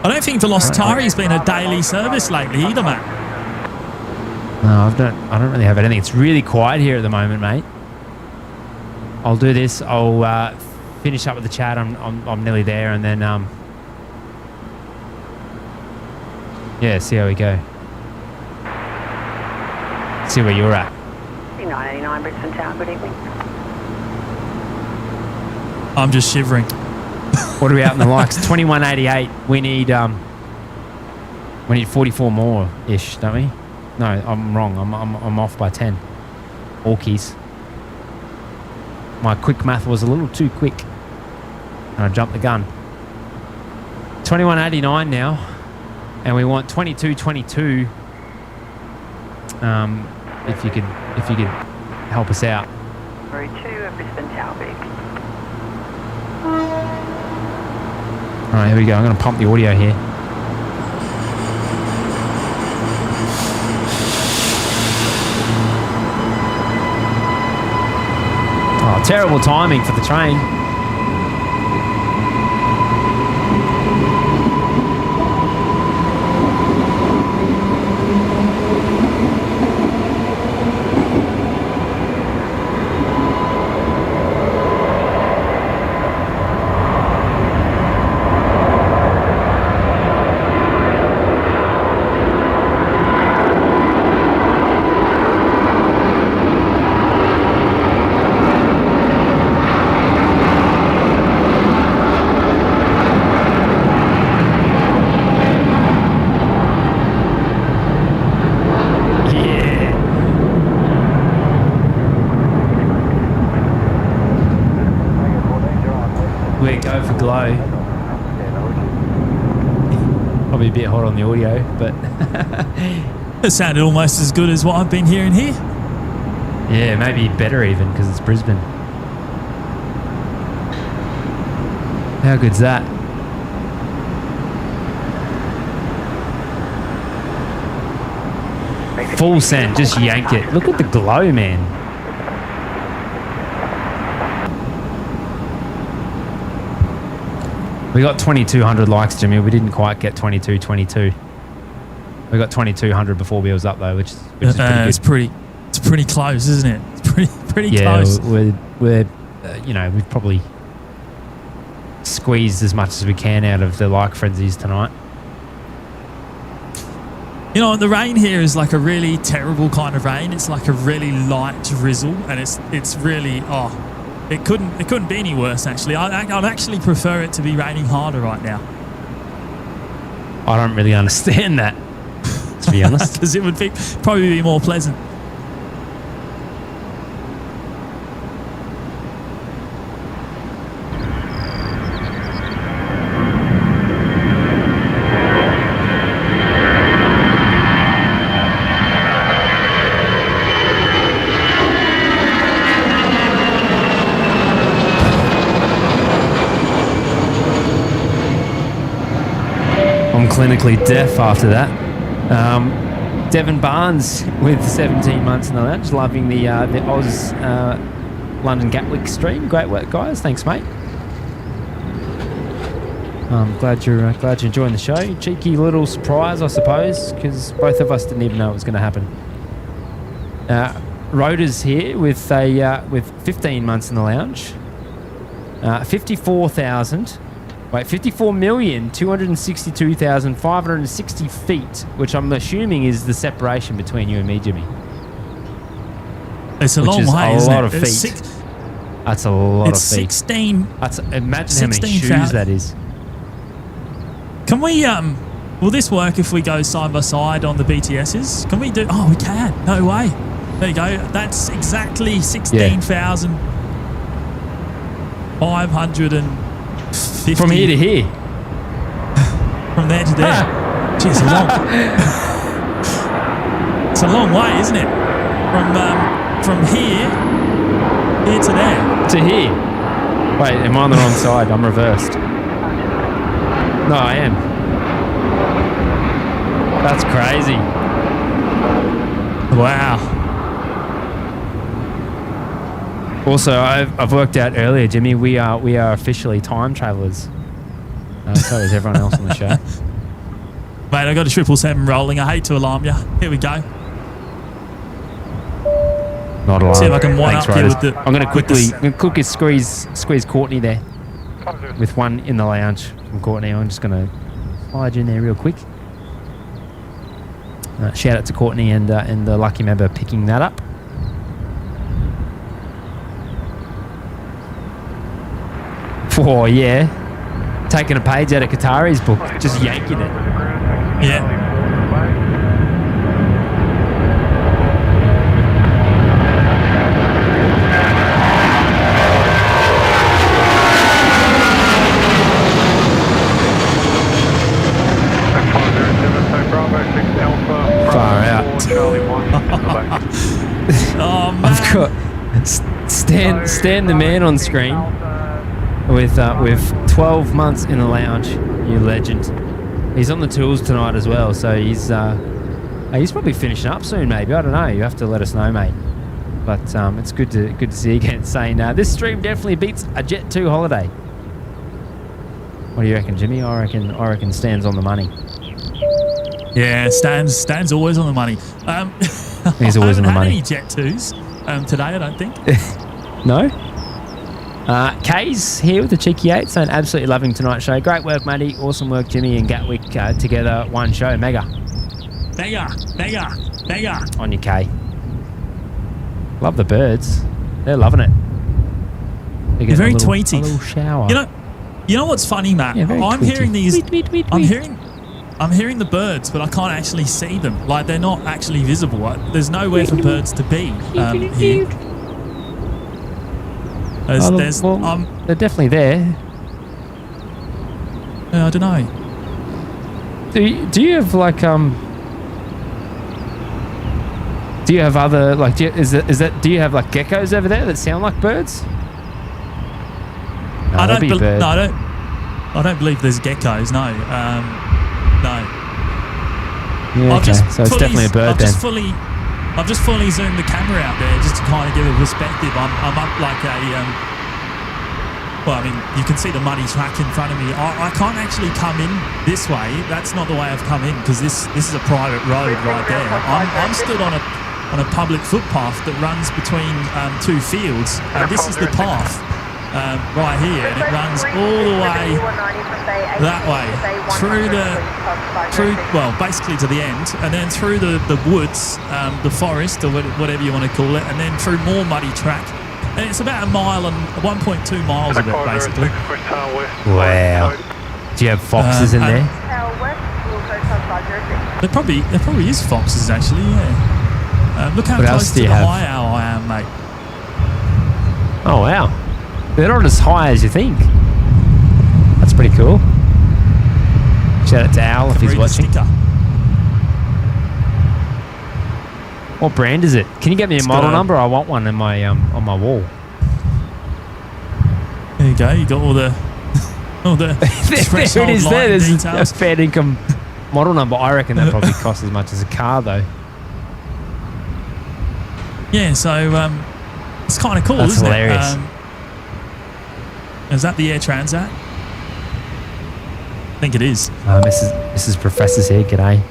S10: I don't think Velocitari's been a daily service lately either, Matt.
S3: No, I don't really have anything. It's really quiet here at the moment, mate. I'll do this. I'll finish up with the chat. I'm nearly there, and then yeah, see how we go. See where you're at.
S1: 989 Brisbane Tower. Good evening.
S10: I'm just shivering.
S3: What are we out in the likes? 2188. We need 44 more ish, don't we? No, I'm wrong. I'm off by 10. Orkies. My quick math was a little too quick, and I jumped the gun. 2189 now, and we want 2222. If you could help us out.
S1: Route 2 at Brisbane Tower Big.
S3: All right, here we go. I'm going to pump the audio here. Oh, terrible timing for the train. Glow. Probably a bit hot on the audio, but
S10: it sounded almost as good as what I've been hearing here.
S3: Yeah, maybe better even because it's Brisbane. How good's that? Full send, just yank it. Look at the glow, man. We got 2,200 likes, Jimmy. We didn't quite get 2222. We got 2,200 before we was up though, which is pretty good.
S10: It's pretty close, isn't it? It's pretty close.
S3: Yeah, we're you know, we've probably squeezed as much as we can out of the like frenzies tonight.
S10: You know, the rain here is like a really terrible kind of rain. It's like a really light drizzle, and it's really It couldn't be any worse, actually. I'd actually prefer it to be raining harder right now.
S3: I don't really understand that, to be honest.
S10: Because it would probably be more pleasant.
S3: Clinically deaf after that. Devon Barnes with 17 months in the lounge, loving the Oz London Gatwick stream. Great work, guys. Thanks, mate. I'm glad you're enjoying the show. Cheeky little surprise, I suppose, because both of us didn't even know it was going to happen. Rhoda's here with 15 months in the lounge. 54,262,560 feet, which I'm assuming is the separation between you and me, Jimmy.
S10: It's a long way, isn't it?
S3: That's a lot of feet. That's a lot of feet.
S10: 16.
S3: Imagine how many shoes that is.
S10: Can we, will this work if we go side by side on the BTSs? Can we do, oh, we can. No way. There you go. That's exactly 16,550.
S3: From here to here.
S10: From there to there. Jeez, it's a long way, isn't it? From here to there.
S3: To here. Wait, am I on the wrong side? I'm reversed. No, I am. That's crazy.
S10: Wow.
S3: Also, I've worked out earlier, Jimmy. We are officially time travelers. So is everyone else on the show.
S10: Mate, I got a 777 rolling. I hate to alarm you. Here we go.
S3: Not alarmed.
S10: See if I can one up here with the.
S3: I'm going to quickly squeeze Courtney there with one in the lounge from Courtney. I'm just going to slide you in there real quick. Shout out to Courtney and the lucky member picking that up. Oh yeah, taking a page out of Qatari's book, just yanking it.
S10: Yeah.
S3: Far out.
S10: Oh man.
S3: I've got Stan the man on screen with 12 months in the lounge. You legend. He's on the tools tonight as well, so he's probably finishing up soon. Maybe, I don't know. You have to let us know, mate. But it's good to see you again. Saying this stream definitely beats a Jet 2 holiday. What do you reckon, Jimmy? I reckon Stan's on the money.
S10: Yeah, Stan's always on the money.
S3: He's always on the money.
S10: Any Jet 2s today, I don't think.
S3: No? Kay's here with the cheeky 8 saying absolutely loving tonight's show. Great work, Matty. Awesome work, Jimmy and Gatwick together. One show. Mega. On your K. Love the birds. They're loving it.
S10: They're very tweety.
S3: A little shower.
S10: You know what's funny, Matt?
S3: Yeah, very
S10: I'm
S3: tweety.
S10: hearing these.
S3: Tweet.
S10: I'm hearing the birds, but I can't actually see them. Like, they're not actually visible. There's nowhere for birds to be here.
S3: They're definitely there.
S10: I don't know.
S3: Do you have like do you have other like do you have like geckos over there that sound like birds? No,
S10: I don't believe there's geckos. No. No.
S3: Yeah, okay. So it's definitely a bird then.
S10: I've just fully zoomed the camera out there just to kind of give a perspective. I'm up like a, well, I mean, you can see the muddy track in front of me. I can't actually come in this way. That's not the way I've come in because this is a private road right there. I'm stood on a public footpath that runs between two fields. This is the path right here, and it runs all the way that way well, basically to the end, and then through the woods, the forest or whatever you want to call it, and then through more muddy track, and it's about 1.2 miles of it basically.
S3: Wow. Do you have foxes in there?
S10: There probably is foxes actually. Yeah. Look how close to the high owl I am, mate.
S3: Oh wow. They're not as high as you think. That's pretty cool. Shout out to Al if he's watching. What brand is it? Can you get me a model number? I want one in my on my wall.
S10: There you go. You got all the
S3: there it is. There's
S10: details.
S3: a fair income model number. I reckon that probably costs as much as a car though.
S10: Yeah. So it's kind of cool,
S3: That's
S10: isn't
S3: hilarious.
S10: it? Is that the Air Transat? I think it is.
S3: Mrs. Professor's here. G'day.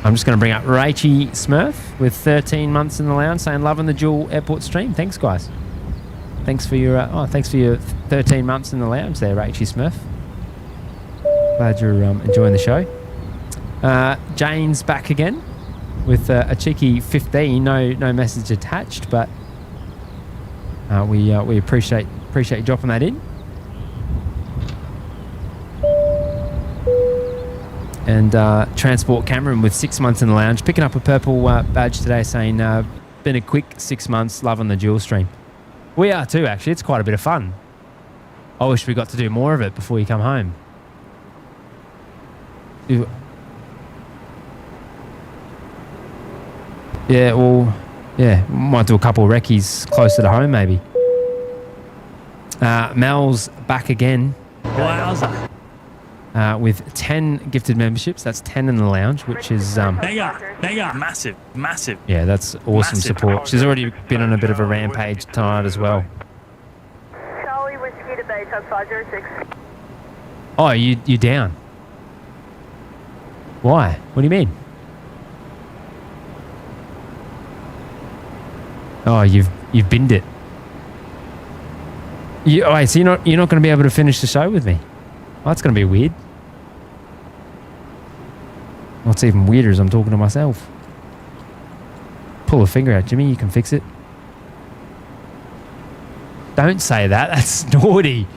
S3: I'm just going to bring up Rachie Smurf with 13 months in the lounge saying loving the dual airport stream. Thanks, guys. Thanks for your 13 months in the lounge there, Rachie Smurf. Glad you're enjoying the show. Jane's back again with a cheeky 15. No message attached, but we appreciate you dropping that in. And Transport Cameron with 6 months in the lounge, picking up a purple badge today saying, been a quick 6 months, loving the dual stream. We are too, actually. It's quite a bit of fun. I wish we got to do more of it before you come home. Yeah, well, yeah, might do a couple of recce's closer to home, maybe. Mel's back again.
S10: Wowza.
S3: With 10 gifted memberships. That's 10 in the lounge, which is...
S10: Mega, massive.
S3: Yeah, that's awesome support. She's already been on a bit of a rampage tonight as well.
S1: Charlie Whiskey to base on 506.
S3: Oh, you down? Why? What do you mean? Oh, you've binned it. Wait, so you're not going to be able to finish the show with me? Oh, that's going to be weird. What's even weirder is I'm talking to myself. Pull a finger out, Jimmy. You can fix it. Don't say that. That's naughty.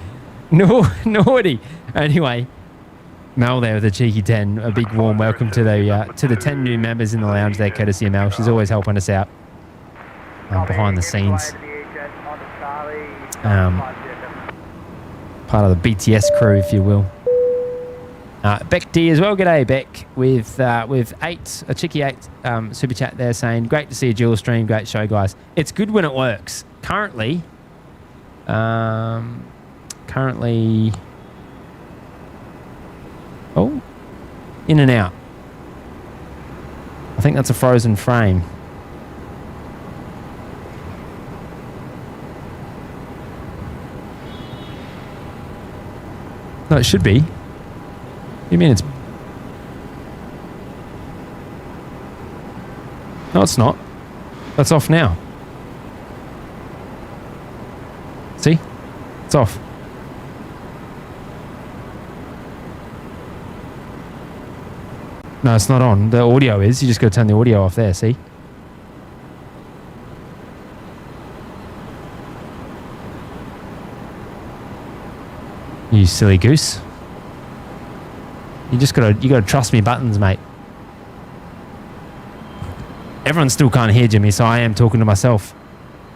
S3: No, naughty. Anyway, Mel there with a cheeky 10. A big warm welcome to the 10 new members in the lounge there, courtesy of Mel. She's always helping us out behind the scenes. Part of the BTS crew, if you will. Beck D as well. G'day, Beck, with 8, a cheeky 8 super chat there saying, great to see a dual stream, great show, guys. It's good when it works. Currently, oh, in and out. I think that's a frozen frame. No, it should be. You mean it's... No, it's not. That's off now. See? It's off. No, it's not on. The audio is. You just got to turn the audio off there, see? You silly goose. You gotta trust me buttons, mate. Everyone still can't hear Jimmy, so I am talking to myself.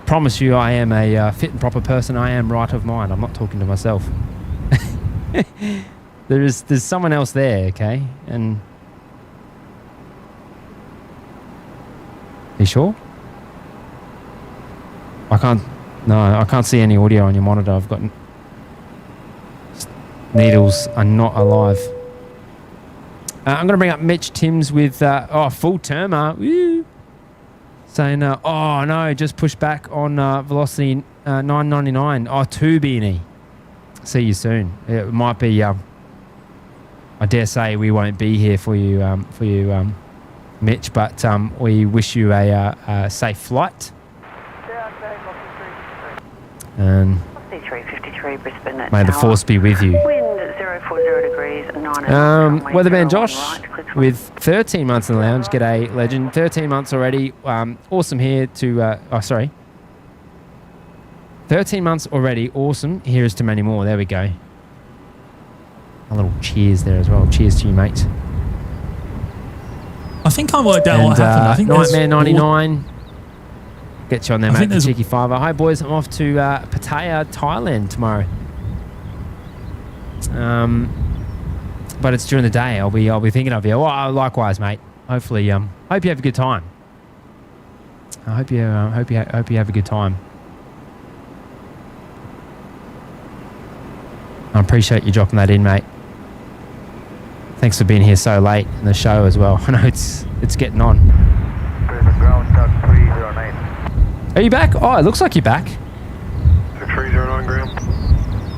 S3: Promise you I am a fit and proper person. I am right of mind. I'm not talking to myself. There's someone else there, okay? And you sure? I can't see any audio on your monitor. I've got needles are not alive. I'm going to bring up Mitch Timms with full termer. Woo. Saying, oh no, just push back on velocity 999. Oh, 2 BNE. See you soon. It might be. I dare say we won't be here for you, Mitch. But we wish you a safe flight. And
S1: 353 Brisbane.
S3: May the force be with you.
S1: Wind 040 degrees, 9
S3: Weatherman Josh with 13 months in the lounge. G'day, legend. 13 months already. Awesome here to... 13 months already. Awesome. Here's to many more. There we go. A little cheers there as well. Cheers to you, mate.
S10: I think I worked out what happened. I think
S3: Nightmare 99. Get you on there, mate. The cheeky fiver. Hi, boys. I'm off to Pattaya, Thailand tomorrow. But it's during the day. I'll be thinking of you. Well, likewise, mate. Hopefully, hope you have a good time. I hope you have a good time. I appreciate you dropping that in, mate. Thanks for being here so late in the show as well. I know it's getting on. Are you back? Oh, it looks like you're back.
S2: 309 Graham.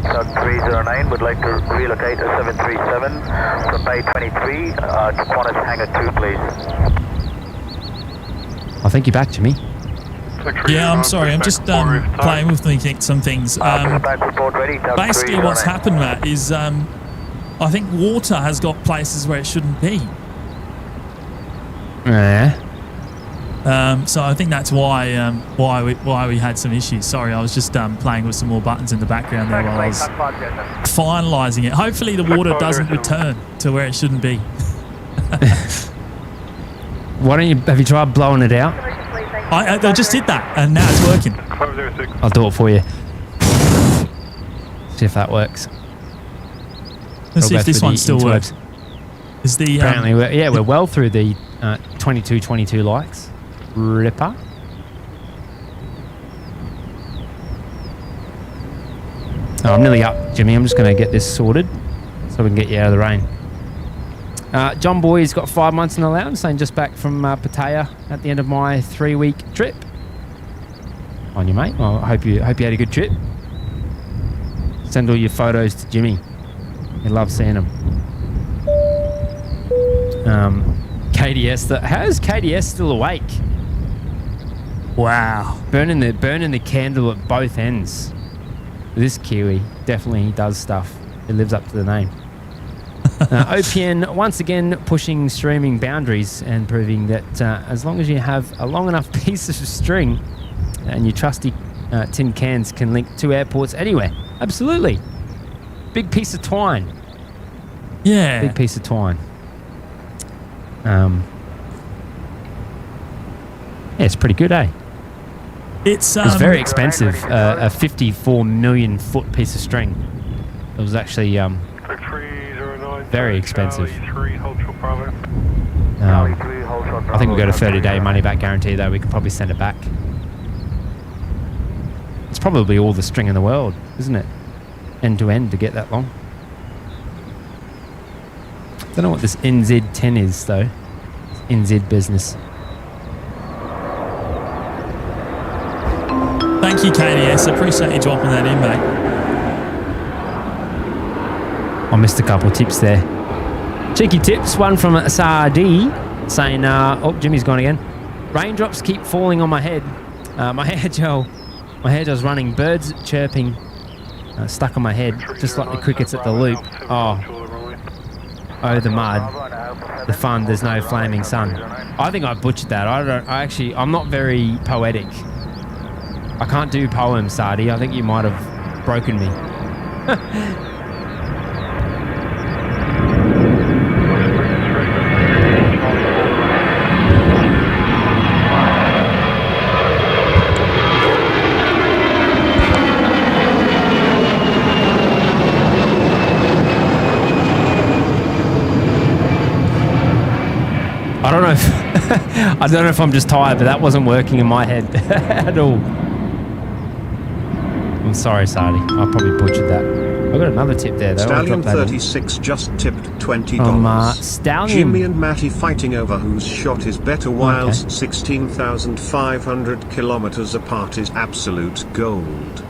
S6: Doug 309 would like to relocate a 737 from Bay 23 to Qantas Hangar 2, please.
S3: I think you're back, Jimmy.
S10: Yeah, I'm sorry. I'm just playing with some things. Basically, what's happened, Matt, is I think water has got places where it shouldn't be.
S3: Yeah.
S10: So I think that's why we had some issues. Sorry, I was just playing with some more buttons in the background there while I was finalising it. Hopefully the water doesn't return to where it shouldn't be.
S3: Why don't you, have you tried blowing it out?
S10: I just did that, and now it's working.
S3: I'll do it for you. See if that works.
S10: Let's see if this one still works. Is the
S3: apparently we're well through the 22 likes. Ripper. Oh, I'm nearly up, Jimmy. I'm just going to get this sorted so we can get you out of the rain. John Boy's got 5 months in the lounge, saying just back from Pattaya at the end of my 3-week trip. On you, mate. Well, I hope you had a good trip. Send all your photos to Jimmy. He loves seeing them. KDS. How is KDS still awake?
S10: Wow.
S3: Burning the candle at both ends. This Kiwi definitely does stuff. It lives up to the name. OPN once again pushing streaming boundaries and proving that as long as you have a long enough piece of string and your trusty tin cans can link 2 airports anywhere. Absolutely. Big piece of twine.
S10: Yeah.
S3: Big piece of twine. Yeah, it's pretty good, eh?
S10: It's
S3: very expensive. A 54 million foot piece of string. It was actually very expensive. I think we've got a 30-day money-back guarantee, though. We could probably send it back. It's probably all the string in the world, isn't it? End-to-end to get that long. Don't know what this NZ10 is, though. It's NZ business.
S10: Thank you, KDS. Appreciate you dropping that in, mate.
S3: I missed a couple of tips there. Cheeky tips. One from Saadi saying, oh, Jimmy's gone again. Raindrops keep falling on my head. My hair gel's running. Birds chirping. Stuck on my head, just like the crickets at the loop. Oh, the mud. The fun, there's no flaming sun. I think I butchered that. I'm not very poetic. I can't do poems, Sadi. I think you might have broken me. I don't know if I'm just tired, but that wasn't working in my head at all. I'm sorry, Sadi. I probably butchered that. I got another tip there, though.
S12: Stallion 36 just tipped $20.
S3: Stallion.
S12: Jimmy and Matty fighting over whose shot is better whilst 16,500 kilometers apart is absolute gold.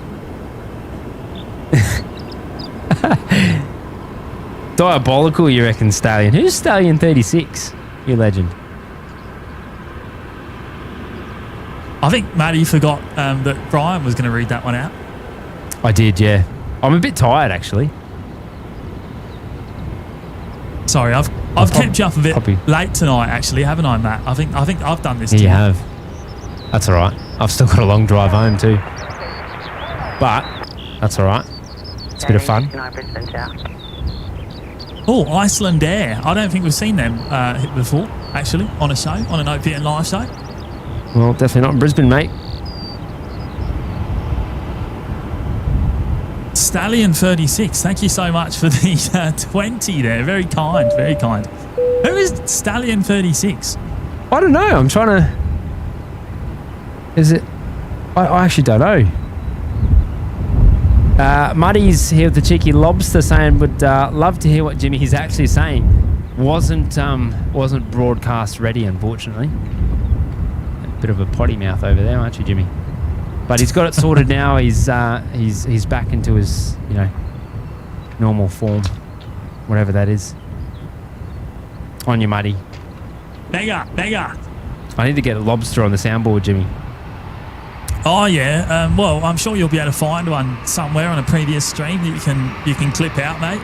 S3: Diabolical, you reckon, Stallion? Who's Stallion 36? You legend.
S10: I think Matty forgot that Brian was going to read that one out.
S3: I did, yeah. I'm a bit tired, actually.
S10: Sorry, I've kept you up a bit late tonight, actually, haven't I, Matt? I think I've done this.
S3: Yeah, you have. That's all right. I've still got a long drive home too. But that's all right. It's a bit of fun.
S10: Oh, Iceland Air. I don't think we've seen them before, actually, on a show, on an OPN live show.
S3: Well, definitely not in Brisbane, mate.
S10: Stallion 36, thank you so much for the 20 there. Very kind, very kind. Who is Stallion 36?
S3: I don't know. I'm trying to... Is it... I actually don't know. Muddy's here with the cheeky lobster saying would love to hear what Jimmy is actually saying. Wasn't broadcast ready, unfortunately. A bit of a potty mouth over there, aren't you, Jimmy? But he's got it sorted now. He's back into his, normal form, whatever that is. On you, Muddy.
S10: Mega.
S3: I need to get a lobster on the soundboard, Jimmy.
S10: Oh yeah. Well, I'm sure you'll be able to find one somewhere on a previous stream that you can clip out, mate.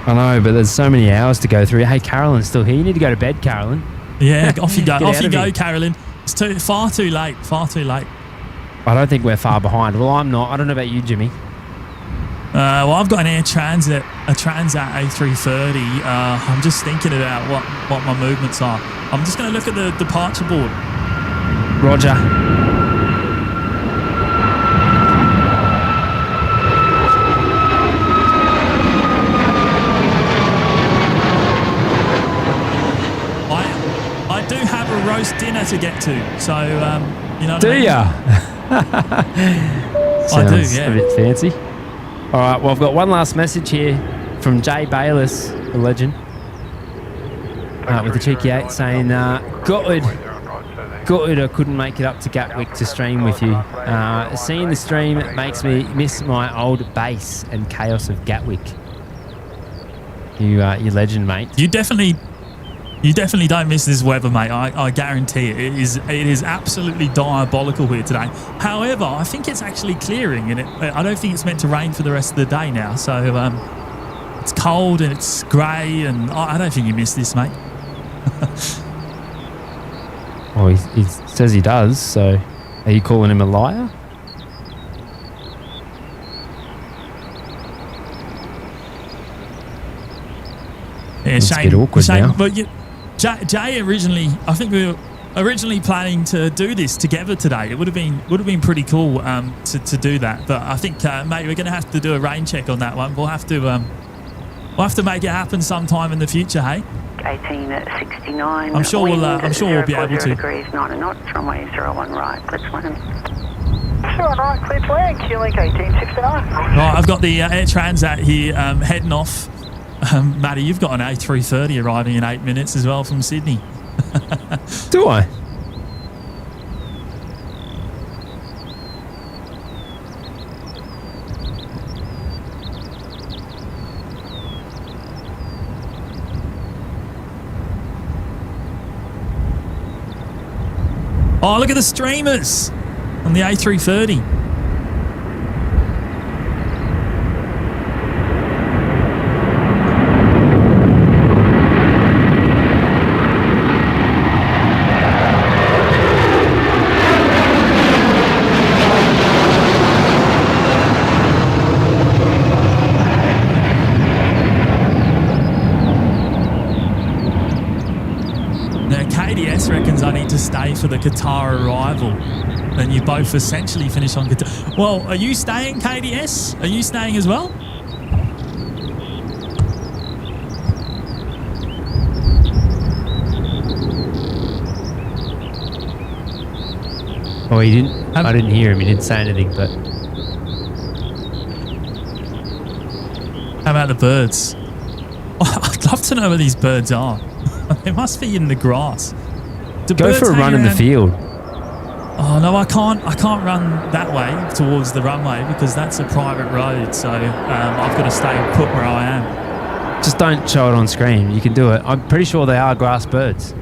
S3: I know, but there's so many hours to go through. Hey, Carolyn's still here. You need to go to bed, Carolyn.
S10: Yeah, off you go. Off you go,
S3: here.
S10: Carolyn. It's far too late.
S3: I don't think we're far behind. Well, I'm not. I don't know about you, Jimmy.
S10: Well, I've got an Air Transat, a Transat A330. I'm just thinking about what my movements are. I'm just going to look at the departure board.
S3: Roger.
S10: I do have a roast dinner to get to, so you know what
S3: Do
S10: I mean?
S3: ya?
S10: I do, yeah.
S3: A bit fancy. All right, well, I've got one last message here from Jay Bayliss, the legend, with the cheeky 8 saying, gutted I couldn't make it up to Gatwick to stream with you. Seeing the stream makes me miss my old base and chaos of Gatwick. You legend, mate.
S10: You definitely don't miss this weather, mate. I guarantee it. It is absolutely diabolical here today. However, I think it's actually clearing, and I don't think it's meant to rain for the rest of the day now. So it's cold and it's grey, and I don't think you miss this, mate.
S3: Well, he says he does. So, are you calling him a liar?
S10: Yeah,
S3: it's a bit awkward now.
S10: But Jay originally, I think we were originally planning to do this together today. It would have been pretty cool to do that. But I think, mate, we're going to have to do a rain check on that one. We'll have to make it happen sometime in the future, hey?
S1: 1869.
S10: I'm sure we'll be able to.
S1: Degrees, 9 knots, runway 01 right, clear to land.
S6: 01 right, clear to land, QLink 1869.
S10: Right, I've got the Air Transat here heading off. Matty, you've got an A330 arriving in 8 minutes as well from Sydney.
S3: Do I?
S10: Oh, look at the streamers on the A330. Stay for the Qatar arrival, then you both essentially finish on Qatar. Well, are you staying, KDS? Are you staying as well?
S3: Oh, he didn't. I didn't hear him. He didn't say anything. But
S10: how about the birds? Oh, I'd love to know where these birds are. They must be in the grass.
S3: Go for a run in the field.
S10: Oh no, I can't run that way towards the runway because that's a private road. So I've got to stay put where I am.
S3: Just don't show it on screen. You can do it. I'm pretty sure they are grass birds.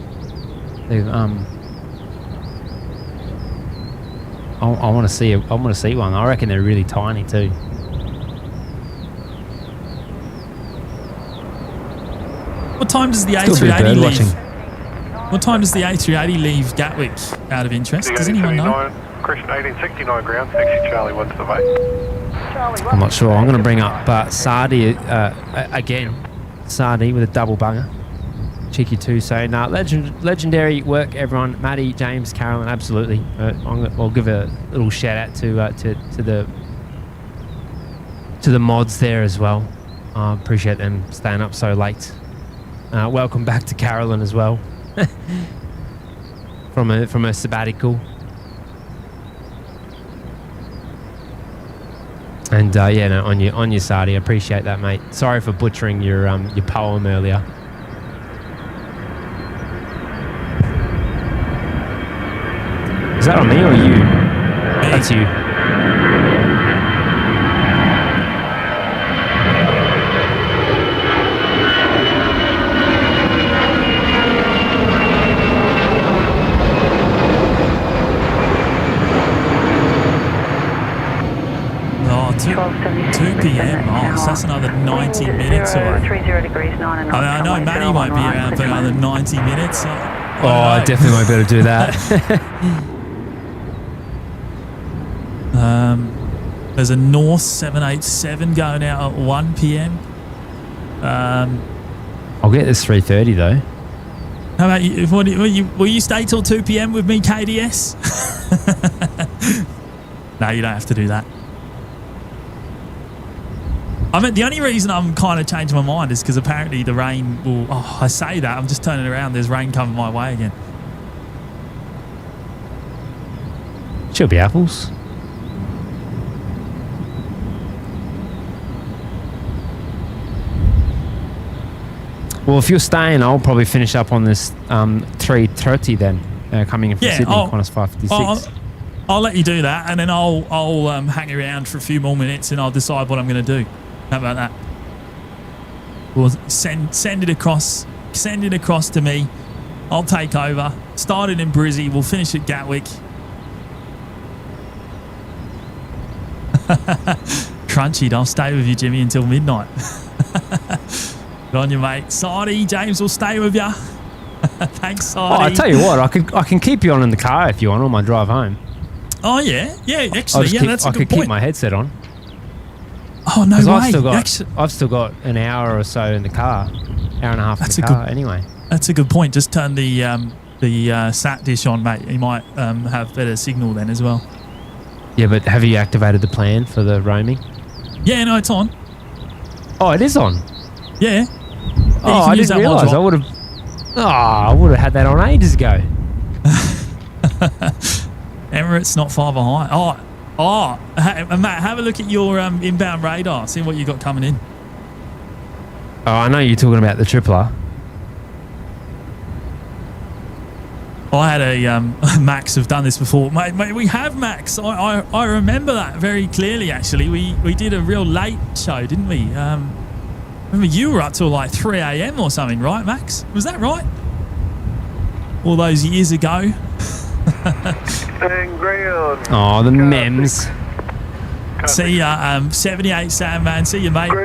S3: They've I want to see one. I reckon they're really tiny too.
S10: What time does the A380 leave? What time does the A380 leave Gatwick, out of interest? Does anyone know?
S2: Correction, 1869 ground, taxi Charlie 1 to the bay.
S3: I'm not sure. I'm going to bring up Sardi again. Sardi with a double banger. Cheeky 2 saying, legendary work, everyone. Matty, James, Carolyn, absolutely. I'll give a little shout out to the mods there as well. I appreciate them staying up so late. Welcome back to Carolyn as well. from a sabbatical, and on your Sardi, I appreciate that, mate. Sorry for butchering your poem earlier. Is that on me or you? That's you.
S10: Oh, 2 p.m. Oh, so that's another 90 minutes away.
S1: 30 degrees, 9 knots.
S10: I know Matty won't be around for another 90 minutes.
S3: I definitely won't be able to do that.
S10: There's a North 787 going out at 1 p.m.
S3: I'll get this 3:30 though.
S10: How about you? Will you stay till 2 p.m. with me, KDS? No, you don't have to do that. I mean, the only reason I'm kind of changing my mind is because apparently the rain will... Oh, I say that. I'm just turning around. There's rain coming my way again.
S3: Should be apples. Well, if you're staying, I'll probably finish up on this 3:30 then, coming in from Sydney, Qantas 556.
S10: I'll let you do that, and then I'll hang around for a few more minutes, and I'll decide what I'm going to do. How about that? We'll send it across to me. I'll take over. Start it in Brizzy. We'll finish at Gatwick. Crunchy, I'll stay with you, Jimmy, until midnight. Good on you, mate. Saudi, James will stay with you. Thanks, Saudi.
S3: Oh, I tell you what, I can keep you on in the car if you want on my drive home.
S10: Oh yeah, actually, that's a good point.
S3: I could keep my headset on.
S10: Oh no way!
S3: I've still got an hour or so in the car, hour and a half in the car. Anyway,
S10: that's a good point. Just turn the sat dish on, mate. You might have better signal then as well.
S3: Yeah, but have you activated the plan for the roaming?
S10: Yeah, no, it's on.
S3: Oh, it is on.
S10: Yeah.
S3: Oh, I didn't realise. I would have. Oh, I would have had that on ages ago.
S10: Emirates not far behind. Matt, have a look at your inbound radar. See what you got coming in.
S3: Oh, I know you're talking about the tripler.
S10: I had a Max have done this before. Mate, we have Max. I remember that very clearly. Actually, we did a real late show, didn't we? Remember you were up till like 3 a.m. or something, right, Max? Was that right? All those years ago.
S3: Oh, the memes.
S10: See ya, 78 Sandman. See you, mate. He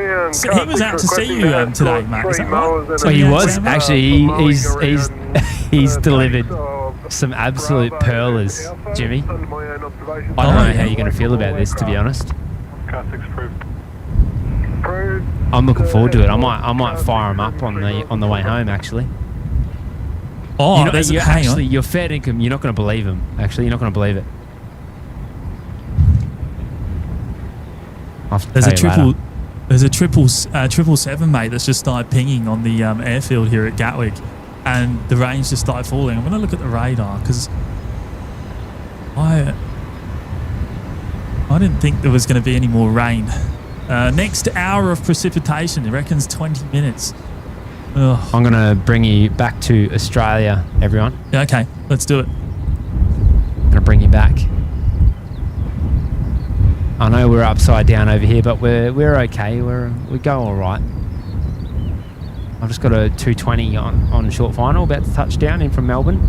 S10: was out to see you today, Matt. Is that right?
S3: Oh, he was actually. He's delivered some absolute pearlers, Jimmy. I don't know how you're going to feel about this, to be honest. I'm looking forward to it. I might fire him up on the way home, actually.
S10: Oh,
S3: you're fair income. You're not going to believe him. Actually, you're not going to believe it.
S10: There's a triple seven, mate, that's just started pinging on the airfield here at Gatwick, and the rain's just started falling. I'm going to look at the radar because I didn't think there was going to be any more rain. Next hour of precipitation, it reckons 20 minutes. Ugh.
S3: I'm going to bring you back to Australia, everyone.
S10: Yeah, okay, let's do it.
S3: I'm going to bring you back. I know we're upside down over here, but we're okay. We go all right. I've just got a 220 on short final, about to touch down in from Melbourne.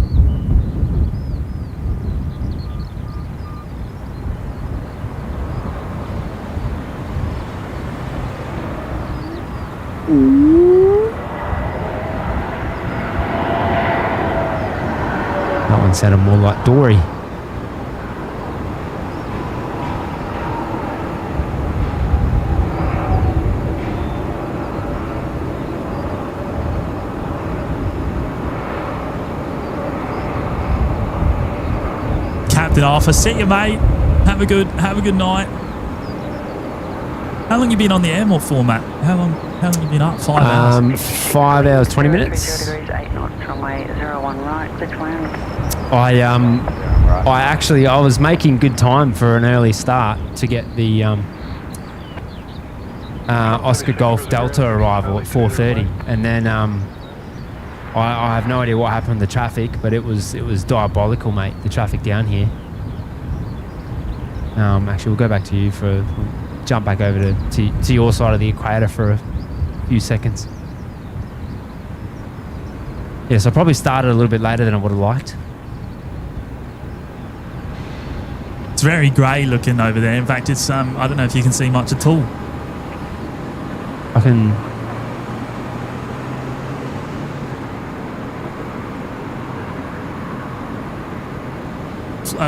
S3: That one sounded more like Dory.
S10: Captain Arthur, see you, mate. Have a good night. How long you been on the air more for, Matt? How long you been up? 5 hours?
S3: 5 hours, 20 minutes.
S1: 8 knots, runway 01 right, clear to land.
S3: I was making good time for an early start to get the Oscar Golf Delta arrival at 4:30, and then I have no idea what happened to the traffic, but it was diabolical, mate. The traffic down here. Actually, we'll go back to you we'll jump back over to your side of the equator for a few seconds. Yes, I probably started a little bit later than I would have liked.
S10: It's very grey looking over there. In fact, it's I don't know if you can see much at all.
S3: I can.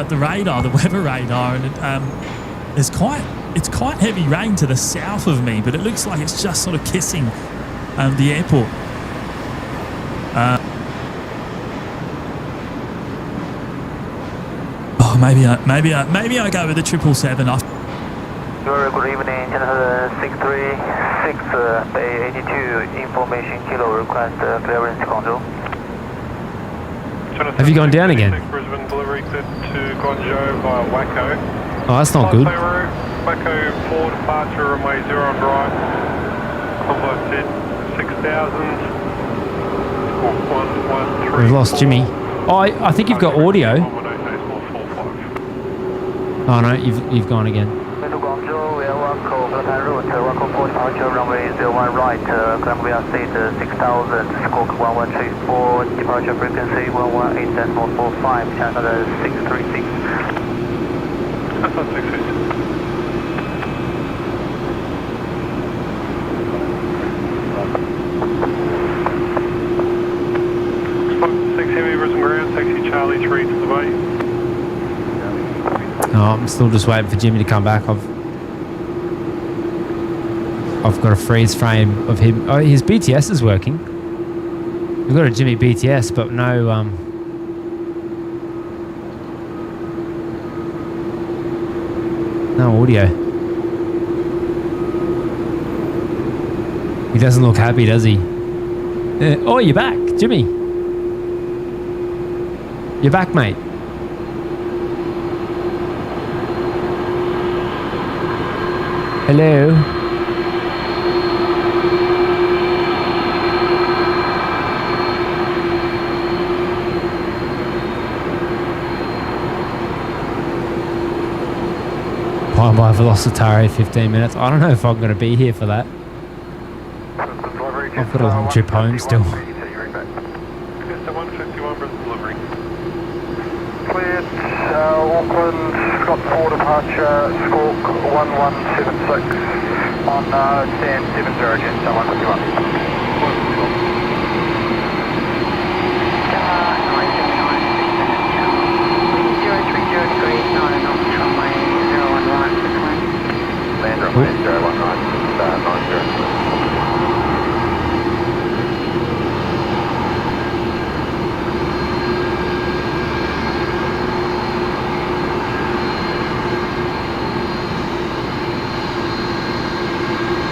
S10: The radar, the weather radar, and there's quite it's quite heavy rain to the south of me, but it looks like it's just sort of kissing the airport. Oh, maybe I go with the 777.
S6: Good evening, 636 Bay 82 information kilo request clearance control.
S3: Have you gone down again?
S2: Brisbane delivery to Guangzhou via Waco.
S3: Oh, that's not good.
S2: Waco 4 departure runway 0 on right. Convert 6,000.
S3: We've lost Jimmy. Oh, I think you've got audio. Oh no, you've gone again.
S6: Guangzhou, we are Waco, Blackline route, Waco 4 departure runway 01 right, Columbia State 6,000, squawk 1134, departure frequency 118.45, channel 636.
S2: That's not 636. Heavy Brisbane ground, taxi Charlie 3 to the bay.
S3: No, I'm still just waiting for Jimmy to come back. I've got a freeze frame of him. Oh, his BTS is working. We've got a Jimmy BTS, but no no audio. He doesn't look happy, does he? Oh, you're back, Jimmy. You're back, mate. Hello. By Velocitare 15 minutes. I don't know if I'm going to be here for that. I've got a long trip home still.
S6: Cleared, Auckland, Scott 4 departure, squawk 1176 on stand 70, Jens 151. 90.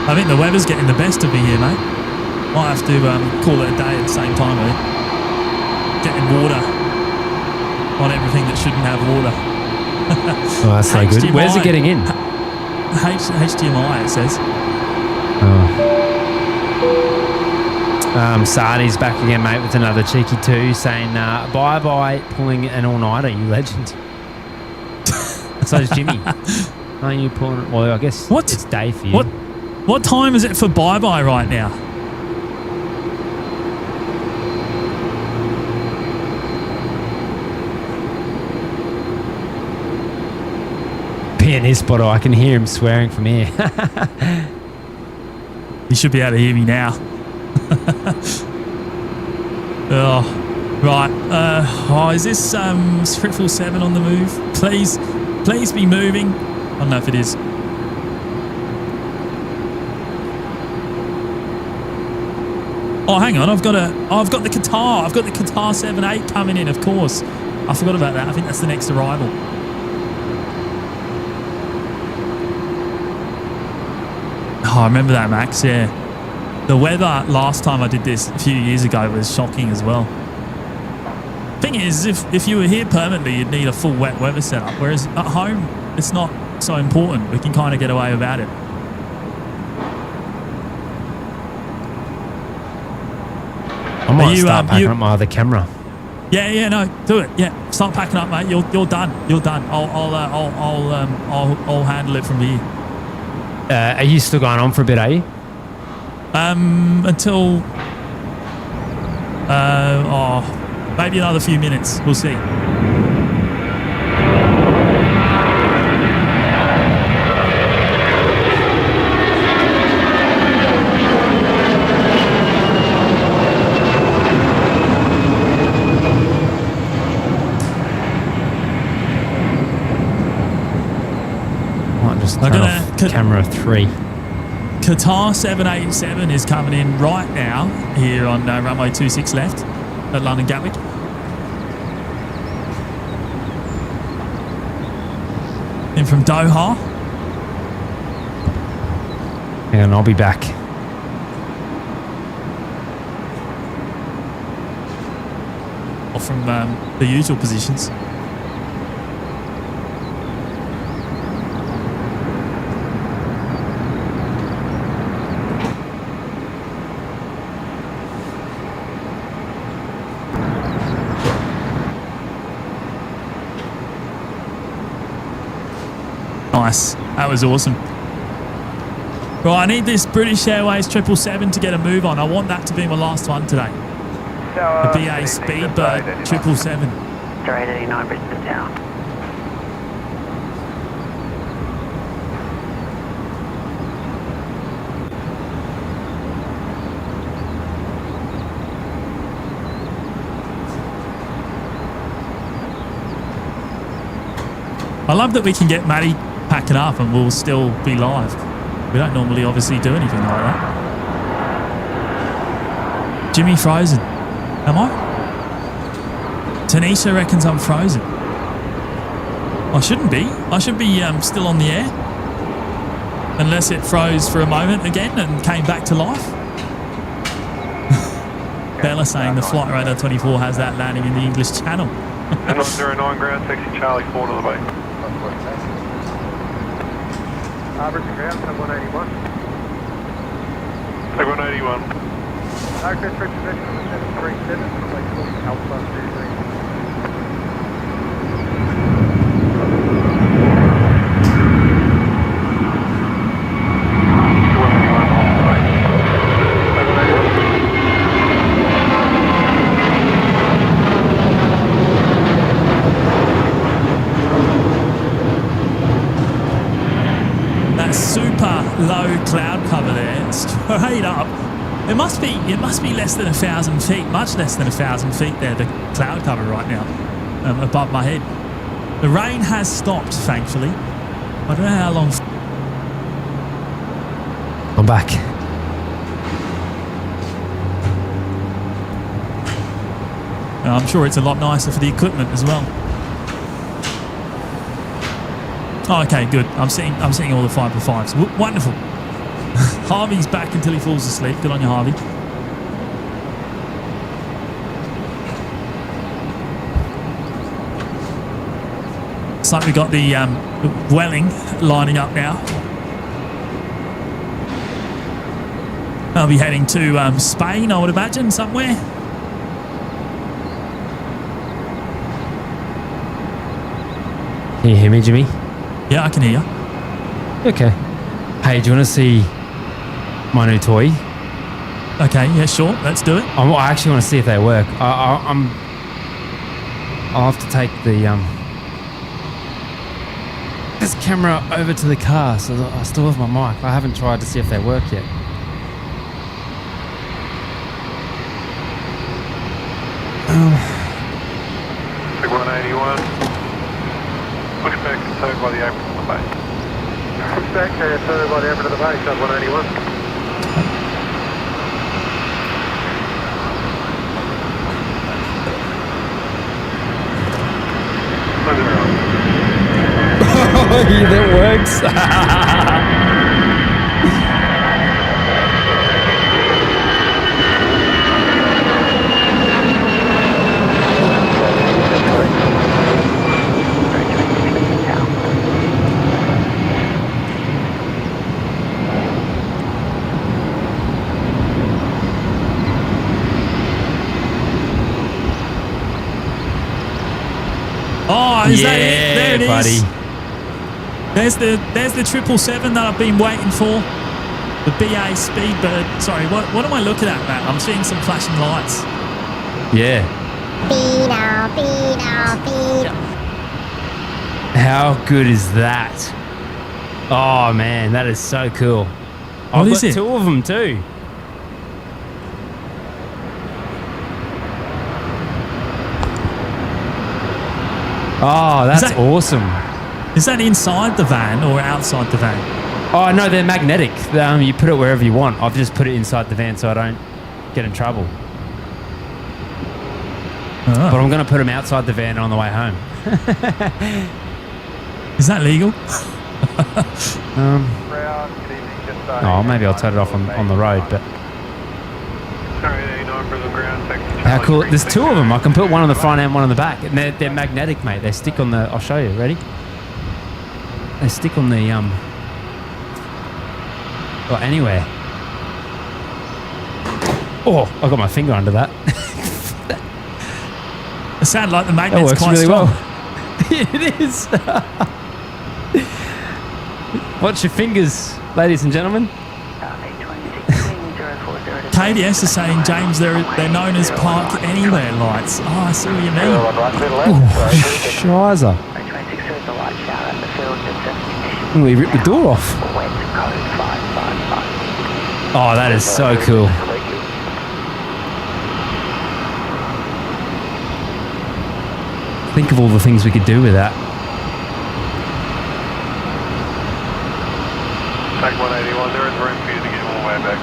S10: I think the weather's getting the best of me here, mate. Might have to call it a day at the same time, really. Getting water on everything that shouldn't have water.
S3: Oh, that's so good. Where's it getting in?
S10: HDMI, it says.
S3: Oh. Sardi's back again, mate, with another cheeky 2, saying bye-bye, pulling an all-nighter, you legend. So is Jimmy. Aren't you pulling... Well, I guess it's day for you.
S10: What time is it for bye-bye right now?
S3: BNE spotter, I can hear him swearing from here.
S10: You should be able to hear me now. Oh, right. Is this 777 on the move? Please be moving. I don't know if it is. Oh, hang on. I've got the Qatar. I've got the Qatar 78 coming in, of course. I forgot about that. I think that's the next arrival. Oh, I remember that, Max. Yeah. The weather last time I did this a few years ago was shocking as well. Thing is, if you were here permanently, you'd need a full wet weather setup. Whereas at home, it's not so important. We can kind of get away without it.
S3: I might start packing up my other camera.
S10: Yeah, no, do it. Yeah, start packing up, mate. You're done. You're done. I'll handle it from here.
S3: Are you still going on for a bit, are you?
S10: Until maybe another few minutes. We'll see.
S3: camera 3.
S10: Qatar 787 is coming in right now here on runway 26 left at London Gatwick. In from Doha.
S3: And I'll be back.
S10: Or from the usual positions. Nice. That was awesome. Right, I need this British Airways 777 to get a move on. I want that to be my last one today. The BA Speedbird 777.
S6: Straight 89 Brisbane Tower.
S10: I love that we can get Matty packing up and we'll still be live. We don't normally obviously do anything like that. Jimmy frozen. Am I? Tanisha reckons I'm frozen. I shouldn't be. I should be still on the air. Unless it froze for a moment again and came back to life. Bella saying the Flight Radar 24 has that landing in the English Channel.
S2: 909 ground, taxi Charlie 4 to the bay.
S5: Brisbane ground, sub 181.
S2: Sub 181.
S5: Access repossession on the 737, runway 40 Alpha 23.
S10: Low cloud cover there, straight up. It must be less than 1,000 feet, much less than 1,000 feet there, the cloud cover right now, above my head. The rain has stopped, thankfully. I don't know how long.
S3: I'm back.
S10: I'm sure it's a lot nicer for the equipment as well. Oh, okay, good. I'm seeing all the 5x5s. Wonderful. Harvey's back until he falls asleep. Good on you, Harvey. It's like we got the Welling lining up now. I'll be heading to Spain, I would imagine, somewhere.
S3: Can you hear me, Jimmy?
S10: Yeah, I can hear you.
S3: Okay. Hey, do you want to see my new toy?
S10: Okay, yeah, sure. Let's do it.
S3: I actually want to see if they work. I'll have to take this camera over to the car, so I still have my mic. I haven't tried to see if they work yet.
S2: Big 181. Push back and towed by the apron to the base.
S5: Push back, towed by the apron to the base, sub 181.
S3: That works.
S10: Oh, is that it? There it
S3: buddy.
S10: is. There's the 777 that I've been waiting for. The BA Speedbird. Sorry, what am I looking at, Matt? I'm seeing some flashing lights.
S3: Yeah. How good is that? Oh man, that is so cool. I've got two of them too. Oh, that's awesome.
S10: Is that inside the van or outside the van?
S3: Oh no, they're magnetic. You put it wherever you want. I've just put it inside the van so I don't get in trouble.
S10: Oh.
S3: But I'm going to put them outside the van on the way home.
S10: Is that legal?
S3: Oh, maybe I'll turn it off on the road, but... How cool. There's two of them. I can put one on the front and one on the back. And they're magnetic, mate. They stick on the... I'll show you. Ready? They stick on the... Well, anywhere. Oh, I got my finger under that.
S10: It sounded like the magnet's
S3: works
S10: quite
S3: really
S10: strong.
S3: well. It is. Watch your fingers, ladies and gentlemen.
S10: KDS is saying, James, they're known as park anywhere lights. Oh, I see what you mean.
S3: Shiza. We ripped the door off. Oh, that is so cool. Think of all the things we could do with that.
S2: Back 181, there is room for you to get all the way back.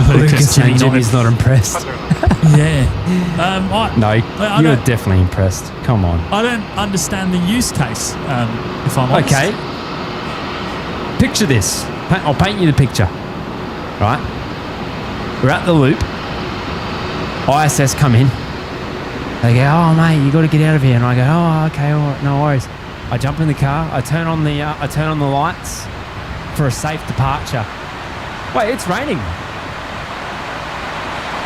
S3: Lucas saying Jimmy's not impressed.
S10: Yeah.
S3: You're definitely impressed. Come on.
S10: I don't understand the use case, if I'm honest.
S3: Okay. Picture this. I'll paint you the picture. Right? We're at the loop. ISS come in. They go, oh mate, you got to get out of here. And I go, oh okay, all right, no worries. I jump in the car. I turn on the lights for a safe departure. Wait, it's raining.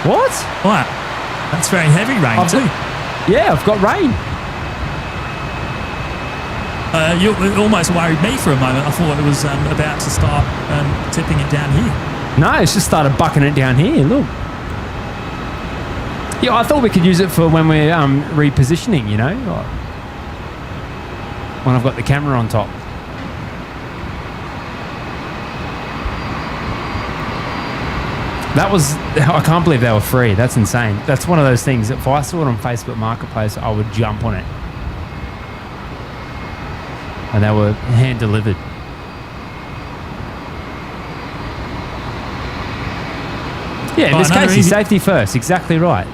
S3: What?
S10: What? That's very heavy rain too.
S3: Yeah, I've got rain.
S10: It almost worried me for a moment. I thought it was about to start tipping it down here.
S3: No, it's just started bucking it down here. Look. Yeah, I thought we could use it for when we're repositioning, you know, when I've got the camera on top. That was, I can't believe they were free. That's insane. That's one of those things that if I saw it on Facebook Marketplace, I would jump on it. And they were hand delivered. Yeah, in this case, it's safety first. Exactly right.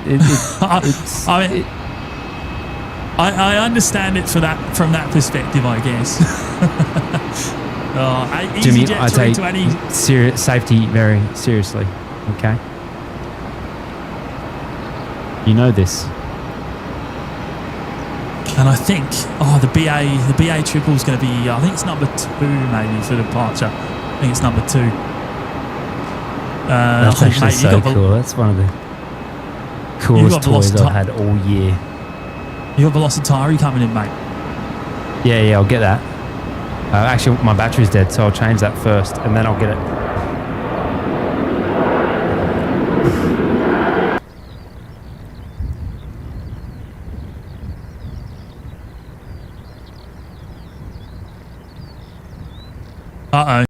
S10: I understand it from that perspective, I guess.
S3: Jimmy, I take safety very seriously. Okay, you know this.
S10: And I think, the BA triple is going to be, I think it's number 2 maybe for departure. I think it's number 2.
S3: That's actually so cool. That's one of the coolest toys I've had all year.
S10: You got Velocitari coming in, mate.
S3: Yeah, I'll get that. Actually, my battery's dead, so I'll change that first, and then I'll get it.
S10: Uh-oh.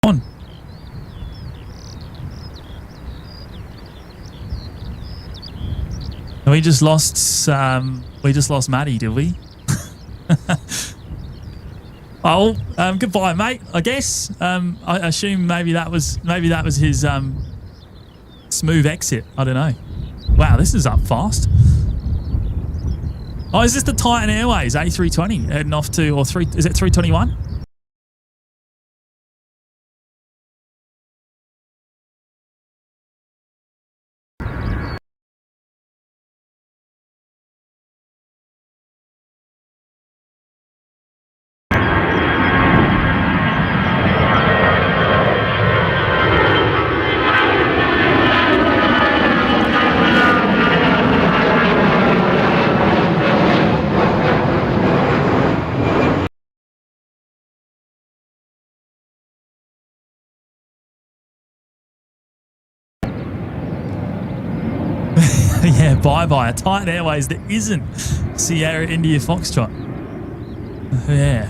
S10: On. We just lost Matty, did we? Oh, goodbye, mate. I guess. I assume maybe that was his smooth exit. I don't know. Wow, this is up fast. Oh, is this the Titan Airways A320 heading off to, or 3? Is it 321? Yeah, bye-bye. A Titan Airways that isn't Sierra India Foxtrot. Yeah,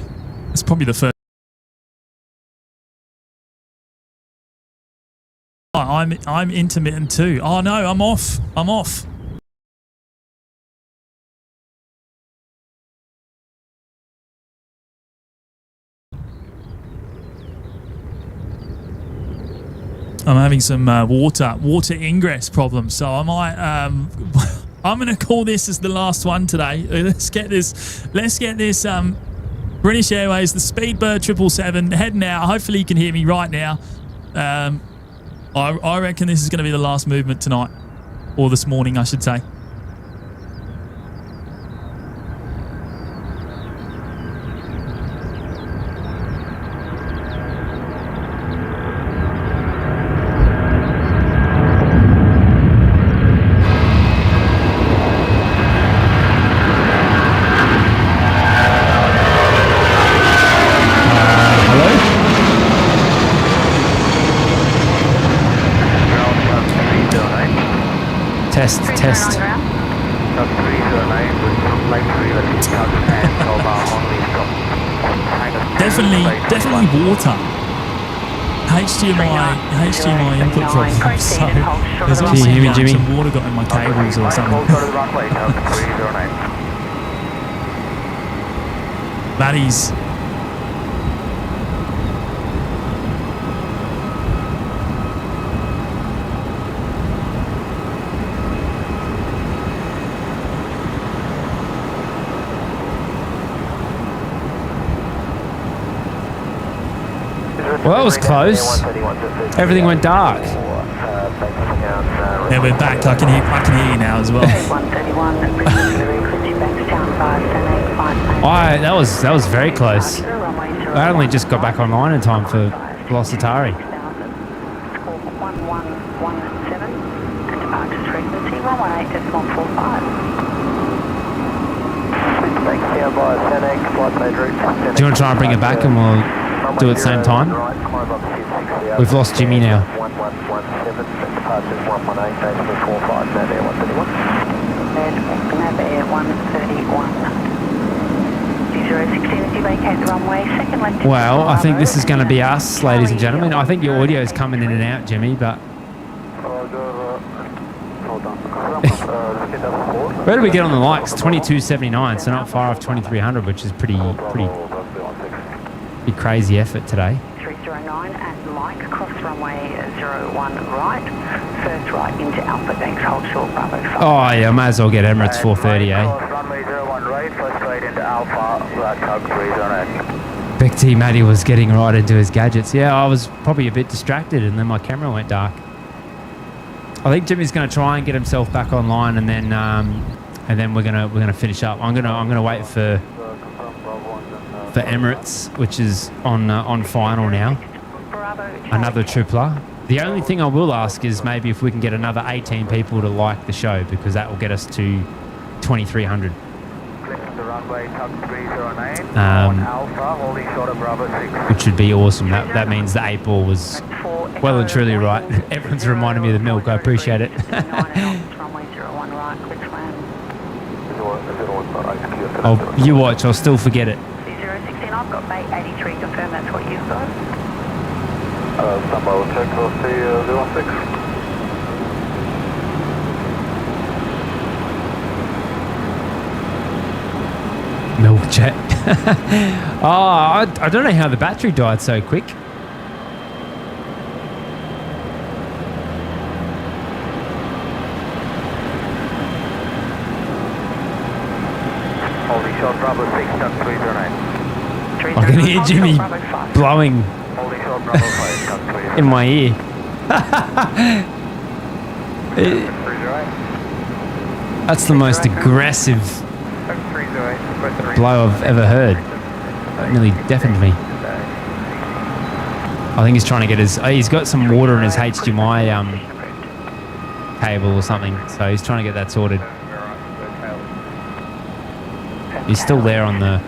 S10: it's probably the first. I'm intermittent too. Oh no, I'm off. I'm off. I'm having some water ingress problems, so I might I'm going to call this as the last one today. Let's get this British Airways, the Speedbird 777 heading out. Hopefully you can hear me right now. I reckon this is going to be the last movement tonight, or this morning I should say. Test. Definitely water. HDMI input problems. So there's obviously some water got in my cables or something. Matty's.
S3: Well, that was close. Everything went dark.
S10: Yeah, we're back. I can hear you now as well.
S3: That was very close. I only just got back online in time for Velocitari. Do you want to try and bring it back and we'll do it at the same time? We've lost Jimmy now. Well, I think this is going to be us, ladies and gentlemen. I think your audio is coming in and out, Jimmy, but... Where do we get on the likes? 2279, so not far off 2300, which is pretty crazy effort today.
S1: 309 and Mike, cross runway 01 right, first right into Alpha, thanks, hold short, Bravo 5.
S3: Oh yeah, I might as well get Emirates 430, eh?
S6: Runway 01 right, first right into Alpha, right tug 309.
S3: Big T Matty was getting right into his gadgets. Yeah, I was probably a bit distracted and then my camera went dark. I think Jimmy's going to try and get himself back online and then we're gonna finish up. I'm gonna wait for Emirates, which is on final now. Another tripler. The only thing I will ask is maybe if we can get another 18 people to like the show, because that will get us to 2300. Which would be awesome. That means the 8 ball was well and truly right. Everyone's reminding me of the milk. I appreciate it. Oh, you watch. I'll still forget it.
S1: I've got Bay 83, confirm that's what you've got.
S5: Standby check for C016.
S3: Milk jet. I don't know how the battery died so quick.
S6: Holding short Bravo 6, duck 309.
S3: I can hear Jimmy blowing in my ear. That's the most aggressive blow I've ever heard. That nearly deafened me. I think he's trying to get he's got some water in his HDMI cable or something, so he's trying to get that sorted. He's still there on the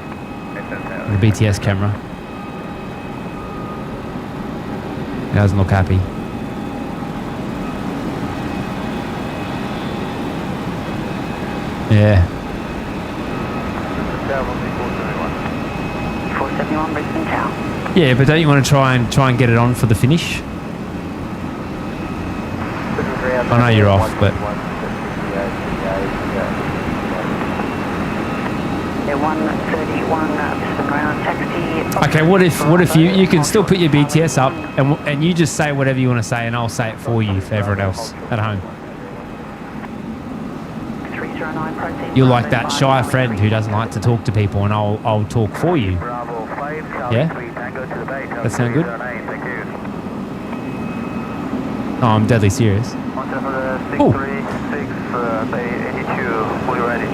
S3: BTS camera. He doesn't look happy. Yeah.
S1: 471 Brisbane Town.
S3: Yeah, but don't you want to try and get it on for the finish? I know you're off, but
S1: Yeah, 131 Brisbane ground taxi.
S3: okay. What if you can still put your BTS up and you just say whatever you want to say and I'll say it for you for everyone else at home.
S1: 309 proceed.
S3: You're like that shy friend who doesn't like to talk to people, and I'll talk for you. Yeah? That sound good? Oh, I'm deadly serious. Cool.
S6: 82, fully ready.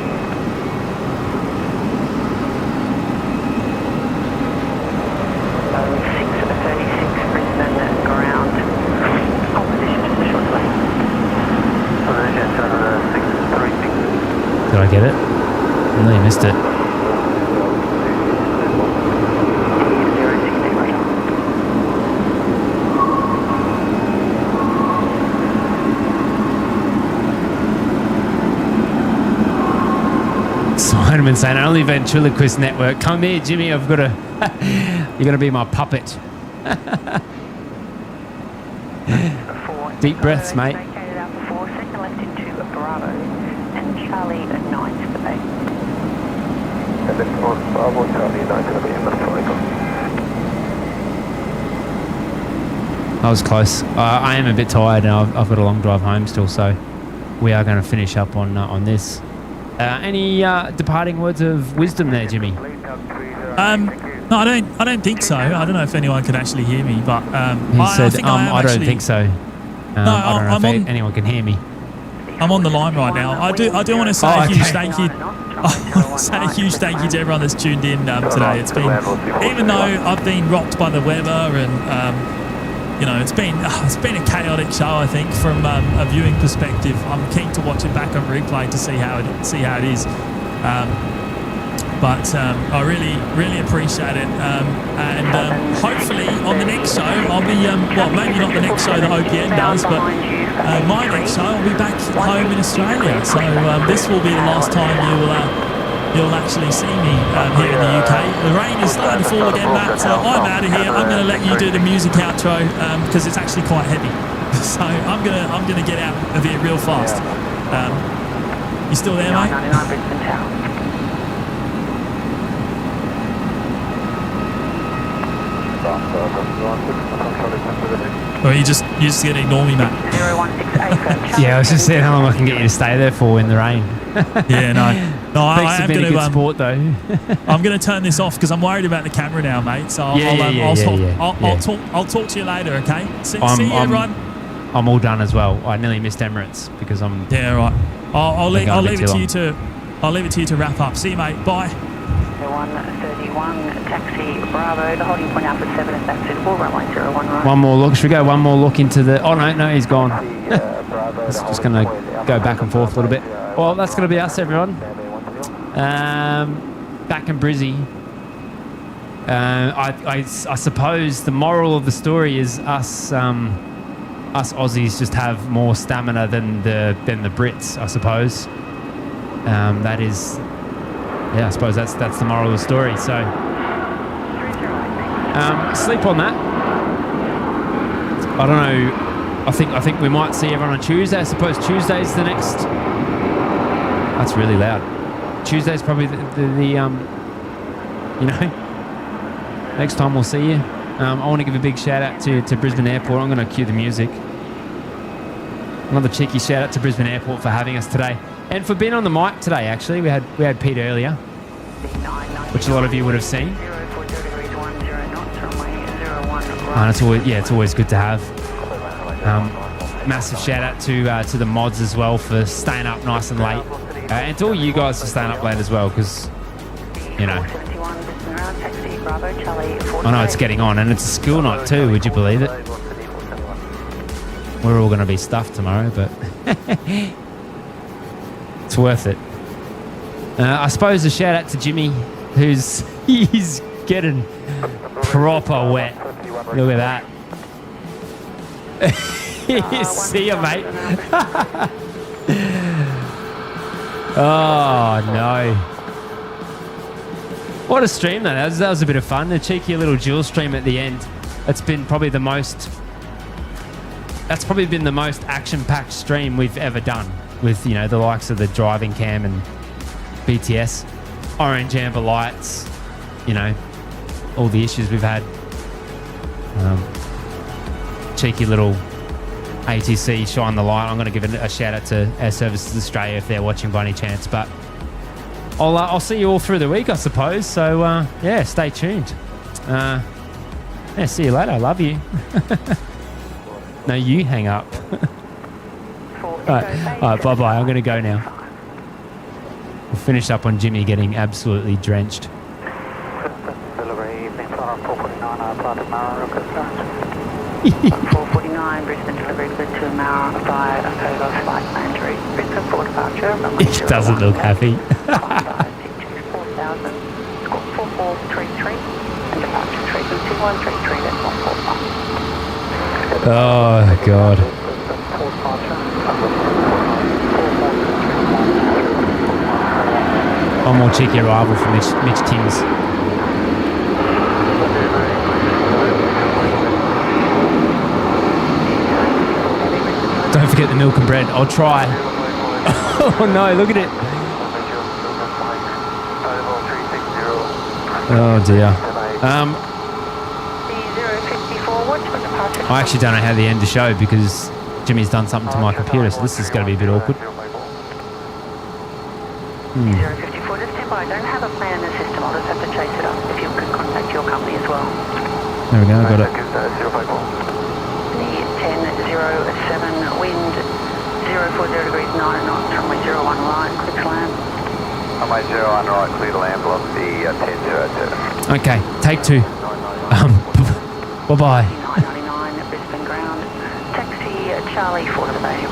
S1: Brisbane ground. Opposition to the short delay.
S6: Position 636.
S3: Did I get it? No, you missed it.
S1: 060, roger.
S3: Simon's saying only ventriloquist network. Come here, Jimmy. I've got to. You're gonna be my puppet. Deep breaths, mate.
S1: Vacated out before, second left into Bravo, and Charlie 9 to the bay.
S5: And then on Bravo, Charlie 9 to the bay,
S3: I was close. I am a bit tired, and I've got a long drive home still, so we are going to finish up on this. Any departing words of wisdom there, Jimmy?
S10: No, I don't think so. I don't know if anyone can actually hear me, but
S3: He said, I don't think so. I don't know if anyone can hear me.
S10: I'm on the line right now. I do want to say a huge thank you. I want to say a huge thank you to everyone that's tuned in today. It's been, even though I've been rocked by the weather and it's been a chaotic show. I think from a viewing perspective, I'm keen to watch it back on replay to see how it is. But I really appreciate it, and hopefully on the next show I'll be maybe not the next show that OPN does, but my next show I'll be back home in Australia. So this will be the last time you'll actually see me here in the UK. The rain is starting to fall again, Matt. So I'm out of here. I'm going to let you do the music outro because it's actually quite heavy. So I'm gonna get out of here real fast. You still there, mate?
S1: 999 Brisbane Tower.
S10: Or you just gonna ignore me, Matt?
S1: 016A.
S3: Yeah, I was just saying how long I can get you to stay there for in the rain.
S10: Yeah, no.
S3: Thanks for being a good sport, though.
S10: I'm going to turn this off because I'm worried about the camera now, mate. So I'll talk to you later, okay? See you, everyone.
S3: I'm all done as well. I nearly missed Emirates because I'm.
S10: Yeah, right. I'll leave it to you to wrap up. See you, mate. Bye.
S1: 131 taxi Bravo. The holding point Alpha 7 is back suitable. Runway 01 right.
S3: One more look. Should we go one more look into the? Oh no, he's gone. It's just going to go back and forth a little bit. Well, that's going to be us, everyone. Back in Brizzy. I suppose the moral of the story is us Aussies just have more stamina than the Brits, I suppose. That is, yeah, I suppose that's the moral of the story. So sleep on that. I don't know. I think we might see everyone on Tuesday. I suppose Tuesday's the next. That's really loud. Tuesday's probably the next time we'll see you. I want to give a big shout out to Brisbane Airport. I'm going to cue the music. Another cheeky shout out to Brisbane Airport for having us today and for being on the mic today. Actually, we had Pete earlier, which a lot of you would have seen. And it's always good to have. Massive shout out to the mods as well for staying up nice and late, and to all you guys for staying up late as well, because I know it's getting on, and it's a school night too. Would you believe it? We're all going to be stuffed tomorrow, but it's worth it. I suppose a shout out to Jimmy, he's getting proper wet. Look at that. See ya, mate. Oh no. What a stream though. That was a bit of fun. A cheeky little dual stream at the end. It's been probably the most that's probably been the most action-packed stream we've ever done with, you know, the likes of the driving cam and BTS, orange amber lights, you know, all the issues we've had. Cheeky little ATC shine the light. I'm going to give a shout out to Air Services Australia if they're watching by any chance, but I'll see you all through the week, I suppose. So yeah, stay tuned. Yeah, see you later. I love you. No, you hang up. All right, bye-bye. I'm going to go now. We'll finish up on Jimmy getting absolutely drenched.
S6: Delivery, being flown on 449, Plaza Mara, rocket start.
S1: 449, Brisbane delivery good to Mara by a further flight plan to Brisbane for departure.
S3: He doesn't look happy.
S1: 4000, score 4433, and departure 32133, that's 141.
S3: Oh, God. One more cheeky arrival from Mitch Kings. Don't forget the milk and bread. I'll try. Oh, no, look at it. Oh, dear. I actually don't know how to end the show because Jimmy's done something to my computer, so this is going to be a bit awkward.
S1: 054, just stand by. I don't have a plan in the system. I'll just have to chase it up. If you could contact your company as well.
S3: There we go, got it.
S1: The 1007, wind 040 degrees 9 knots, runway 01 right, clear to land.
S6: Runway 01 right, clear to land, velocity 1002.
S3: Okay, take two. Bye-bye.
S1: 999 Brisbane ground. Taxi Charlie 4 to the bay.